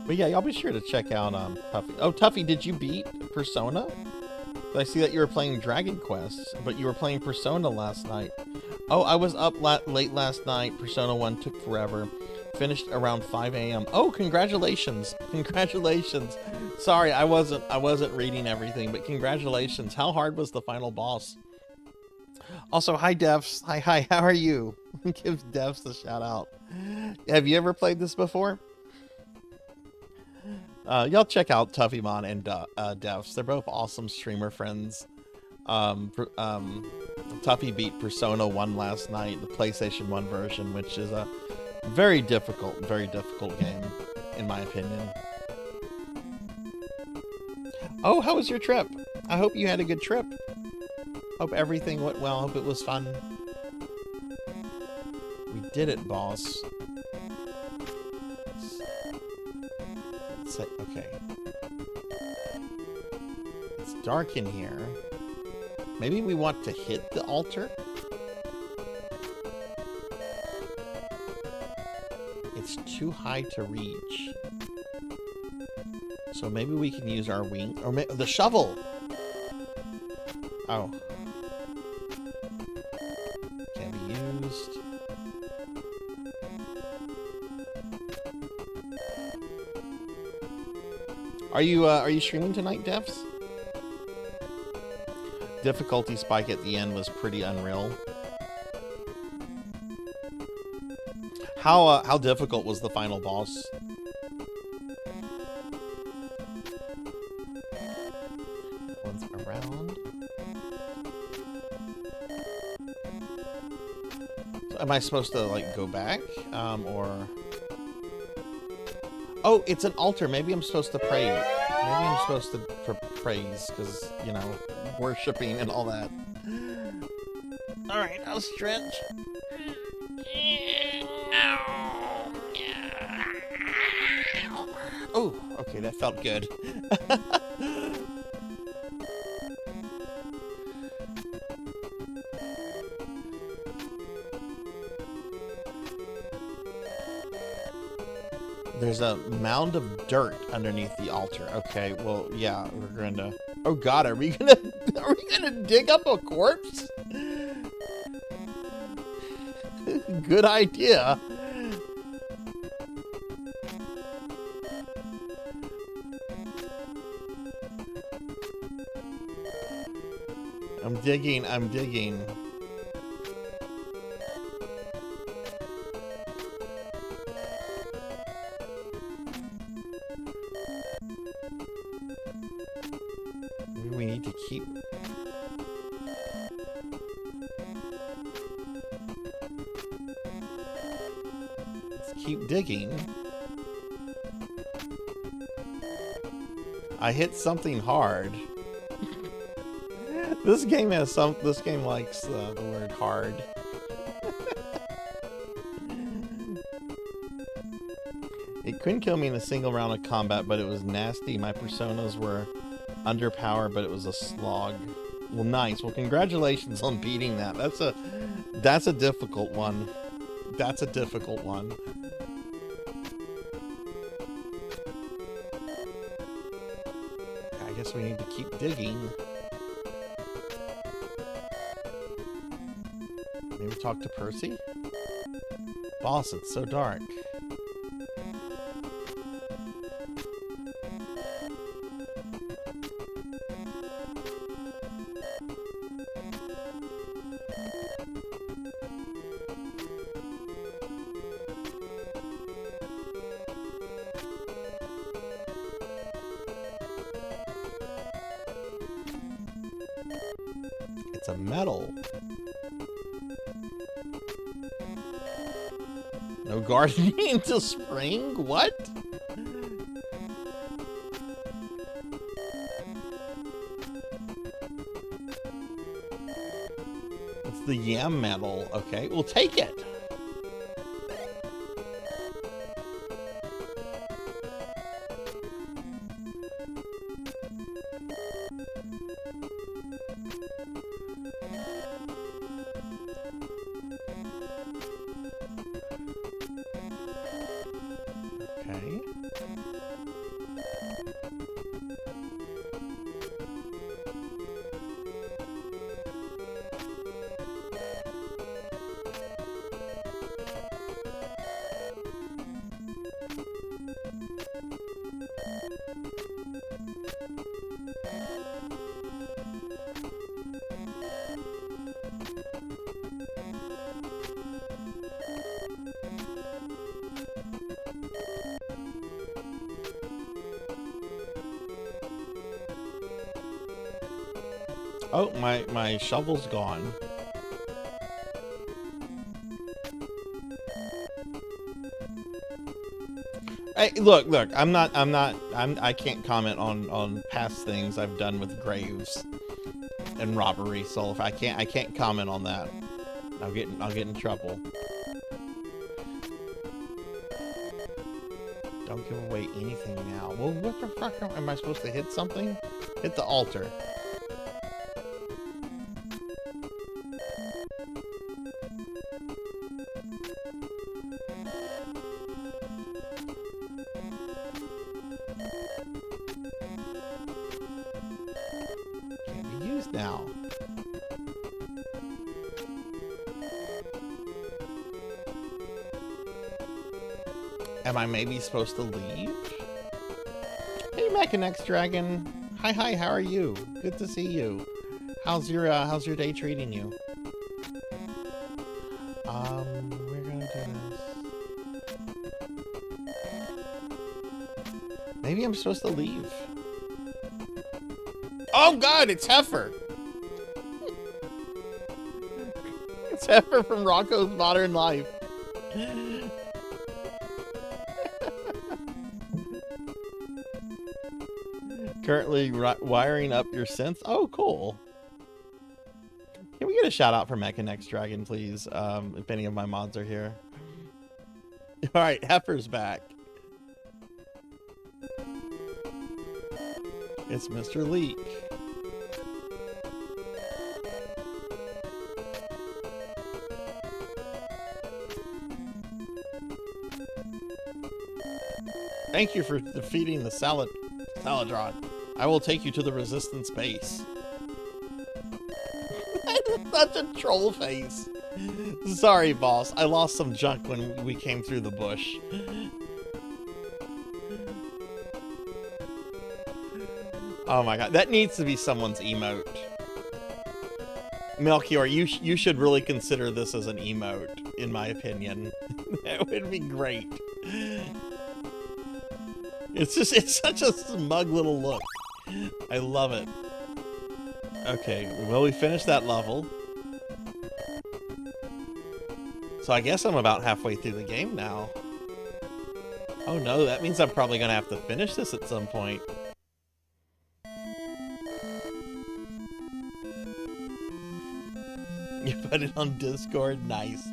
But yeah, y'all be sure to check out Tuffy. Oh, Tuffy, did you beat Persona? I see that you were playing Dragon Quest, but you were playing Persona last night. Oh, I was up late last night. Persona 1 took forever. Finished around 5 a.m. Oh, congratulations. Congratulations. Sorry, I wasn't reading everything, but congratulations. How hard was the final boss? Also, hi Devs. Hi, how are you? Give Devs a shout out. Have you ever played this before? Y'all check out Tuffymon and Devs. They're both awesome streamer friends. Tuffy beat Persona 1 last night, the PlayStation 1 version, which is a very difficult game, in my opinion. Oh, how was your trip? I hope you had a good trip. Hope everything went well. Hope it was fun. We did it, boss. Okay. It's dark in here. Maybe we want to hit the altar? It's too high to reach. So maybe we can use our wing, or the shovel! Oh. Can't be used. Are you streaming tonight, Devs? Difficulty spike at the end was pretty unreal. How difficult was the final boss? One's around. So am I supposed to like go back, or? Oh, it's an altar. Maybe I'm supposed to pray. Maybe I'm supposed to praise, because, you know, worshipping and all that. Alright, I'll stretch. Oh, okay, that felt good. There's a mound of dirt underneath the altar. Okay, well, yeah, we're going to... Oh God, are we gonna dig up a corpse? Good idea. I'm digging. Maybe we need to keep... Let's keep digging. I hit something hard. This game likes the word hard. It couldn't kill me in a single round of combat, but it was nasty. My personas were underpowered, but it was a slog. Well, nice. Well, congratulations on beating that. That's a difficult one. That's a difficult one. I guess we need to keep digging. Maybe talk to Percy? Boss, it's so dark. It's a medal. No gardening until spring? What? It's the yam medal. Okay, we'll take it. Okay. Oh, my shovel's gone. Hey, look, I can't comment on past things I've done with graves and robbery, so if I can't comment on that. I'll get in trouble. Don't give away anything now. Well, what the fuck am I supposed to hit something? Hit the altar. Can't be used now. Am I maybe supposed to leave? Hey, Mechanex Dragon. Hi, how are you? Good to see you. How's your day treating you? We're gonna do this. Maybe I'm supposed to leave. Oh God, it's Heifer. It's Heifer from Rocco's Modern Life. Currently wiring up your synths. Oh, cool. Can we get a shout out for Mechanex Dragon, please? If any of my mods are here. All right, Heifer's back. It's Mr. Leak. Thank you for defeating the Saladron. I will take you to the Resistance base. Such a troll face. Sorry, boss. I lost some junk when we came through the bush. Oh my god, that needs to be someone's emote. Melchior, you should really consider this as an emote, in my opinion. That would be great. It's such a smug little look. I love it. Okay, well, we finished that level. So I guess I'm about halfway through the game now. Oh no, that means I'm probably gonna have to finish this at some point. You put it on Discord? Nice.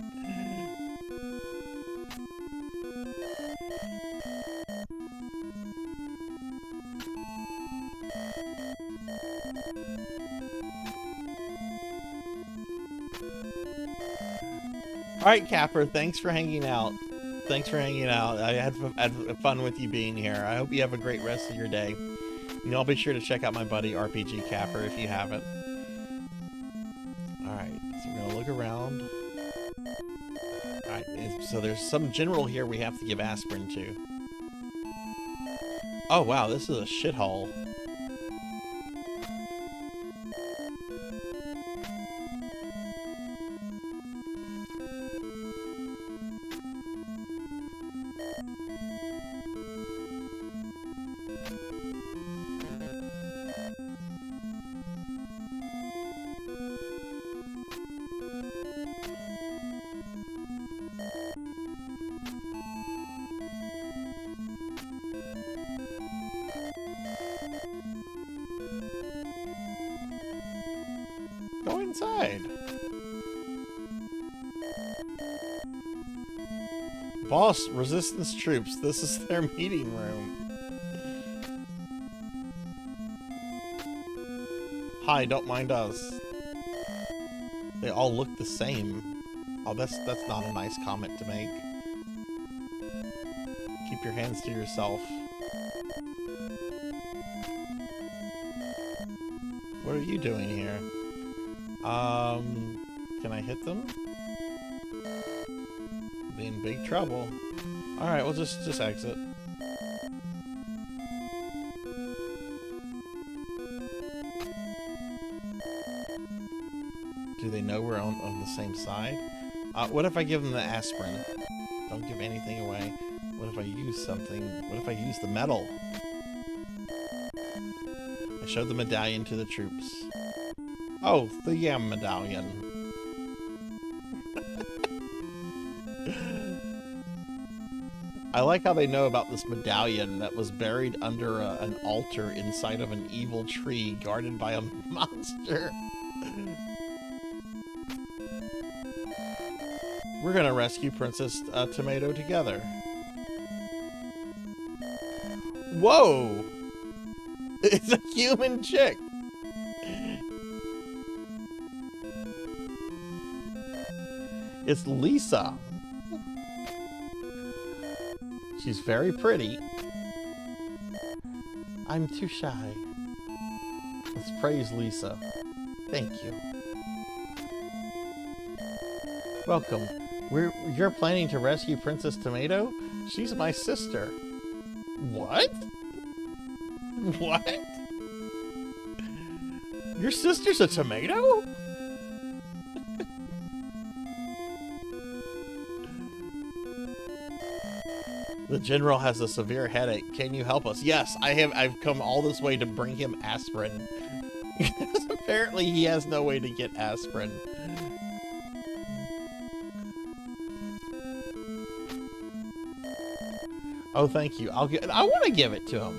Alright, Capper, thanks for hanging out. Thanks for hanging out. I had fun with you being here. I hope you have a great rest of your day. And I'll be sure to check out my buddy RPG Capper if you haven't. Alright, so we're gonna look around. Alright, so there's some general here we have to give aspirin to. Oh wow, this is a shithole. Go inside. Boss, resistance troops. This is their meeting room. Hi, don't mind us. They all look the same. Oh, that's not a nice comment to make. Keep your hands to yourself. What are you doing here? Can I hit them? Be in big trouble. Alright, we'll just exit. Do they know we're on the same side? What if I give them the aspirin? Don't give anything away. What if I use something? What if I use the medal? I showed the medallion to the troops. Oh, the yam medallion. I like how they know about this medallion that was buried under an altar inside of an evil tree guarded by a monster. We're gonna rescue Princess Tomato together. Whoa! It's a human chick! It's Lisa. She's very pretty. I'm too shy. Let's praise Lisa. Thank you. Welcome. You're planning to rescue Princess Tomato? She's my sister. What? What? Your sister's a tomato? The general has a severe headache. Can you help us? Yes, I've come all this way to bring him aspirin. Apparently he has no way to get aspirin. Oh, thank you. I want to give it to him.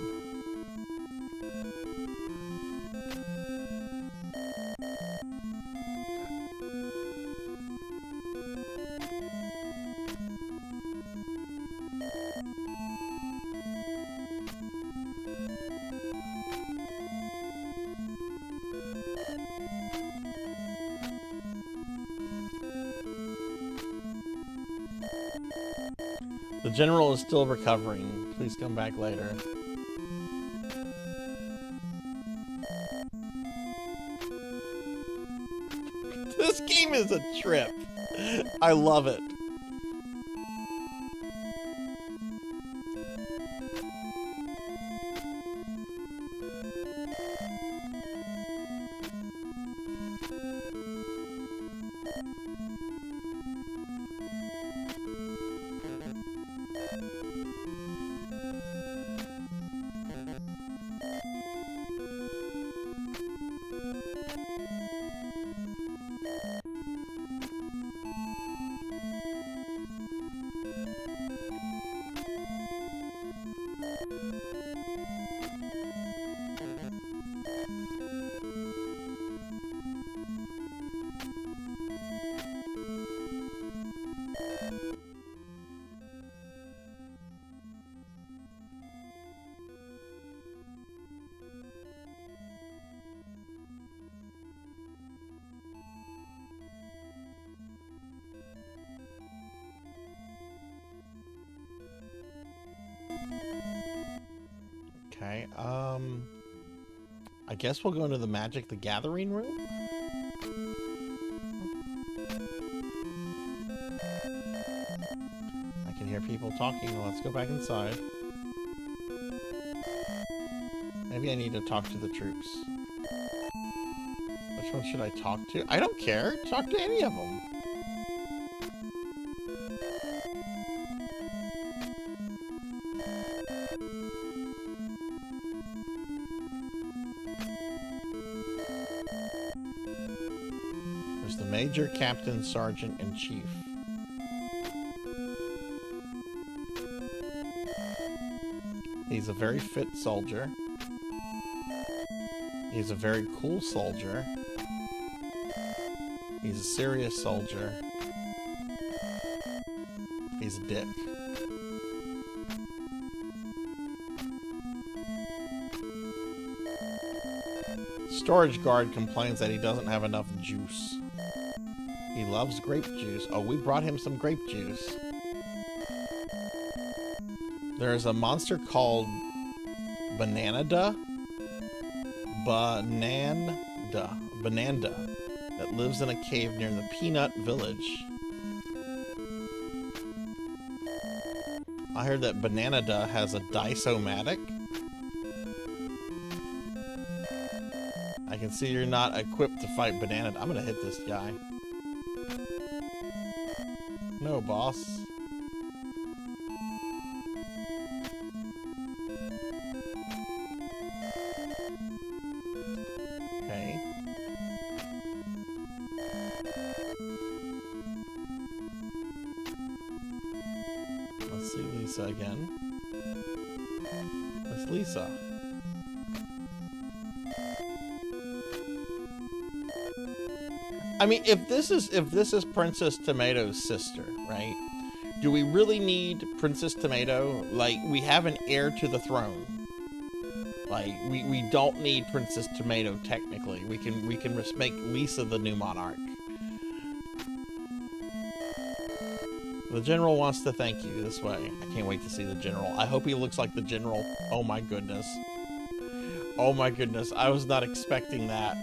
The general is still recovering. Please come back later. This game is a trip. I love it. Okay, I guess we'll go into the Magic the Gathering room. I can hear people talking. Let's go back inside. Maybe I need to talk to the troops. Which one should I talk to? I don't care. Talk to any of them. There's the Major, Captain, Sergeant, and Chief. He's a very fit soldier. He's a very cool soldier. He's a serious soldier. He's a dick. Storage guard complains that he doesn't have enough juice. He loves grape juice. Oh, we brought him some grape juice. There's a monster called Bananda that lives in a cave near the Peanut Village. I heard that Bananda has a Dice-O-Matic. I can see you're not equipped to fight Banana. I'm gonna hit this guy. No, boss. Okay. Let's see Lisa again. It's Lisa. I mean, if this is Princess Tomato's sister, right? Do we really need Princess Tomato? Like, we have an heir to the throne. Like, we don't need Princess Tomato technically. We can just make Lisa the new monarch. The general wants to thank you this way. I can't wait to see the general. I hope he looks like the general. Oh my goodness. Oh my goodness. I was not expecting that.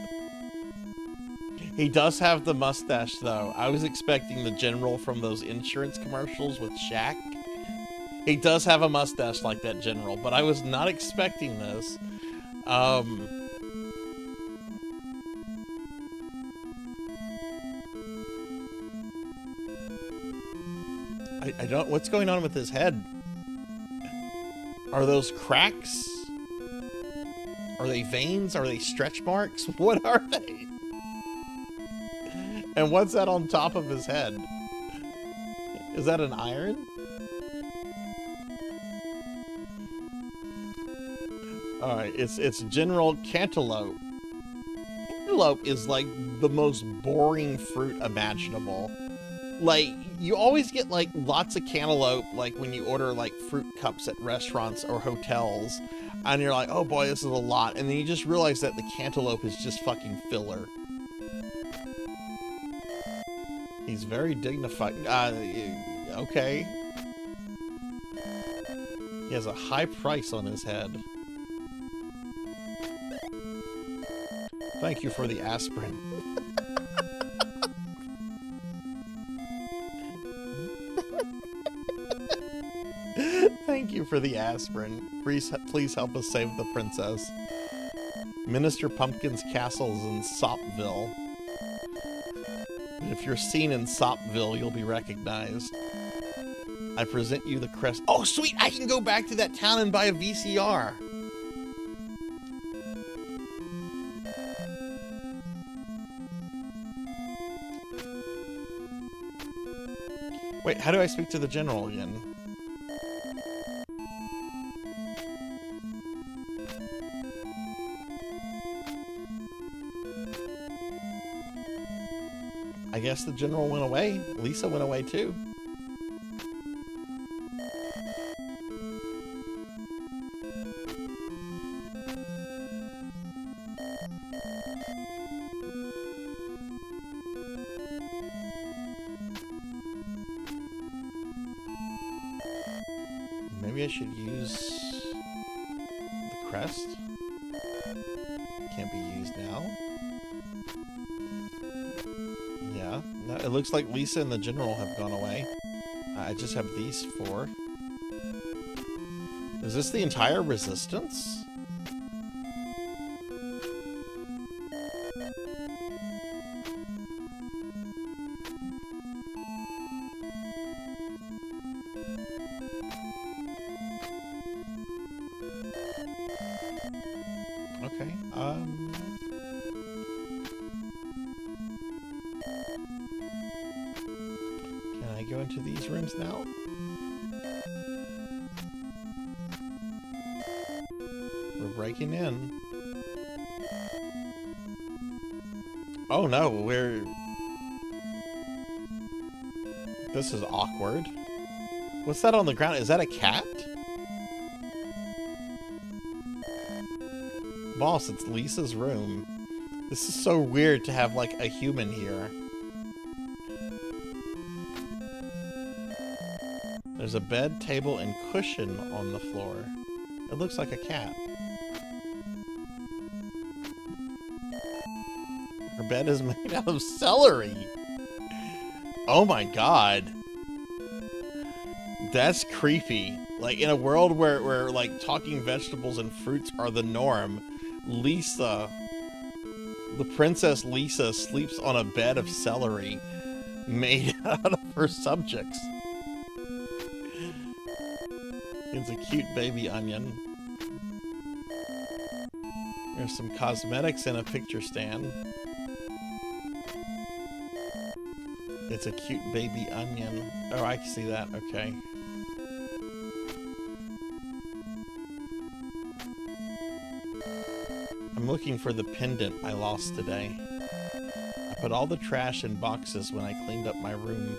He does have the mustache, though. I was expecting the general from those insurance commercials with Shaq. He does have a mustache like that general, but I was not expecting this. I don't... What's going on with his head? Are those cracks? Are they veins? Are they stretch marks? What are they? And what's that on top of his head? Is that an iron? Alright, it's General Cantaloupe. Cantaloupe is like the most boring fruit imaginable. Like, you always get like lots of cantaloupe like when you order like fruit cups at restaurants or hotels. And you're like, oh boy, this is a lot. And then you just realize that the cantaloupe is just fucking filler. He's very dignified. Okay. He has a high price on his head. Thank you for the aspirin. Thank you for the aspirin. Please help us save the princess. Minister Pumpkin's castle is in Sopville. If you're seen in Sopville, you'll be recognized. I present you the crest. Oh, sweet! I can go back to that town and buy a VCR. Wait, how do I speak to the general again? I guess the general went away. Lisa went away too. Maybe I should use the crest. Can't be used now. Yeah, no, it looks like Lisa and the general have gone away. I just have these 4. Is this the entire resistance? Okay, can I go into these rooms now? We're breaking in. Oh no, this is awkward. What's that on the ground? Is that a cat? Boss, it's Lisa's room. This is so weird to have, like, a human here. There's a bed, table, and cushion on the floor. It looks like a cat. Her bed is made out of celery. Oh my god. That's creepy. Like, in a world where like, talking vegetables and fruits are the norm, Lisa, the Princess Lisa, sleeps on a bed of celery made out of her subjects. It's a cute baby onion. There's some cosmetics and a picture stand. It's a cute baby onion. Oh, I can see that. Okay. I'm looking for the pendant I lost today. I put all the trash in boxes when I cleaned up my room.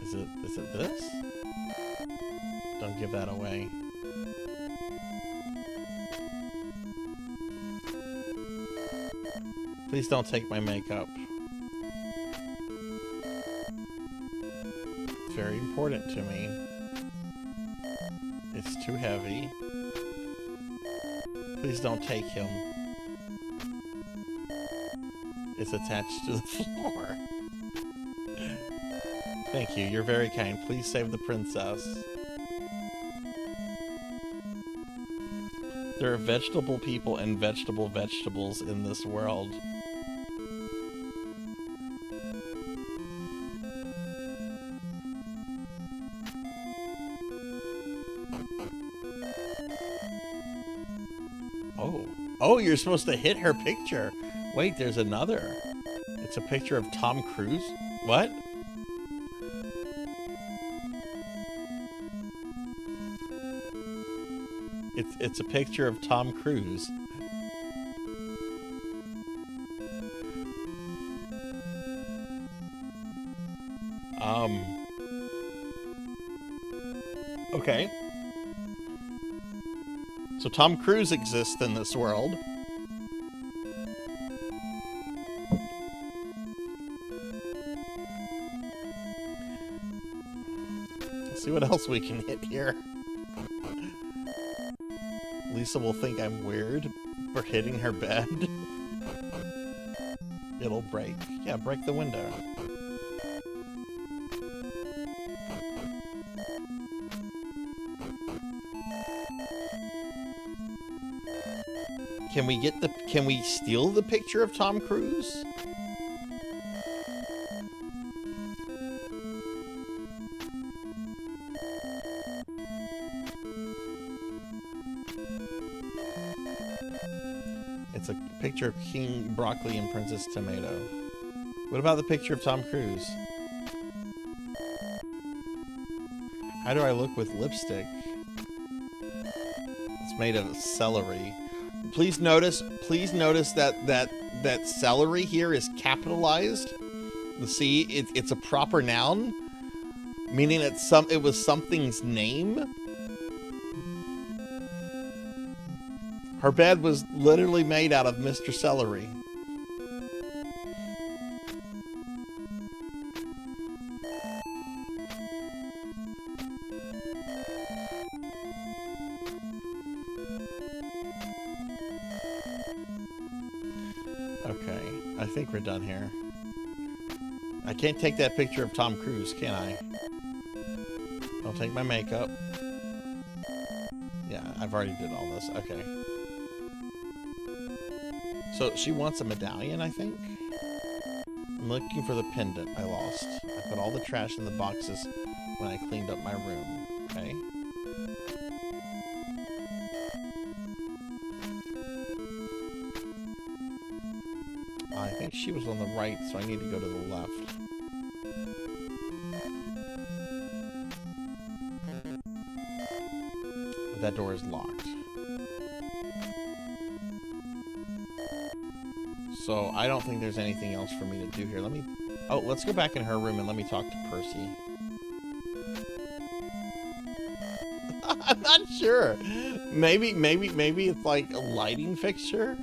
Is it this? Don't give that away. Please don't take my makeup. It's very important to me. It's too heavy. Please don't take him. It's attached to the floor. Thank you, you're very kind. Please save the princess. There are vegetable people and vegetables in this world. Oh, you're supposed to hit her picture. Wait, there's another. It's a picture of Tom Cruise? What? It's a picture of Tom Cruise. Okay. So Tom Cruise exists in this world. see what else we can hit here. Lisa will think I'm weird for hitting her bed. It'll break. Yeah, break the window. Can we steal the picture of Tom Cruise? It's a picture of King Broccoli and Princess Tomato. What about the picture of Tom Cruise? How do I look with lipstick? It's made of celery. Please notice that celery here is capitalized. See, it's a proper noun, meaning it was something's name. Her bed was literally made out of Mr. Celery. Okay, I think we're done here. I can't take that picture of Tom Cruise, can I? I'll take my makeup. Yeah, I've already did all this. Okay. So she wants a medallion, I think? I'm looking for the pendant I lost. I put all the trash in the boxes when I cleaned up my room. Okay. I think she was on the right, so I need to go to the left. But that door is locked. So I don't think there's anything else for me to do here. Let's go back in her room and let me talk to Percy. I'm not sure. Maybe it's like a lighting fixture.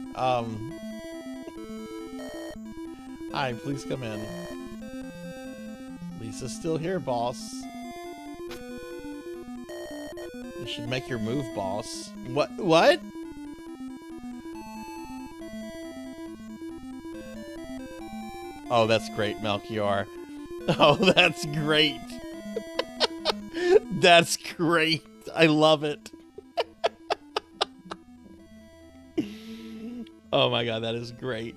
Hi, please come in. Lisa's still here, boss. You should make your move, boss. What? Oh, that's great, Melchior. Oh, that's great. That's great. I love it. Oh my god, that is great.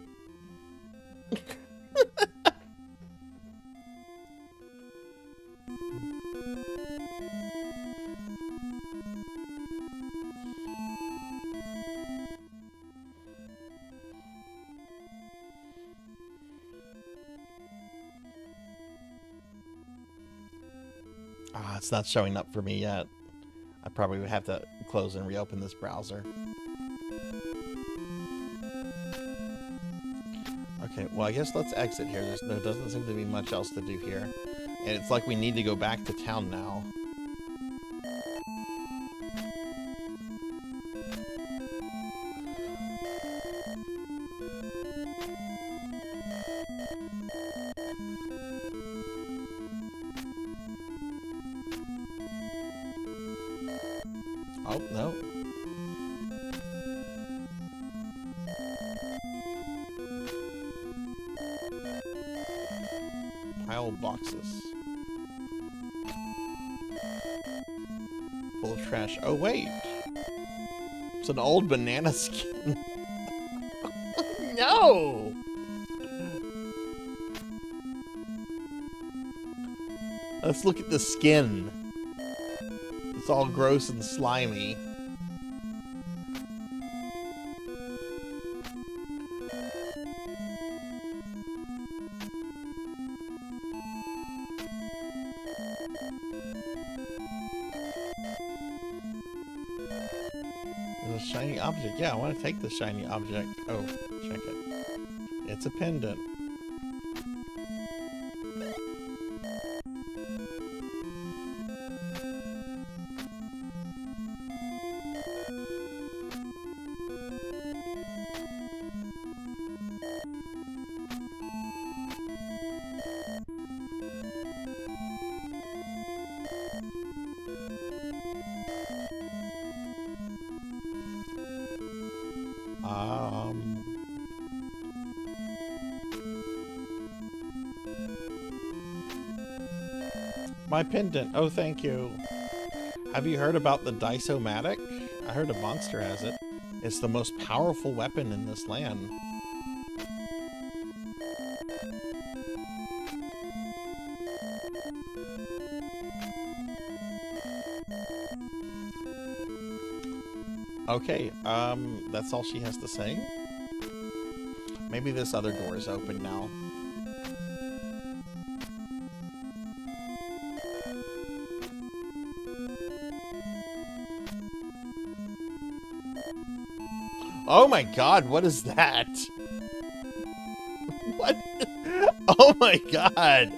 It's not showing up for me yet. I probably would have to close and reopen this browser. Okay, well, I guess let's exit here. There doesn't seem to be much else to do here. And it's like we need to go back to town now. Oh, no. Pile of boxes. Full of trash. Oh, wait. It's an old banana skin. No! Let's look at the skin. It's all gross and slimy. There's a shiny object. Yeah, I want to take the shiny object. Oh, check it. It's a pendant. My pendant. Oh, thank you. Have you heard about the Dice-O-Matic? I heard a monster has it. It's the most powerful weapon in this land. Okay, that's all she has to say? Maybe this other door is open now. Oh my god, what is that? What? Oh my god!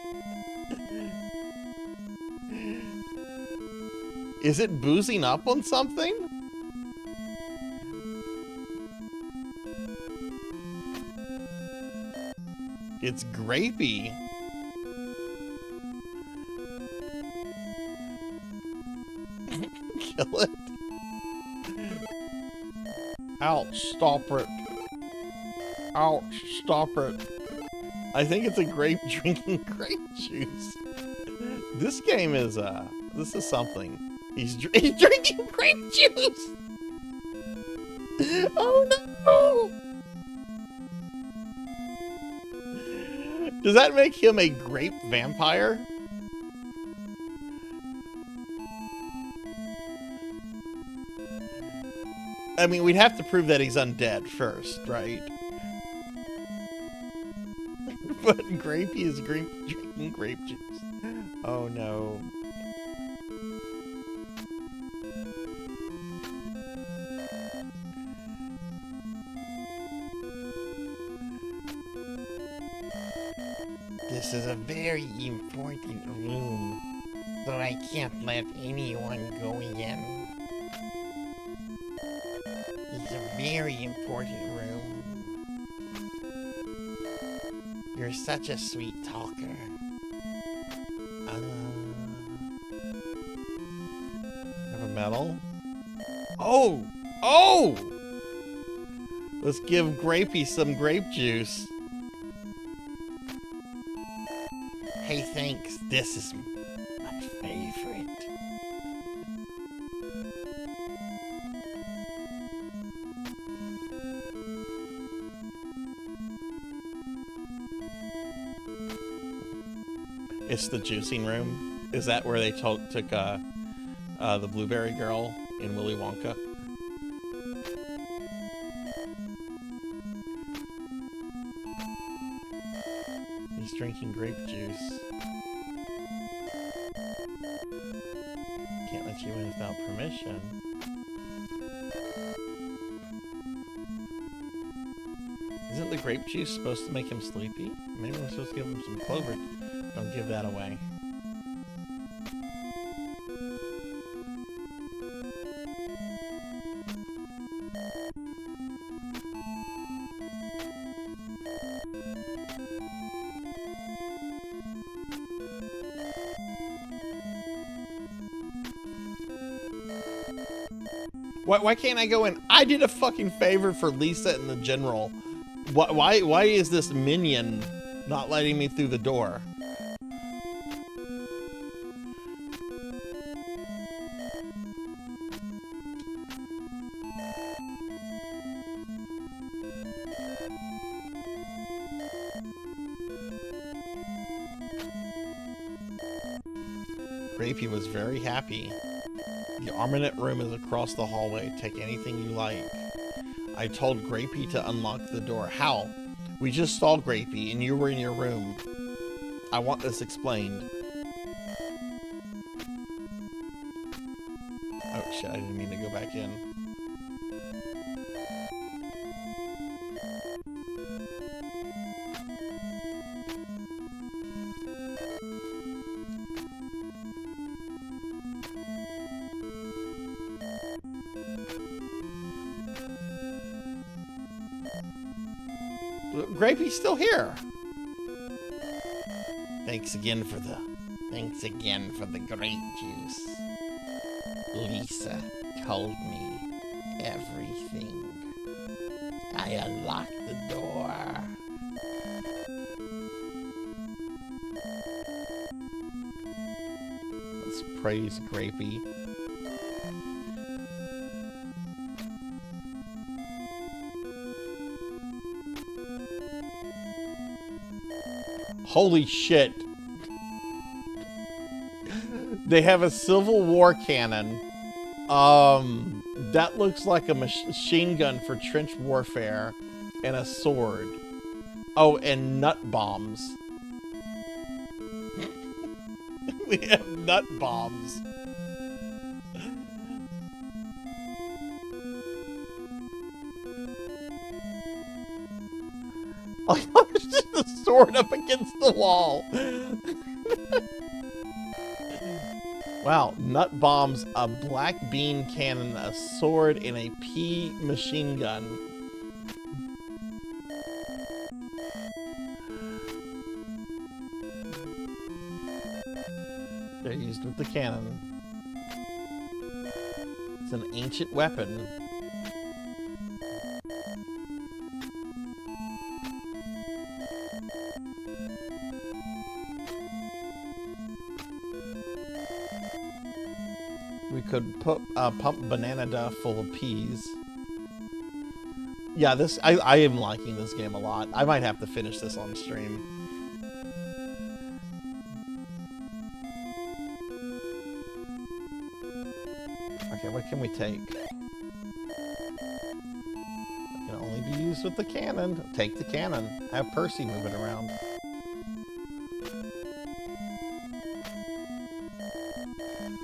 Is it boozing up on something? It's grapey. Kill it. Ouch, stop it. Ouch, stop it. I think it's a grape drinking grape juice. This game is, this is something. He's drinking grape juice! Oh no! Does that make him a grape vampire? I mean, we'd have to prove that he's undead first, right? But Grapey is drinking grape juice. Oh no. This is a very important room, so I can't let anyone go in. It's a very important room. You're such a sweet talker. Have a medal? Oh! Oh! Let's give Grapey some grape juice. Hey, thanks. This is my favorite. It's the juicing room. Is that where they took the blueberry girl in Willy Wonka? He's drinking grape juice. Can't let you in without permission. Isn't the grape juice supposed to make him sleepy? Maybe we're supposed to give him some clover. Don't give that away. Why can't I go in? I did a fucking favor for Lisa and the general. Why is this minion not letting me through the door? Grapey was very happy. The armament room is across the hallway. Take anything you like. I told Grapey to unlock the door. How? We just saw Grapey and you were in your room. I want this explained. Oh shit, I didn't mean to go back in. Grapey's still here. Thanks again for the grape juice. Lisa told me everything. I unlocked the door. praise, Grapey. Holy shit. They have a Civil War cannon. That looks like a machine gun for trench warfare and a sword. Oh, and nut bombs. We have nut bombs. Oh, there's just a sword up against the wall. Wow, nut bombs, a black bean cannon, a sword, and a pea machine gun. They're used with the cannon. It's an ancient weapon. We could pump banana duff full of peas. Yeah, I am liking this game a lot. I might have to finish this on stream. Okay, what can we take? It can only be used with the cannon. Take the cannon. Have Percy move it around.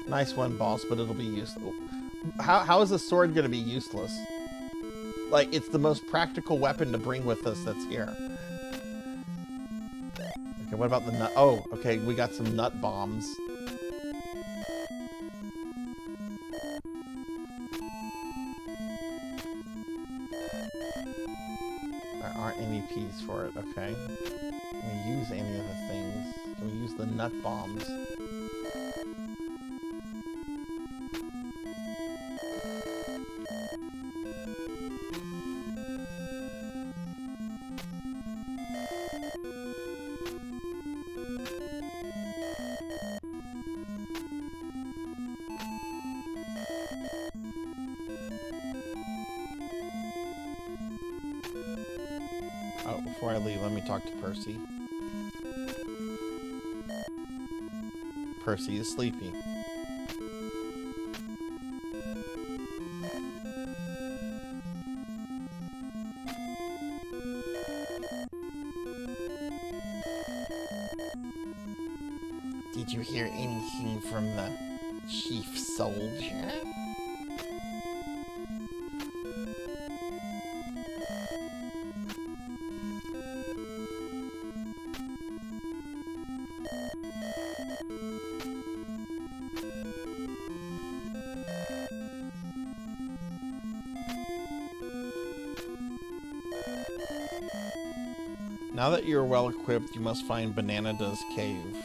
Nice one, boss, but it'll be useless. How is the sword going to be useless? Like, it's the most practical weapon to bring with us that's here. Okay, what about the nut? Oh, okay, we got some nut bombs. There aren't any P's for it, okay. Can we use any of the things? Can we use the nut bombs? Oh, before I leave, let me talk to Percy. Percy is sleepy. Did you hear anything from the chief soldier? Now that you're well equipped, you must find Banana's cave.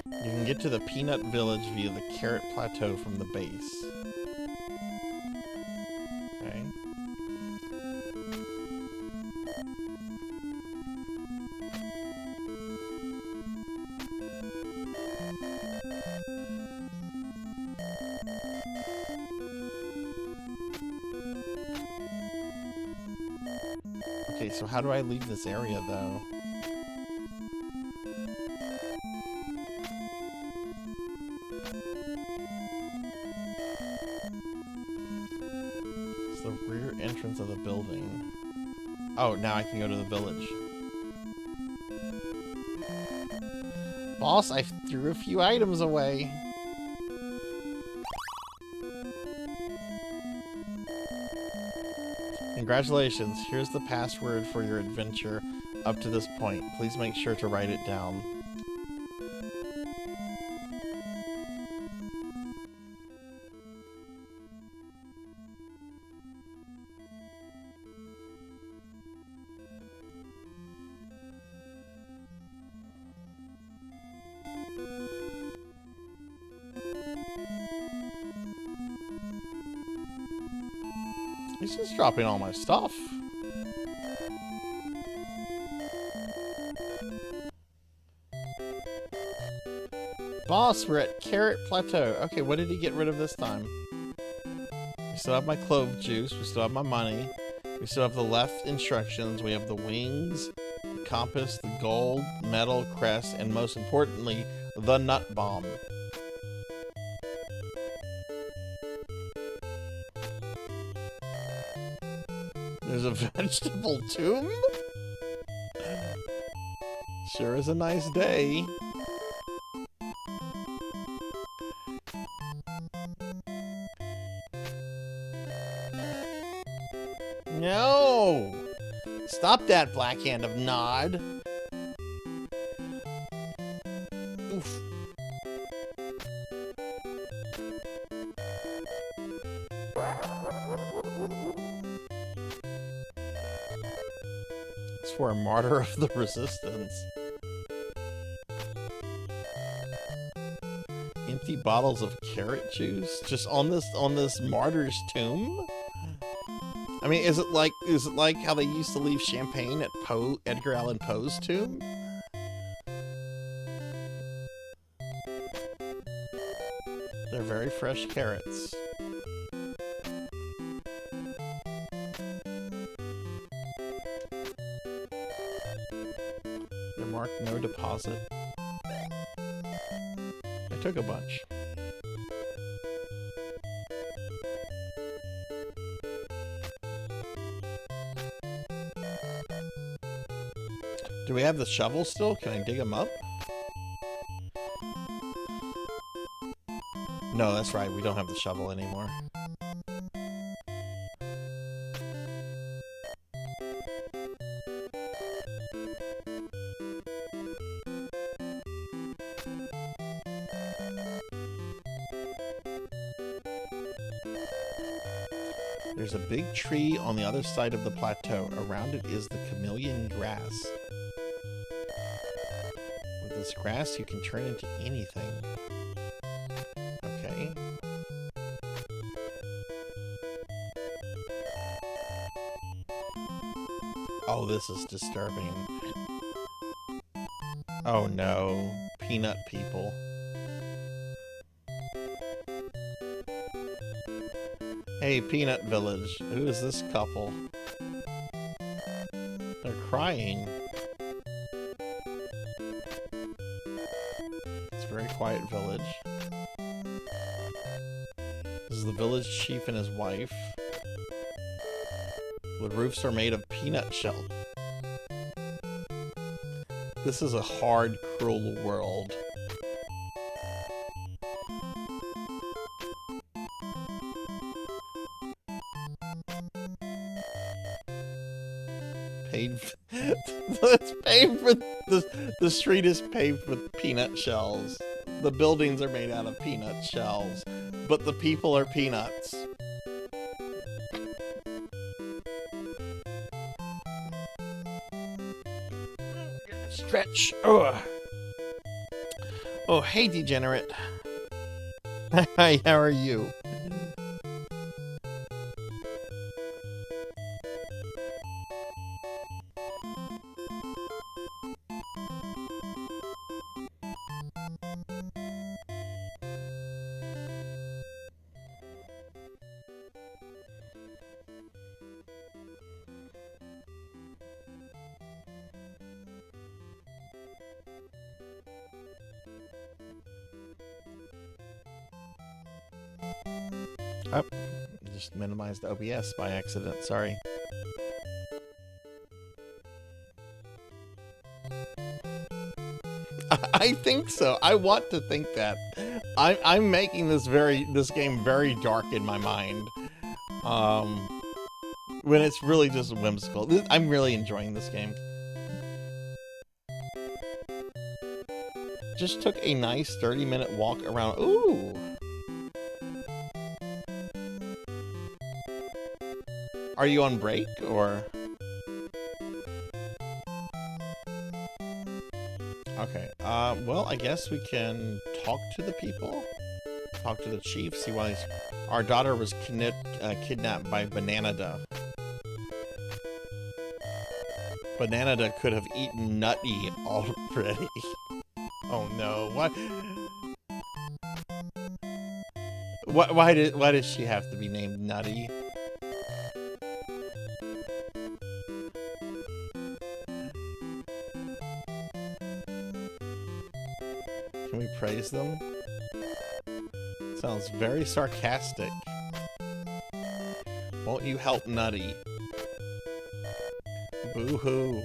You can get to the Peanut Village via the Carrot Plateau from the base. Okay. Okay, so how do I leave this area, though? It's the rear entrance of the building. Oh, now I can go to the village. Boss, I threw a few items away. Congratulations, here's the password for your adventure up to this point. Please make sure to write it down. He's just dropping all my stuff. Boss, we're at Carrot Plateau. Okay, what did he get rid of this time? We still have my clove juice. We still have my money. We still have the left instructions. We have the wings, the compass, the gold, metal, crest, and most importantly, the nut bomb. There's a vegetable tomb? Sure is a nice day. No! Stop that, Black Hand of Nod. Oof. It's for a martyr of the resistance. Empty bottles of carrot juice just on this martyr's tomb? I mean, is it like how they used to leave champagne at Edgar Allan Poe's tomb? They're very fresh carrots. They're marked no deposit. I took a bunch. Do we have the shovel still? Can I dig them up? No, that's right. We don't have the shovel anymore. There's a big tree on the other side of the plateau. Around it is the chameleon grass. With this grass, you can turn into anything. Okay. Oh, this is disturbing. Oh no. Peanut people. Hey, Peanut Village. Who is this couple? They're crying. It's a very quiet village. This is the village chief and his wife. The roofs are made of peanut shell. This is a hard, cruel world. It's paved with the street is paved with peanut shells. The buildings are made out of peanut shells, but the people are peanuts. Stretch. Oh, hey, degenerate. Hi, how are you? Oh, just minimized OBS by accident, sorry. I think so. I want to think that. I'm making this game very dark in my mind. When it's really just whimsical. I'm really enjoying this game. Just took a nice 30-minute walk around. Ooh! Are you on break, or? Okay, well, I guess we can talk to the people. Talk to the chief, see why our daughter was kidnapped by Banana. Banana could have eaten Nutty already. Oh no, what? Why does she have to be named Nutty? Can we praise them? Sounds very sarcastic. Won't you help Nutty? Boo-hoo.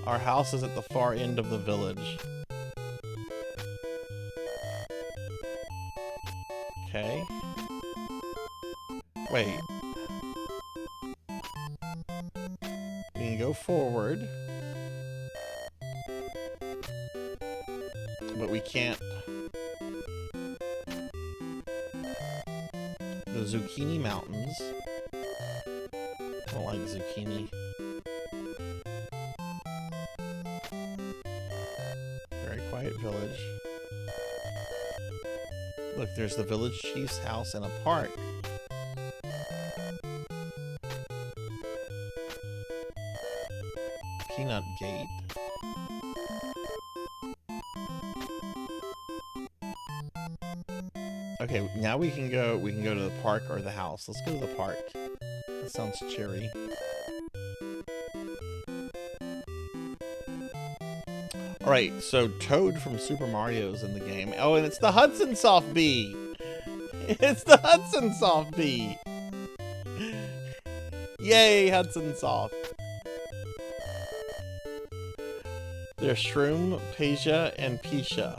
Our house is at the far end of the village. Okay. Wait. We can go forward. But we can't. The Zucchini Mountains. I don't like zucchini. Very quiet village. Look, there's the village chief's house and a park. Peanut Gate. Okay, now we can go to the park or the house. Let's go to the park. That sounds cheery. Alright, so Toad from Super Mario's in the game. Oh, and it's the Hudson Soft Bee! It's the Hudson Soft Bee! Yay, Hudson Soft! There's Shroom, Peja, and Pisha.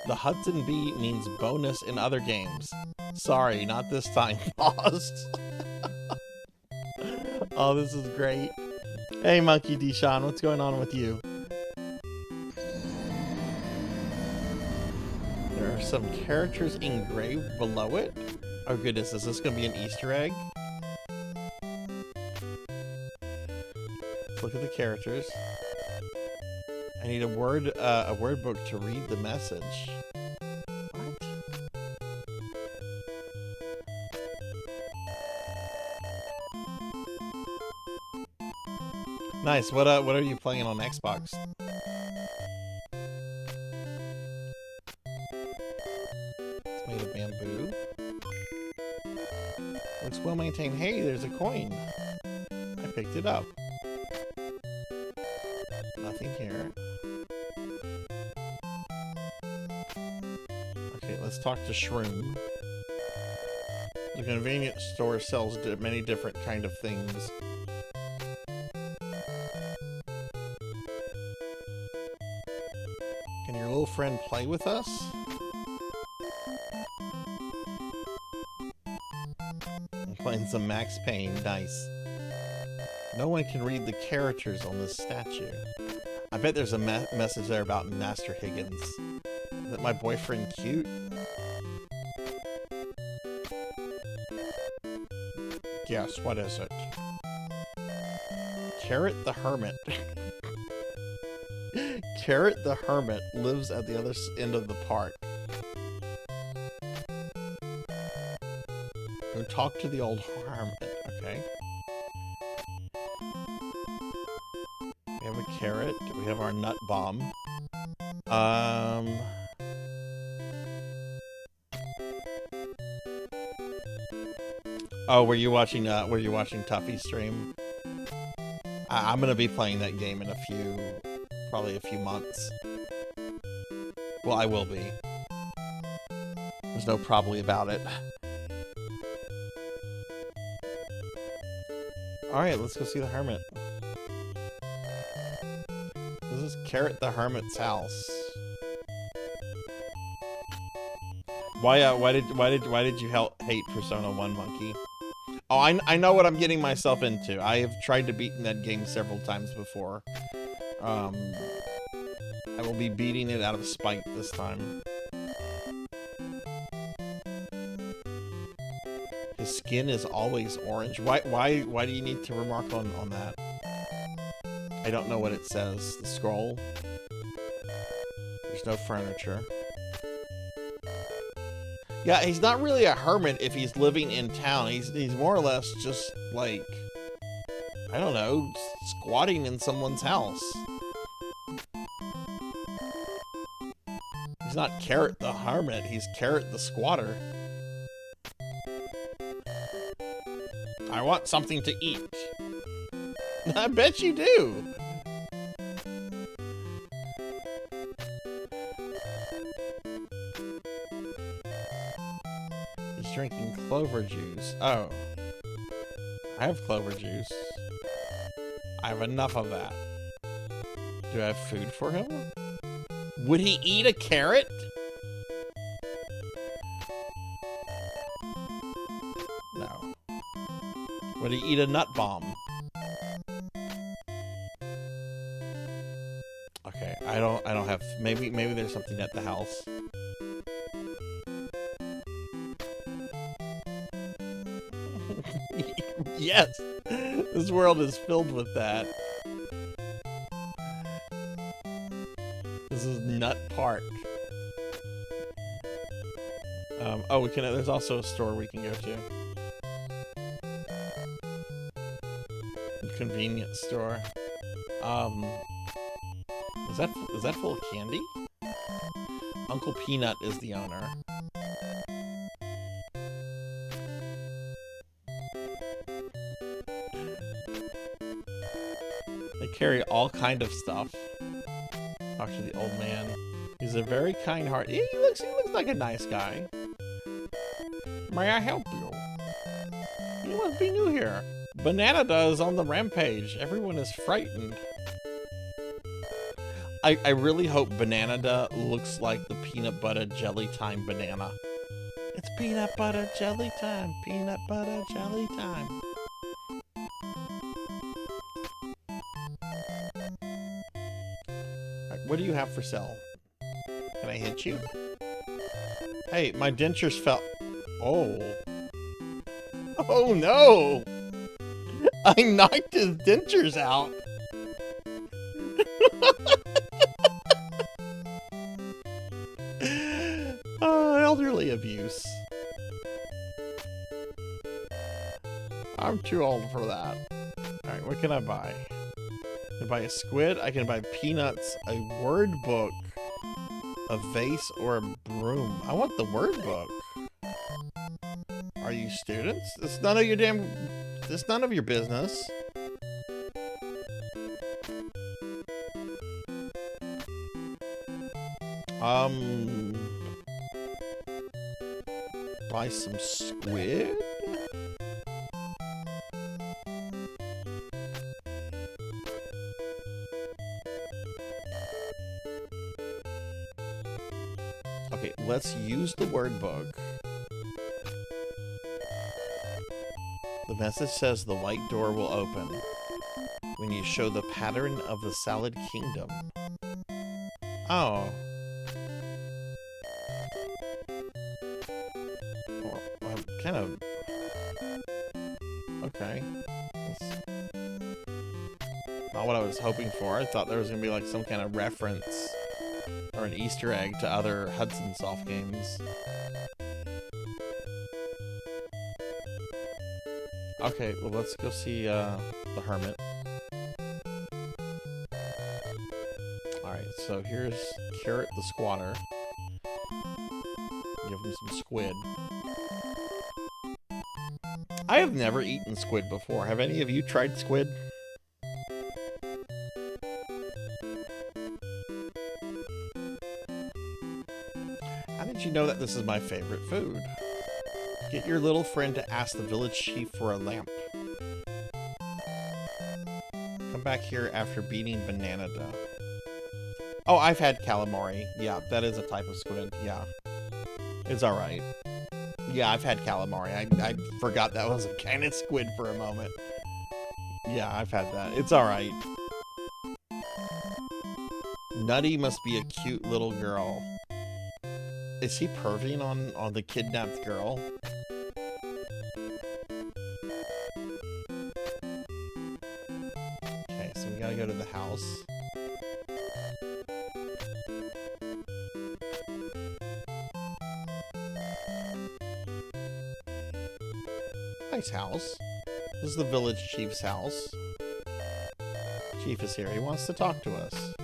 The Hudson Bee means bonus in other games. Sorry, not this time. Paused. Oh, this is great. Hey, Monkey Deshawn, what's going on with you? There are some characters engraved below it. Oh goodness, is this gonna be an Easter egg? Let's look at the characters. I need a word book to read the message. What? Nice. What are you playing on Xbox? It's made of bamboo. Looks well maintained. Hey, there's a coin. I picked it up. Nothing here. Okay, let's talk to Shroom. The convenience store sells many different kind of things. Can your little friend play with us? I'm playing some Max Payne. Nice. No one can read the characters on this statue. I bet there's a message there about Master Higgins. Is that my boyfriend cute? Yes, what is it? Carrot the Hermit. Carrot the Hermit lives at the other end of the park. Go talk to the old hermit, okay? We have a carrot. We have our nut bomb. Oh, were you watching Tuffy's stream? I'm gonna be playing that game in probably a few months. Well, I will be. There's no probably about it. Alright, let's go see the hermit. This is Carrot the Hermit's house. Why did you hate Persona 1, Monkey? Oh, I know what I'm getting myself into. I have tried to beat that game several times before. I will be beating it out of spite this time. His skin is always orange. Why do you need to remark on that? I don't know what it says. The scroll. There's no furniture. Yeah, he's not really a hermit if he's living in town. He's more or less just like I don't know, squatting in someone's house. He's not Carrot the Hermit, he's Carrot the Squatter. I want something to eat. I bet you do. He's drinking clover juice. Oh. I have clover juice. I have enough of that. Do I have food for him? Would he eat a carrot? No. Would he eat a nut bomb? Okay, I don't have, maybe there's something at the house. Yes, this world is filled with that. This is Nut Park. Oh, we can. There's also a store we can go to. A convenience store. Is that full of candy? Uncle Peanut is the owner. They carry all kind of stuff. Talk to the old man. He's a very kind heart. He looks like a nice guy. May I help you? You must be new here. Banana is on the rampage. Everyone is frightened. I really hope Banana looks like the peanut butter jelly time banana. It's peanut butter jelly time. Peanut butter jelly time. What do you have for sale? Can I hit you? Hey, my dentures fell. Oh. Oh no! I knocked his dentures out. Elderly abuse. I'm too old for that. Alright, what can I buy? I can buy a squid, I can buy peanuts, a word book, a vase, or a broom. I want the word book. Are you students? It's none of your it's none of your business. Buy some squid? Okay, let's use the word book. The message says the white door will open when you show the pattern of the salad kingdom. Oh. Well, I'm kind of... Okay. That's not what I was hoping for. I thought there was going to be like some kind of reference or an Easter egg to other Hudson Soft games. Okay, well let's go see the Hermit. Alright, so here's Carrot the Squatter. Give him some squid. I have never eaten squid before. Have any of you tried squid? How did you know that this is my favorite food? Get your little friend to ask the village chief for a lamp. Come back here after beating Banana. Oh, I've had calamari. Yeah, that is a type of squid. Yeah. It's alright. Yeah, I've had calamari. I forgot that was a kind of squid for a moment. Yeah, I've had that. It's alright. Nutty must be a cute little girl. Is he perving on the kidnapped girl? Okay, so we gotta go to the house. Nice house. This is the village chief's house. Chief is here. He wants to talk to us.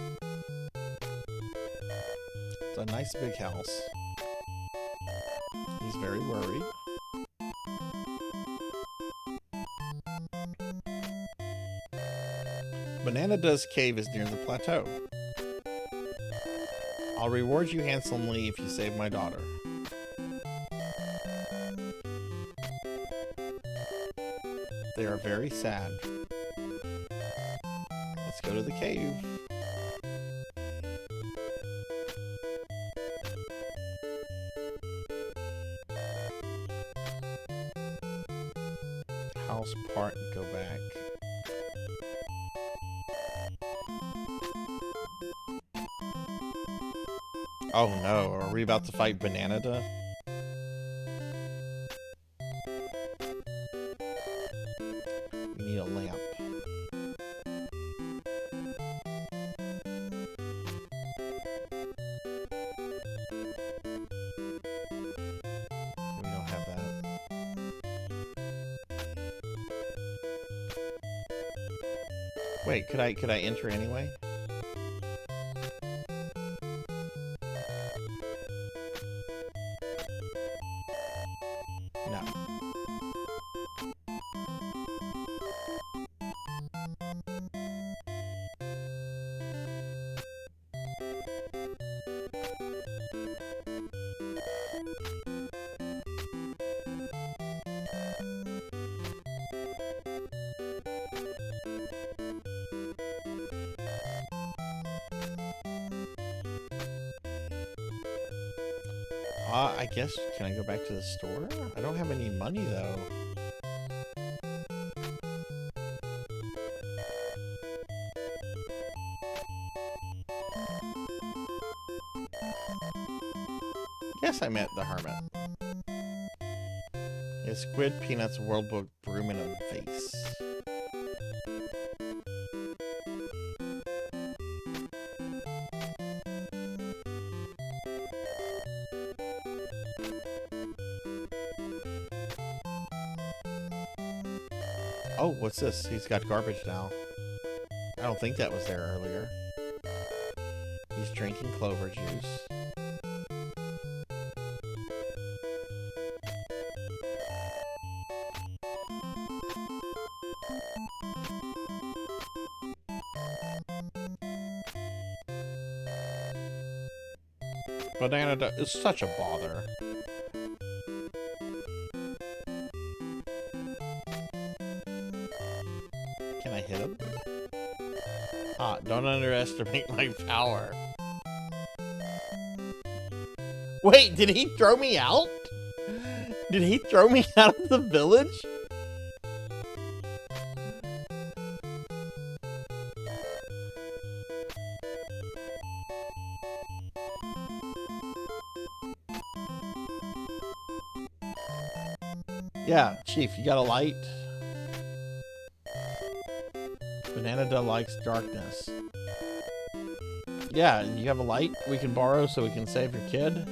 It's a nice big house. He's very worried. Banana's cave is near the plateau. I'll reward you handsomely if you save my daughter. They are very sad. Let's go to the cave. House part and go back. Oh no, are we about to fight Banana? We need a lamp. We don't have that. Wait, could I enter anyway? No. I guess, can I go back to the store? I don't have any money, though. Yes, I met the hermit. A squid, peanuts, world book, broom, and a vase. Oh, what's this? He's got garbage now. I don't think that was there earlier. He's drinking clover juice. Banana is such a bother. Can I hit him? Ah, don't underestimate my power. Wait, did he throw me out? Did he throw me out of the village? Yeah, Chief, you got a light? Banana likes darkness. Yeah, you have a light we can borrow so we can save your kid?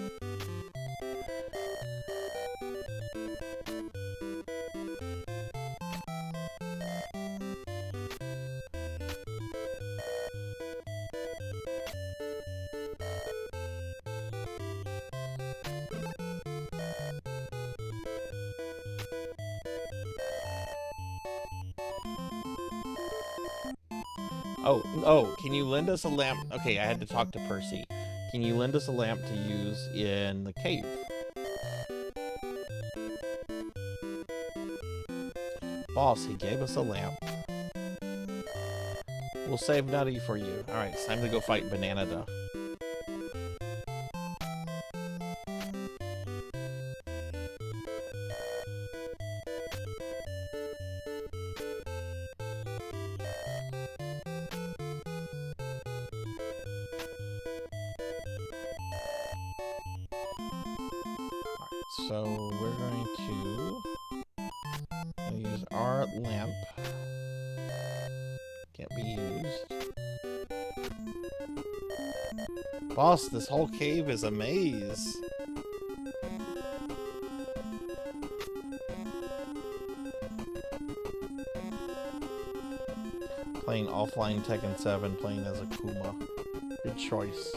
Oh, can you lend us a lamp? Okay, I had to talk to Percy. Can you lend us a lamp to use in the cave? Boss, he gave us a lamp. We'll save Nutty for you. Alright, it's time to go fight Banana. So we're going to use our lamp. Can't be used. Boss, this whole cave is a maze. Playing offline Tekken 7, playing as Akuma. Good choice.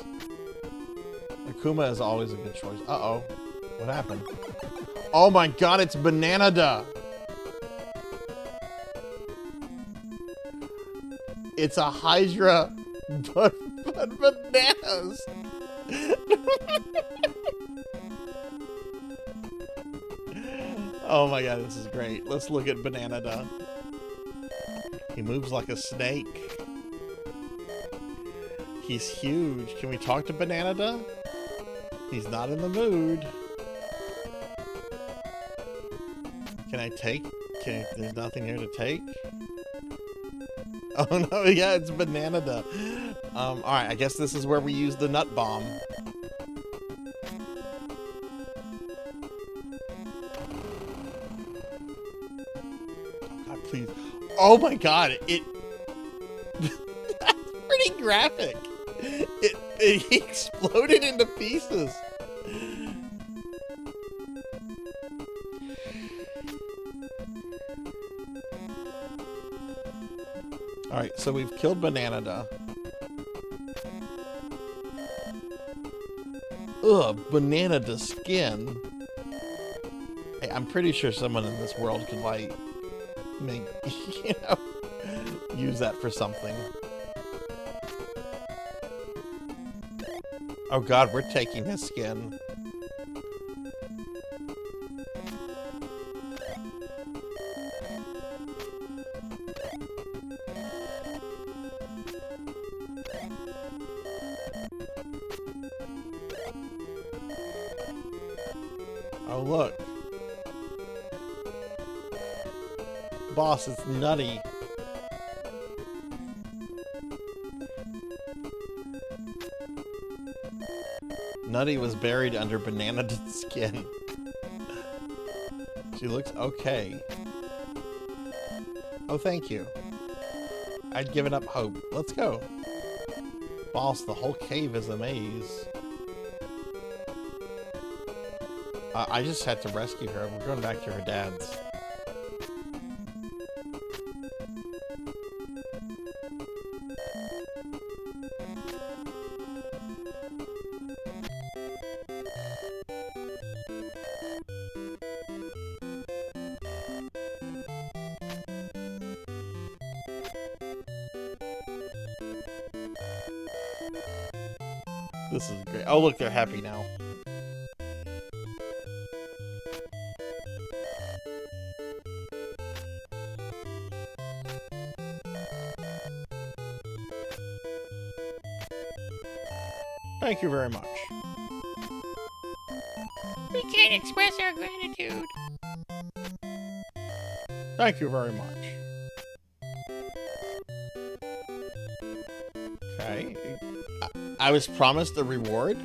Akuma is always a good choice. Uh-oh. What happened? Oh my god, it's Banana-Da! It's a Hydra, but bananas! Oh my god, this is great. Let's look at Banana-Da. He moves like a snake. He's huge. Can we talk to Banana-Da? He's not in the mood. Can I take? There's nothing here to take? Oh no, yeah, it's Banana-Da. Alright, I guess this is where we use the nut bomb. Oh god, please. Oh my god, that's pretty graphic. It exploded into pieces. Alright, so we've killed Banana-Da. Ugh, Banana-Da skin. Hey, I'm pretty sure someone in this world could, like, make, you know, use that for something. Oh god, we're taking his skin. Oh, look. Boss, it's Nutty. Nutty was buried under Banana-Da's skin. She looks okay. Oh, thank you. I'd given up hope. Let's go. Boss, the whole cave is a maze. I just had to rescue her. We're going back to her dad's. This is great. Oh, look, they're happy now. Thank you very much. We can't express our gratitude. Thank you very much. Okay. I was promised a reward?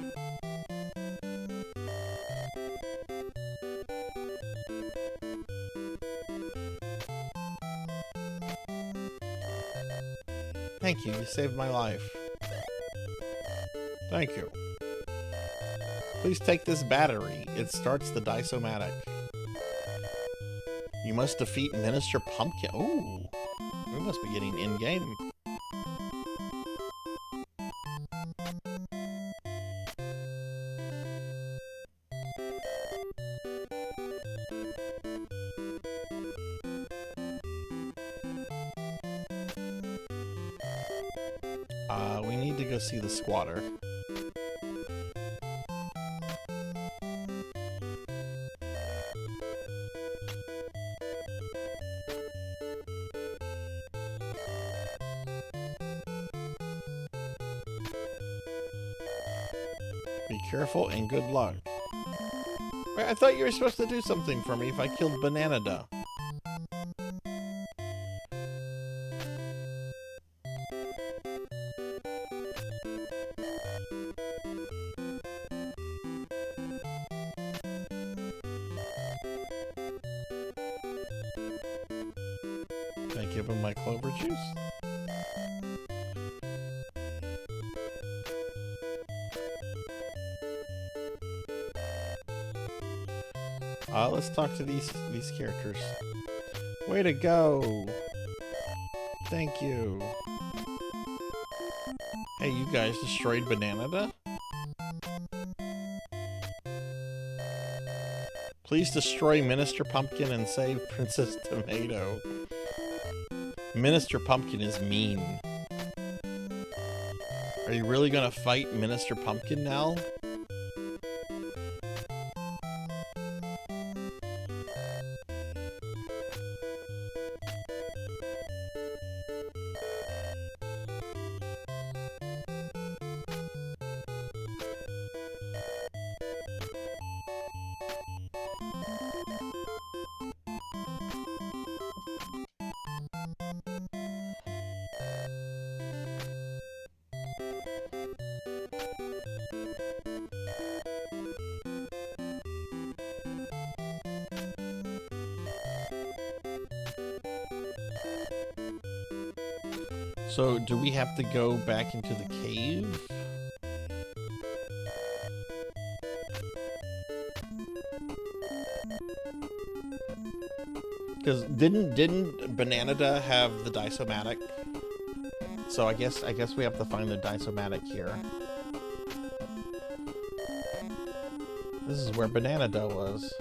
Thank you. You saved my life. Thank you. Please take this battery. It starts the Dice-O-Matic. You must defeat Minister Pumpkin. Ooh. We must be getting in-game. We need to go see the squatter. Be careful and good luck. Wait, I thought you were supposed to do something for me if I killed Banana-Da. Can I give him my clover juice? Let's talk to these characters. Way to go! Thank you. Hey, you guys destroyed Banana? Please destroy Minister Pumpkin and save Princess Tomato. Minister Pumpkin is mean. Are you really gonna fight Minister Pumpkin now? So, do we have to go back into the cave? Because didn't Banana have the Dice-O-Matic? So I guess we have to find the Dice-O-Matic here. This is where Banana was.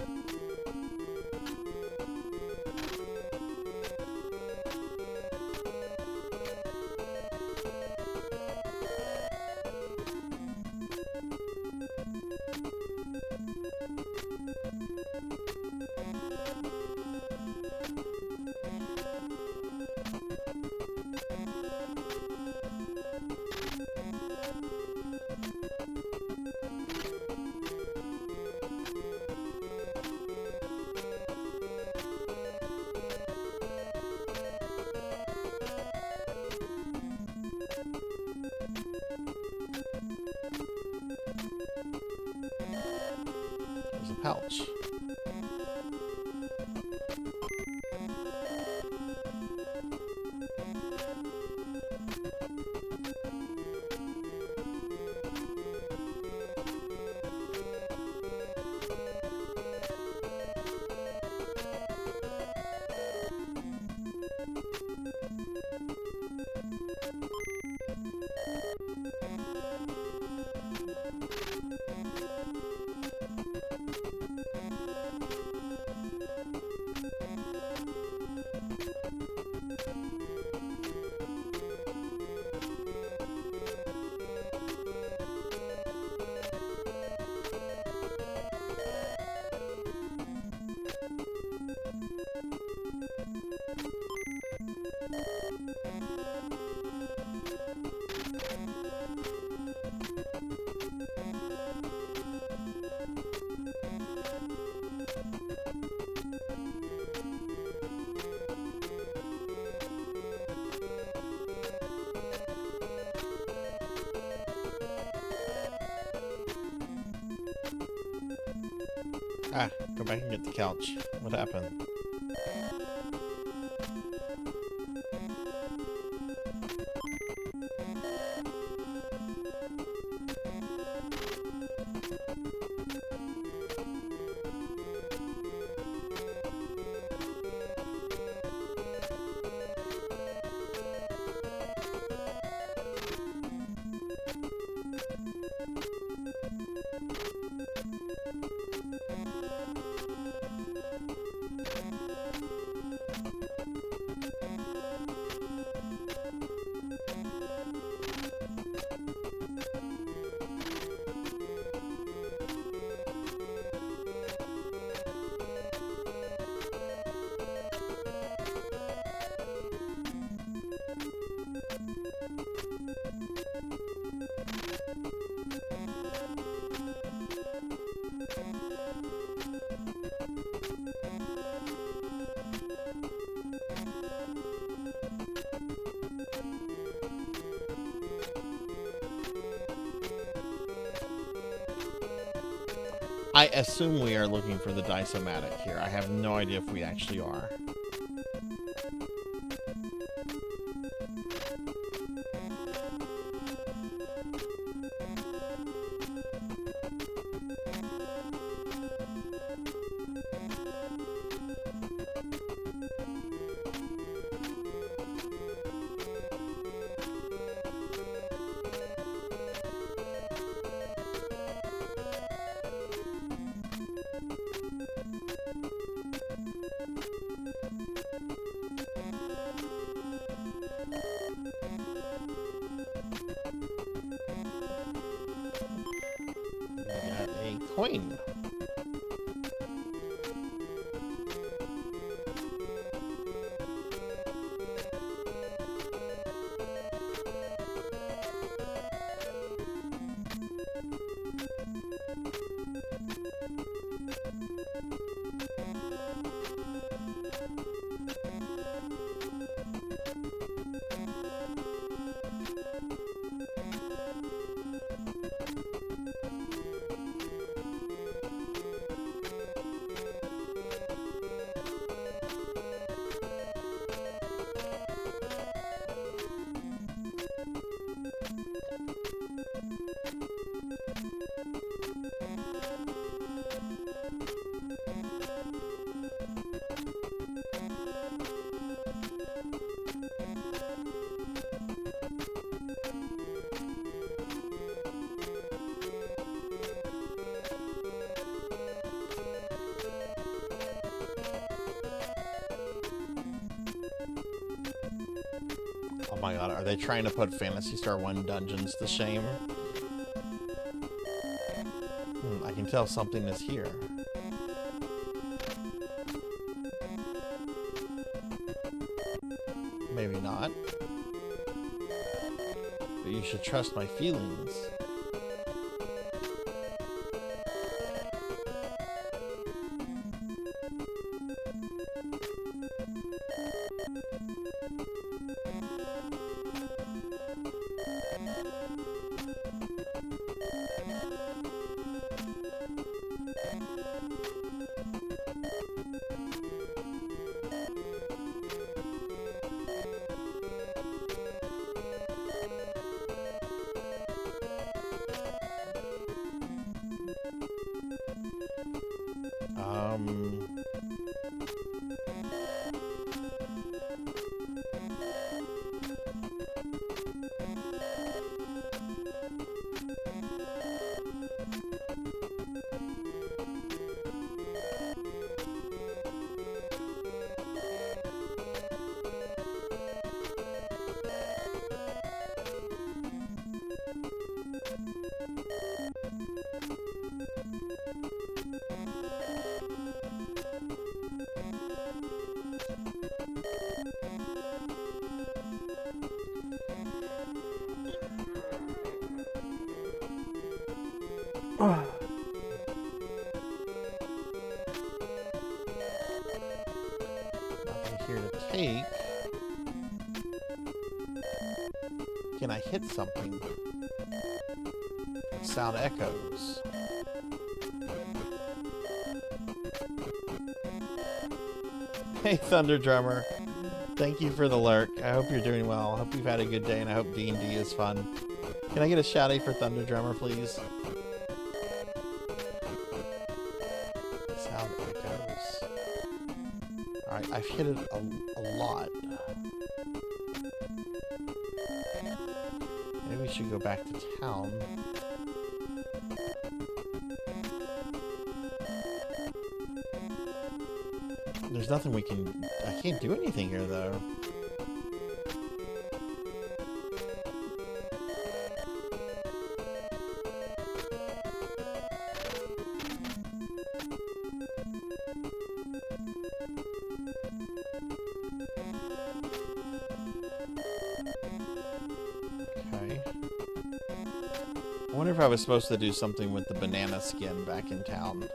There's a pouch. Ah, go back and get the couch. What happened? I assume we are looking for the Dice-O-Matic here. I have no idea if we actually are. coin. Oh my god, are they trying to put Phantasy Star 1 dungeons to shame? I can tell something is here. Maybe not. But you should trust my feelings. Nothing here to take. Can I hit something? Sound echoes. Hey, Thunder Drummer. Thank you for the lurk. I hope you're doing well. I hope you've had a good day, and I hope D&D is fun. Can I get a shouty for Thunder Drummer, please? Sound echoes. Alright, I've hit it a lot. Maybe we should go back to town. There's nothing we can... I can't do anything here, though. Okay. I wonder if I was supposed to do something with the banana skin back in town.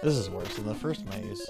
This is worse than the first maze.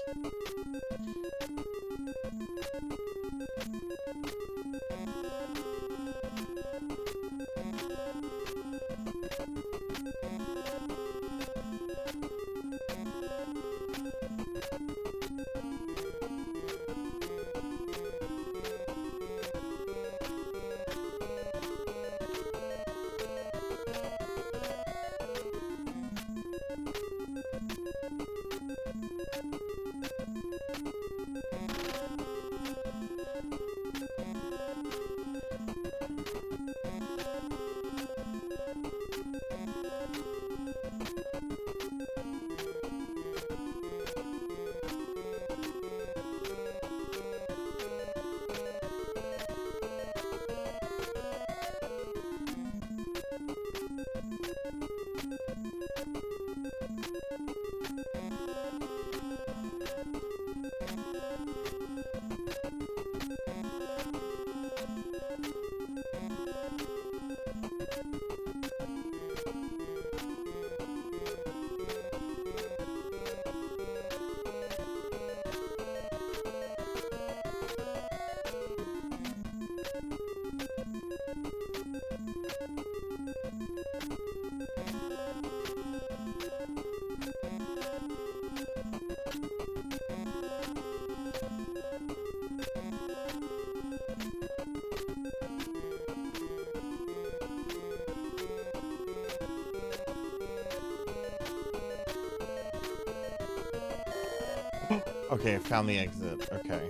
Okay, I found the exit. Okay.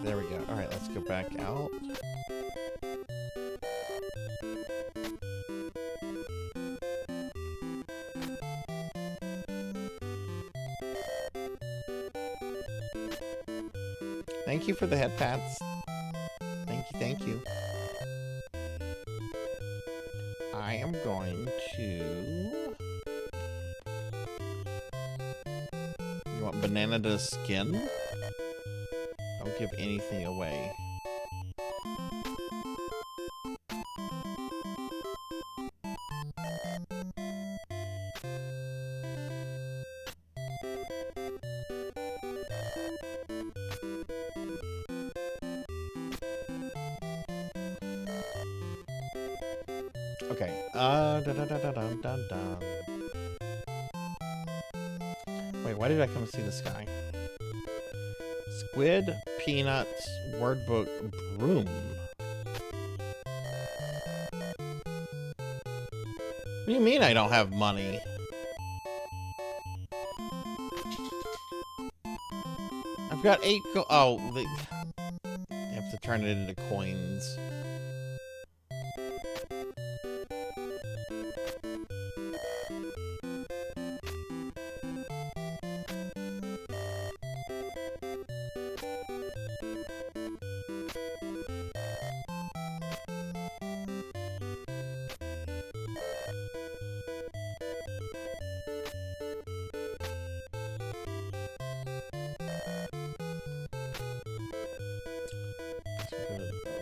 There we go. Alright, let's go back out. Thank you for the head pats. Thank you, thank you. I am going to... You want banana to skin? Don't give anything away. Okay. Wait, why did I come see this guy? Squid, peanuts, word book, broom. What do you mean I don't have money? I've got 8 you have to turn it into coins.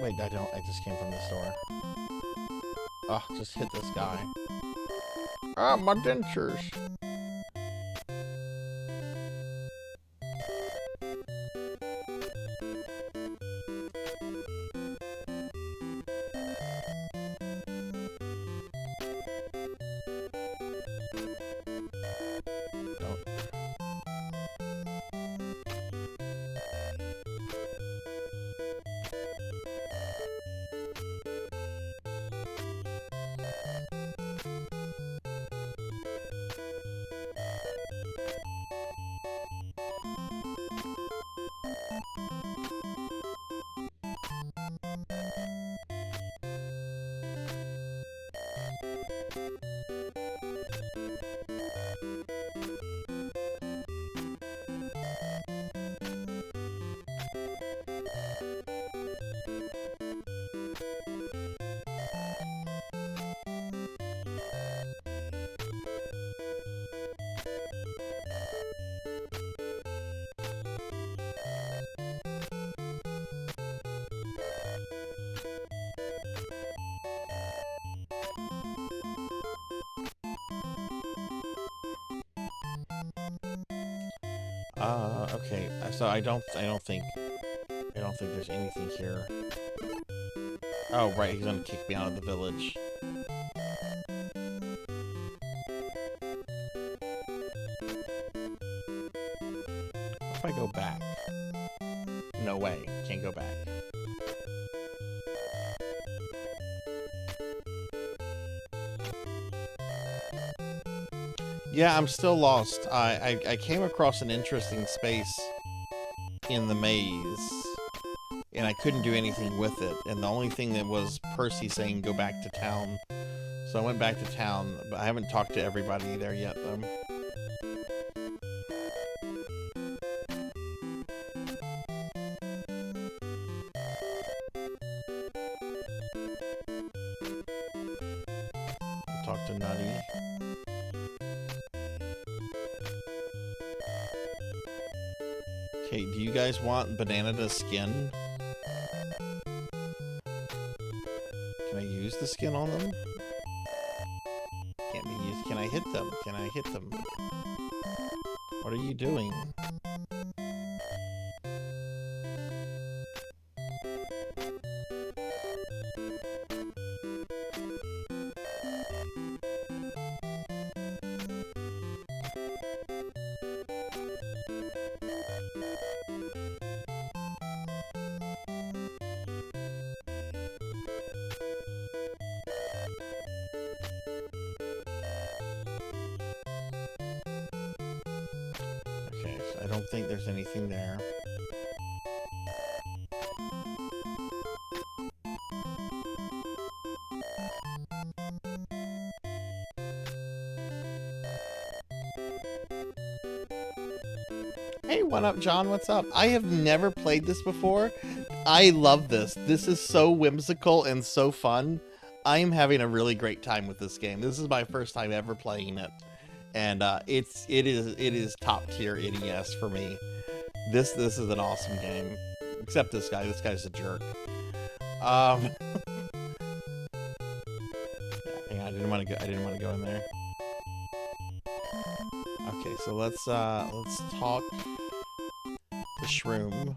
Wait, I just came from the store. Oh, just hit this guy. Ah, my dentures. Okay, so I don't think there's anything here. Oh, right, he's gonna kick me out of the village. What if I go back? No way, can't go back. Yeah, I'm still lost. I came across an interesting space in the maze, and I couldn't do anything with it. And the only thing that was Percy saying go back to town. So I went back to town, but I haven't talked to everybody there yet, though. Talk to Nutty. Okay, do you guys want Banana skin? Can I use the skin on them? Can't be used. Can I hit them? Can I hit them? What are you doing? I don't think there's anything there. Hey, what up, John? What's up? I have never played this before. I love this. This is so whimsical and so fun. I am having a really great time with this game. This is my first time ever playing it. And it is top tier NES for me. This is an awesome game. Except this guy. This guy's a jerk. Hang on, I didn't want to go in there. Okay, so let's talk to Shroom.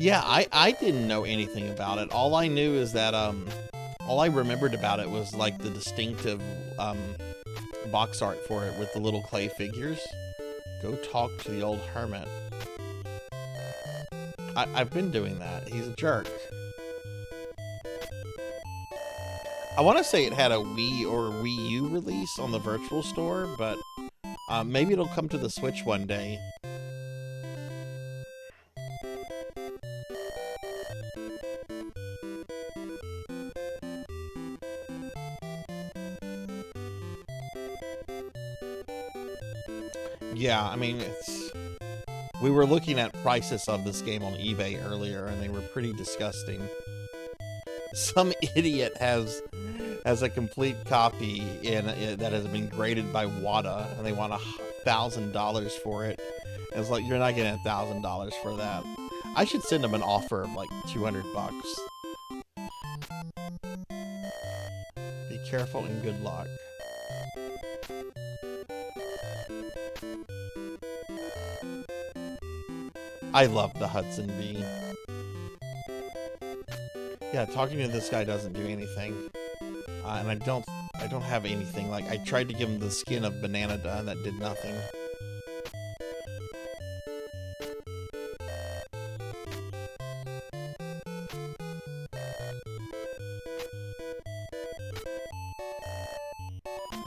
Yeah, I didn't know anything about it. All I knew is that all I remembered about it was like the distinctive box art for it with the little clay figures. Go talk to the old hermit. I've been doing that. He's a jerk. I want to say it had a Wii or Wii U release on the Virtual Store, but maybe it'll come to the Switch one day. Yeah, I mean, we were looking at prices of this game on eBay earlier, and they were pretty disgusting. Some idiot has a complete copy that has been graded by WADA, and they want $1,000 for it. And it's like, you're not getting $1,000 for that. I should send them an offer of like $200. Be careful and good luck. I love the Hudson Bee. Yeah, talking to this guy doesn't do anything. And I don't have anything. Like, I tried to give him the skin of Banana, and that did nothing.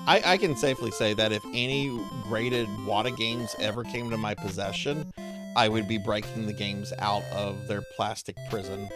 I can safely say that if any graded WADA games ever came to my possession, I would be breaking the games out of their plastic prison.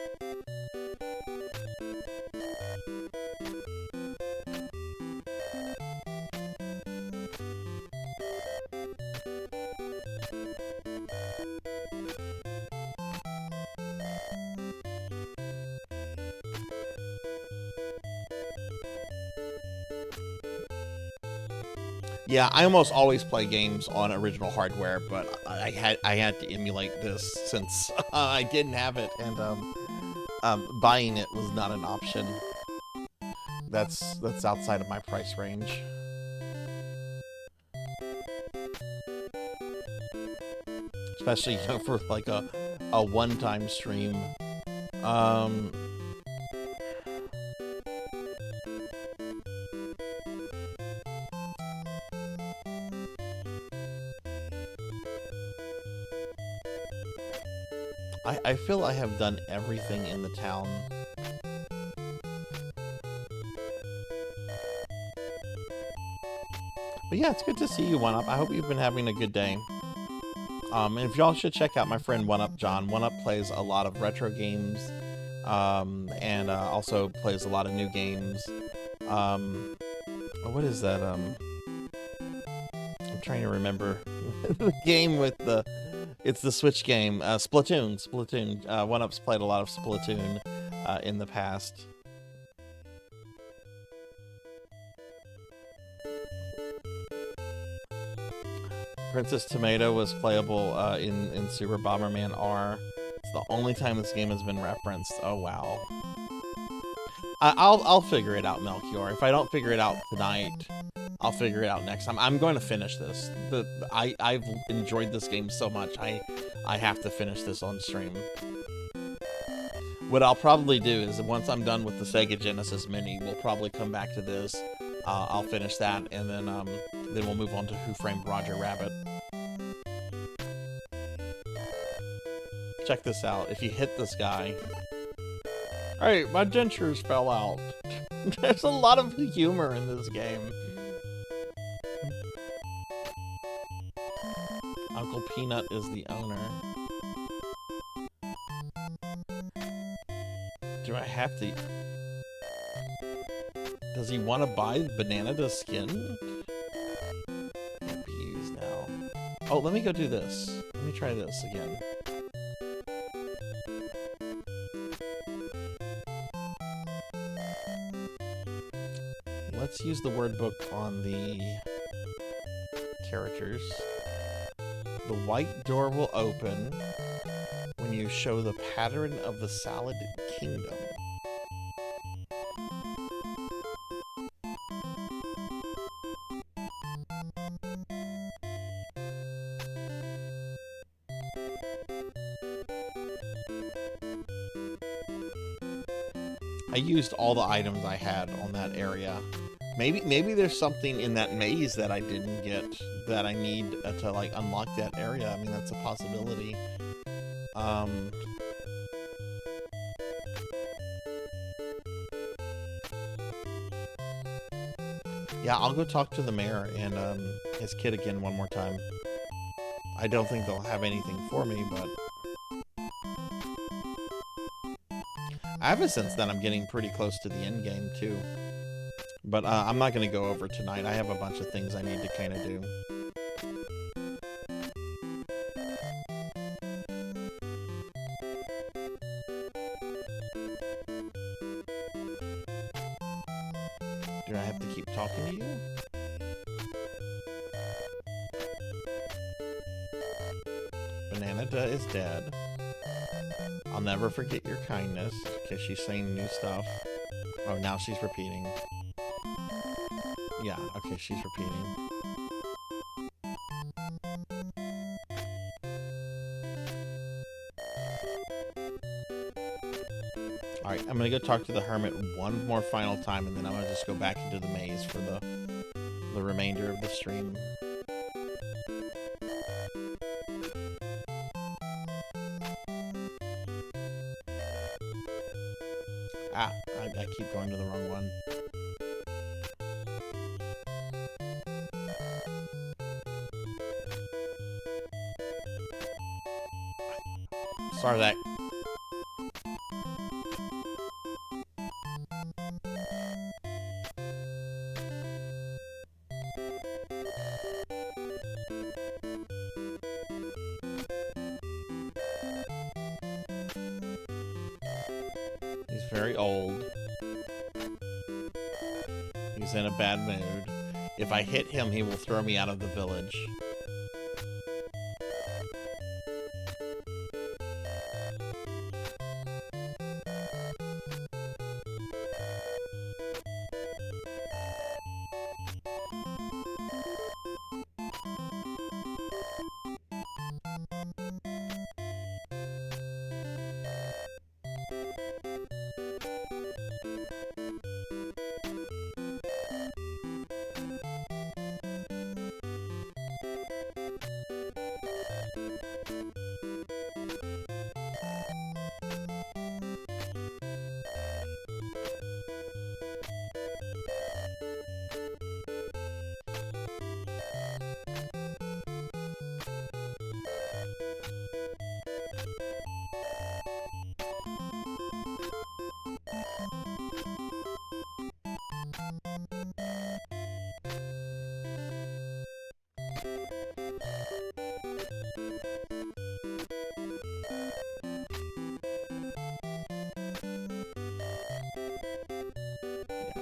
Yeah, I almost always play games on original hardware, but I had to emulate this since I didn't have it, and buying it was not an option. That's outside of my price range. Especially, you know, for like a one-time stream. I feel I have done everything in the town. But yeah, it's good to see you, One Up. I hope you've been having a good day. And if y'all should check out my friend One Up John. One Up plays a lot of retro games, and also plays a lot of new games. What is that? I'm trying to remember the game with the. It's the Switch game, Splatoon. Splatoon. One Up's played a lot of Splatoon in the past. Princess Tomato was playable in Super Bomberman R. It's the only time this game has been referenced. Oh wow. I'll figure it out, Melchior. If I don't figure it out tonight, I'll figure it out next time. I'm going to finish this. I've enjoyed this game so much. I have to finish this on stream. What I'll probably do is once I'm done with the Sega Genesis Mini, we'll probably come back to this. I'll finish that, and then we'll move on to Who Framed Roger Rabbit. Check this out. If you hit this guy... Hey, my dentures fell out. There's a lot of humor in this game. Uncle Peanut is the owner. Do I have to... Does he want to buy banana to skin? Can't be used now. Oh, let me go do this. Let me try this again. Let's use the word book on the characters. The white door will open when you show the pattern of the Salad Kingdom. I used all the items I had on that area. Maybe there's something in that maze that I didn't get that I need to like unlock that area. I mean, that's a possibility. Yeah, I'll go talk to the mayor and his kid again one more time. I don't think they'll have anything for me, but I have a sense that I'm getting pretty close to the end game too. But I'm not going to go over tonight. I have a bunch of things I need to kind of do. Do I have to keep talking to you? Banana is dead. I'll never forget your kindness. Okay, she's saying new stuff. Oh, now she's repeating. Yeah, okay, she's repeating. Alright, I'm gonna go talk to the hermit one more final time, and then I'm gonna just go back into the maze for the remainder of the stream. Ah, I keep going to the wrong one. Sarzac. He's very old. He's in a bad mood. If I hit him, he will throw me out of the village.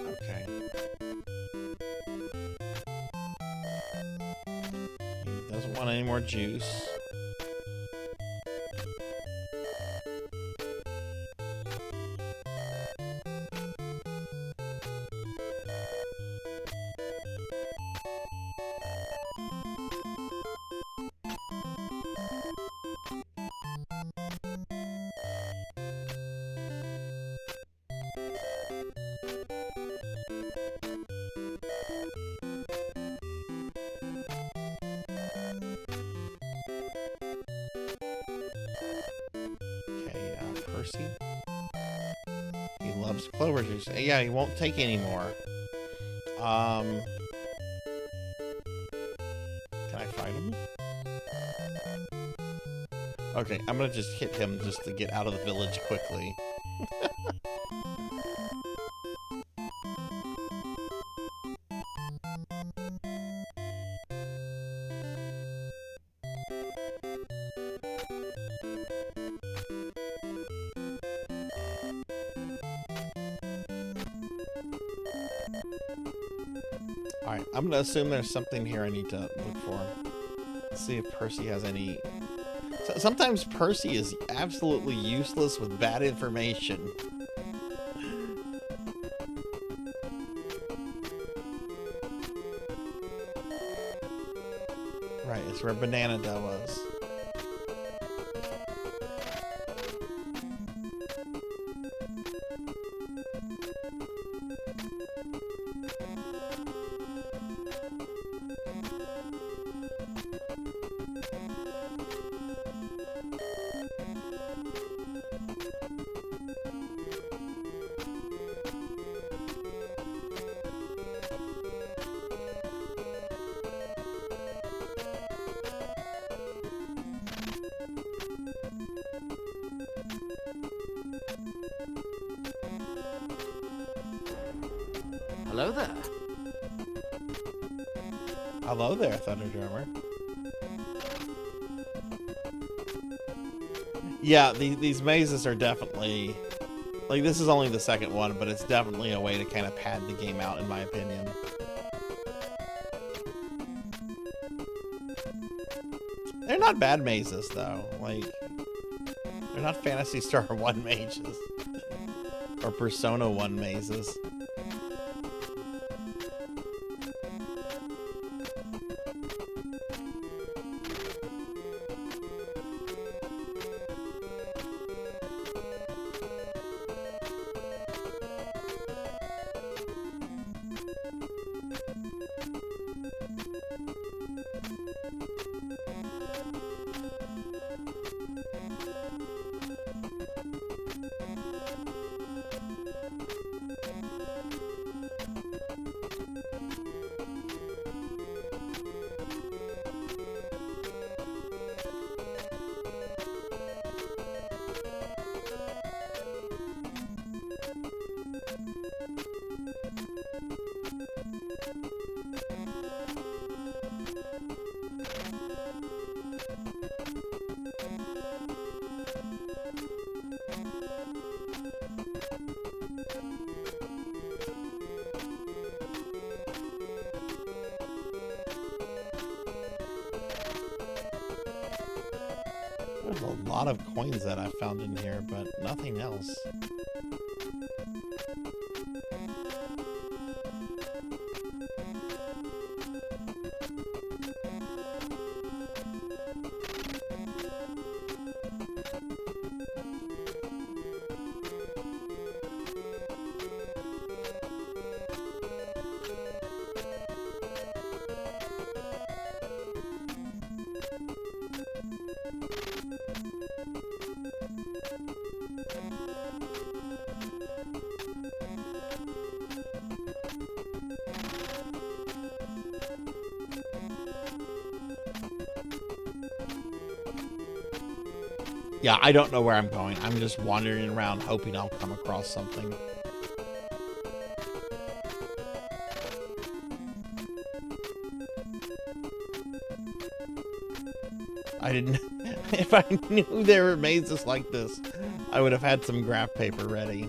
Okay. He doesn't want any more juice. Okay, Percy. He loves clover juice. Yeah, he won't take any more. Can I fight him? Okay, I'm gonna just hit him just to get out of the village quickly. Alright, I'm gonna assume there's something here I need to look for. Let's see if Percy has any... Sometimes Percy is absolutely useless with bad information. Right, it's where Banana Dough was. Hello there. Hello there, Thunder Drummer. Yeah, these mazes are definitely... Like, this is only the second one, but it's definitely a way to kind of pad the game out, in my opinion. They're not bad mazes, though. Like, they're not Phantasy Star 1 mazes. Or Persona 1 mazes. There's a lot of coins that I found in here, but nothing else. Yeah, I don't know where I'm going. I'm just wandering around hoping I'll come across something. I didn't... If I knew there were mazes like this, I would have had some graph paper ready.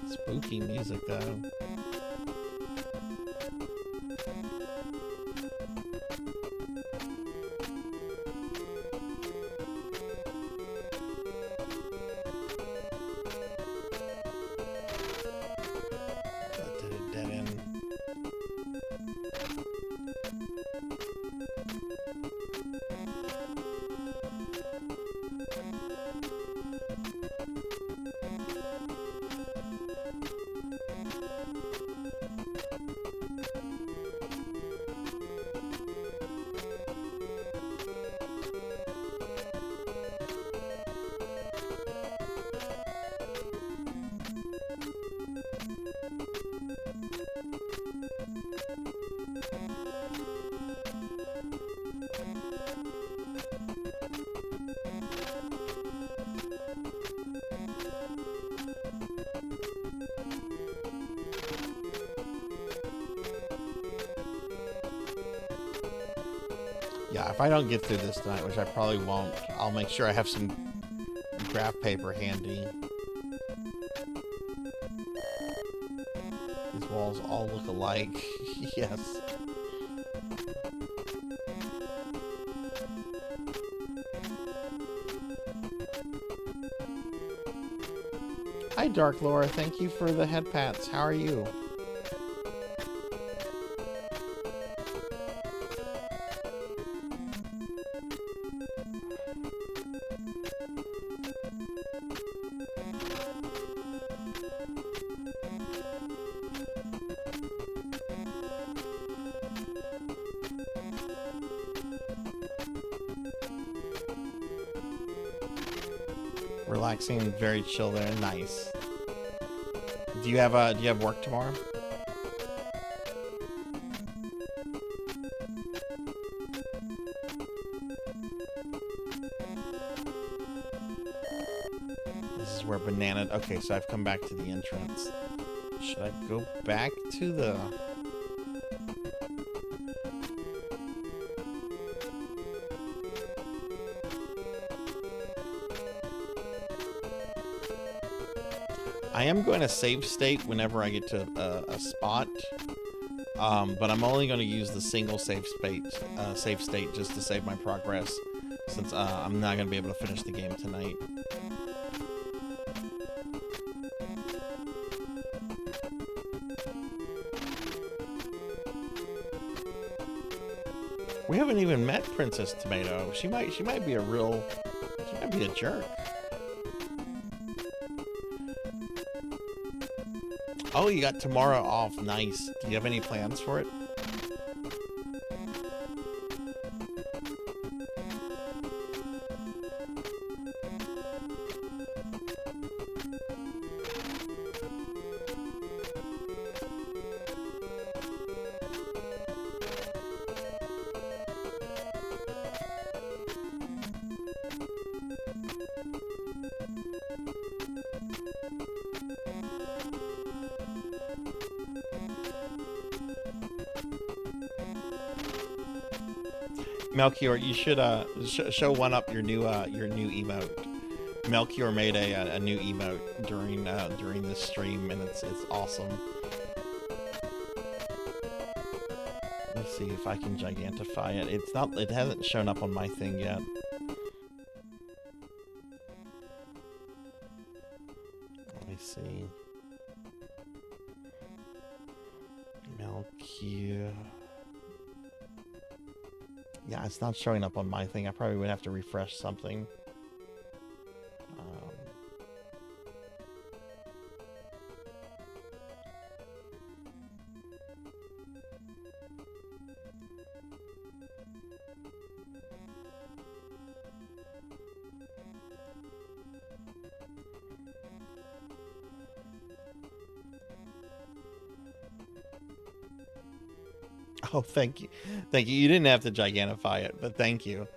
Spooky music, though. That did a dead end. Yeah, if I don't get through this tonight, which I probably won't, I'll make sure I have some graph paper handy. These walls all look alike. Yes. Hi, Dark Laura. Thank you for the head pats. How are you? Relaxing, very chill there. Nice. Do you have work tomorrow? This is where banana. Okay, so I've come back to the entrance. Should I go back to the? I am going to save state whenever I get to a spot, but I'm only going to use the single save state just to save my progress, since I'm not going to be able to finish the game tonight. We haven't even met Princess Tomato. She might be a jerk. Oh, you got tomorrow off. Nice. Do you have any plans for it? Melchior, you should show one up your new emote. Melchior made a new emote during this stream, and it's awesome. Let's see if I can gigantify it. It hasn't shown up on my thing yet. Let me see. Melchior. Yeah, it's not showing up on my thing. I probably would have to refresh something. Oh, thank you. Thank you. You didn't have to gigantify it, but thank you.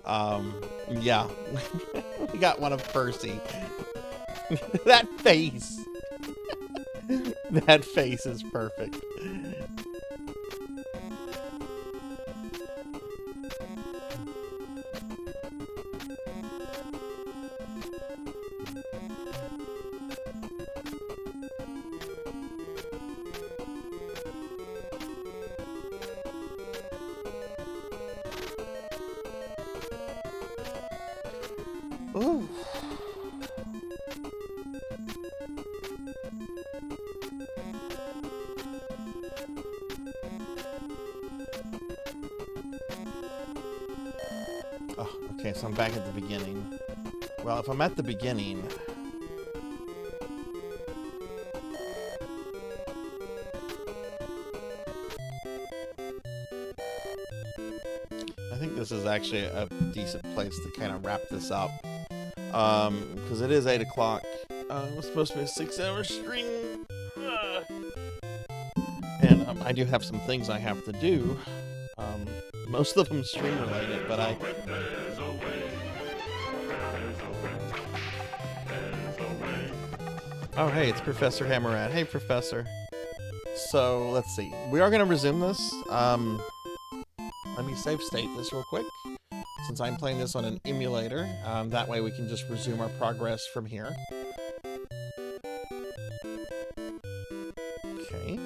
Yeah. We got one of Percy. That face. That face is perfect. Ooh. Oh, okay, so I'm back at the beginning. Well, if I'm at the beginning... I think this is actually a decent place to kind of wrap this up. Because it is 8 o'clock. It was supposed to be a 6-hour stream. And I do have some things I have to do. Most of them stream related, but I... Oh, hey, it's Professor Hammerad. Hey, Professor. So, let's see. We are going to resume this. Let me save state this real quick, since I'm playing this on an emulator. That way we can just resume our progress from here. Okay.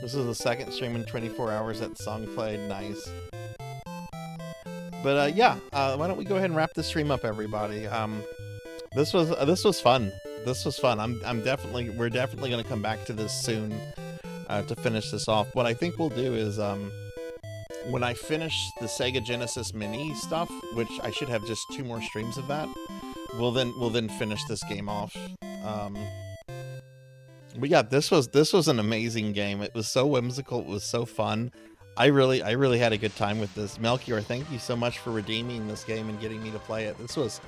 This is the second stream in 24 hours that song played. Nice. But yeah, why don't we go ahead and wrap this stream up, everybody? This was fun. This was fun. We're definitely gonna come back to this soon to finish this off. What I think we'll do is when I finish the Sega Genesis Mini stuff, which I should have just 2 more streams of that, we'll then finish this game off. But yeah, this was an amazing game. It was so whimsical. It was so fun. I really had a good time with this. Melchior, thank you so much for redeeming this game and getting me to play it. This was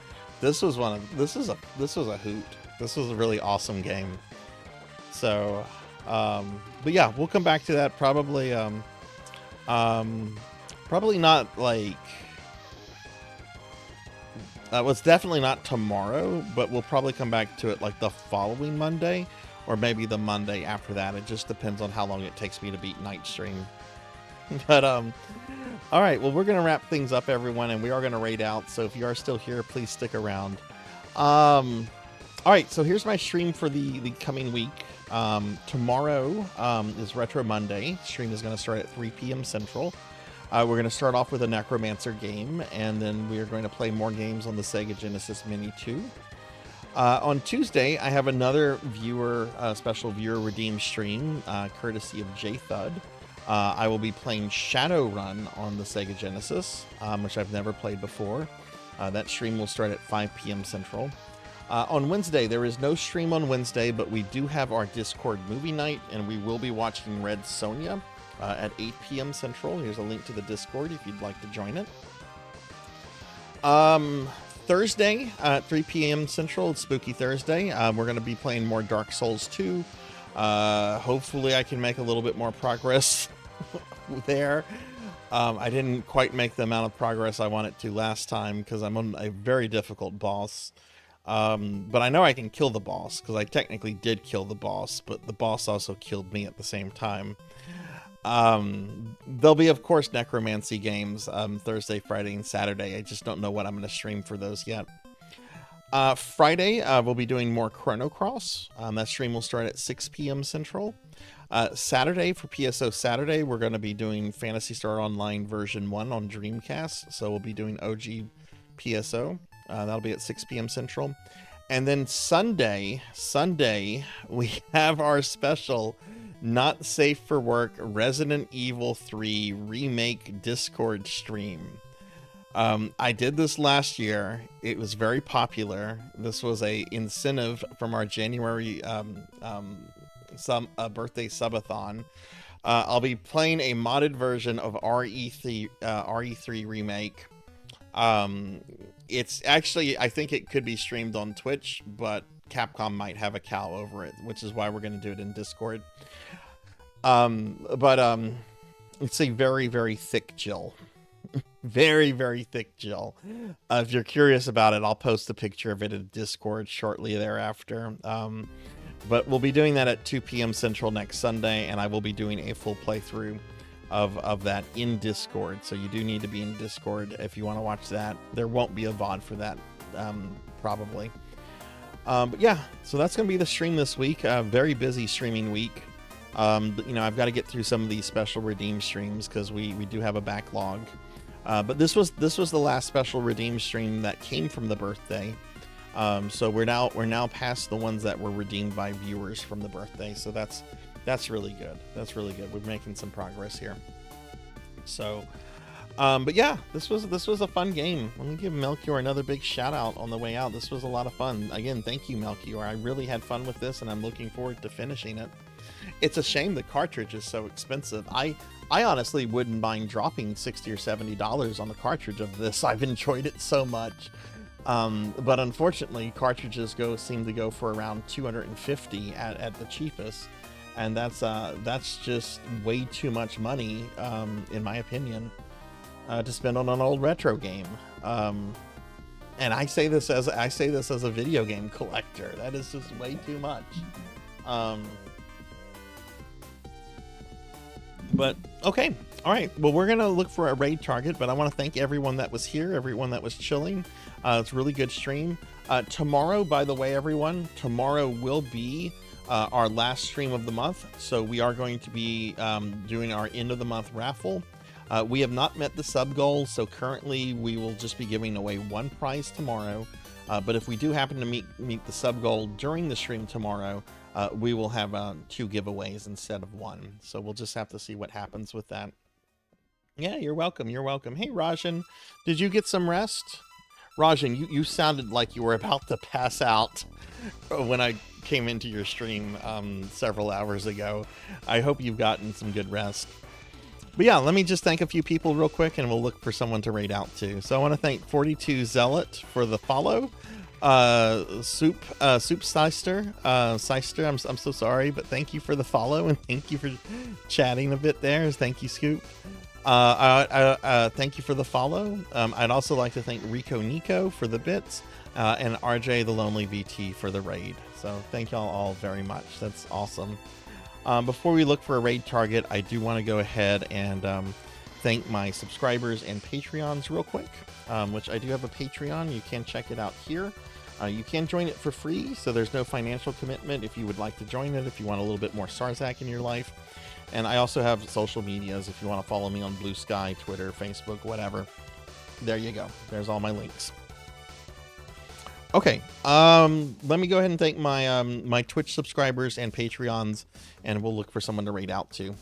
a hoot. This was a really awesome game. So, but yeah, we'll come back to that probably. Probably not like. It's definitely not tomorrow, but we'll probably come back to it like the following Monday, or maybe the Monday after that. It just depends on how long it takes me to beat Night Stream. But all right, well, we're gonna wrap things up, everyone, and we are gonna raid out. So if you are still here, please stick around. All right, so here's my stream for the coming week. Tomorrow is Retro Monday. Stream is gonna start at 3 p.m. Central. We're gonna start off with a Necromancer game, and then we are going to play more games on the Sega Genesis Mini 2. On Tuesday, I have another special viewer redeemed stream, courtesy of J-Thud. I will be playing Shadowrun on the Sega Genesis, which I've never played before. That stream will start at 5 p.m. Central. On Wednesday, there is no stream on Wednesday, but we do have our Discord movie night, and we will be watching Red Sonja at 8 p.m. Central. Here's a link to the Discord if you'd like to join it. Thursday at 3 p.m. Central, it's Spooky Thursday. We're going to be playing more Dark Souls 2. Hopefully I can make a little bit more progress there. I didn't quite make the amount of progress I wanted to last time because I'm on a very difficult boss. But I know I can kill the boss, because I technically did kill the boss, but the boss also killed me at the same time. There'll be, of course, necromancy games Thursday, Friday, and Saturday. I just don't know what I'm going to stream for those yet. Friday, we'll be doing more Chrono Cross. That stream will start at 6 p.m. Central. Saturday, for PSO Saturday, we're going to be doing Phantasy Star Online version 1 on Dreamcast. So we'll be doing OG PSO. That'll be at 6 p.m. Central. And then Sunday, we have our special Not Safe for Work Resident Evil 3 Remake Discord stream. I did this last year. It was very popular. This was a incentive from our January birthday subathon. I'll be playing a modded version of RE3 Remake. It's actually, I think it could be streamed on Twitch, but Capcom might have a cow over it, which is why we're going to do it in Discord. It's a very, very thick Jill. Very, very thick Jill. If you're curious about it, I'll post a picture of it in Discord shortly thereafter. But we'll be doing that at 2 p.m. Central next Sunday, and I will be doing a full playthrough of that in Discord. So you do need to be in Discord if you want to watch that. There won't be a VOD for that, probably. But yeah, so that's going to be the stream this week. Very busy streaming week. You know, I've got to get through some of these special redeem streams because we do have a backlog. But this was the last special redeem stream that came from the birthday. So we're now past the ones that were redeemed by viewers from the birthday. So that's really good. That's really good. We're making some progress here. So, but yeah, this was a fun game. Let me give Melchior another big shout out on the way out. This was a lot of fun. Again, thank you, Melchior. I really had fun with this, and I'm looking forward to finishing it. It's a shame the cartridge is so expensive. I honestly wouldn't mind dropping $60 or $70 on the cartridge of this. I've enjoyed it so much. But unfortunately, cartridges seem to go for around $250 at the cheapest, and that's just way too much money, in my opinion, to spend on an old retro game. And I say this as a video game collector. That is just way too much. But okay, all right. Well, we're gonna look for a raid target, but I want to thank everyone that was here, everyone that was chilling. It's a really good stream. Tomorrow, by the way, everyone, tomorrow will be our last stream of the month. So we are going to be doing our end of the month raffle. We have not met the sub goal, so currently we will just be giving away one prize tomorrow. But if we do happen to meet the sub goal during the stream tomorrow, we will have 2 giveaways instead of 1. So we'll just have to see what happens with that. Yeah, you're welcome. You're welcome. Hey, Rajan, did you get some rest? Rajan, you sounded like you were about to pass out when I came into your stream several hours ago. I hope you've gotten some good rest. But yeah, let me just thank a few people real quick, and we'll look for someone to raid out to. So I want to thank 42 Zealot for the follow. Soup Seister, I'm so sorry, but thank you for the follow, and thank you for chatting a bit there. Thank you, Scoop. Thank you for the follow. I'd also like to thank Rico Nico for the bits, and RJ the Lonely VT for the raid. So thank y'all all very much. That's awesome. Before we look for a raid target, I do want to go ahead and thank my subscribers and Patreons real quick, which I do have a Patreon. You can check it out here. You can join it for free, so there's no financial commitment if you would like to join it, if you want a little bit more Sarzac in your life. And I also have social medias if you want to follow me on Blue Sky, Twitter, Facebook, whatever. There you go. There's all my links. Okay, let me go ahead and thank my my Twitch subscribers and Patreons, and we'll look for someone to raid out to.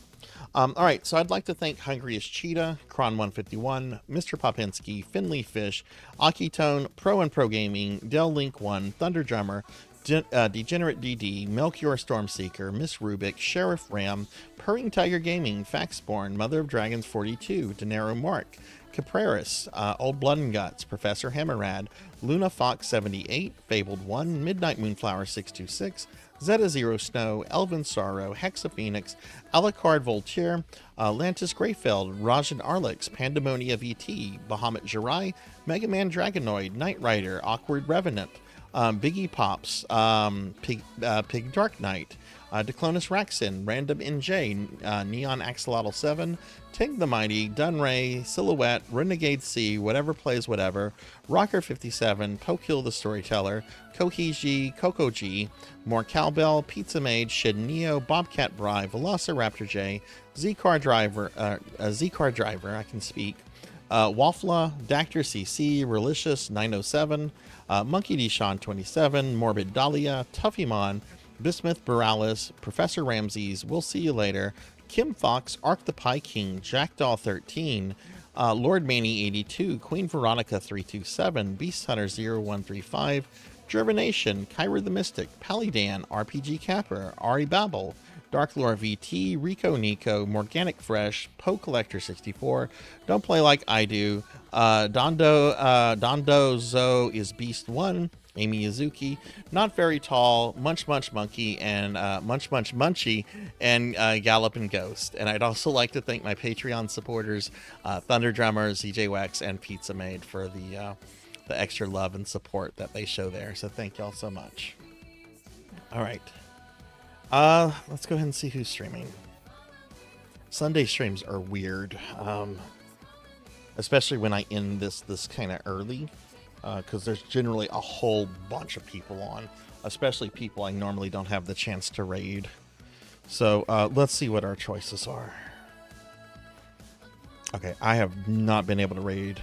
All right, so I'd like to thank Hungriest Cheetah, Kron151, Mr. Popinski, Finley Fish, Akitone, Pro and Pro Gaming, Del Link 1, Thunder Drummer, Degenerate DD, Melchior Stormseeker, Miss Rubik, Sheriff Ram, Purring Tiger Gaming, Faxborn, Mother of Dragons 42, Denaro Mark, Capreris, Old Blood and Guts, Professor Hammerrad, Luna Fox 78, Fabled 1, Midnight Moonflower 626, Zeta Zero Snow, Elvin Sorrow, Hexa Phoenix, Alucard Voltaire, Lantis Greyfeld, Rajan Arlix, Pandemonia VT, Bahamut Jirai, Mega Man Dragonoid, Knight Rider, Awkward Revenant, Biggie Pops, Pig Dark Knight, Declonus Raxin, Random NJ, Neon Axolotl 7, Tig the Mighty, Dunray, Silhouette, Renegade C, Whatever Plays Whatever, Rocker 57, Pokil the Storyteller, Kohiji, Coco G, More Cowbell, Pizza Maid, Shid Neo, Bobcat Bry, Velociraptor J, Z-Car Driver, I can speak, Waffla, Dactor CC, Relicious 907, Monkey D. Sean 27, Morbid Dahlia, Tuffymon, Bismuth Boralis, Professor Ramses, We'll See You Later, Kim Fox, Arc the Pie King, Jackdaw 13, Lord Manny 82, Queen Veronica 327, Beast Hunter 0135, Germination, Kyra the Mystic, Palidan, RPG Capper, Ari Babel, Dark Lore VT, Rico Nico, Morganic Fresh, Poe Collector 64, Don't Play Like I Do, Dondo Zo is Beast 1, Amy Yazuki, Not Very Tall, Munch Munch Monkey, and Munch Munch Munchie, and Gallopin' Ghost. And I'd also like to thank my Patreon supporters, Thunder Drummer, ZJ Wax, and Pizza Maid for the extra love and support that they show there. So thank y'all so much. All right. Let's go ahead and see who's streaming. Sunday streams are weird, especially when I end this kind of early, because there's generally a whole bunch of people on, especially people I normally don't have the chance to raid. So let's see what our choices are. Okay, I have not been able to raid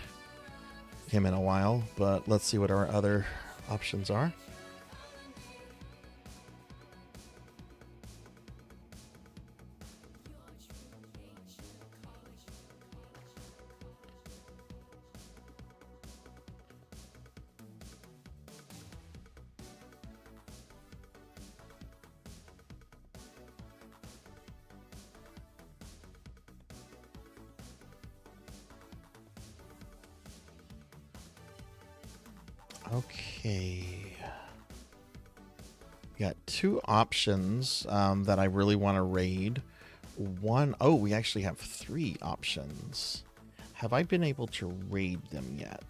him in a while, but let's see what our other options are. Okay. Got two options that I really want to raid. Oh, we actually have three options. Have I been able to raid them yet?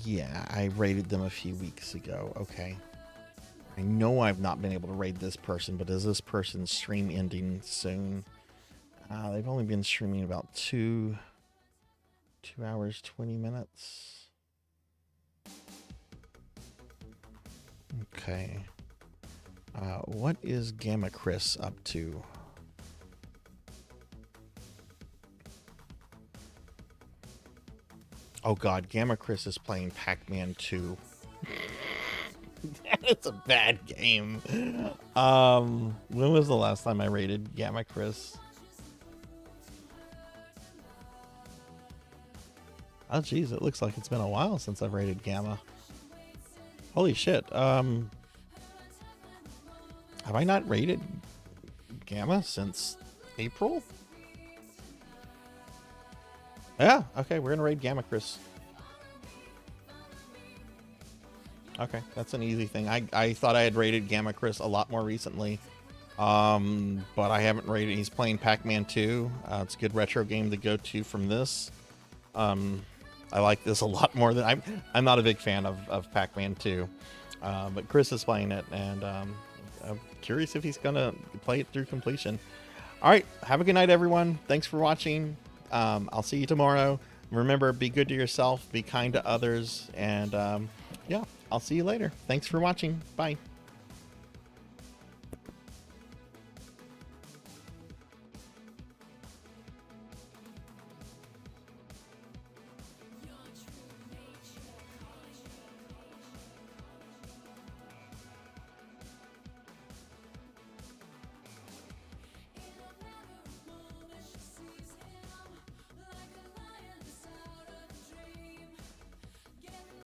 Yeah, I raided them a few weeks ago. Okay. I know I've not been able to raid this person, but is this person's stream ending soon? They've only been streaming about 2 hours, 20 minutes. Okay. What is Gamma Chris up to? Oh god, Gamma Chris is playing Pac-Man 2. It's a bad game. When was the last time I raided Gamma Chris? Oh geez, it looks like it's been a while since I've raided Gamma. Holy shit. Have I not raided Gamma since April? Yeah, okay, we're gonna raid Gamma Chris. Okay, that's an easy thing. I thought I had raided Gamma Chris a lot more recently. But I haven't raided. He's playing Pac-Man 2. It's a good retro game to go to from this. I like this a lot more than I'm not a big fan of Pac-Man 2. But Chris is playing it, and I'm curious if he's gonna play it through completion. All right, have a good night, everyone. Thanks for watching. I'll see you tomorrow. Remember, be good to yourself, be kind to others, and yeah, I'll see you later. Thanks for watching. Bye.